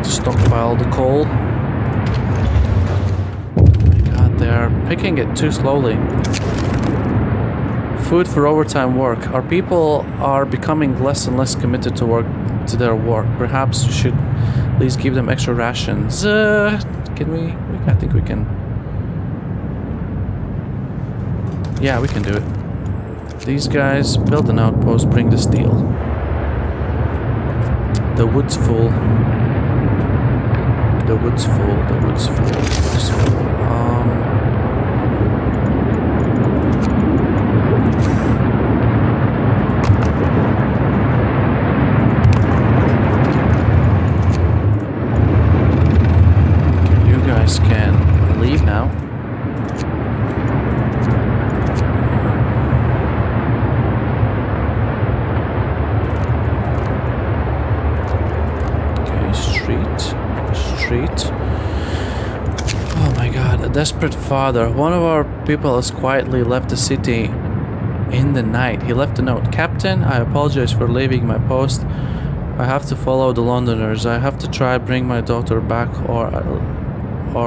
Stockpile the coal. Oh my god, they are picking it too slowly. Food for overtime work. Our people are becoming less and less committed to their work. Perhaps we should at least give them extra rations. Can we? I think we can. Yeah, we can do it. These guys build an outpost. Bring the steel. The wood's full. The wood's full, the wood's full, the wood's full. Okay, you guys can leave now. Okay, street. Oh my god, a desperate father. One of our people has quietly left the city in the night. He left a note. Captain, I apologize for leaving my post. I have to follow the Londoners. I have to try bring my daughter back or at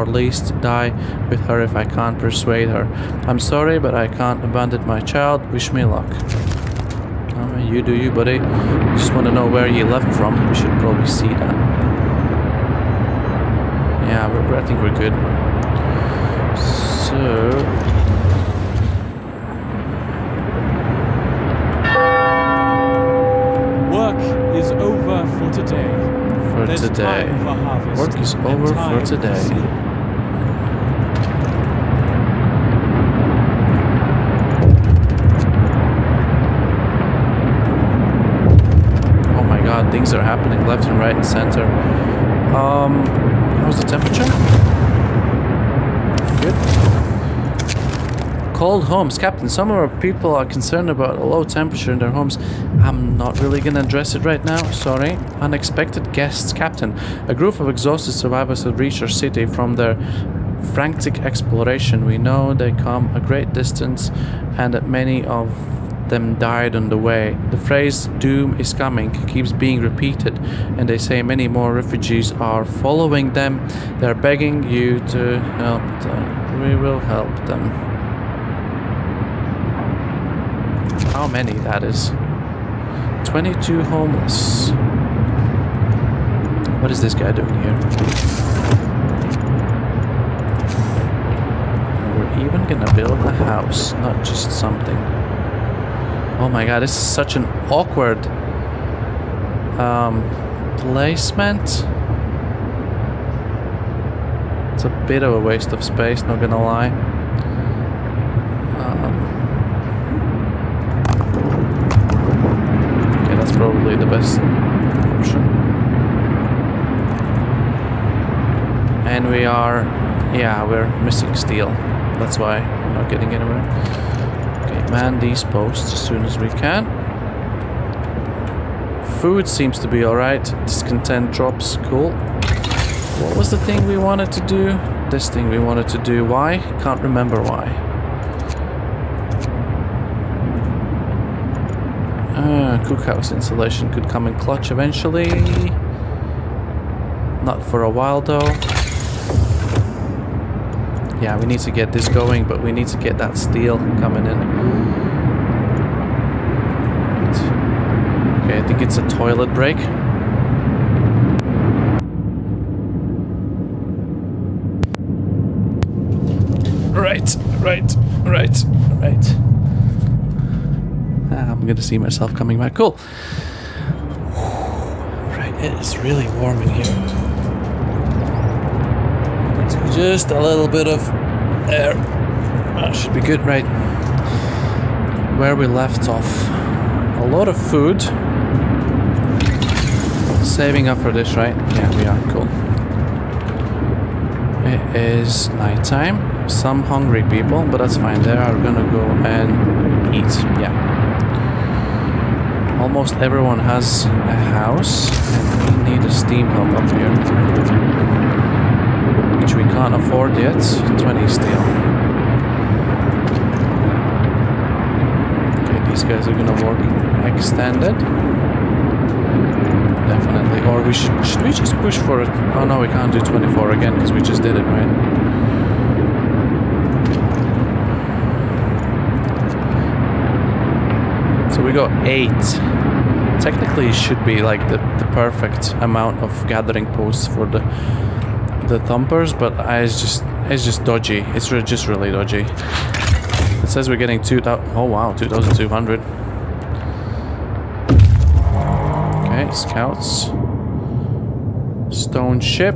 least die with her if I can't persuade her. I'm sorry, but I can't abandon my child. Wish me luck. You do you, buddy. Just want to know where you left from. We should probably see that. Yeah, I think we're good. So... work is over for today. There's time for harvest. Work is over for today. Oh my god, things are happening left and right and center. How's the temperature? Good. Cold homes. Captain, some of our people are concerned about a low temperature in their homes. I'm not really gonna address it right now, sorry. Unexpected guests. Captain, a group of exhausted survivors have reached our city from their frantic exploration. We know they come a great distance and that many of them died on the way. The phrase "doom is coming" keeps being repeated, and they say many more refugees are following them. They're begging you to help them. We will help them. How many that is? 22 homeless. What is this guy doing here? We're even gonna build a house, not just something. Oh my god, this is such an awkward placement. It's a bit of a waste of space, not gonna lie. Okay, that's probably the best option. And we are, yeah, we're missing steel. That's why we're not getting anywhere. Man these posts as soon as we can. food seems to be alright. Discontent drops, cool. What was the thing we wanted to do? This thing we wanted to do. Why? Can't remember why. Cookhouse installation could come in clutch eventually. Not for a while though. Yeah, we need to get this going, but we need to get that steel coming in. Right. Okay, I think it's a toilet break. Right. I'm gonna see myself coming back. Cool. Right, it is really warm in here. Just a little bit of air. Should be good, right? Where we left off. A lot of food. Saving up for this, right? Yeah, we are. Cool. It is nighttime. Some hungry people, but that's fine. They are gonna go and eat. Yeah. Almost everyone has a house, and we need a steam hub up here. Which we can't afford yet. 20 steel. Okay, these guys are gonna work extended. Definitely. Or we should we just push for it? Oh no, we can't do 24 again because we just did it, right? So we got 8. Technically, it should be like the perfect amount of gathering posts for the thumpers, but it's just dodgy. It's just really dodgy. It says we're getting 2,000. Oh wow, 2,200. Okay, scouts. Stone ship.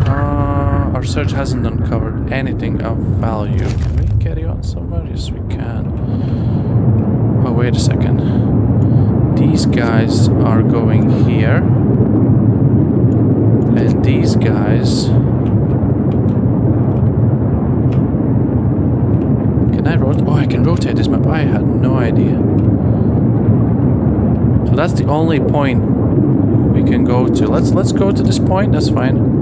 Our search hasn't uncovered anything of value. Can we carry on somewhere? Yes, we can. Oh, wait a second. These guys are going here. And these guys... Can I rotate? Oh, I can rotate this map. I had no idea. So that's the only point we can go to. Let's go to this point. That's fine.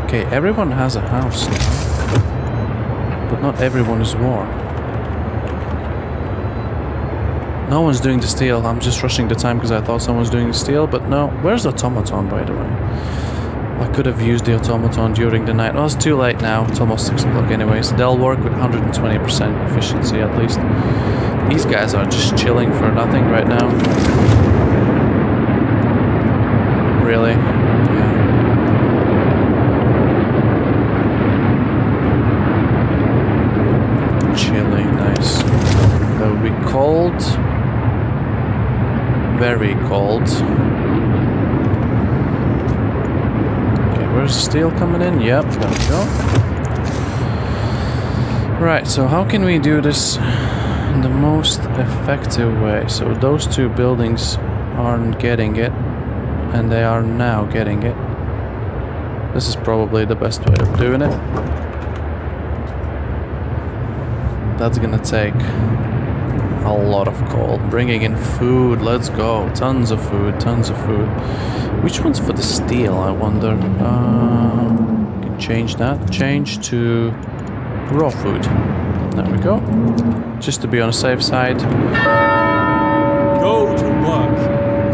Okay, everyone has a house now, but not everyone is warm. No one's doing the steel. I'm just rushing the time because I thought someone was doing the steel, but no. Where's the automaton, by the way? I could have used the automaton during the night. Well, it's too late now. It's almost 6 o'clock anyways. They'll work with 120% efficiency at least. These guys are just chilling for nothing right now. Really? Yeah. Chilly, nice. That would be cold. Very cold. Okay, where's the steel coming in? Yep, there we go. Right, so how can we do this in the most effective way? So those two buildings aren't getting it, and they are now getting it. This is probably the best way of doing it. That's gonna take a lot of coal. Bringing in food, let's go. Tons of food, tons of food. Which one's for the steel, I wonder? Can change that. Change to raw food. There we go. Just to be on the safe side. Go to work.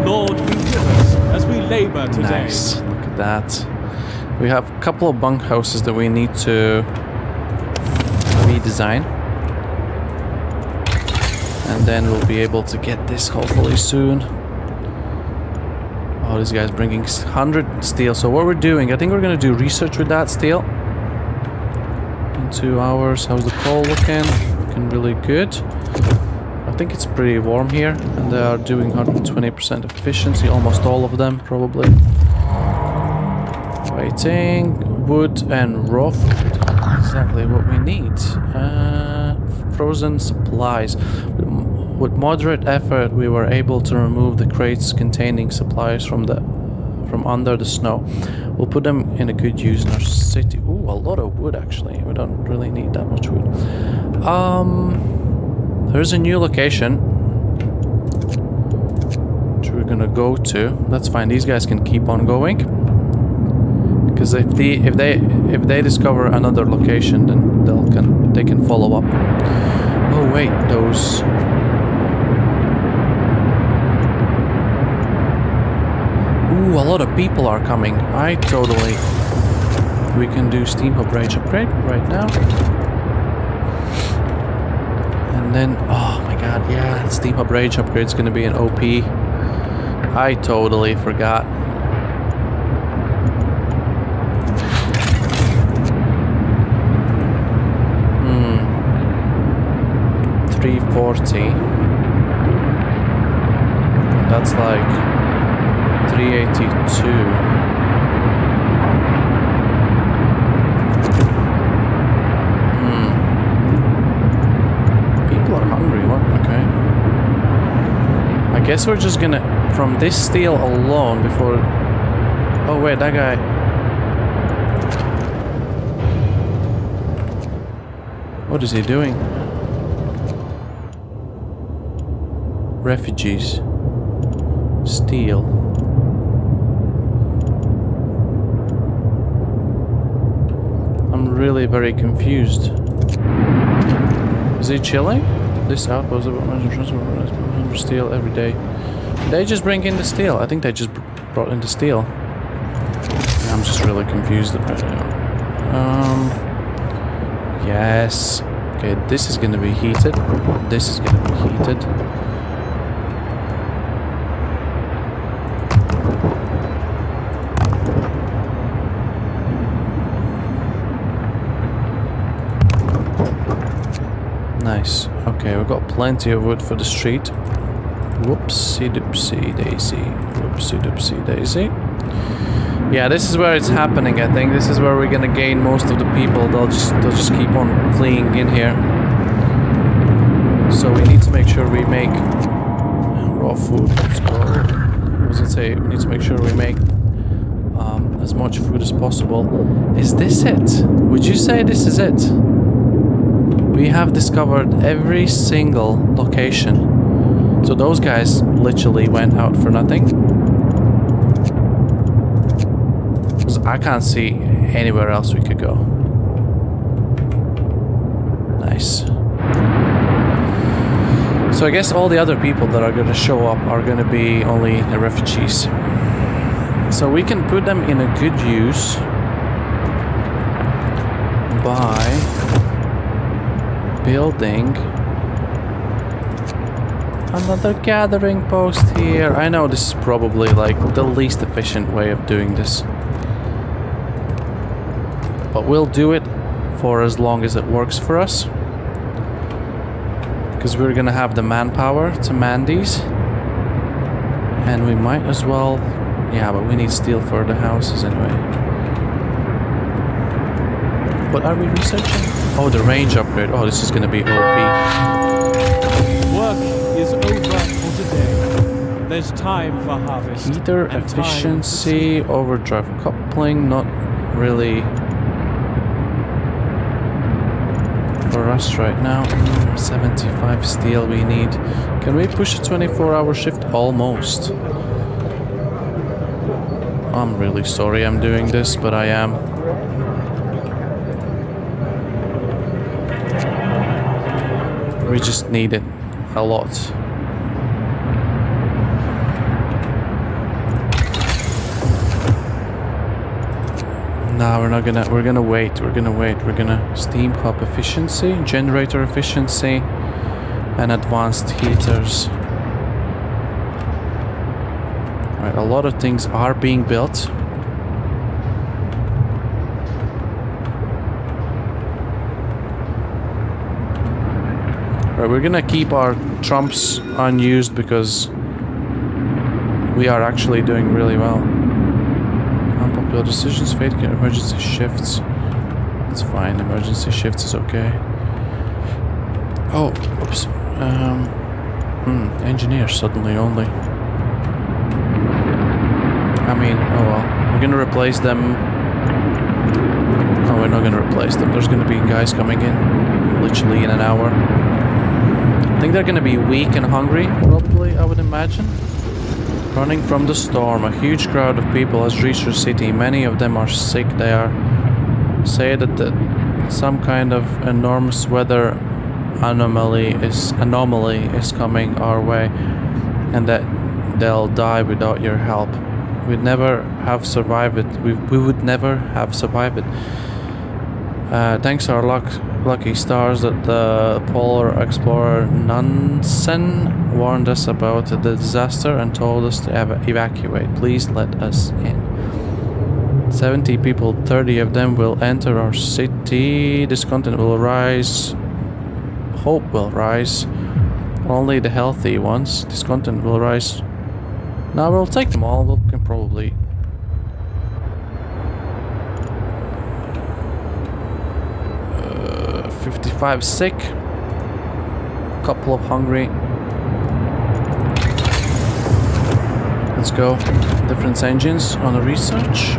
Lord, be with us as we labor today. Nice. Look at that. We have a couple of bunkhouses that we need to redesign. And then we'll be able to get this hopefully soon. Oh, this guy's bringing 100 steel. So what we're doing, I think we're going to do research with that steel. In 2 hours. How's the coal looking? Looking really good. I think it's pretty warm here. And they are doing 120% efficiency. Almost all of them, probably. Waiting. Wood and raw food. Exactly what we need. Frozen supplies. With moderate effort, we were able to remove the crates containing supplies from under the snow. We'll put them in a good use in our city. Ooh, a lot of wood actually. We don't really need that much wood. There's a new location which we're gonna go to. That's fine. These guys can keep on going. Because if they discover another location, then they can follow up. Oh wait, those. Ooh, a lot of people are coming. We can do Steam Hub Rage upgrade right now. And then, oh my god, yeah, Steam Hub Rage upgrade is gonna be an OP. I totally forgot. 340. That's like 382. People are hungry. What? Okay. I guess we're just gonna, from this steel alone before. Oh wait, that guy. What is he doing? Refugees. Steel. I'm really very confused. Is he chilling? This outpost of transport steel every day. They just bring in the steel. I think they just brought in the steel. I'm just really confused right now. Yes. Okay, this is gonna be heated. This is gonna be heated. Nice. Okay, we've got plenty of wood for the street. Whoopsie doopsie daisy. Whoopsie doopsie daisy. Yeah, this is where it's happening, I think. This is where we're gonna gain most of the people. They'll just keep on fleeing in here. So we need to make sure we make raw food. Let's go. What was it say? We need to make sure we make as much food as possible. Is this it? Would you say this is it? We have discovered every single location. So those guys literally went out for nothing. Because I can't see anywhere else we could go. Nice. So I guess all the other people that are going to show up are going to be only the refugees. So we can put them in a good use by building another gathering post here. I know this is probably like the least efficient way of doing this, but we'll do it for as long as it works for us, because we're gonna have the manpower to man these, and we might as well. Yeah, but we need steel for the houses anyway. What are we researching? Oh, the range upgrade. Oh, this is gonna be OP. Work is over for today. There's time for harvest. Heater efficiency, overdrive coupling, not really for us right now. 75 steel we need. Can we push a 24-hour shift? Almost. I'm really sorry I'm doing this, but I am. We just need it a lot. No, we're not gonna. We're gonna wait. We're gonna steam hub efficiency, generator efficiency, and advanced heaters. Right, a lot of things are being built. Right, we're gonna keep our trumps unused because we are actually doing really well. Unpopular decisions, fate, emergency shifts. That's fine, emergency shifts is okay. Oh, oops. Engineer suddenly only. I mean, oh well, We're gonna replace them. No, we're not gonna replace them. There's gonna be guys coming in literally in an hour. I think they're gonna be weak and hungry, probably, I would imagine. Running from the storm, a huge crowd of people has reached the city. Many of them are sick. They say that some kind of enormous weather anomaly is coming our way, and that they'll die without your help. We'd never have survived it. We would never have survived it. Thanks our lucky stars that the polar explorer Nansen warned us about the disaster and told us to evacuate. Please let us in. 70 people, 30 of them will enter our city. Discontent will rise. Hope will rise. Only the healthy ones. Discontent will rise. Now we'll take them all. We can probably... 55 sick. Couple of hungry. Let's go. Different engines on the research.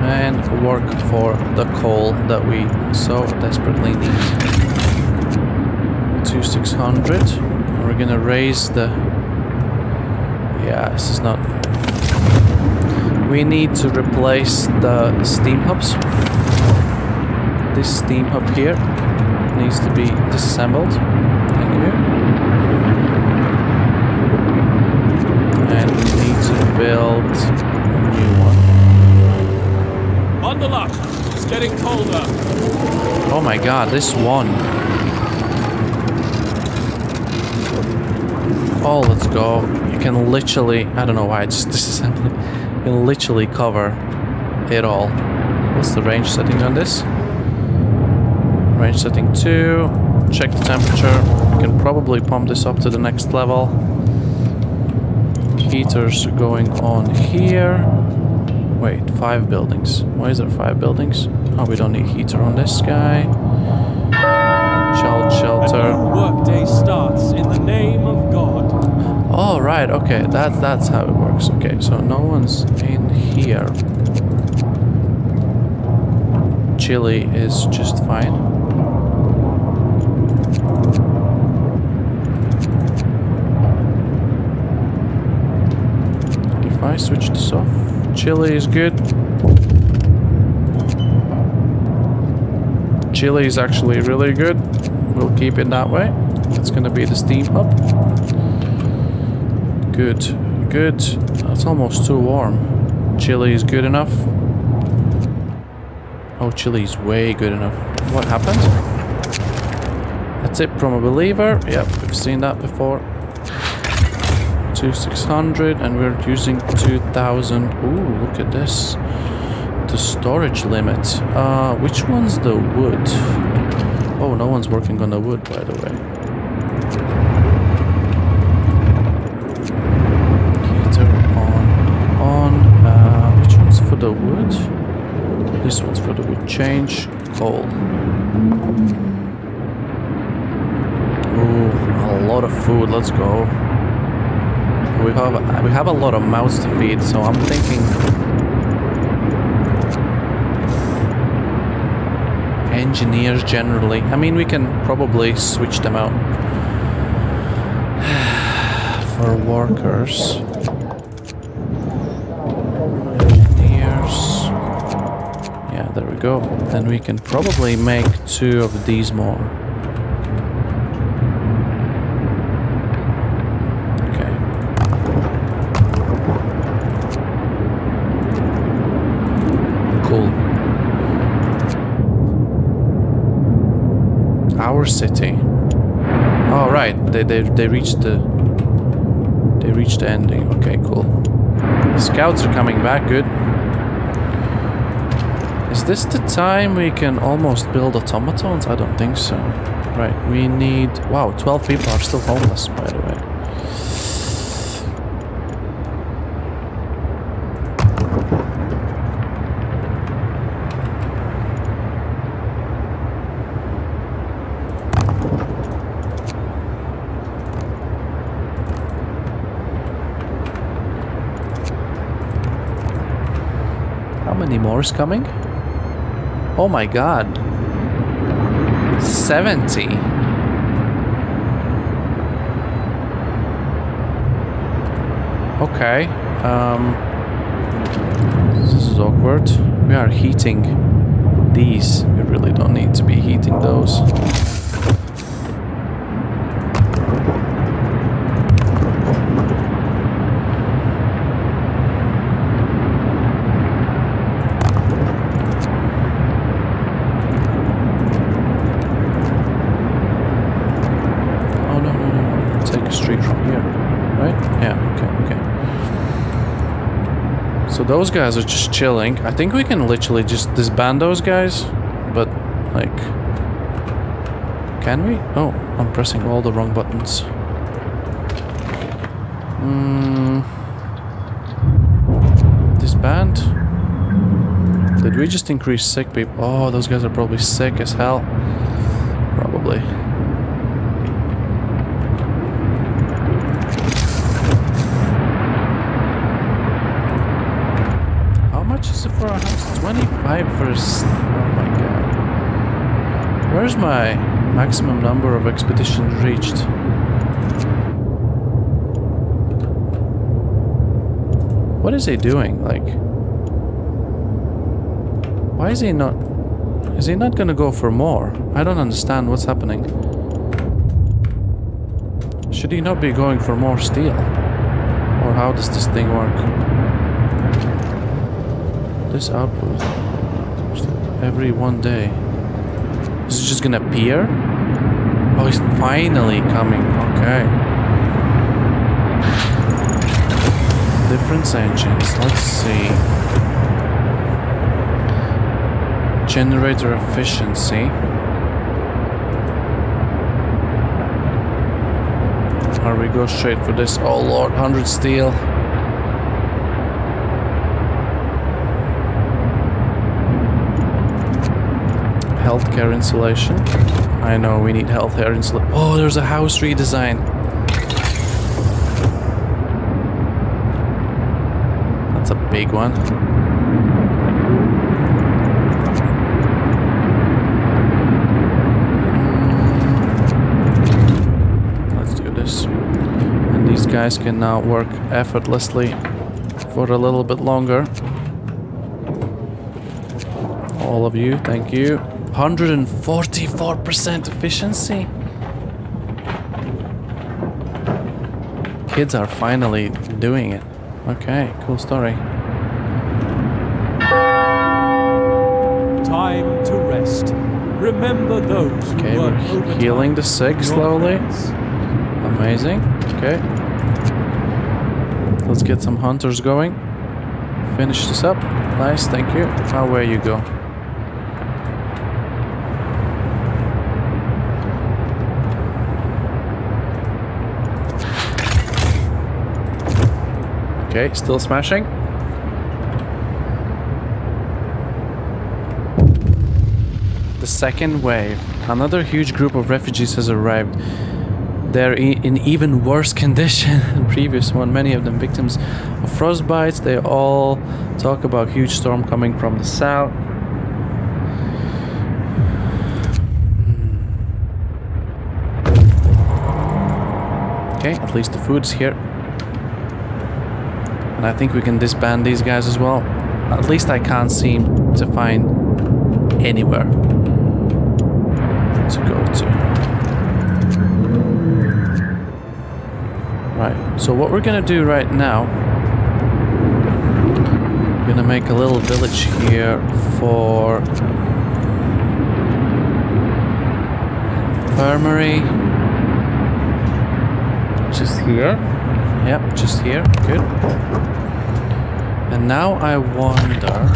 And work for the coal that we so desperately need. 2600. We're gonna raise the... Yeah, this is not... We need to replace the steam hubs. This steam hub here needs to be disassembled. Thank you. And we need to build a new one. Bundle up. It's getting colder. Oh my god, this one. Oh, let's go. You can literally... I don't know why I just disassembled it. You can literally cover it all. What's the range setting on this? Range setting 2. Check the temperature. You can probably pump this up to the next level. Heaters going on here. Wait, 5 buildings. Why is there 5 buildings? Oh, we don't need heater on this guy. Child shelter. A new workday starts in the name of God. Oh, right, okay, that's how it works. Okay, so no one's in here. Chili is just fine. If I switch this off, chili is good. Chili is actually really good. We'll keep it that way. It's gonna be the steam hub. Good, good. That's almost too warm. Chili is good enough. Oh, chili is way good enough. What happened? A tip from a believer. Yep, we've seen that before. 2600 and we're using 2000. Ooh, look at this. The storage limit. Which one's the wood? Oh, no one's working on the wood, by the way. Heater on. Which one's for the wood? This one's for the wood. Change coal. Ooh, a lot of food. Let's go. We have a lot of mouths to feed, so I'm thinking engineers generally. I mean, we can probably switch them out for workers. Engineers. Yeah, there we go. Then we can probably make 2 of these more. Our city. Oh right, they reached the ending. Okay, cool. The scouts are coming back. Good. Is this the time we can almost build automatons? I don't think so. Right, we need... Wow, 12 people are still homeless, by the way. more is coming? Oh my god. 70. Okay. This is awkward. We are heating these. We really don't need to be heating those. So those guys are just chilling. I think we can literally just disband those guys, but like, can we? Oh, I'm pressing all the wrong buttons. Disband? Did we just increase sick people? Oh, those guys are probably sick as hell. Probably. For a house, 25 versus. Oh my god. Where's my maximum number of expeditions reached? What is he doing? Like, why is he not? Is he not gonna go for more? I don't understand what's happening. Should he not be going for more steel? Or how does this thing work? This outpost every 1 day. Is it just gonna appear? Oh, he's finally coming. Okay. Different engines. Let's see. Generator efficiency. Or we go straight for this. Oh lord, 100 steel. Healthcare insulation. I know we need healthcare insulation. Oh, there's a house redesign. That's a big one. Let's do this. And these guys can now work effortlessly for a little bit longer. All of you, thank you. 144% efficiency. Kids are finally doing it. Okay, cool story. Time to rest. Remember those Okay, who we're healing the sick slowly. Amazing. Okay. Let's get some hunters going. Finish this up. Nice, thank you. Now where you go? Okay, still smashing. The second wave. Another huge group of refugees has arrived. They're in even worse condition than the previous one. Many of them victims of frostbites. They all talk about huge storm coming from the south. Okay, at least the food's here. And I think we can disband these guys as well. At least I can't seem to find anywhere to go to. Right, so what we're gonna do right now, we're gonna make a little village here for infirmary. Just here. Yep, just here. Good. And now I wonder,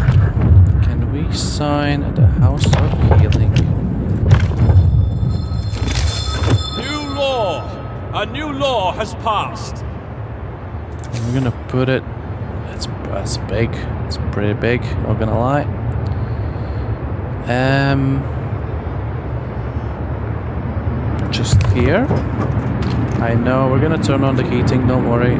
can we sign the House of Healing? New law! A new law has passed. And we're gonna put it. It's big. It's pretty big. Not gonna lie. Just here. I know, we're gonna turn on the heating, don't worry.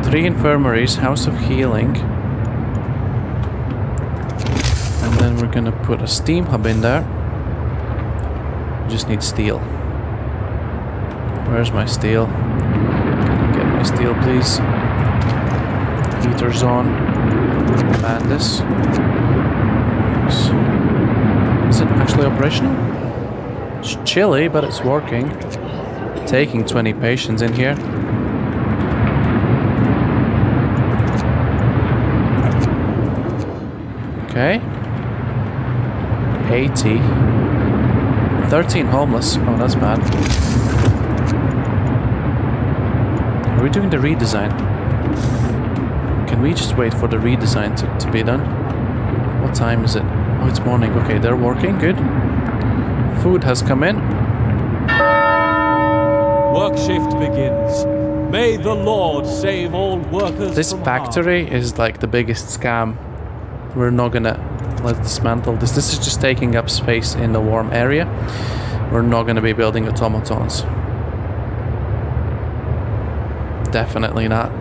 3 infirmaries, house of healing. And then we're gonna put a steam hub in there. We just need steel. Where's my steel? Can I get my steel, please? Heaters on. And this. Is it actually operational? It's chilly, but it's working. Taking 20 patients in here. Okay. 80. 13 homeless. Oh, that's bad. Are we doing the redesign? Can we just wait for the redesign to be done? What time is it? Oh, it's morning. Okay, they're working. Good. Food has come in. Work shift begins. May the Lord save all workers. This from factory harm. is like the biggest scam. We're not gonna let's dismantle this. This is just taking up space in the warm area. We're not gonna be building automatons. Definitely not.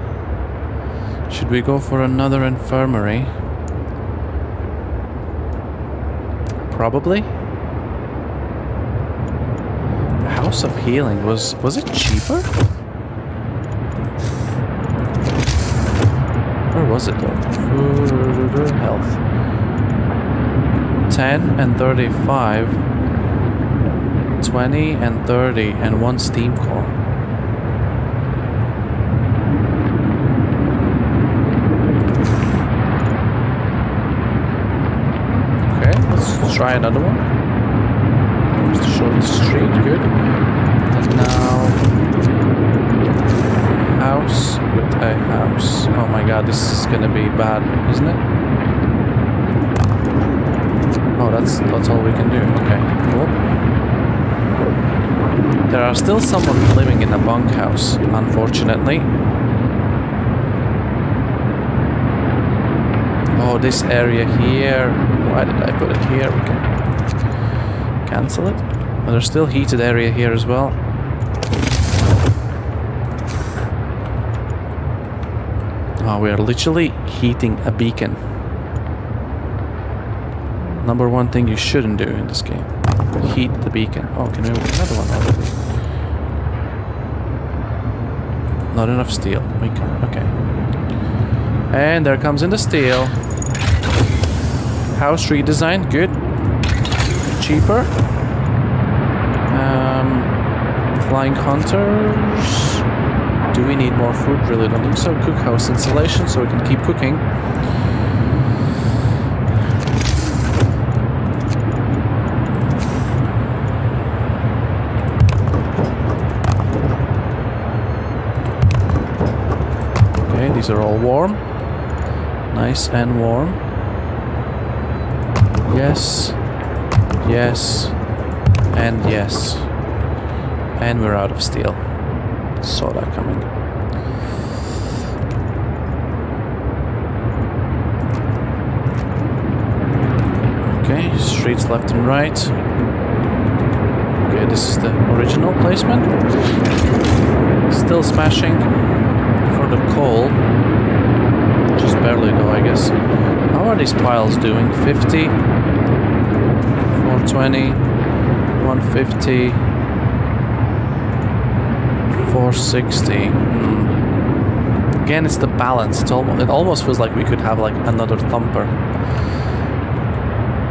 Should we go for another infirmary? Probably. House of Healing was it cheaper? Where was it though? Health. 10 and 35. 20 and 30 and 1 steam core. Try another one. Just to show the street, good. And now house with a house. Oh my god, this is gonna be bad, isn't it? Oh, that's all we can do. Okay, cool. There are still someone living in a bunkhouse, unfortunately. Oh, this area here. Why did I put it here? We can cancel it. Oh, there's still heated area here as well. Oh, we are literally heating a beacon. Number 1 thing you shouldn't do in this game. Heat the beacon. Oh, can we make another one already? Not enough steel. We can, okay. And there comes in the steel. House redesign, good. Cheaper. Flying hunters. Do we need more food? Really don't think so. Cookhouse insulation so we can keep cooking. Okay, these are all warm. Nice and warm. Yes, yes, and yes. And we're out of steel. Saw that coming. Okay, streets left and right. Okay, this is the original placement. Still smashing for the coal. Just barely though, I guess. How are these piles doing? 50, 420, 150, 460. Again, it's the balance. It almost feels like we could have like another thumper.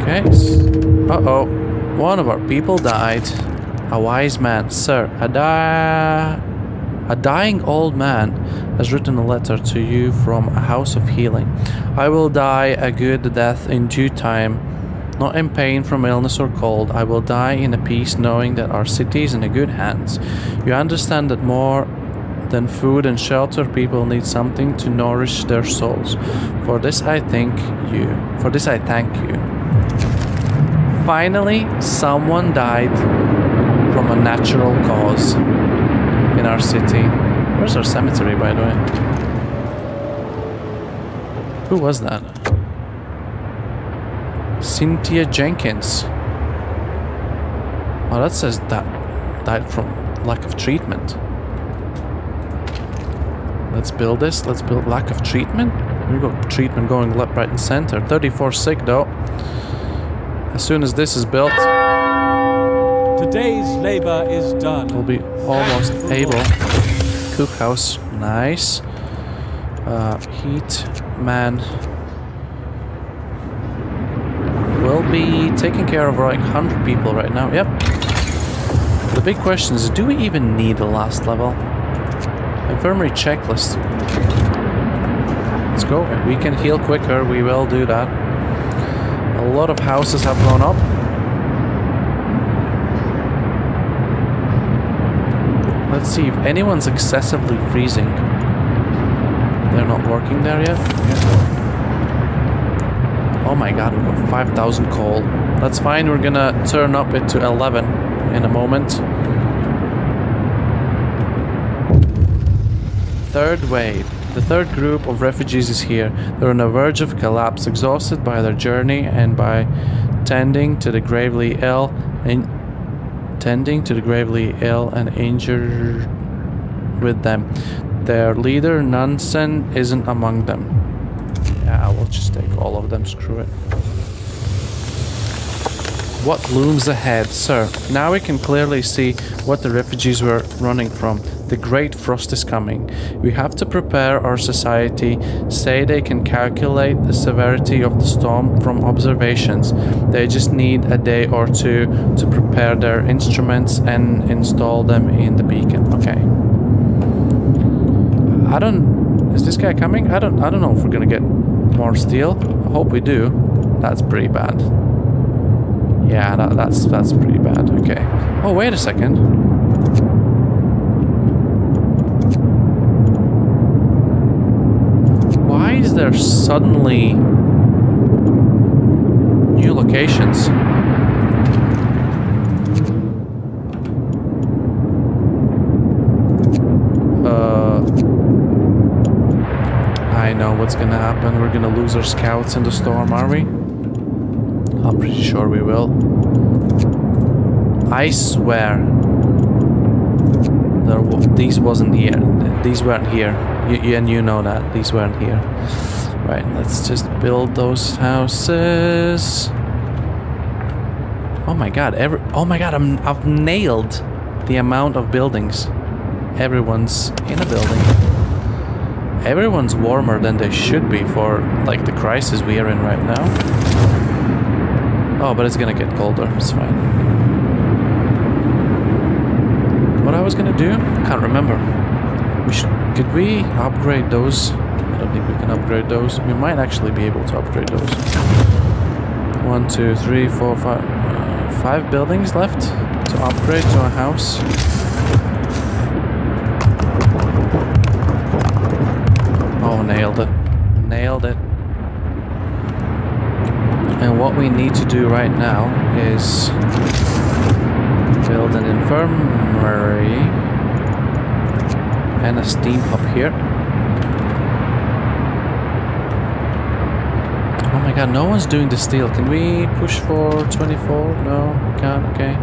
Okay. Uh-oh. One of our people died. A wise man. Sir, a dying old man has written a letter to you from a house of healing. I will die a good death in due time, not in pain from illness or cold. I will die in a peace knowing that our city is in a good hands. You understand that more than food and shelter, people need something to nourish their souls. For this I thank you. Finally, someone died from a natural cause in our city. Where's our cemetery, by the way? Who was that? Cynthia Jenkins. Oh, that says that died from lack of treatment. Let's build this. Let's build lack of treatment. We got treatment going left, right, and center. 34 sick though. As soon as this is built, Today's labor is done. we'll be almost able. Cookhouse, nice. Heat man will be taking care of like 100 people right now. Yep. The big question is, do we even need a last level? Infirmary checklist. Let's go. If we can heal quicker, we will do that. A lot of houses have gone up. Let's see if anyone's excessively freezing. They're not working there yet. Yeah. Oh my god, we've got 5,000 coal. That's fine, we're gonna turn up it to 11 in a moment. Third wave. The third group of refugees is here. They're on the verge of collapse, exhausted by their journey and by tending to the gravely ill and injured with them. Their leader, Nansen, isn't among them. Yeah, we'll just take all of them, screw it. What looms ahead, sir? Now we can clearly see what the refugees were running from. The great frost is coming. We have to prepare our society. Say they can calculate the severity of the storm from observations. They just need a day or two to prepare their instruments and install them in the beacon. Okay. Is this guy coming? I don't know if we're gonna get more steel. I hope we do. That's pretty bad. Yeah, that's pretty bad. Okay. Oh, wait a second. Why is there suddenly new locations? I know what's gonna happen. We're gonna lose our scouts in the storm, are we? I'm pretty sure we will. I swear. These wasn't here. These weren't here. And you know that. These weren't here. Right, let's just build those houses. Oh my god, I've nailed the amount of buildings. Everyone's in a building. Everyone's warmer than they should be for like the crisis we are in right now. Oh, but it's gonna get colder. It's fine. What I was gonna do? Can't remember. Could we upgrade those? I don't think we can upgrade those. We might actually be able to upgrade those. 1, 2, 3, 4, 5. 5 buildings left to upgrade to a house. Oh, nailed it. Nailed it. And what we need to do right now is build an infirmary and a steam hub here. Oh my god, no one's doing the steel. Can we push for 24? No, we can't. Okay.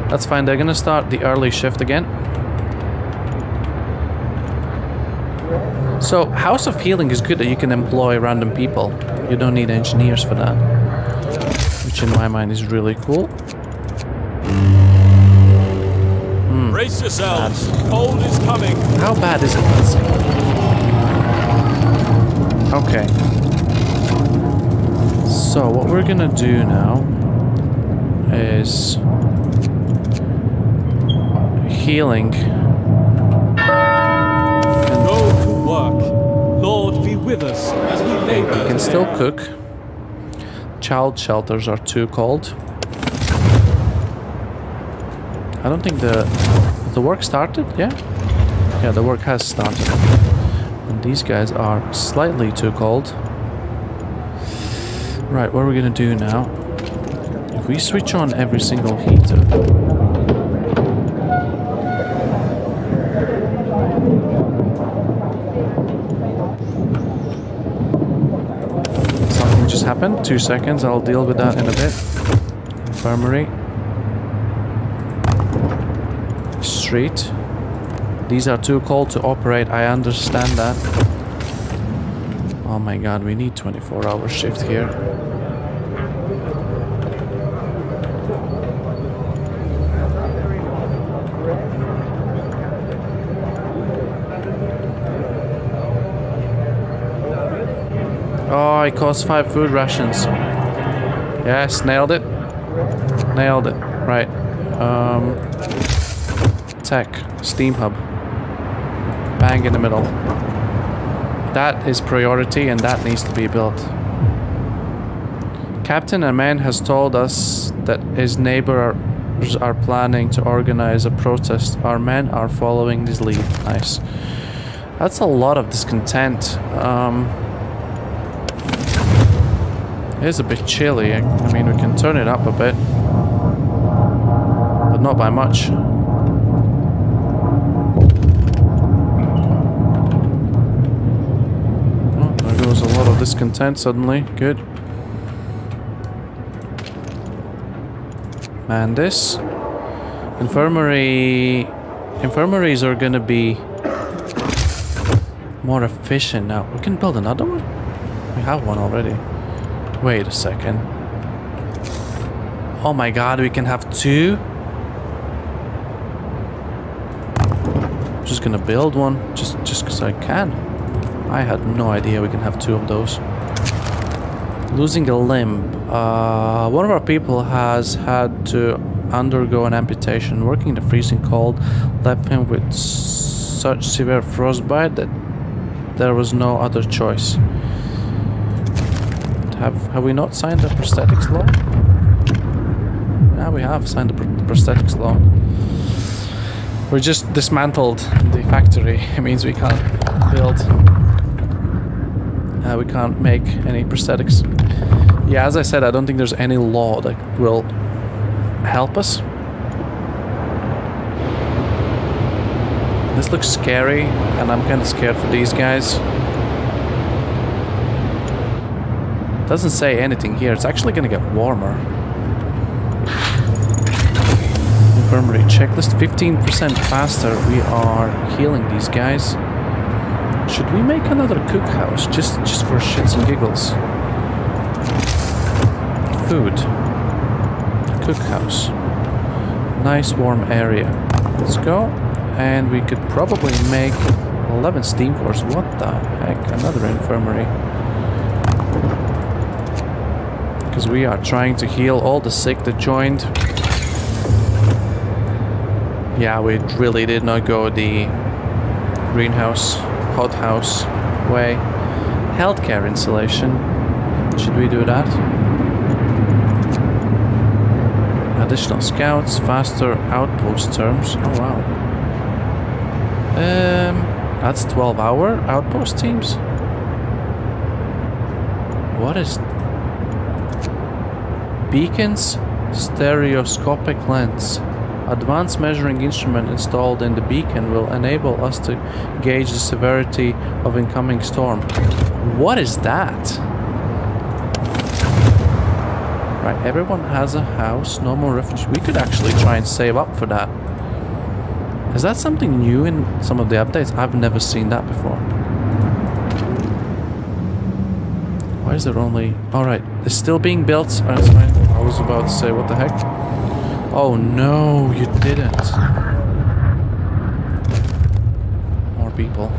That's fine. They're gonna start the early shift again. So, House of Healing is good that you can employ random people. You don't need engineers for that. Which in my mind is really cool. Brace yourselves. Cold is coming. How bad is it? Let's see. Okay. So, what we're gonna do now is healing. Go to work. Lord, be with us as we labor. We can still cook. Child shelters are too cold. I don't think the work started. Yeah, the work has started. And these guys are slightly too cold. Right, what are we gonna do now? If we switch on every single heater. Something just happened. 2 seconds, I'll deal with that in a bit. Infirmary. Street. These are too cold to operate, I understand that. Oh my god, we need 24-hour shift here. Oh, it costs 5 food rations. Yes, nailed it. Nailed it. Right. Tech. Steam hub. Bang in the middle. That is priority and that needs to be built. Captain Aman has told us that his neighbors are planning to organize a protest. Our men are following his lead. Nice. That's a lot of discontent. It is a bit chilly. I mean, we can turn it up a bit, but not by much. Oh, there goes a lot of discontent suddenly. Good. And this infirmaries are gonna be more efficient now. We can build another one? We have one already. Wait a second. Oh my god, we can have 2? I'm just gonna build one, just because I can. I had no idea we can have 2 of those. Losing a limb. One of our people has had to undergo an amputation. Working in the freezing cold left him with such severe frostbite that there was no other choice. Have we not signed the prosthetics law? Yeah, we have signed the prosthetics law. We just dismantled the factory. It means we can't build. We can't make any prosthetics. Yeah, as I said, I don't think there's any law that will help us. This looks scary, and I'm kind of scared for these guys. Doesn't say anything here. It's actually gonna get warmer. Infirmary checklist 15% faster. We are healing these guys. Should we make another cookhouse just for shits and giggles? Food. Cookhouse. Nice warm area. Let's go. And we could probably make 11 steam cores. What the heck? Another infirmary. Because we are trying to heal all the sick that joined. Yeah, we really did not go the greenhouse, hothouse way. Healthcare installation. Should we do that? Additional scouts, faster outpost terms. Oh wow. That's 12-hour outpost teams. What is beacons? Stereoscopic lens. Advanced measuring instrument installed in the beacon will enable us to gauge the severity of incoming storm. What is that? Right, everyone has a house, no more refuge. We could actually try and save up for that. Is that something new in some of the updates? I've never seen that before. Why is there only... Alright, it's still being built. That's fine. I was about to say, what the heck? Oh no, you didn't. More people.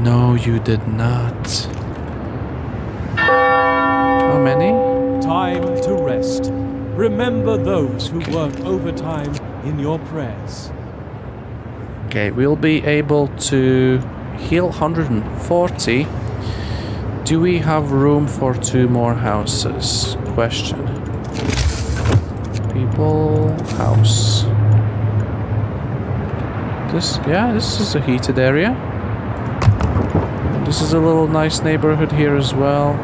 No, you did not. How many? Time to rest. Remember those who work overtime in your prayers. Okay, we'll be able to heal 140. Do we have room for 2 more houses? Question. People, house. This is a heated area. This is a little nice neighborhood here as well.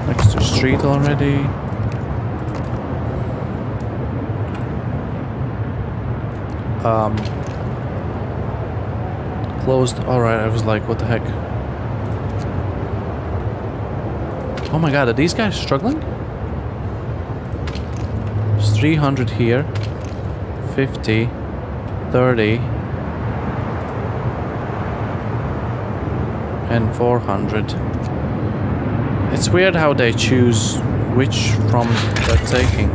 Next to the street already. Closed. Alright, I was like, what the heck? Oh my god, are these guys struggling? There's 300 here. 50, 30, and 400. It's weird how they choose which from they're taking.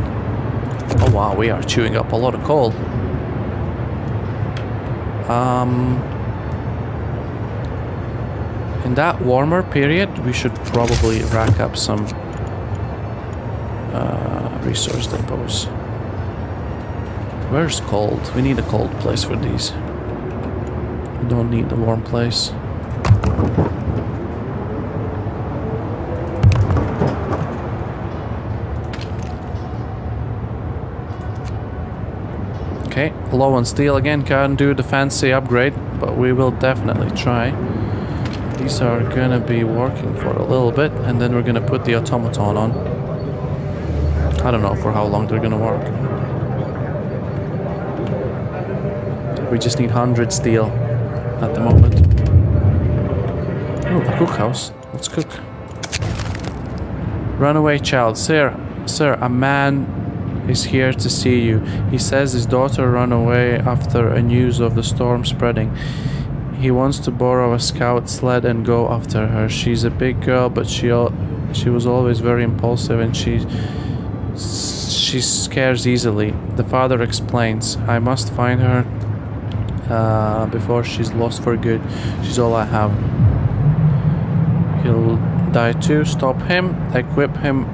Oh wow, we are chewing up a lot of coal. In that warmer period, we should probably rack up some resource depots. Where's cold? We need a cold place for these. We don't need a warm place. Okay, low on steel again, can't do the fancy upgrade, but we will definitely try. These are gonna be working for a little bit, and then we're gonna put the automaton on. I don't know for how long they're gonna work. We just need 100 steel at the moment. Oh, a cookhouse. Let's cook. Runaway child. Sir, a man is here to see you. He says his daughter ran away after a news of the storm spreading. He wants to borrow a scout sled and go after her. She's a big girl, but she was always very impulsive, and she scares easily. The father explains, I must find her before she's lost for good. She's all I have. He'll die too. Stop him. Equip him.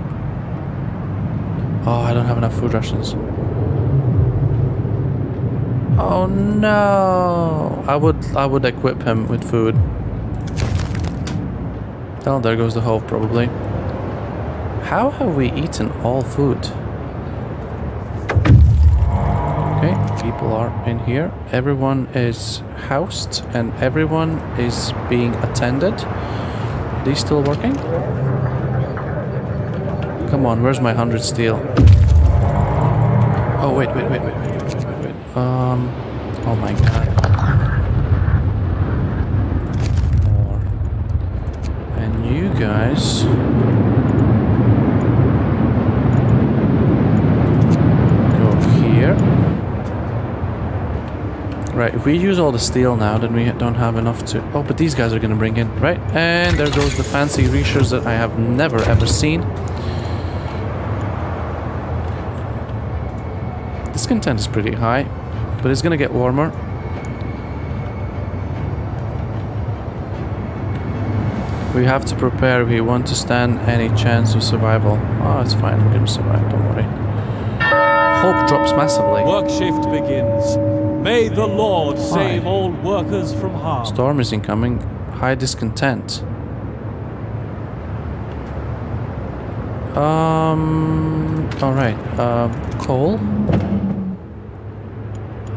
Oh, I don't have enough food rations. Oh no! I would equip him with food. Oh, there goes the hove probably. How have we eaten all food? Okay, people are in here. Everyone is housed and everyone is being attended. Are these still working? Come on, where's my 100 steel? Oh, wait. Oh my god. More. And you guys... go here. Right, if we use all the steel now, then we don't have enough to... Oh, but these guys are gonna bring in, right? And there goes the fancy reachers that I have never ever seen. Discontent is pretty high, but it's gonna get warmer. We have to prepare if we want to stand any chance of survival. Oh, it's fine, we're gonna survive, don't worry. Hope drops massively. Work shift begins. May the Lord save all workers from harm. Storm is incoming. High discontent. Alright, coal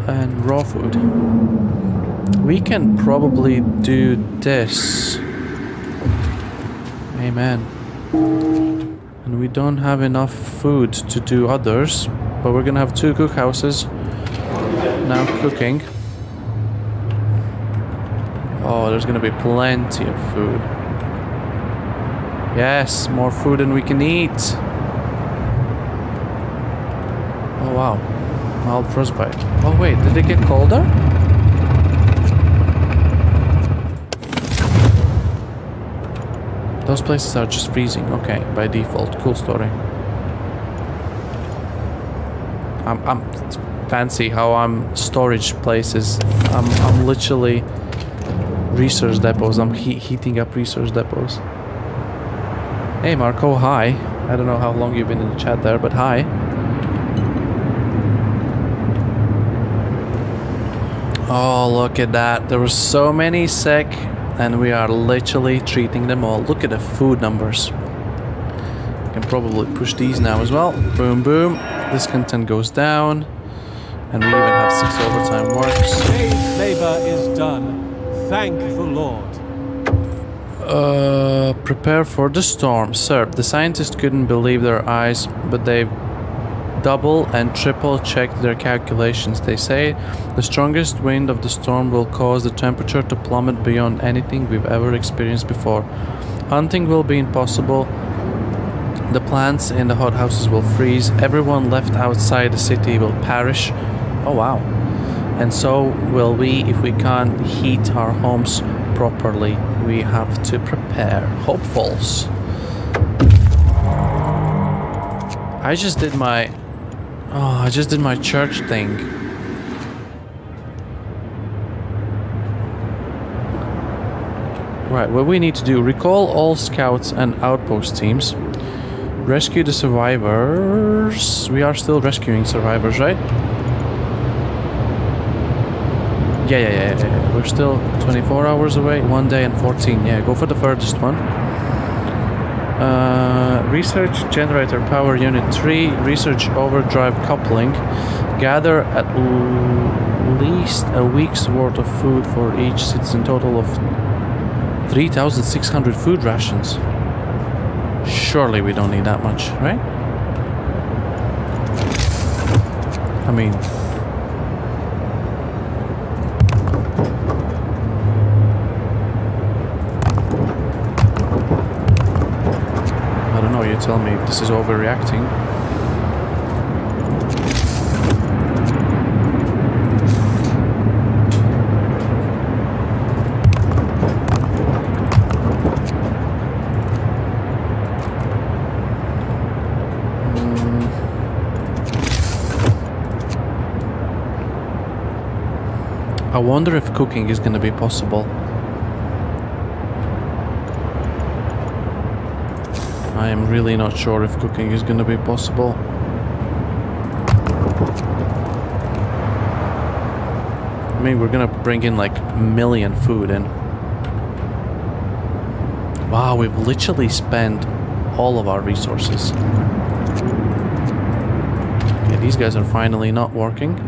and raw food. We can probably do this. Amen. And we don't have enough food to do others, but we're gonna have 2 cookhouses now cooking. Oh, there's gonna be plenty of food. Yes, more food than we can eat. Oh wow, mild frostbite. Oh wait, did it get colder? Those places are just freezing. Okay, by default. Cool story. I'm fancy how I'm storage places. I'm literally resource depots. I'm heating up resource depots. Hey Marco, hi. I don't know how long you've been in the chat there, but hi. Oh, look at that. There were so many sick, and we are literally treating them all. Look at the food numbers. I can probably push these now as well. Boom, boom. Discontent goes down. And we even have 6 overtime works. Day's labor is done. Thank the Lord. Prepare for the storm. Sir, the scientists couldn't believe their eyes, but they've double and triple checked their calculations. They say the strongest wind of the storm will cause the temperature to plummet beyond anything we've ever experienced before. Hunting will be impossible. The plants in the hothouses will freeze. Everyone left outside the city will perish. Oh wow. And so will we if we can't heat our homes properly. We have to prepare. Hopefuls. I just did my church thing. Right, what we need to do, recall all scouts and outpost teams. Rescue the survivors. We are still rescuing survivors, right? Yeah. We're still 24 hours away. 1 day and 14. Yeah, go for the furthest one. Research generator power unit 3. Research overdrive coupling. Gather at least a week's worth of food for each citizen. Total of 3,600 food rations. Surely we don't need that much, right? I mean... I don't know, you tell me if this is overreacting. I wonder if cooking is going to be possible. I am really not sure if cooking is going to be possible. I mean, we're going to bring in like a million food in. Wow, we've literally spent all of our resources. Okay, these guys are finally not working.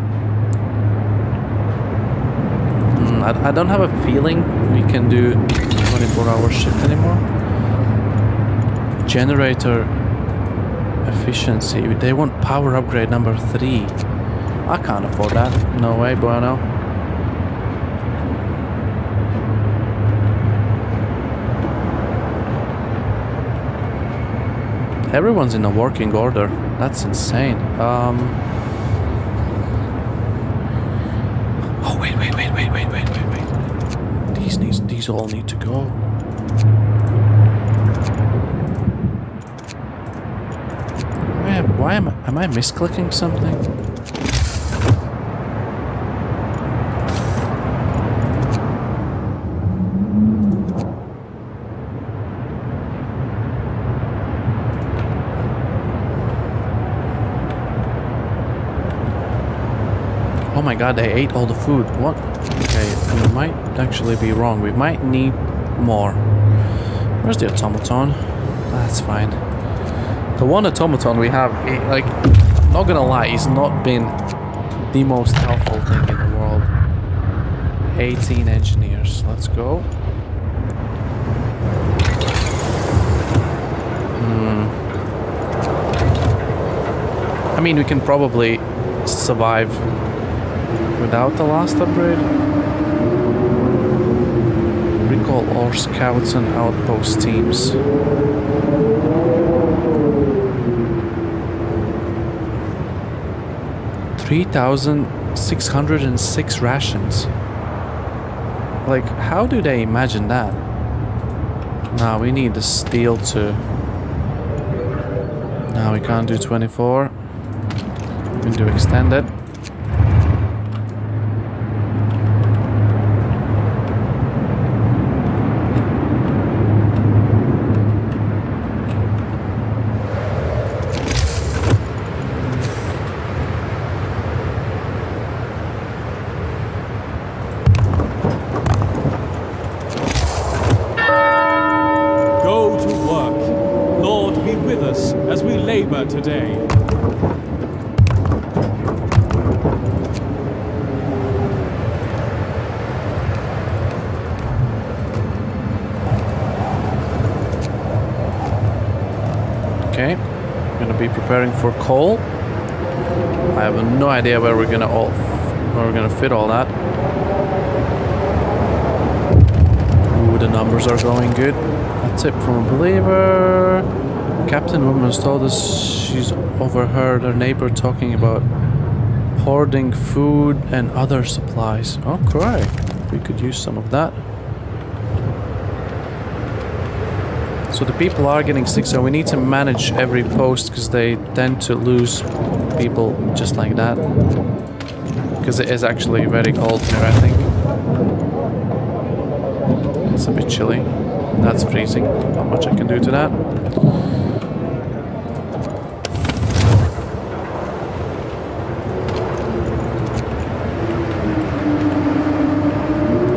I don't have a feeling we can do 24-hour shift anymore. Generator efficiency. They want power upgrade number 3. I can't afford that. No way, bueno. Everyone's in a working order. That's insane. Oh, wait. These all need to go. Why am I misclicking something? Oh my god, they ate all the food. What? Okay, we might actually be wrong. We might need more. Where's the automaton? That's fine. The one automaton we have, like, not gonna lie, he's not been the most helpful thing in the world. 18 engineers. Let's go. I mean, we can probably survive without the last upgrade. Recall all scouts and outpost teams. $3,606 rations. Like, how do they imagine that? Nah, we need the steel too. Nah, we can't do 24. We can do extended. Today. Okay, gonna be preparing for coal. I have no idea where we're gonna fit all that. Ooh, the numbers are going good. A tip from a believer. Captain Woman told us she's overheard her neighbor talking about Hoarding food and other supplies. Okay, we could use some of that. So the people are getting sick, so we need to manage every post because they tend to lose people just like that. Because it is actually very cold here, I think. It's a bit chilly. That's freezing. Not much I can do to that.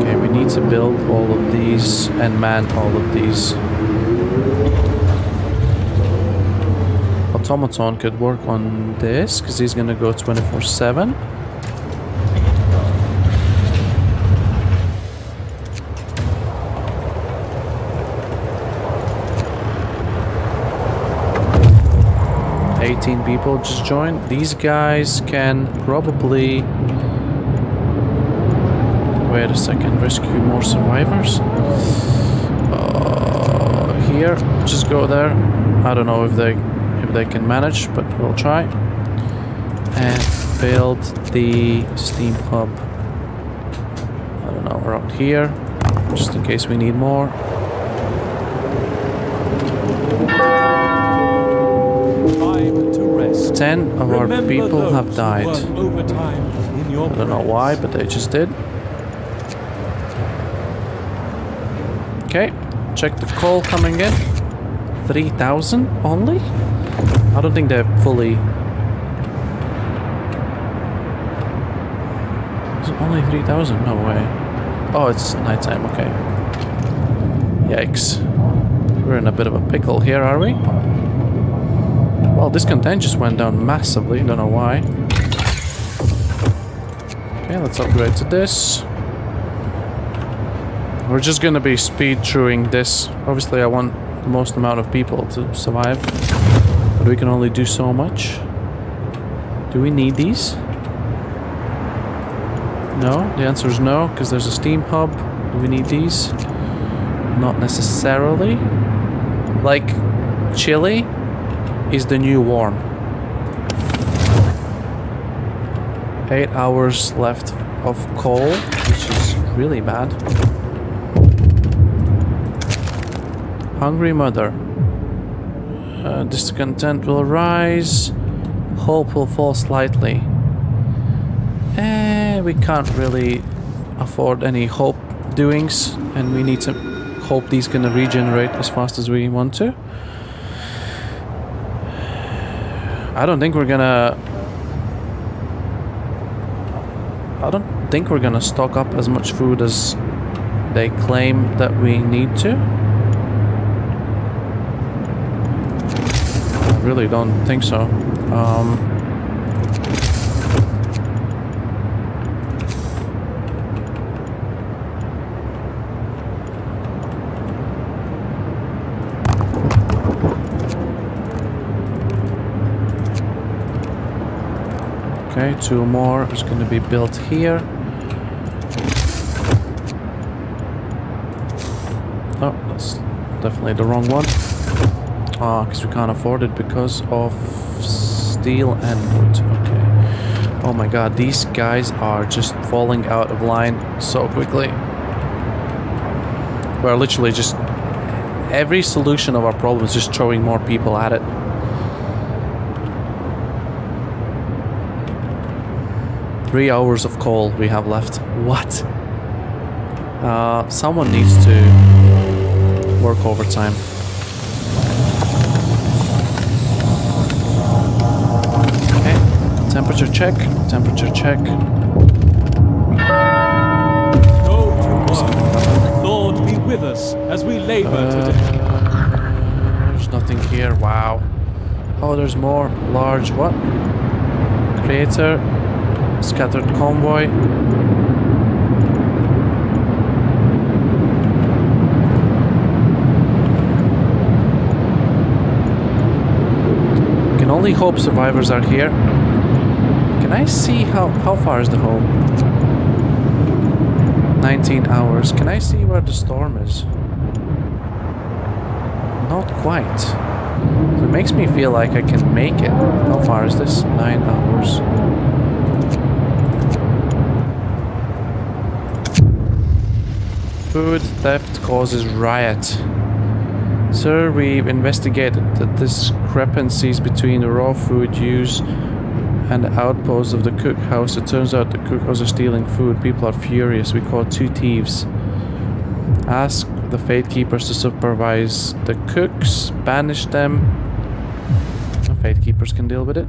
Okay, we need to build all of these and man all of these. Automaton could work on this because he's gonna go 24/7. People just joined. These guys can probably wait a second, rescue more survivors. Here, just go there. I don't know if they can manage, but we'll try. And build the steam hub. I don't know, around here, just in case we need more. 10 of our people have died. I don't know why, but they just did. Okay, check the coal coming in. 3,000 only? I don't think they're fully... Is it only 3,000? No way. Oh, it's nighttime, okay. Yikes. We're in a bit of a pickle here, are we? Well, this content just went down massively, don't know why. Okay, let's upgrade to this. We're just gonna be speed-throughing this. Obviously, I want the most amount of people to survive. But we can only do so much. Do we need these? No, the answer is no, because there's a steam hub. Do we need these? Not necessarily. Like, chili is the new warm. 8 hours left of coal, which is really bad. Hungry mother. Discontent will rise. Hope will fall slightly. We can't really afford any hope doings, and we need to hope these gonna regenerate as fast as we want to. I don't think we're gonna stock up as much food as they claim that we need to. I really don't think so. Okay, 2 more is going to be built here. Oh, that's definitely the wrong one. Because we can't afford it because of steel and wood. Okay. Oh my god, these guys are just falling out of line so quickly. We're literally just... Every solution of our problem is just throwing more people at it. Three hours of coal we have left. What? Someone needs to work overtime. Okay, temperature check, temperature check. Go to work. Lord be with us as we labor today. There's nothing here, wow. Oh, there's more large, what? Creator. Scattered convoy. Can only hope survivors are here. Can I see how far is the home? 19 hours. Can I see where the storm is? Not quite. So it makes me feel like I can make it. How far is this? 9 hours. Food theft causes riot. Sir, we've investigated the discrepancies between the raw food use and the outposts of the cookhouse. It turns out the cookhouse are stealing food. People are furious. We caught 2 thieves. Ask the Fate Keepers to supervise the cooks. Banish them. The Fate Keepers can deal with it.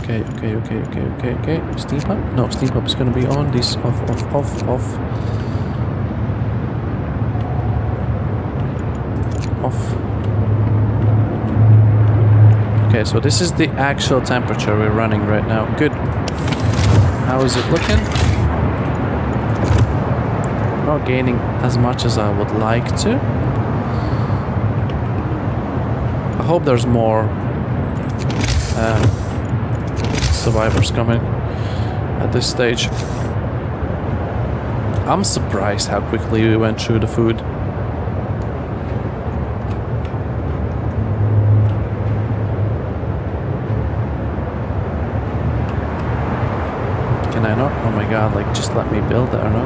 Okay. Steam pump? No, steam pump is gonna be on. This off. Okay, so this is the actual temperature we're running right now. Good. How is it looking? Not gaining as much as I would like to. I hope there's more survivors coming at this stage. I'm surprised how quickly we went through the food. Can I not? Oh my god, like just let me build it or no?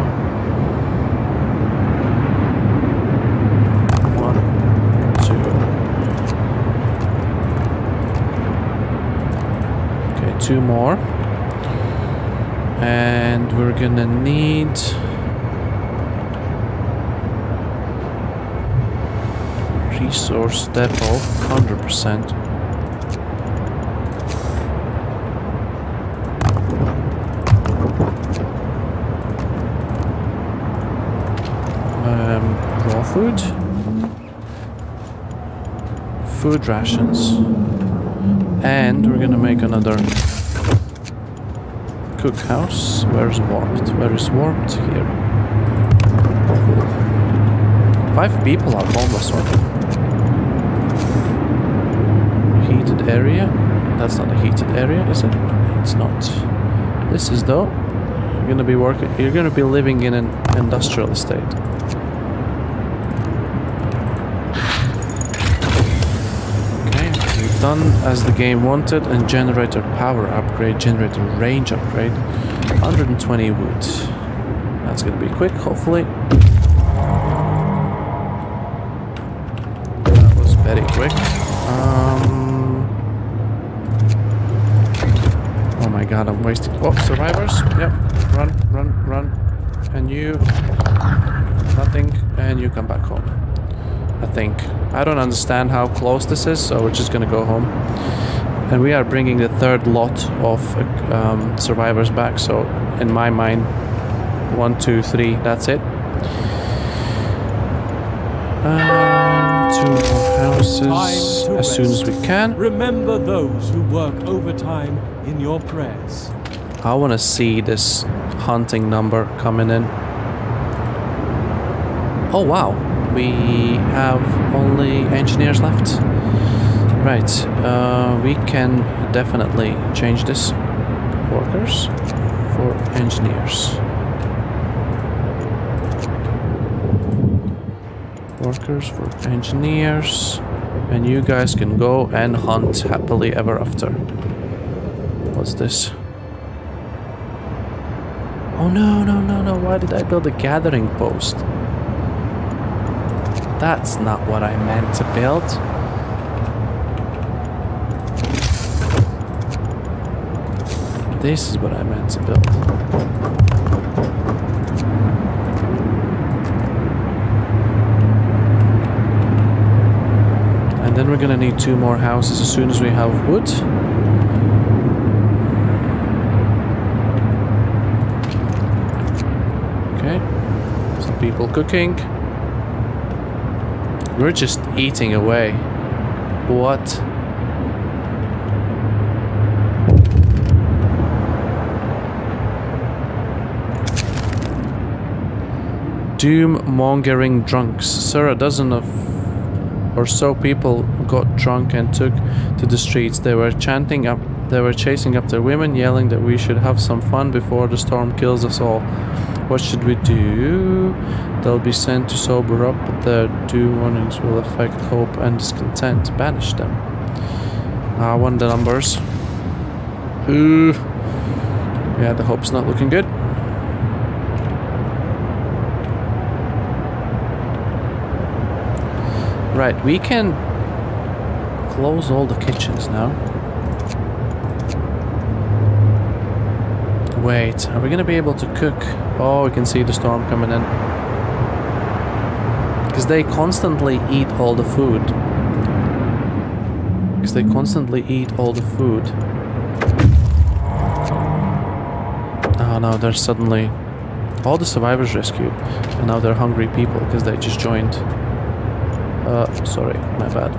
1, 2. Okay, 2 more. And we're gonna need resource depot 100%. Raw food. Food rations. And we're gonna make another cookhouse. Where's warped? Where is warped? Here. 5 people are homeless one. Heated area. That's not a heated area, is it? It's not. This is though. You're gonna be working. You're gonna be living in an industrial estate. Okay, we've done as the game wanted, and generator power upgrade, generator range upgrade, 120 wood. That's gonna be quick, hopefully. That was very quick. Oh my god, I'm wasting. Oh, survivors. Yep. Run. And you. Nothing. And you come back home. I think. I don't understand how close this is, so we're just gonna go home. And we are bringing the 3rd lot of survivors back, so in my mind, 1, 2, 3, that's it. 2 more houses as soon as we can. Remember those who work overtime in your prayers. I want to see this hunting number coming in. Oh wow, we have only engineers left. Right, we can definitely change this. Workers for engineers. Workers for engineers. And you guys can go and hunt happily ever after. What's this? Oh no, why did I build a gathering post? That's not what I meant to build. This is what I meant to build. And then we're gonna need 2 more houses as soon as we have wood. Okay, some people cooking. We're just eating away. What? Doom-mongering drunks. Sir, a dozen of or so people got drunk and took to the streets. They were chasing up their women, yelling that we should have some fun before the storm kills us all. What should we do? They'll be sent to sober up, but their doom warnings will affect hope and discontent. Banish them. I want the numbers. Ooh. Yeah, the hope's not looking good. Right, we can close all the kitchens now. Wait, are we gonna be able to cook? Oh, we can see the storm coming in. Because they constantly eat all the food. Oh no, there's suddenly all the survivors rescued. And now they're hungry people because they just joined. Sorry, my bad.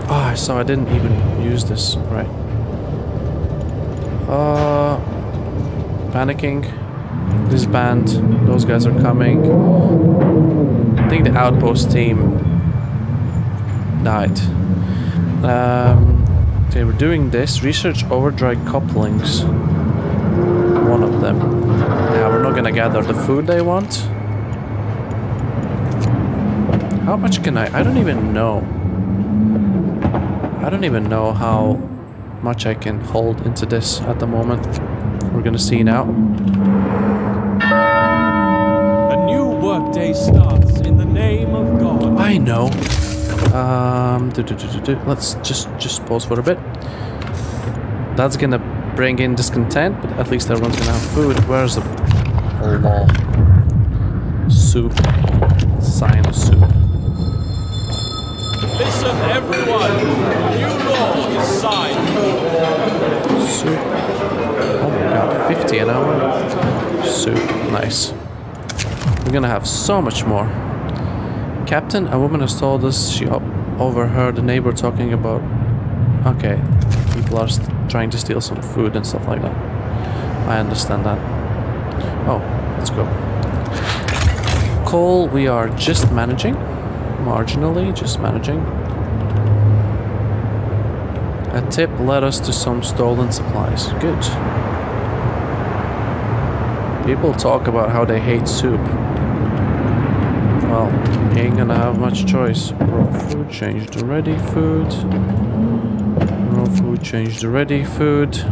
Oh, so I didn't even use this. Right. Panicking. Disband. Those guys are coming. I think the outpost team died. Okay, we're doing this. Research overdrive couplings. One of them. Yeah, we're not gonna gather the food they want. How much can I don't even know. I don't even know how much I can hold into this at the moment. We're gonna see now. A new workday starts in the name of God. I know. Let's just pause for a bit. That's gonna bring in discontent, but at least everyone's gonna have food. Where's the law? Soup. Sign of soup. Listen, everyone. New law is signed. Soup. Oh my god, 50 an hour. Soup. Nice. We're gonna have so much more. Captain, a woman has told us she overheard a neighbor talking about... Okay, people are trying to steal some food and stuff like that. I understand that. Oh, let's go. Coal, we are just managing. Marginally, just managing. A tip led us to some stolen supplies. Good. People talk about how they hate soup. Well, ain't gonna have much choice. Raw food, change to ready food. Raw food, change to ready food.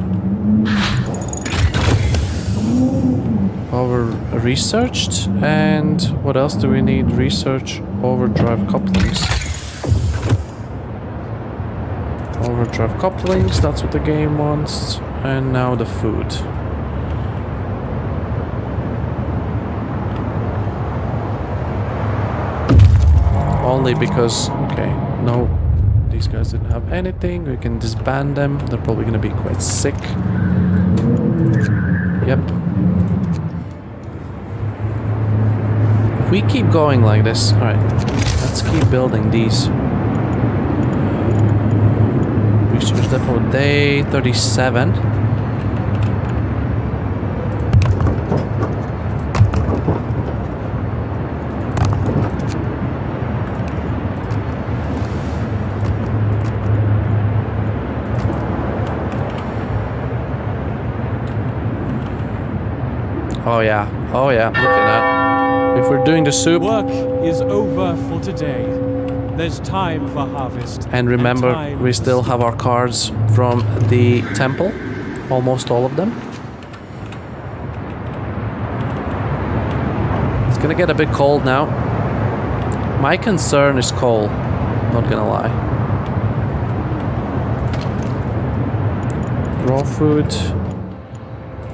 Over researched, and what else do we need? Research overdrive couplings. Overdrive couplings, that's what the game wants. And now the food. Only because, okay, no, these guys didn't have anything. We can disband them. They're probably gonna be quite sick. Yep. If we keep going like this, alright, let's keep building these. Research depot day 37. Oh yeah, look at that. If we're doing the soup... Work is over for today. There's time for harvest. And remember, we still have our cards from the temple. Almost all of them. It's gonna get a bit cold now. My concern is coal, not gonna lie. Raw food.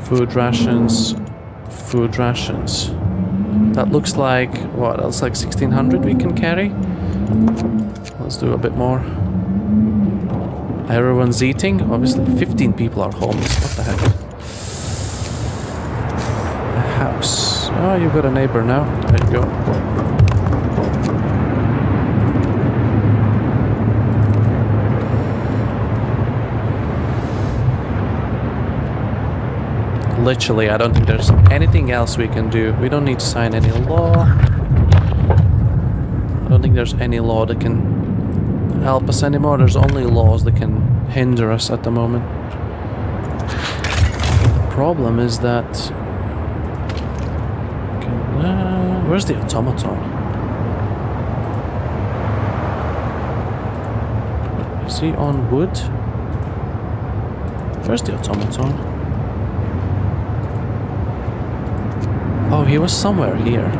Food rations. Food rations. That looks like, what, that's like 1600 we can carry? Let's do a bit more. Everyone's eating. Obviously 15 people are homeless. What the heck? A house. Oh, you've got a neighbor now. There you go. Literally, I don't think there's anything else we can do. We don't need to sign any law. I don't think there's any law that can help us anymore. There's only laws that can hinder us at the moment. The problem is that... where's the automaton? Is he on wood? Where's the automaton? Oh, he was somewhere here.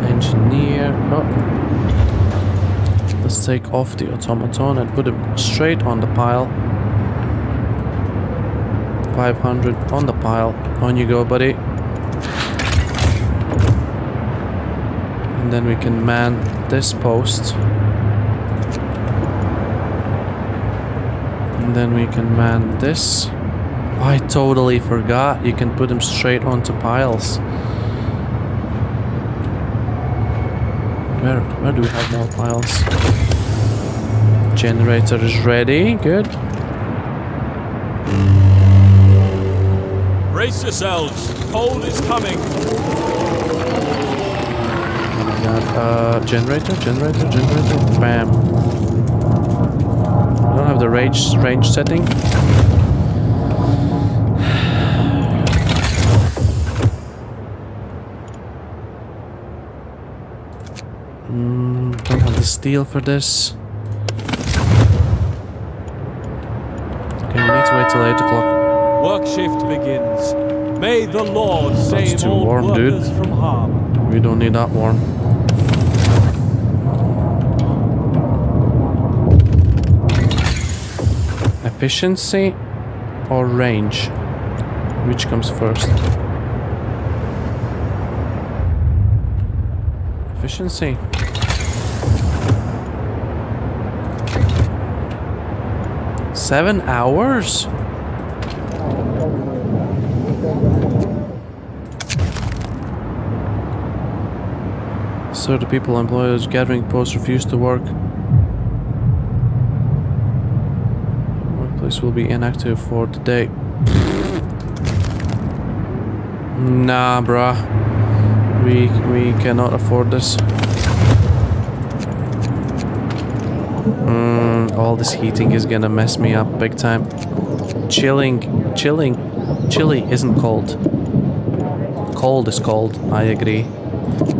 Engineer. Oh. Let's take off the automaton and put him straight on the pile. 500 on the pile. On you go, buddy. And then we can man this post. And then we can man this. Oh, I totally forgot. You can put them straight onto piles. Where do we have more piles? Generator is ready. Good. Brace yourselves. Cold is coming. Oh my god. Generator. Bam. I don't have the range setting. Don't have the steel for this. Okay, we need to wait till 8 o'clock. Work shift begins. May the Lord save too all warm, dude. workers from harm. We don't need that warm. Efficiency or range? Which comes first? Efficiency. Seven hours? So the people employers gathering posts refuse to work. Workplace will be inactive for the day. Nah, bruh. We cannot afford this. All this heating is gonna mess me up big time. Chilly isn't cold. Cold is cold, I agree.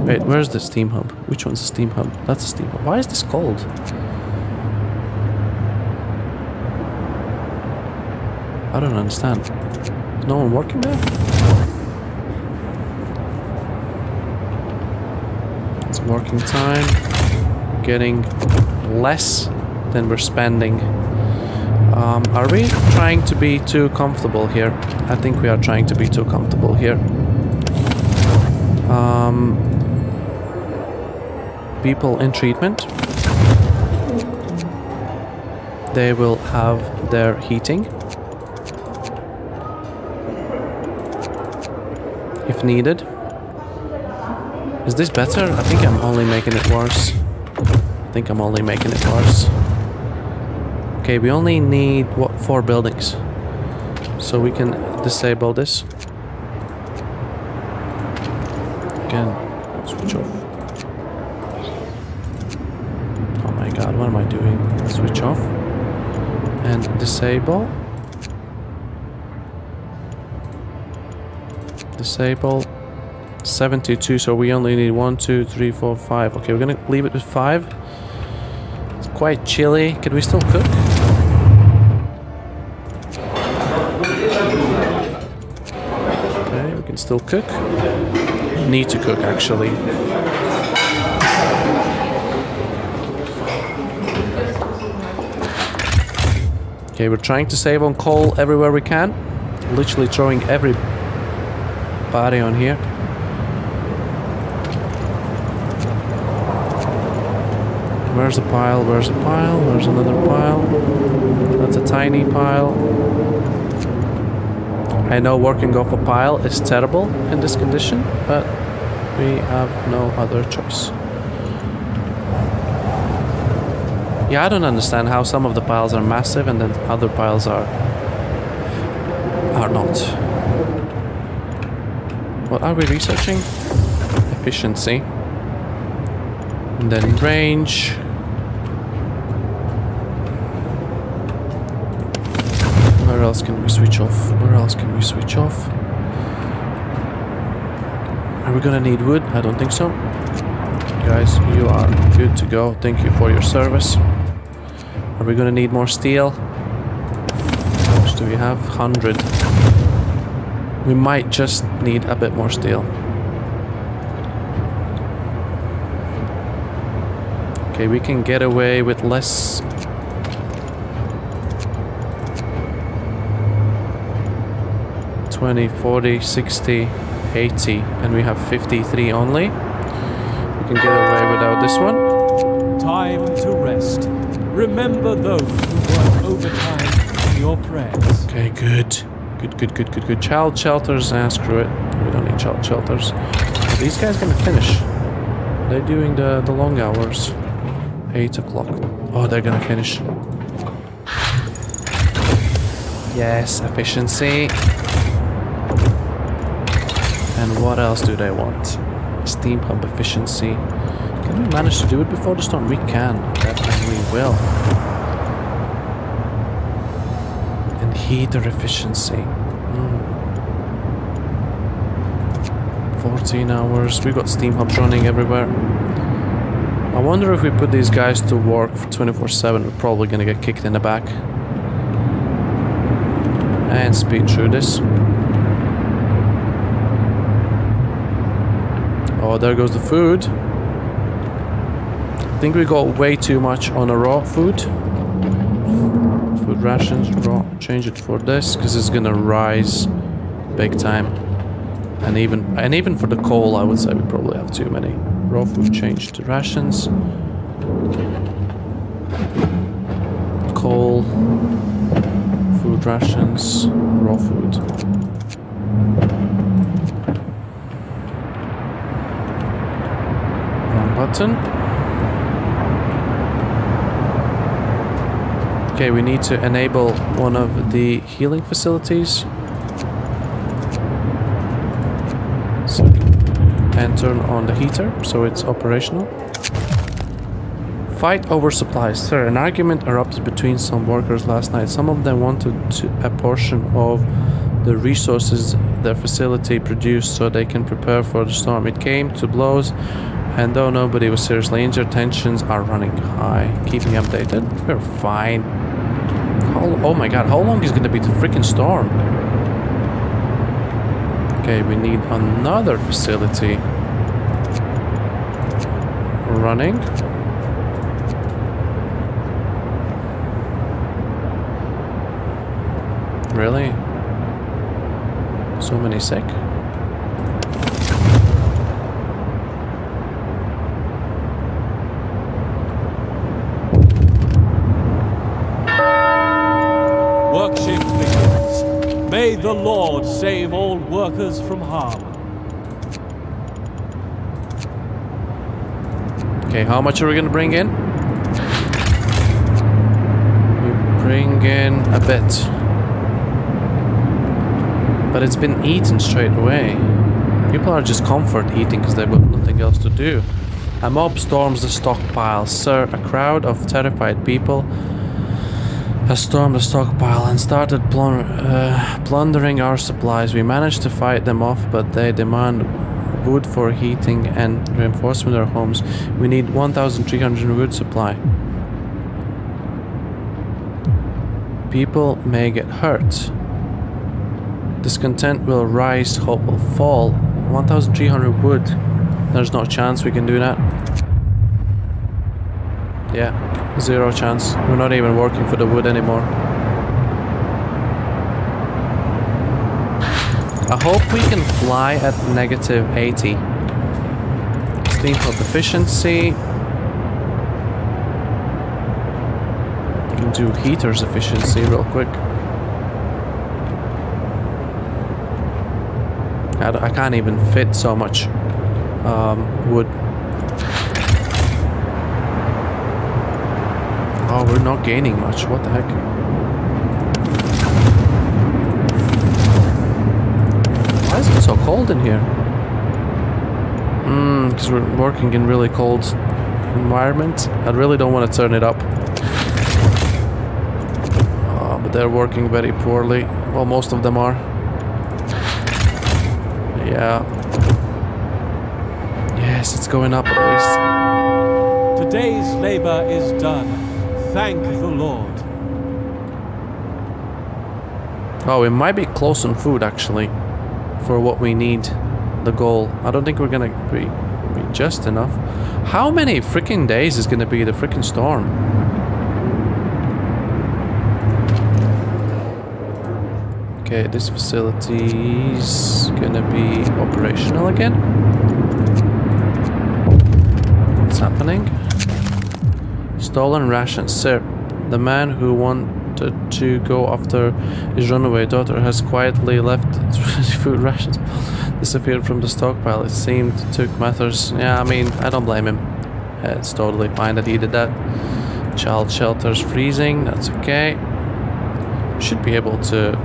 Wait, where's the steam hub? Which one's the steam hub? That's the steam hub. Why is this cold? I don't understand. Is no one working there? It's working time. Getting less than we're spending. Are we trying to be too comfortable here? I think we are trying to be too comfortable here. People in treatment. They will have their heating if needed. Is this better? I think I'm only making it worse. Okay, we only need, what, 4 buildings. So we can disable this. Again, switch off. Oh my god, what am I doing? Switch off. And disable. Disable. 72, so we only need 1, 2, 3, 4, 5. Okay, we're gonna leave it with 5. It's quite chilly. Can we still cook? Okay, we can still cook. Need to cook, actually. Okay, we're trying to save on coal everywhere we can. Literally throwing every body on here. Where's the pile? Where's the pile? Where's another pile? That's a tiny pile. I know working off a pile is terrible in this condition, but we have no other choice. Yeah, I don't understand how some of the piles are massive and then other piles are not. What are we researching? Efficiency. And then range. Where else can we switch off? Where else can we switch off? Are we gonna need wood? I don't think so. guys, you are good to go. Thank you for your service. Are we gonna need more steel? How much do we have? 100. We might just need a bit more steel. Okay, we can get away with less. $20, $40, $60, $80, and we have 53 only. We can get away without this one. Time to rest. Remember those who work overtime in your prayers. Okay, good. Good. Child shelters, screw it. We don't need child shelters. Are these guys gonna finish? They're doing the long hours. 8 o'clock. Oh, they're gonna finish. Yes, efficiency. And what else do they want? Steam pump efficiency. Can we manage to do it before the storm? We can. Definitely we will. And heater efficiency. 14 hours. We got steam pumps running everywhere. I wonder if we put these guys to work for 24/7, we're probably gonna get kicked in the back. And speed through this. Oh, there goes the food. I think we got way too much on a raw food. Food rations, raw. Change it for this, because it's gonna rise big time. And even for the coal, I would say we probably have too many. Raw food changed to rations. Coal. Food rations. Raw food. Button. Okay, we need to enable one of the healing facilities. So, and turn on the heater so it's operational. Fight over supplies. Sir, an argument erupted between some workers last night. Some of them wanted a portion of the resources their facility produced so they can prepare for the storm. It came to blows. And though nobody was seriously injured, tensions are running high. Keep me updated. We're fine. Oh my god, how long is gonna be the freaking storm? Okay, we need another facility running. Really? So many sick? Work shift begins. May the Lord save all workers from harm. Okay, how much are we gonna bring in? We bring in a bit. But it's been eaten straight away. People are just comfort eating because they've got nothing else to do. A mob storms the stockpile. Sir, a crowd of terrified people has stormed the stockpile and started plundering our supplies. We managed to fight them off, but they demand wood for heating and reinforcement of our homes. We need 1,300 wood supply. People may get hurt. Discontent will rise, hope will fall. 1,300 wood. There's no chance we can do that. Yeah, 0 chance. We're not even working for the wood anymore. I hope we can fly at -80. Steam pump efficiency. We can do heaters efficiency real quick. I can't even fit so much wood. Oh, we're not gaining much. What the heck? Why is it so cold in here? Because we're working in really cold environment. I really don't want to turn it up. But they're working very poorly. Well, most of them are. Yeah. Yes, it's going up at least. Today's labor is done. Thank the Lord. Oh, we might be close on food actually for what we need, the goal. I don't think we're gonna be just enough. How many freaking days is gonna be the freaking storm? Okay, this facility's gonna be operational again. What's happening? Stolen rations, sir. The man who wanted to go after his runaway daughter has quietly left food rations disappeared from the stockpile. It seemed took matters. Yeah, I mean, I don't blame him. It's totally fine that he did that. Child shelter's freezing. That's okay. Should be able to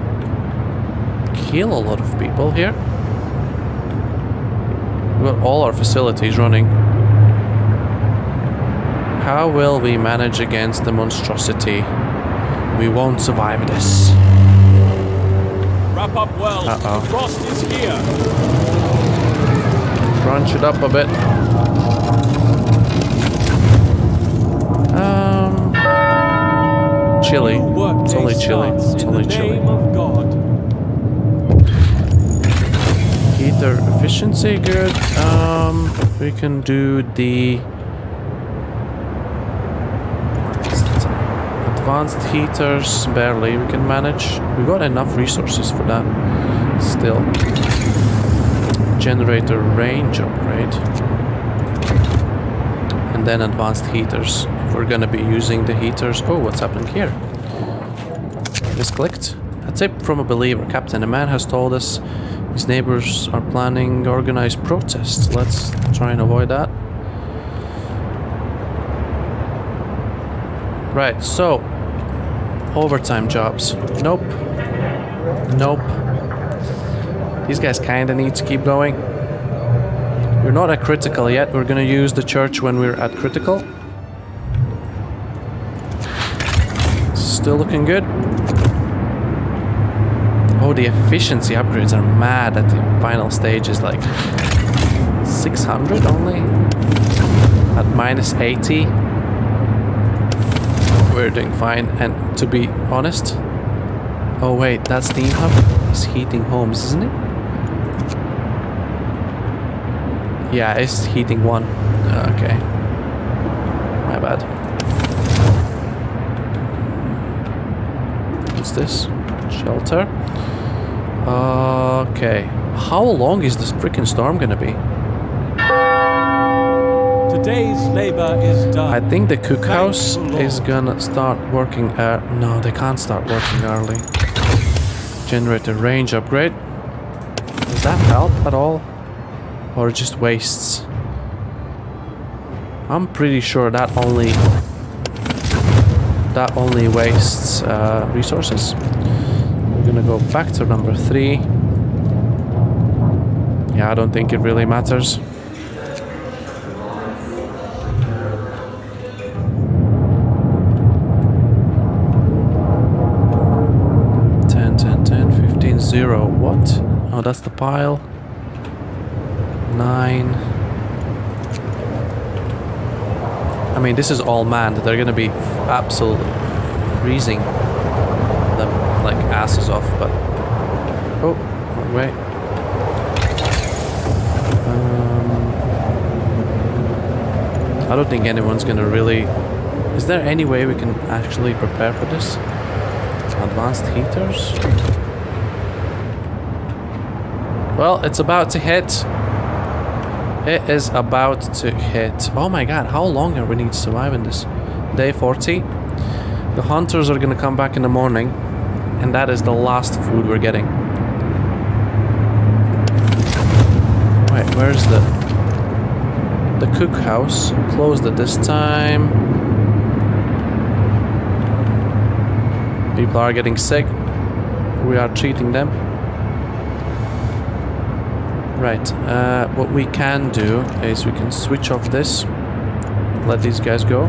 kill a lot of people here. We've got all our facilities running. How will we manage against the monstrosity? We won't survive this. Wrap up well. The frost is here. Crunch it up a bit. Chilly. It's only chilly. It's only chilly. Of God. Heater efficiency, good. We can do the advanced heaters, barely. We can manage. We got enough resources for that. Still. Generator range upgrade. And then advanced heaters. If we're gonna be using the heaters. Oh, what's happening here? Misclicked. A tip from a believer. Captain, a man has told us his neighbors are planning organized protests. Let's try and avoid that. Right, so overtime jobs. Nope. Nope. These guys kinda need to keep going. We're not at critical yet. We're gonna use the church when we're at critical. Still looking good. Oh, the efficiency upgrades are mad at the final stages, like 600 only? At minus 80? We're doing fine, and to be honest... Oh wait, that steam hub is heating homes, isn't it? Yeah, it's heating one. Okay. My bad. What's this? Shelter. Okay. How long is this freaking storm gonna be? Today's labor is done. I think the cookhouse is gonna start working. No, they can't start working early. Generator range upgrade. Does that help at all? Or just wastes? I'm pretty sure that only wastes resources. We're gonna go back to number 3. Yeah, I don't think it really matters. Zero. What? Oh, that's the pile. 9. I mean, this is all manned. They're gonna be absolutely freezing them like asses off, but... Oh, wrong way. I don't think anyone's gonna really... Is there any way we can actually prepare for this? Advanced heaters? Well, it's about to hit. It is about to hit. Oh my god, how long are we need to survive in this? Day 40. The hunters are gonna come back in the morning, and that is the last food we're getting. Wait, where's the cookhouse? Closed at this time. People are getting sick. We are treating them. Right, what we can do is we can switch off this, let these guys go.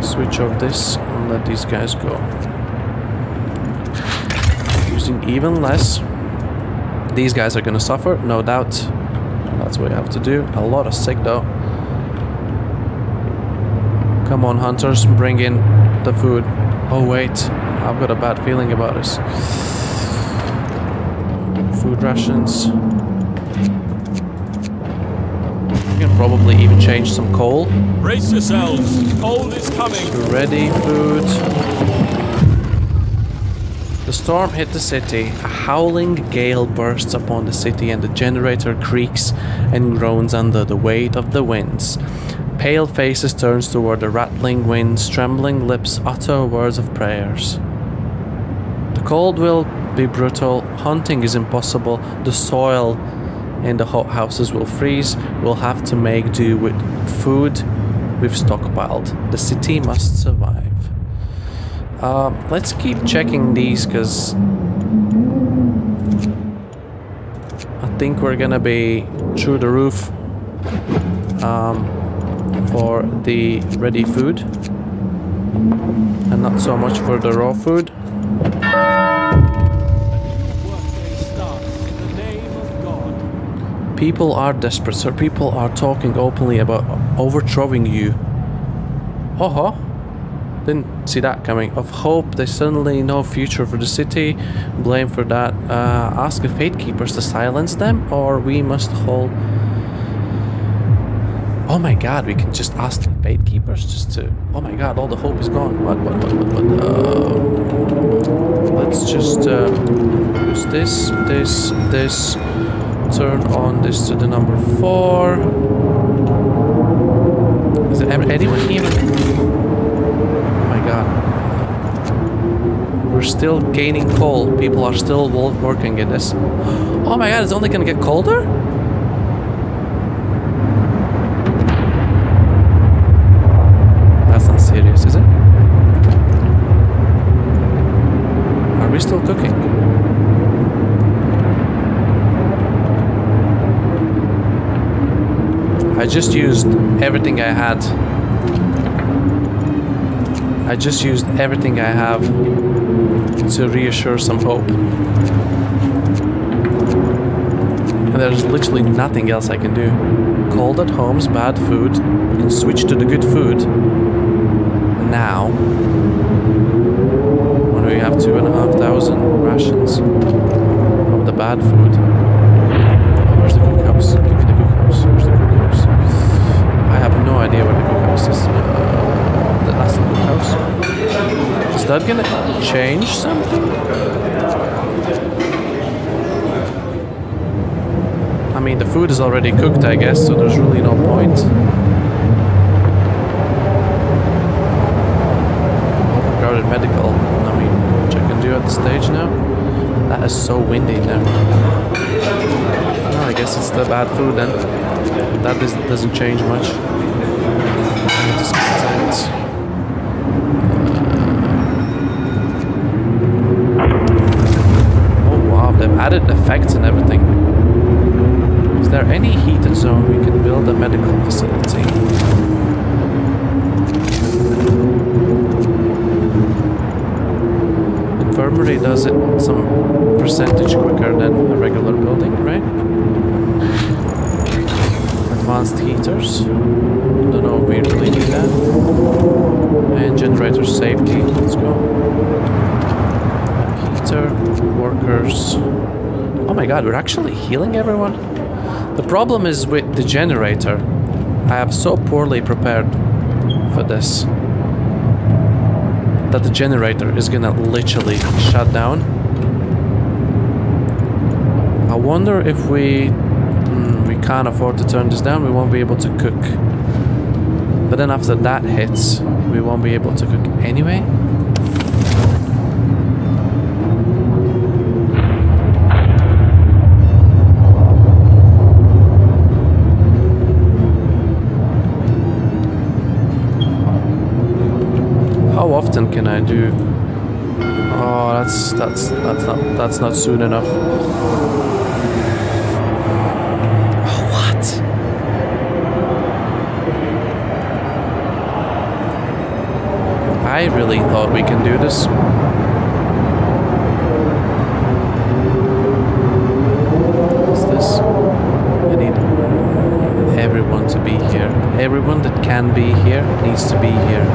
Switch off this and let these guys go. Using even less. These guys are gonna suffer, no doubt. That's what we have to do. A lot of sick though. Come on, hunters, bring in the food. Oh wait, I've got a bad feeling about this. Food rations. We can probably even change some coal. Brace yourselves. Cold is coming. Ready, food. The storm hit the city. A howling gale bursts upon the city and the generator creaks and groans under the weight of the winds. Pale faces turn toward the rattling winds, trembling lips utter words of prayers. The cold will be brutal, hunting is impossible, the soil in the hothouses will freeze, we'll have to make do with food we've stockpiled. The city must survive. Let's keep checking these, because I think we're gonna be through the roof for the ready food and not so much for the raw food. People are desperate, sir. People are talking openly about overthrowing you. Oh, didn't see that coming. Of hope, there's suddenly no future for the city. Blame for that. Ask the Fate Keepers to silence them, or we must hold... Oh my god, we can just ask the Fate Keepers just to... Oh my god, all the hope is gone. What? Let's just use this. Turn on this to the number 4. Is there anyone even? Oh my god. We're still gaining coal. People are still working in this. Oh my god, it's only gonna get colder? That's not serious, is it? Are we still cooking? I just used everything I had. I just used everything I have to reassure some hope. And there's literally nothing else I can do. Cold at home's bad food. We can switch to the good food now. When we have 2,500 rations of the bad food. Where's the cookhouse? Give me the cookhouse. Where's the cookhouse? I have no idea where the cookhouse is. That's the cookhouse. Is that gonna change something? I mean, the food is already cooked, I guess, so there's really no point. Overcrowded medical. I mean, which I can do at the stage now. That is so windy now. I guess it's the bad food then. That doesn't change much. Oh wow, they've added effects and everything. Is there any heated zone we can build a medical facility? Infirmary does it some percentage quicker than a regular building, right? Advanced heaters. Don't know if we really need that. And generator safety. Let's go. Heater, workers. Oh my god, we're actually healing everyone? The problem is with the generator. I have so poorly prepared for this that the generator is gonna literally shut down. I wonder if we can't afford to turn this down, we won't be able to cook. But then after that hits, we won't be able to cook anyway. How often can I do? Oh, that's not soon enough. I really thought we can do this. What's this? I need here?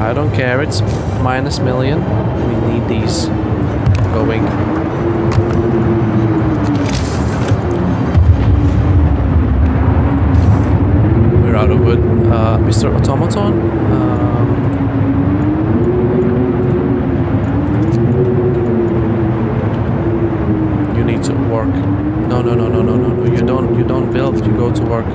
I don't care, it's minus million. We need these going. We're out of wood. Mr. Automaton? You need to work. No, you don't build, you go to work.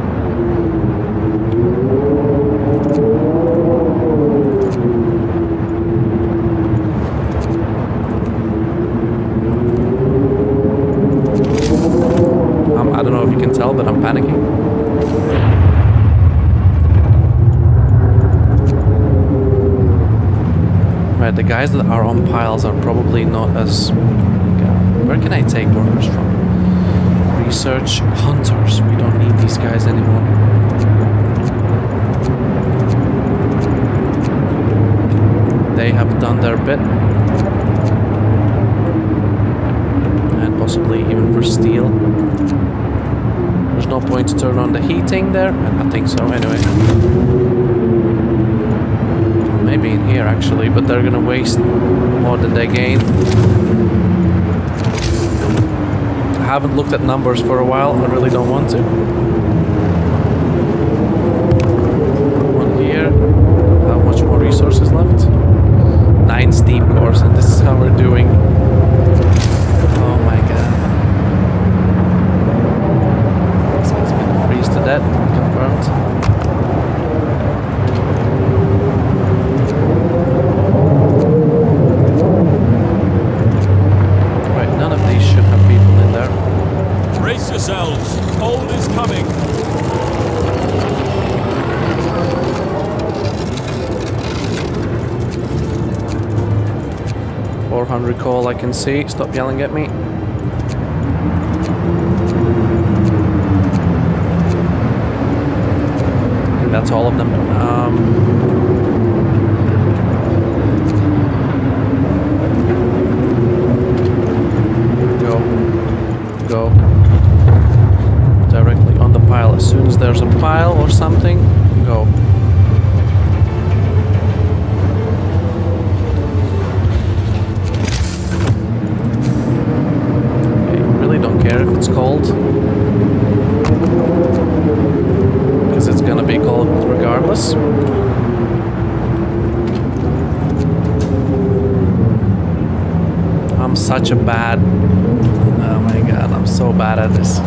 I don't know if you can tell, but I'm panicking. Right, the guys that are on piles are probably not as... Where can I take workers from? Research hunters. We don't need these guys anymore. They have done their bit. And possibly even for steel. There's no point to turn on the heating there. I think so, anyway. Maybe in here, actually, but they're gonna waste more than they gain. I haven't looked at numbers for a while. I really don't want to. One here. How much more resources left? 9 steam cores, and this is how we're doing. Oh my god. This guy's gonna freeze to death. Confirmed. Right, none of these should have people in there. Brace yourselves. Cold is coming. Coal I can see. Stop yelling at me. I think that's all of them. Go. Directly on the pile. As soon as there's a pile or something, go. Care if it's cold, because it's gonna be cold regardless. I'm such a bad... Oh my god, I'm so bad at this.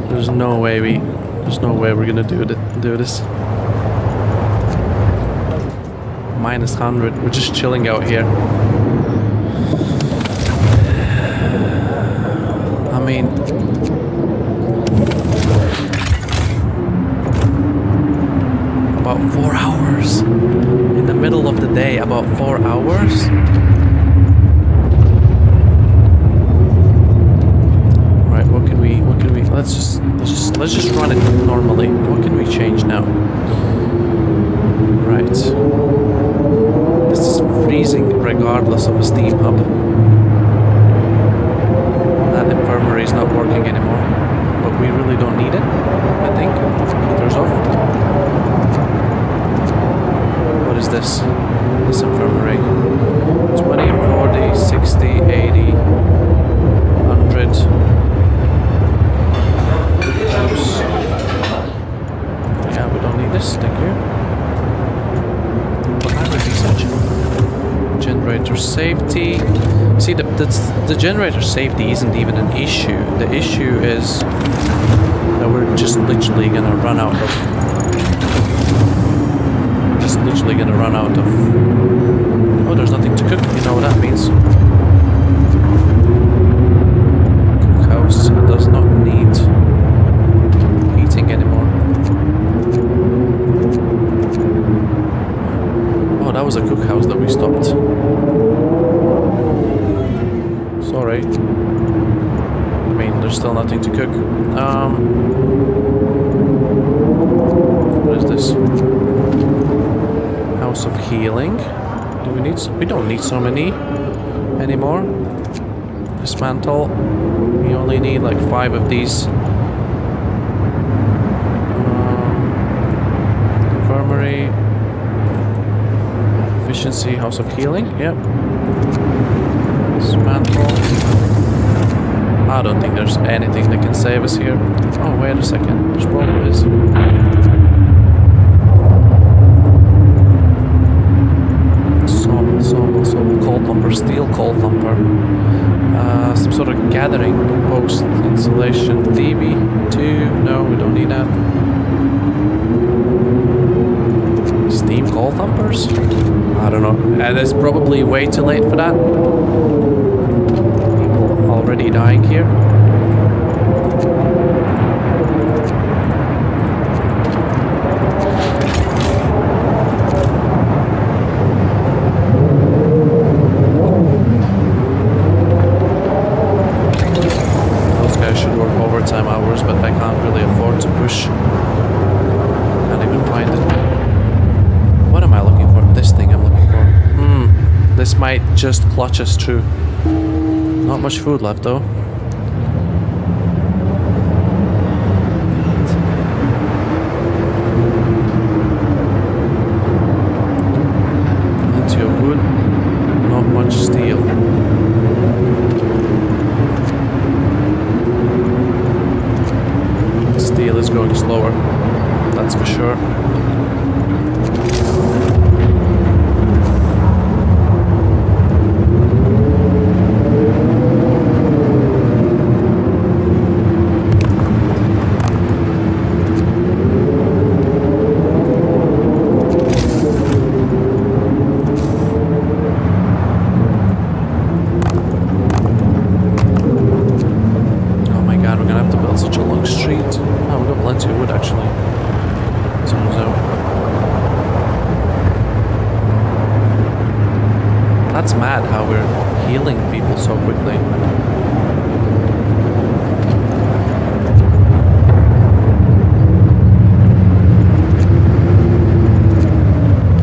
There's no way we're gonna do this. Minus 100. We're just chilling out here. I mean, about 4 hours in the middle of the day. About 4 hours. Right, what can we? Let's just run it normally. What can we change now? Right. This is freezing regardless of a steam hub. Infirmary is not working anymore, but we really don't need it. I think heater's off. What is this? This infirmary. 20, 40, 60, 80, 100. Yeah, we don't need this. Thank you. Behind research. Generator safety. See, the generator safety isn't even an issue. The issue is that we're just literally gonna run out of... Oh, there's nothing to cook. You know what that means. Cookhouse does not need heating anymore. Oh, that was a cookhouse that we stopped. Sorry. I mean, there's still nothing to cook. What is this? House of Healing. Do we need? We don't need so many anymore. Dismantle. We only need like 5 of these. Infirmary. Efficiency, House of Healing. Yep. Dismantle. I don't think there's anything that can save us here. Oh, wait a second. There's probably is. Coal thumper, steel coal thumper. Some sort of gathering post installation. DV2. No, we don't need that. Steam coal thumpers? I don't know. It's probably way too late for that. People already dying here. Overtime hours, but I can't really afford to push. Can't even find it. What am I looking for? This thing I'm looking for. This might just clutch us through. Not much food left though. Plenty of wood. Not much steel. Steel is going slower, that's for sure. Oh my god, we're gonna have to build such a long street. Oh, we've got plenty of wood actually. Turns out. That's mad how we're healing people so quickly.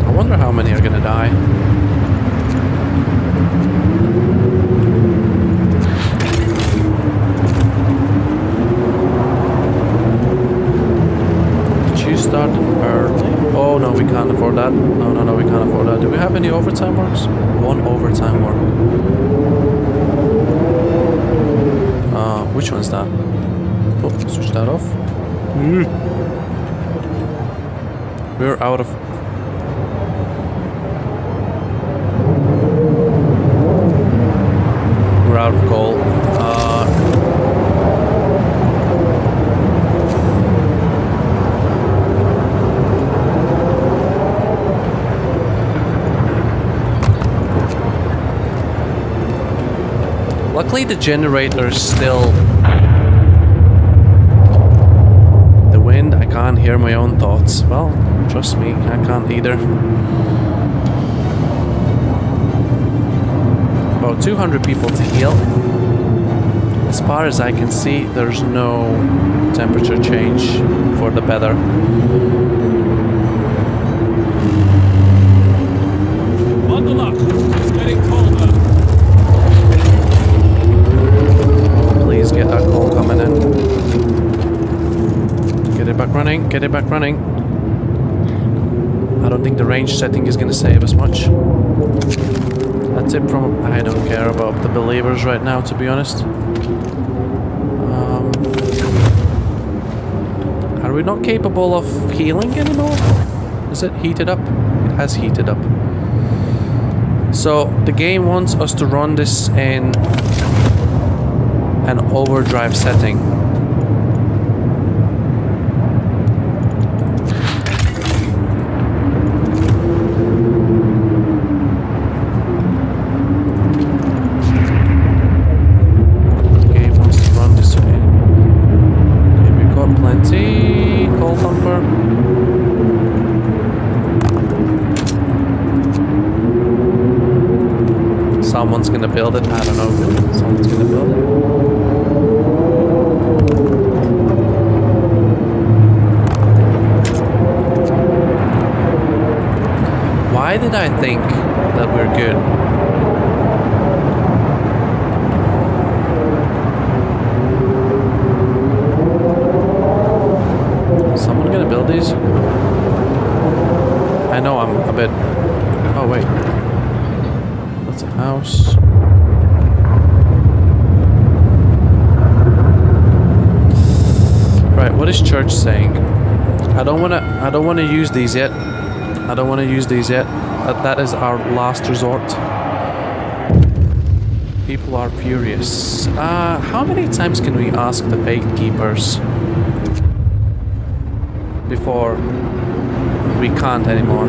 I wonder how many are gonna die. Start early. Oh no, we can't afford that. No, we can't afford that. Do we have any overtime works? 1 overtime work. Which one's that? Oh, switch that off. We're out of. We're out of coal. Luckily the generator is still... The wind, I can't hear my own thoughts. Well, trust me, I can't either. About 200 people to heal. As far as I can see, there's no temperature change for the better. Bundle up, it's getting colder. Please get that call coming in. Get it back running, get it back running. I don't think the range setting is gonna save us much. That's it from... I don't care about the believers right now, to be honest. Are we not capable of healing anymore? Is it heated up? It has heated up. So the game wants us to run this in an overdrive setting. The game wants to run this way. Okay, we've got plenty. Coal thumper. Someone's gonna build it. I don't know. Someone's gonna build it. Why did I think that we're good? build these? I know I'm a bit... Oh, wait. That's a house. Right, what is church saying? I don't wanna use these yet. I don't wanna use these yet. That is our last resort. People are furious. How many times can we ask the faith keepers before we can't anymore?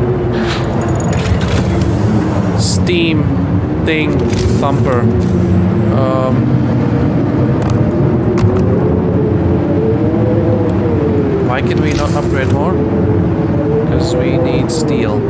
Steam thing thumper. Why can we not upgrade more? Because we need steel.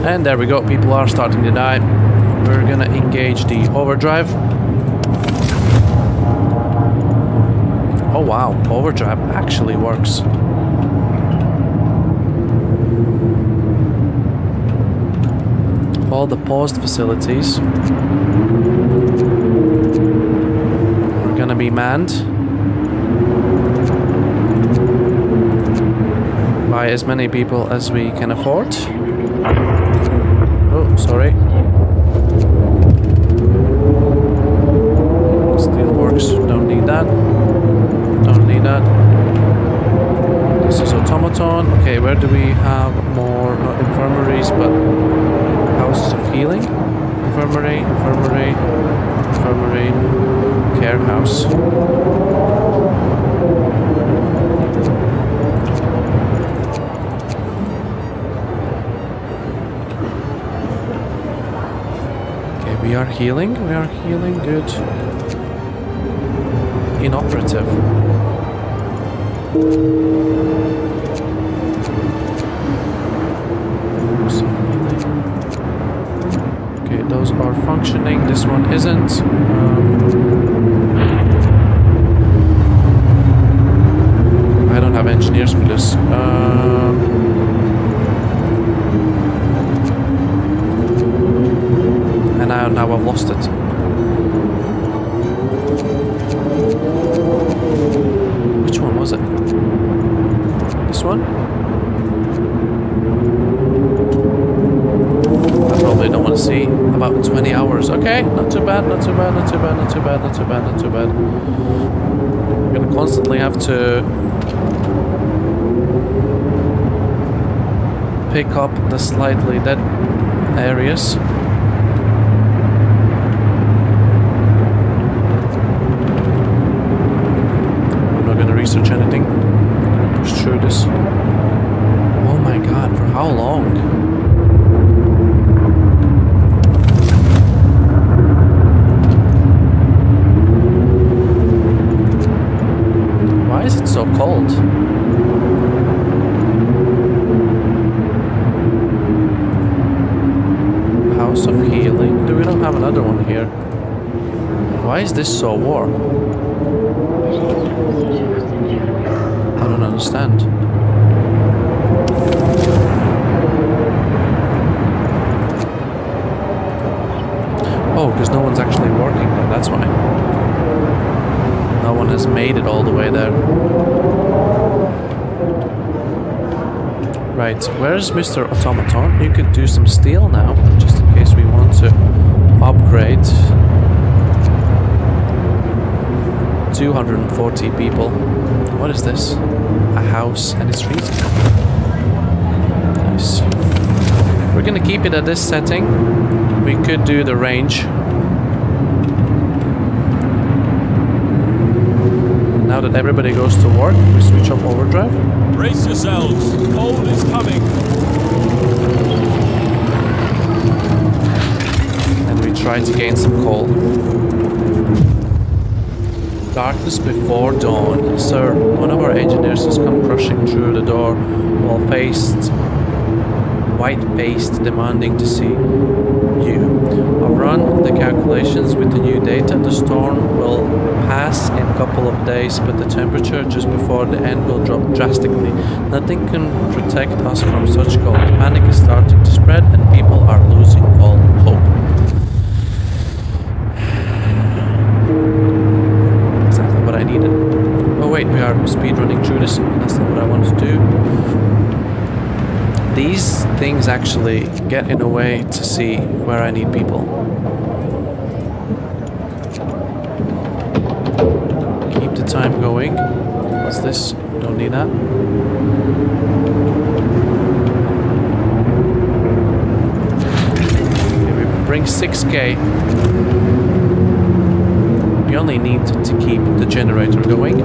And there we go, people are starting to die. We're gonna engage the overdrive. Oh wow, overdrive actually works. All the paused facilities are gonna be manned by as many people as we can afford. Oh, sorry. Steel works, don't need that. Don't need that. This is automaton. Okay, where do we have more? Not infirmaries, but houses of healing. Infirmary, infirmary, infirmary, care house. We are healing, good. Inoperative. Okay, those are functioning, this one isn't. I don't have engineers for this. And now I've lost it. Which one was it? This one? I probably don't want to see. About 20 hours. Okay, not too bad, not too bad, not too bad, not too bad, not too bad, not too bad. I'm gonna constantly have to pick up the slightly dead areas. Research anything. I'm gonna push through this. Oh my god, for how long? Why is it so cold? House of Healing. Do we not have another one here? Why is this so warm? I don't understand. Oh, because no one's actually working there, that's why. No one has made it all the way there. Right, where's Mr. Automaton? You could do some steel now, just in case we want to upgrade. 240 people. What is this? A house and it's freezing. Nice. We're gonna keep it at this setting. We could do the range. Now that everybody goes to work, we switch off overdrive. Brace yourselves, cold is coming. And we try to gain some coal. Darkness before dawn. Sir, one of our engineers has come crushing through the door while white-faced, demanding to see you. I've run the calculations with the new data. The storm will pass in couple of days, but the temperature just before the end will drop drastically. Nothing can protect us from such cold. Panic is starting to spread and people are losing all hope. Exactly what I needed. Oh wait, we are speedrunning through this. That's not what I wanted to do. These things actually get in a way to see where I need people. Keep the time going. What's this? Don't need that. Okay, we bring 6k. We only need to keep the generator going.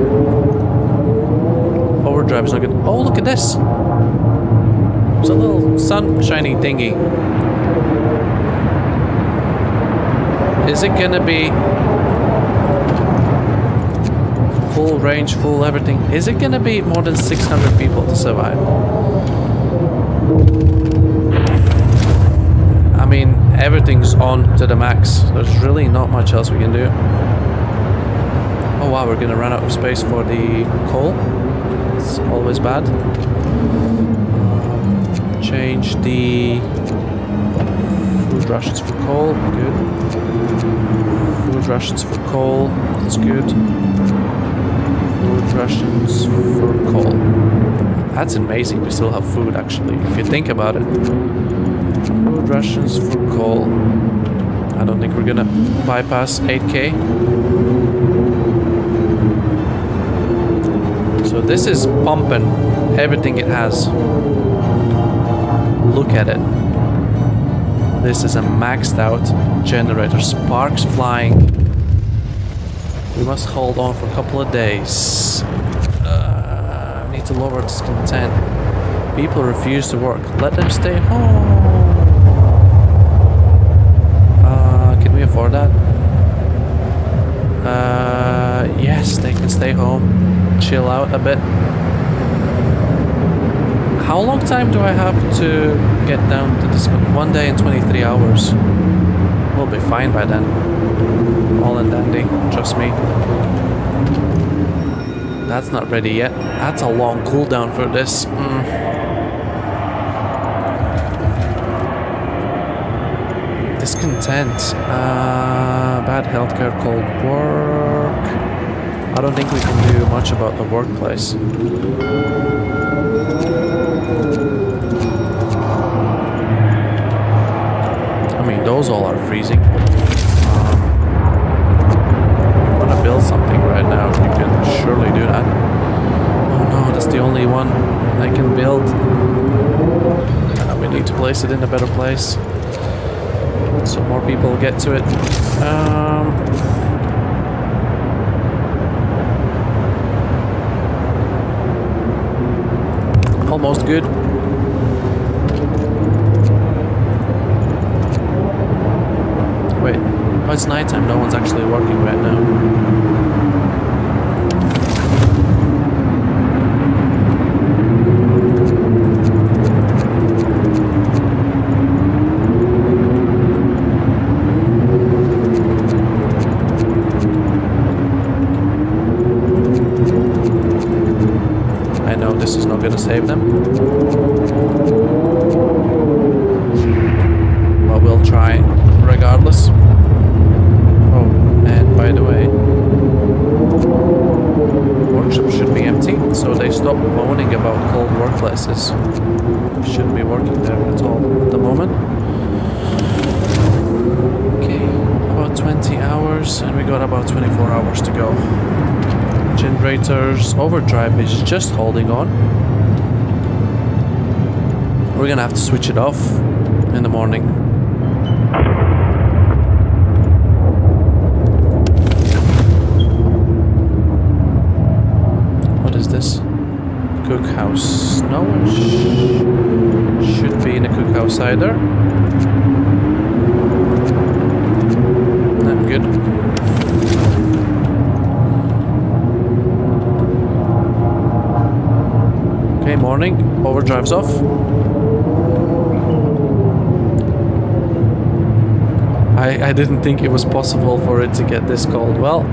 Overdrive is not good. Oh, look at this! There's a little sun shining thingy. Is it gonna be full range, full everything? Is it gonna be more than 600 people to survive? I mean, everything's on to the max. There's really not much else we can do. Oh wow, we're gonna run out of space for the coal. It's always bad. Change the food rations for coal. Good. Food rations for coal. That's good. Food rations for coal. That's amazing. We still have food, actually, if you think about it. Food rations for coal. I don't think we're gonna bypass 8k. So this is pumping everything it has. Look at it. This is a maxed out generator. Sparks flying. We must hold on for a couple of days. I need to lower discontent. People refuse to work. Let them stay home. Can we afford that? Yes, they can stay home. Chill out a bit. How long time do I have to get down to this? 1 day and 23 hours. We'll be fine by then. All in dandy, trust me. That's not ready yet. That's a long cooldown for this. Discontent. Bad healthcare, cold work. I don't think we can do much about the workplace. I mean, those all are freezing. You want to build something right now, you can surely do that. Oh no, that's the only one I can build. We need to place it in a better place so more people get to it. Almost good. Wait, oh, it's nighttime. No one's actually working right now. This is not going to save them, but we'll try regardless. Oh, and by the way, workshop should be empty, so they stop moaning about cold workplaces. We shouldn't be working there at all at the moment. Okay, about 20 hours, and we got about 24 hours to go. Generator's overdrive is just holding on. We're gonna have to switch it off in the morning. What is this? Cookhouse. No one should be in a cookhouse either. Not good. Okay, morning. Overdrive's off. I didn't think it was possible for it to get this cold. Well,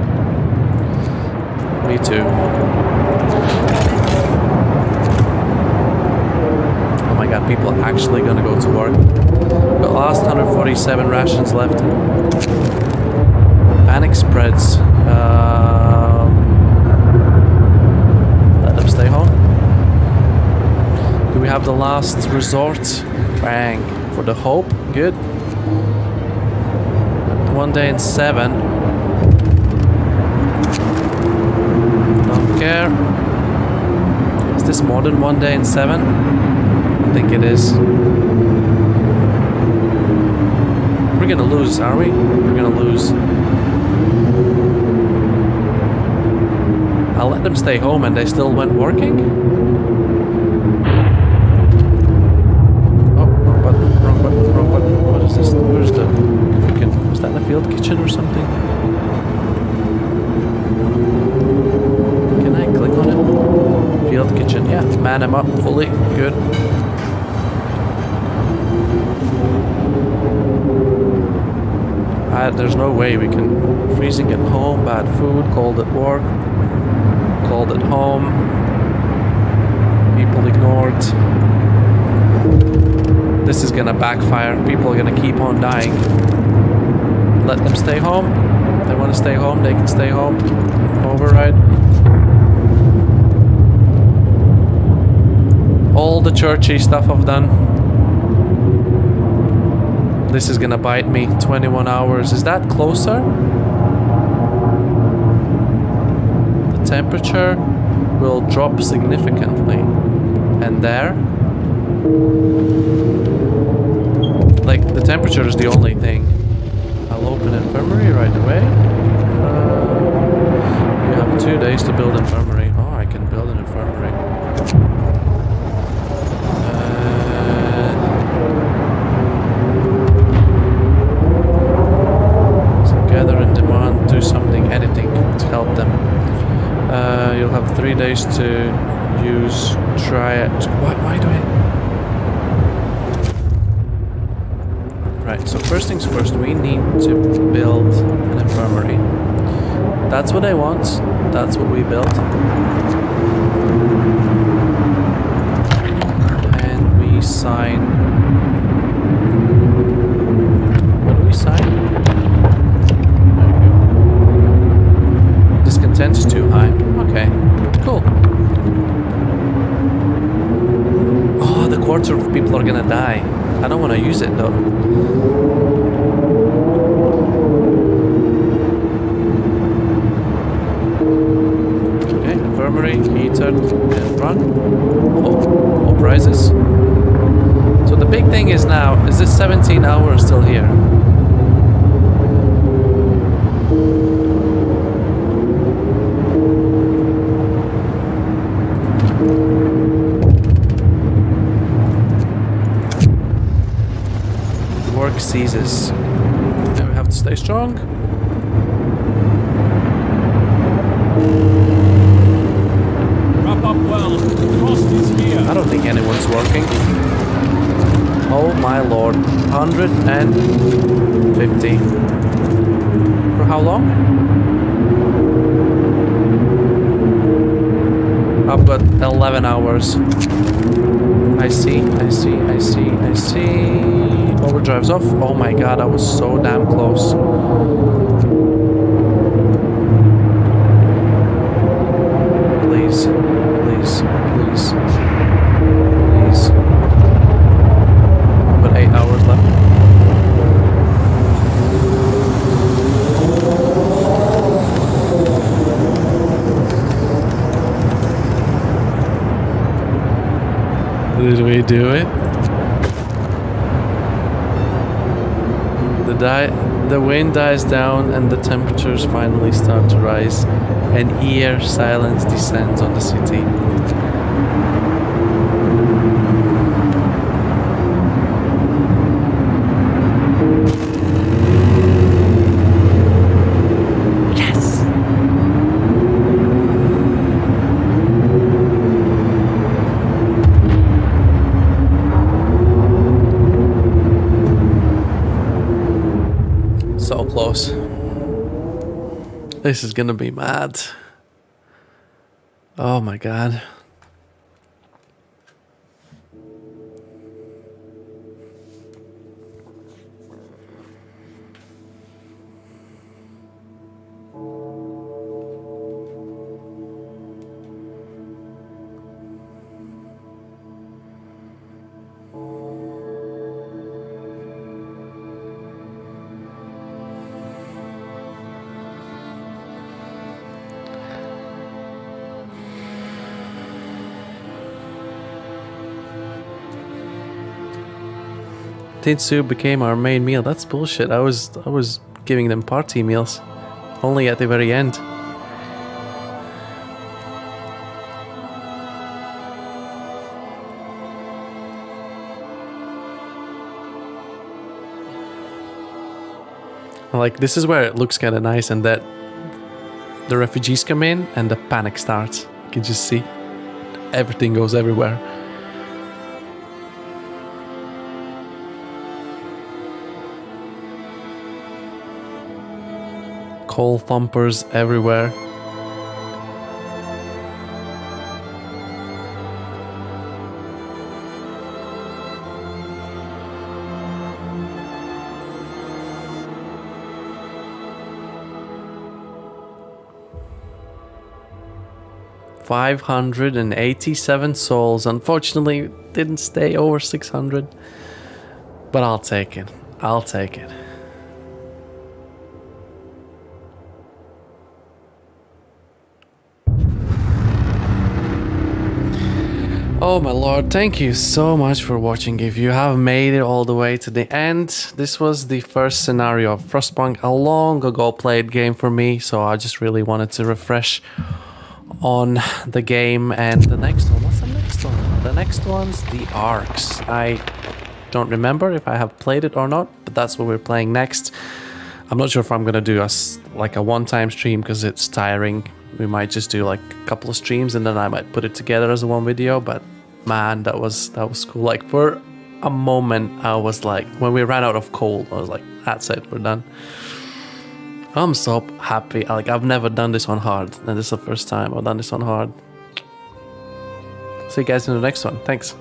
Me too. Oh my god, people are actually gonna go to work. The last 147 rations left. Panic spreads. Let them stay home. Do we have the last resort? Bang. For the hope. Good. 1 day in 7. Don't care. Is this more than 1 day in 7? I think it is. We're gonna lose, are we? We're gonna lose. I'll let them stay home and they still went working? Oh, wrong button, wrong button, wrong button. What is this? Where's the freaking... Is that the field kitchen or something? Can I click on it? Field kitchen, yeah. Man him up fully. Good. There's no way we can... Freezing at home, bad food, cold at work, cold at home, people ignored. This is gonna backfire. People are gonna keep on dying. Let them stay home. If they want to stay home, they can stay home. Override. All the churchy stuff I've done. This is gonna bite me. 21 hours. Is that closer? The temperature will drop significantly. And there? Like, the temperature is the only thing. I'll open infirmary right away. You have 2 days to build infirmary. Oh, I can build an infirmary. Gather and demand, do something, anything to help them. You'll have 3 days to use, try it. Why do I? Right, so first things first, we need to build an infirmary. That's what I want. That's what we built. And we sign. What do we sign? Discontent is too high. Okay, cool. Oh, the quarter of people are gonna die. I don't want to use it though. Okay, infirmary, heater, and run. Oh, more prizes. So the big thing is now, is this 17 hours still here? Ceases. Now we have to stay strong. Wrap up well. Frost is here. I don't think anyone's working. Oh my lord. 150. For how long? I've got 11 hours. I see. Overdrive's off. Oh my god, I was so damn close. Please. But 8 hours left. Did we do it? The wind dies down and the temperatures finally start to rise, and eerie silence descends on the city. Yes! So close. This is gonna be mad. Oh my god. Tinsu became our main meal. That's bullshit. I was giving them party meals. Only at the very end. Like, this is where it looks kind of nice, and that the refugees come in and the panic starts. You can just see everything goes everywhere. Coal thumpers everywhere. $587 souls. Unfortunately, didn't stay over 600. But I'll take it. I'll take it. Oh my lord, thank you so much for watching. If you have made it all the way to the end, this was the first scenario of Frostpunk, a long ago played game for me, so I just really wanted to refresh on the game. And the next one, what's the next one? The next one's the Arcs. I don't remember if I have played it or not, but that's what we're playing next. I'm not sure if I'm gonna do like a one-time stream because it's tiring. We might just do like a couple of streams and then I might put it together as a one video. But man, that was cool. Like, for a moment I was like, when we ran out of coal, I was like, that's it, we're done. I'm so happy. Like, I've never done this on hard, and this is the first time I've done this on hard. See you guys in the next one. Thanks.